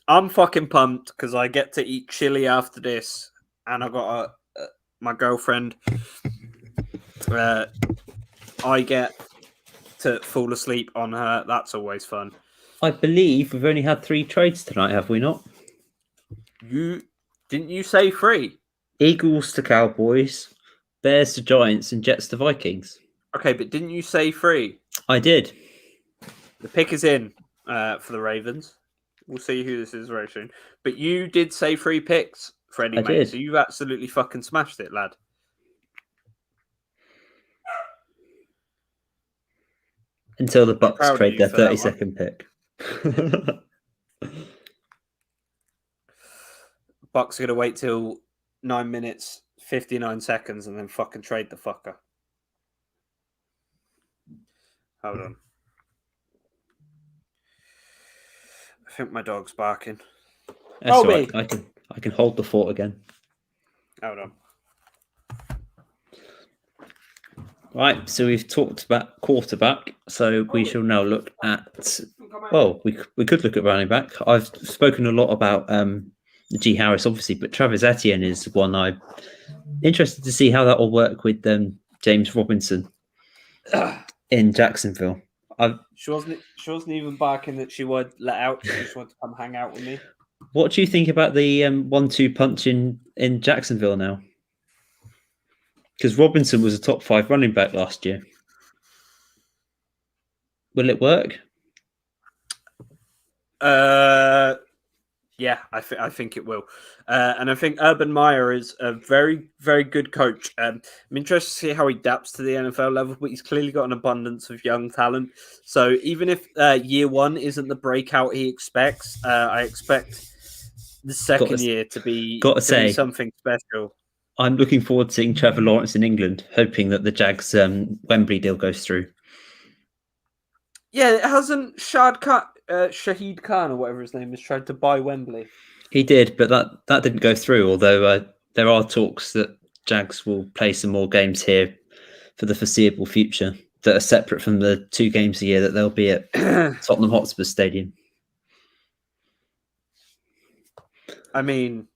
I'm fucking pumped because I get to eat chili after this, and I got my girlfriend. I get to fall asleep on her. That's always fun. I believe we've only had 3 trades tonight, have we not? Didn't you say 3? Eagles to Cowboys, Bears to Giants, and Jets to Vikings. Okay, but didn't you say 3? I did. The pick is in for the Ravens. We'll see who this is very soon. But you did say 3 picks, Freddie, mate. Did. So you've absolutely fucking smashed it, lad. Until the Bucks trade their 32nd pick. Bucks are going to wait till 9 minutes, 59 seconds and then fucking trade the fucker. Hold on. I think my dog's barking. That's all right. I can hold the fort again. Hold on. Right, so we've talked about quarterback, so we shall now look at. Well, we could look at running back. I've spoken a lot about G. Harris, obviously, but Travis Etienne is one I'm interested to see how that will work with James Robinson in Jacksonville. She wasn't even barking that she would let out. She just wanted to come hang out with me. What do you think about the 1-2 punch in Jacksonville now? Because Robinson was a top 5 running back last year. Will it work? Yeah, I think it will. And I think Urban Meyer is a very, very good coach. I'm interested to see how he adapts to the NFL level, but he's clearly got an abundance of young talent. So even if year 1 isn't the breakout he expects, I expect the second year to be something special. I'm looking forward to seeing Trevor Lawrence in England, hoping that the Jags Wembley deal goes through. Yeah, hasn't Shahid Khan or whatever his name is tried to buy Wembley? He did, but that didn't go through. Although there are talks that Jags will play some more games here for the foreseeable future that are separate from the 2 games a year that they'll be at Tottenham Hotspur Stadium. I mean,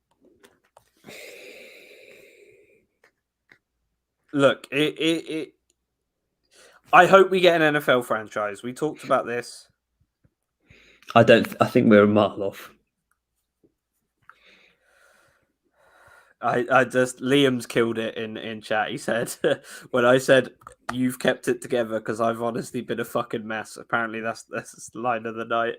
look, I hope we get an NFL franchise. We talked about this. I think we're a mile off. I just Liam's killed it in chat. He said when I said you've kept it together because I've honestly been a fucking mess. Apparently that's the line of the night.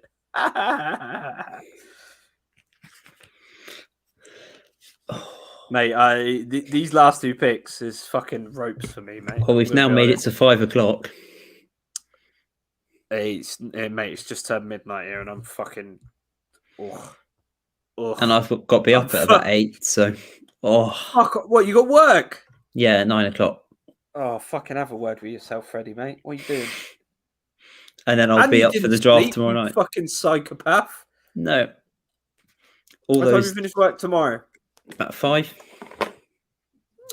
Mate, these last 2 picks is fucking ropes for me, mate. Well, we've now made it to 5 o'clock. Mate, it's just turned midnight here, and I'm fucking. And I've got to be up at about 8. So, Fuck, what, you got work? Yeah, 9 o'clock. Oh, fucking have a word with yourself, Freddy, mate. What are you doing? And then I'll be up for the draft tomorrow night. Fucking psychopath. No. What time do you finish work tomorrow? About 5.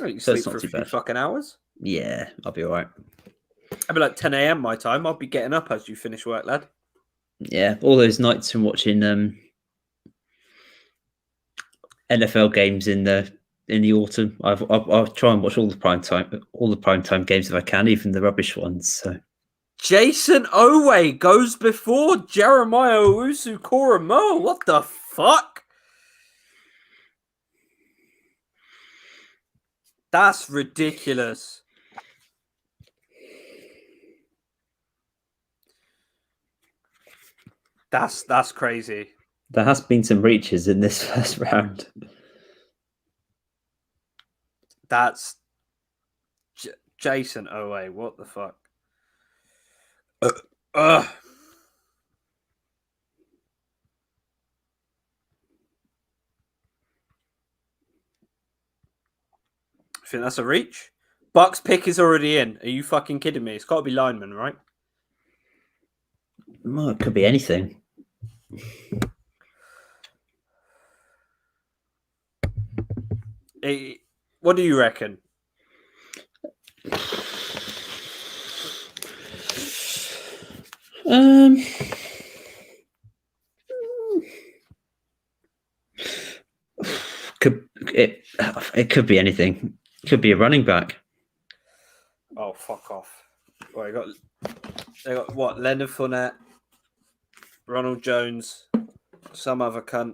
Oh, you sleep for a few fucking hours. Yeah, I'll be all right. I'll be like 10 a.m. my time. I'll be getting up as you finish work, lad. Yeah, all those nights from watching NFL games in the autumn. I'll try and watch all the prime time games if I can, even the rubbish ones. So Jason Owe goes before Jeremiah Owusu-Koramoah. What the fuck? That's ridiculous. That's crazy. There has been some reaches in this first round. That's Jason Owe. What the fuck? I think that's a reach. Buck's pick is already in. Are you fucking kidding me? It's got to be lineman, right? Well, it could be anything. What do you reckon? It could be anything. It could be a running back. Oh, fuck off. Well, they got what? Leonard Fournette, Ronald Jones, some other cunt.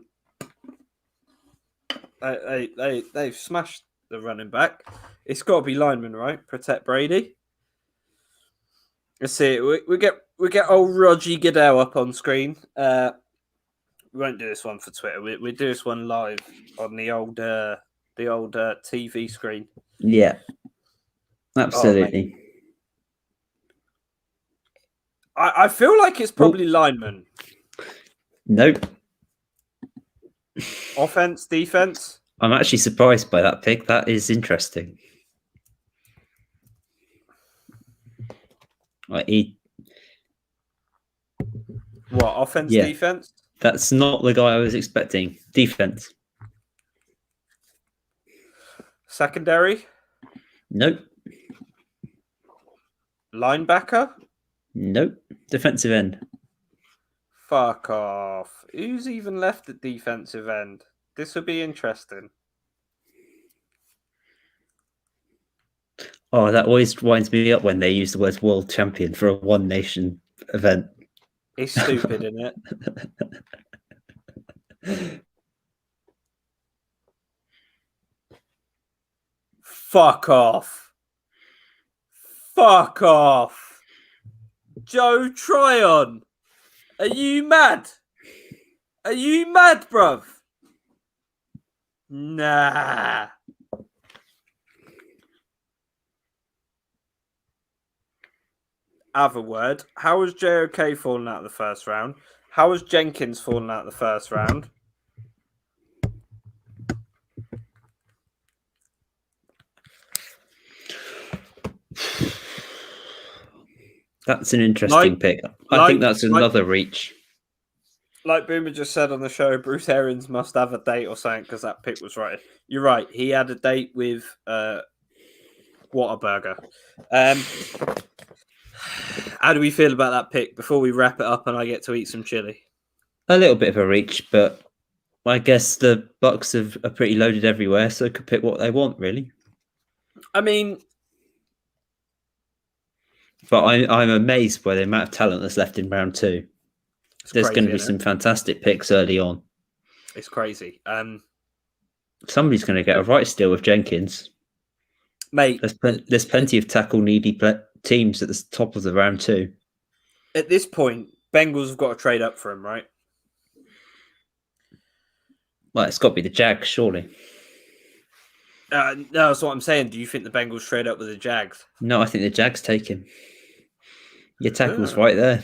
They've smashed the running back. It's got to be lineman, right? Protect Brady. Let's see. We get old Roger Goodell up on screen. We won't do this one for Twitter. We do this one live on the old TV screen. Yeah, absolutely. I feel like it's probably lineman. Nope. Offense, defense. I'm actually surprised by that pick. That is interesting. What, offense, Yeah. defense? That's not the guy I was expecting. Defense. Secondary? Nope. Linebacker? Nope. Defensive end. Fuck off. Who's even left at defensive end? This would be interesting. Oh, that always winds me up when they use the words world champion for a one nation event. It's stupid, isn't it? Fuck off. Fuck off. Joe Tryon. Are you mad? Are you mad, bruv? Nah. Other word. How was JOK falling out of the first round? How was Jenkins falling out of the first round? That's an interesting pick. I think that's another reach. Like Boomer just said on the show, Bruce Arians must have a date or something because that pick was right. You're right. He had a date with Whataburger. How do we feel about that pick before we wrap it up and I get to eat some chili? A little bit of a reach, but I guess the Bucks are pretty loaded everywhere, so they could pick what they want, really. I mean, but I'm amazed by the amount of talent that's left in round 2. There's going to be some fantastic picks early on. It's crazy. Somebody's going to get a right steal with Jenkins. Mate, there's plenty of tackle-needy teams at the top of the round 2. At this point, Bengals have got to trade up for him, right? Well, it's got to be the Jags, surely. No, that's what I'm saying. Do you think the Bengals trade up with the Jags? No, I think the Jags take him. Your tackle's right there.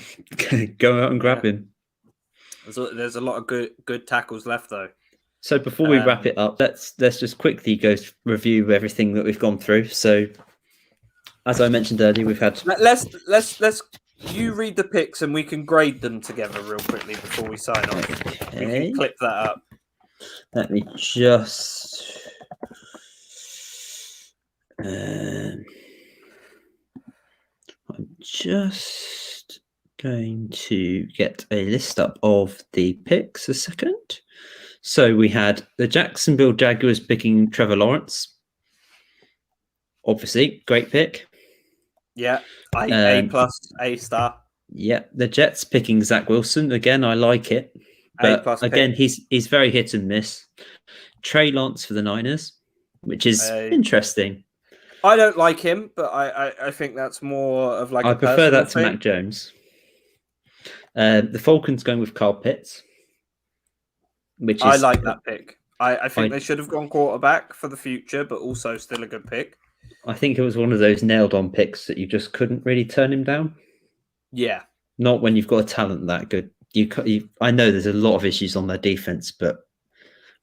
Go out and grab him. There's a lot of good tackles left, though. So before we wrap it up, let's just quickly go review everything that we've gone through. So, as I mentioned earlier, we've had. Let's you read the picks and we can grade them together real quickly before we sign off. Okay. We can clip that up. Let me just. I'm just going to get a list up of the picks a second. So we had the Jacksonville Jaguars picking Trevor Lawrence. Obviously, great pick. Yeah, A plus, A star. Yeah, the Jets picking Zach Wilson. Again, I like it. But again, he's very hit and miss. Trey Lance for the Niners, which is interesting. I don't like him, but I think that's more of like. I prefer that to Mac Jones. The Falcons going with Kyle Pitts, which is, I like that pick. I think they should have gone quarterback for the future, but also still a good pick. I think it was one of those nailed-on picks that you just couldn't really turn him down. Yeah, not when you've got a talent that good. I know there's a lot of issues on their defense, but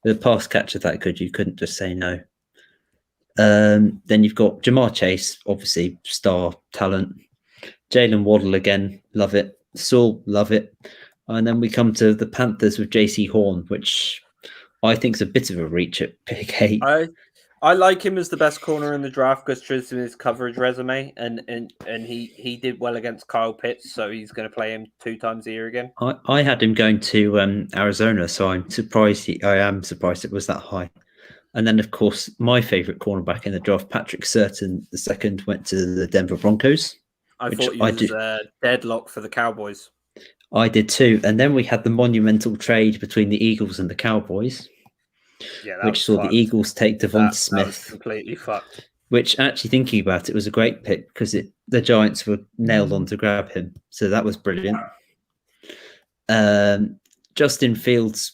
with a pass catcher that good, you couldn't just say no. Then you've got Jamar Chase, obviously star talent. Jalen Waddle again, love it. Saul, love it. And then we come to the Panthers with JC Horn, which I think is a bit of a reach at pick 8. I like him as the best corner in the draft because of his coverage resume, and he did well against Kyle Pitts, so he's going to play him 2 times a year again. I had him going to Arizona, so I'm surprised. I am surprised it was that high. And then, of course, my favourite cornerback in the draft, Patrick Surtain, the second, went to the Denver Broncos. I thought he was a deadlock for the Cowboys. I did too. And then we had the monumental trade between the Eagles and the Cowboys, which saw the Eagles take Devonta Smith. That was completely fucked. Which, actually thinking about it, was a great pick because the Giants were nailed on to grab him. So that was brilliant. Justin Fields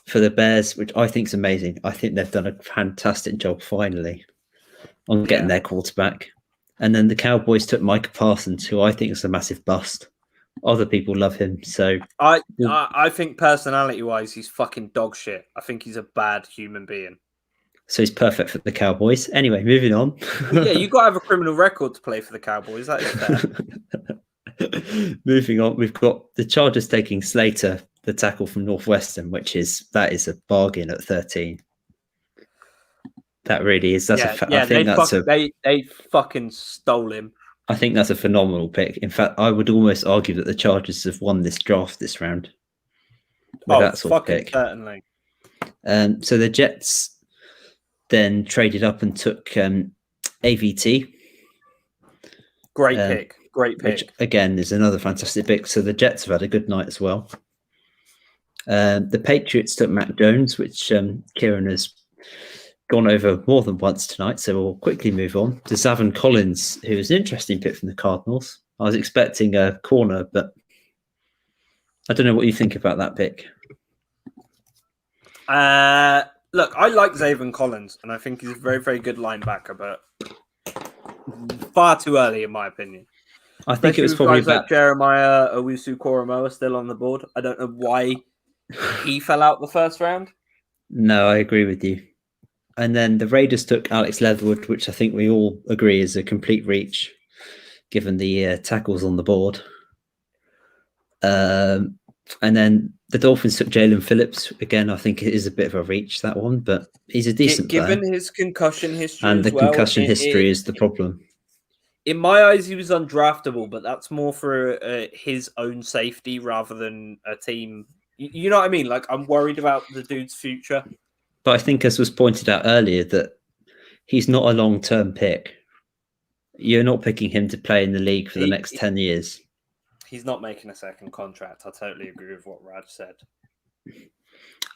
for the Bears, which I think is amazing. I think they've done a fantastic job finally on getting their quarterback. And then the Cowboys took Micah Parsons, who I think is a massive bust. Other people love him. So I think personality-wise, he's fucking dog shit. I think he's a bad human being. So he's perfect for the Cowboys. Anyway, moving on. Yeah, you got to have a criminal record to play for the Cowboys. That is fair. Moving on, we've got the Chargers taking Slater, the tackle from Northwestern, that is a bargain at 13. That really is. They fucking stole him. I think that's a phenomenal pick. In fact, I would almost argue that the Chargers have won this draft this round. That sort of pick. Certainly. So the Jets then traded up and took AVT. Great pick. Which, again, is another fantastic pick. So the Jets have had a good night as well. The Patriots took Mac Jones, which Kieran has gone over more than once tonight, so we'll quickly move on to Zavon Collins, who was an interesting pick from the Cardinals. I was expecting a corner, but I don't know what you think about that pick. Look, I like Zavon Collins, and I think he's a very, very good linebacker, but far too early, in my opinion. I think it was probably like Jeremiah Owusu-Koramoah still on the board. I don't know why he fell out the first round. No, I agree with you. And then the Raiders took Alex Leatherwood, which I think we all agree is a complete reach. given the tackles on the board. And then the Dolphins took Jalen Phillips. Again, I think it is a bit of a reach, that one, but he's a decent Given player. his concussion history And as the well, concussion history is the problem. in my eyes, he was undraftable, but that's more for his own safety rather than a team. You know what I mean? Like, I'm worried about the dude's future. But I think, as was pointed out earlier, that he's not a long-term pick. You're not picking him to play in the league for the next 10 years. He's not making a second contract. I totally agree with what Raj said.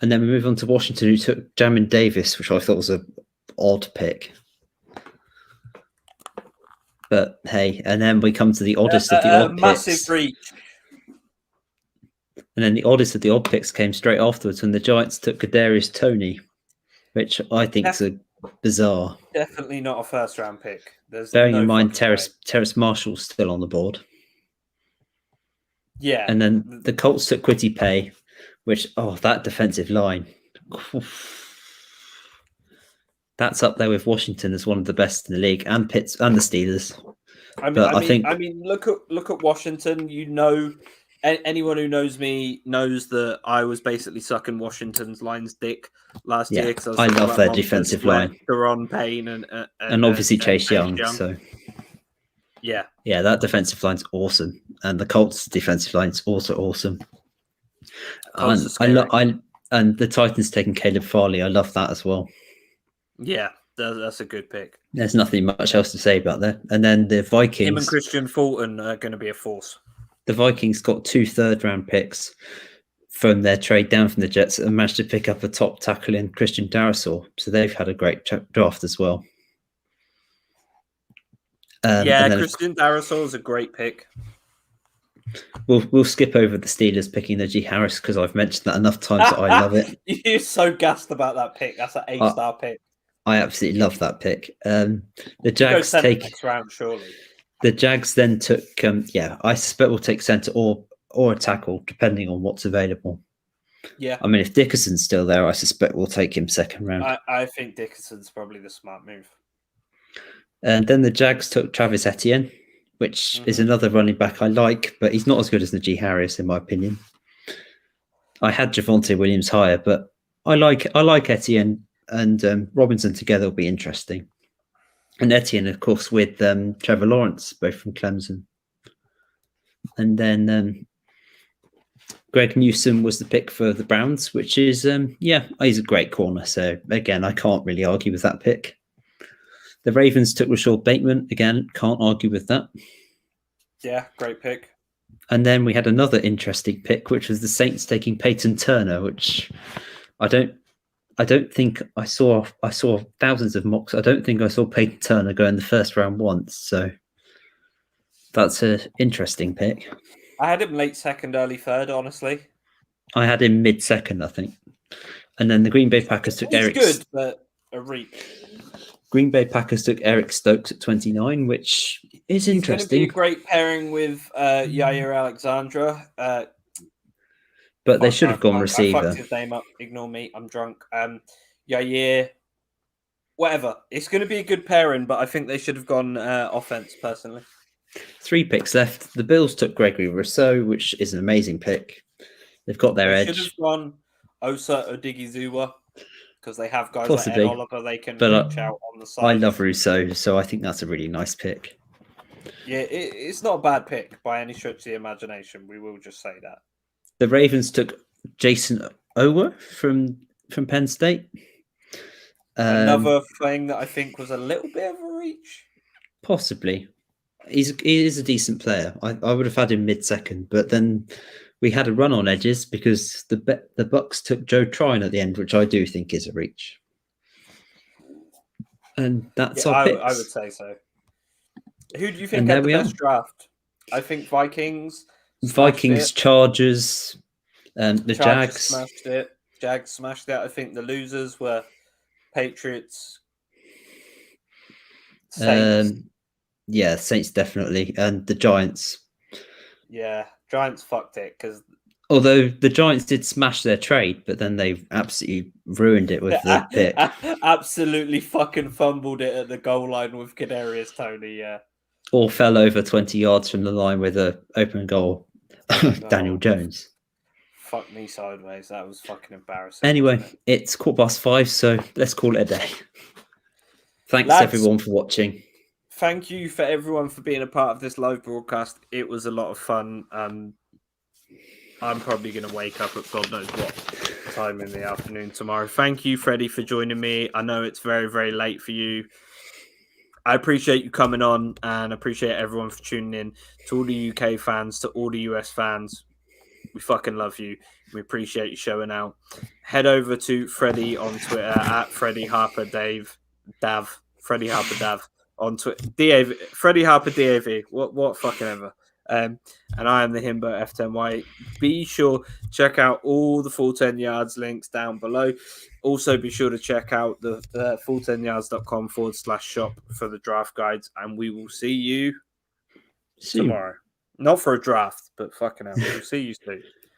And then we move on to Washington, who took Jamin Davis, which I thought was an odd pick. But hey, and then we come to the oddest of the odd massive picks. reach. And then the oddest of the odd picks came straight afterwards when the Giants took Kadarius Toney, which I think is a bizarre. Definitely not a first-round pick. Bearing in mind, Terrace Marshall's still on the board. Yeah. And then the Colts took Quiddy Pay, which, that defensive line. That's up there with Washington as one of the best in the league, and Pitts and the Steelers. I mean, look at Washington. You know, anyone who knows me knows that I was basically sucking Washington's line's dick last year because I love their defensive line. Deron Payne and obviously Chase Young. So yeah, that defensive line's awesome, and the Colts' defensive line's also awesome. And the Titans taking Caleb Farley. I love that as well. Yeah, that's a good pick. There's nothing much else to say about that. And then the Vikings. Him and Christian Fulton are going to be a force. The Vikings got 2 third-round picks from their trade down from the Jets and managed to pick up a top tackle in Christian Darrisaw. So they've had a great draft as well. Christian Darrisaw is a great pick. We'll skip over the Steelers picking Najee Harris because I've mentioned that enough times that I love it. You're so gassed about that pick. That's an 8-star pick. I absolutely love that pick. The Jags take next round, surely. The Jags then took I suspect we'll take centre or a tackle depending on what's available. Yeah. I mean, if Dickerson's still there, I suspect we'll take him second round. I think Dickerson's probably the smart move. And then the Jags took Travis Etienne, which is another running back I like, but he's not as good as Najee Harris in my opinion. I had Javonte Williams higher, but I like Etienne and Robinson together will be interesting. And Etienne, of course, with Trevor Lawrence, both from Clemson. And then Greg Newsome was the pick for the Browns, which is, he's a great corner. So, again, I can't really argue with that pick. The Ravens took Rashad Bateman. Again, can't argue with that. Yeah, great pick. And then we had another interesting pick, which was the Saints taking Peyton Turner, which I don't think I saw thousands of mocks. I don't think I saw Peyton Turner go in the first round once. So that's an interesting pick. I had him late second, early third, honestly. I had him mid second, I think. And then the Green Bay Packers took Eric. Good, but a reach. Green Bay Packers took Eric Stokes at 29, which is interesting. It's going to be a great pairing with Yair Alexandra. But they should have gone receiver. I fucked his name up. Ignore me. I'm drunk. Yair, whatever. It's going to be a good pairing, but I think they should have gone offense, personally. 3 picks left. The Bills took Gregory Rousseau, which is an amazing pick. They've got their edge. Should have gone Osa Odigizua because they have guys Possibly. like Ed Oliver they can reach out on the side. I love Rousseau, so I think that's a really nice pick. Yeah, it's not a bad pick by any stretch of the imagination. We will just say that. The Ravens took Jason Ower from Penn State. Another thing that I think was a little bit of a reach. Possibly. He is a decent player. I would have had him mid-second, but then we had a run on edges because the Bucks took Joe Trine at the end, which I do think is a reach. And that's our picks. I would say so. Who do you think had the best draft? I think Vikings, Chargers, the Jags smashed it. Jags smashed it. I think the losers were Patriots, Saints. Saints definitely, and the Giants. Yeah, Giants fucked it because although the Giants did smash their trade, but then they absolutely ruined it with the pick. Absolutely fucking fumbled it at the goal line with Kadarius Toney. Yeah. or fell over 20 yards from the line with an open goal. Daniel Jones. Fuck me sideways. That was fucking embarrassing. Anyway, it's 5:15, so let's call it a day. Thanks Lads, everyone for watching. Thank you for everyone for being a part of this live broadcast. It was a lot of fun. I'm probably going to wake up at God knows what time in the afternoon tomorrow. Thank you, Freddie, for joining me. I know it's very, very late for you. I appreciate you coming on and appreciate everyone for tuning in. To all the UK fans, to all the US fans, we fucking love you. We appreciate you showing out. Head over to Freddie on Twitter at Freddie Harper Dav. Freddie Harper Dav on Twitter. DAV. Freddie Harper DAV. What fucking ever. And I am the Himbo F10Y. Be sure check out all the full 10 yards links down below. Also, be sure to check out the full10yards.com/shop for the draft guides. And we will see you tomorrow. Not for a draft, but fucking hell. We'll see you soon.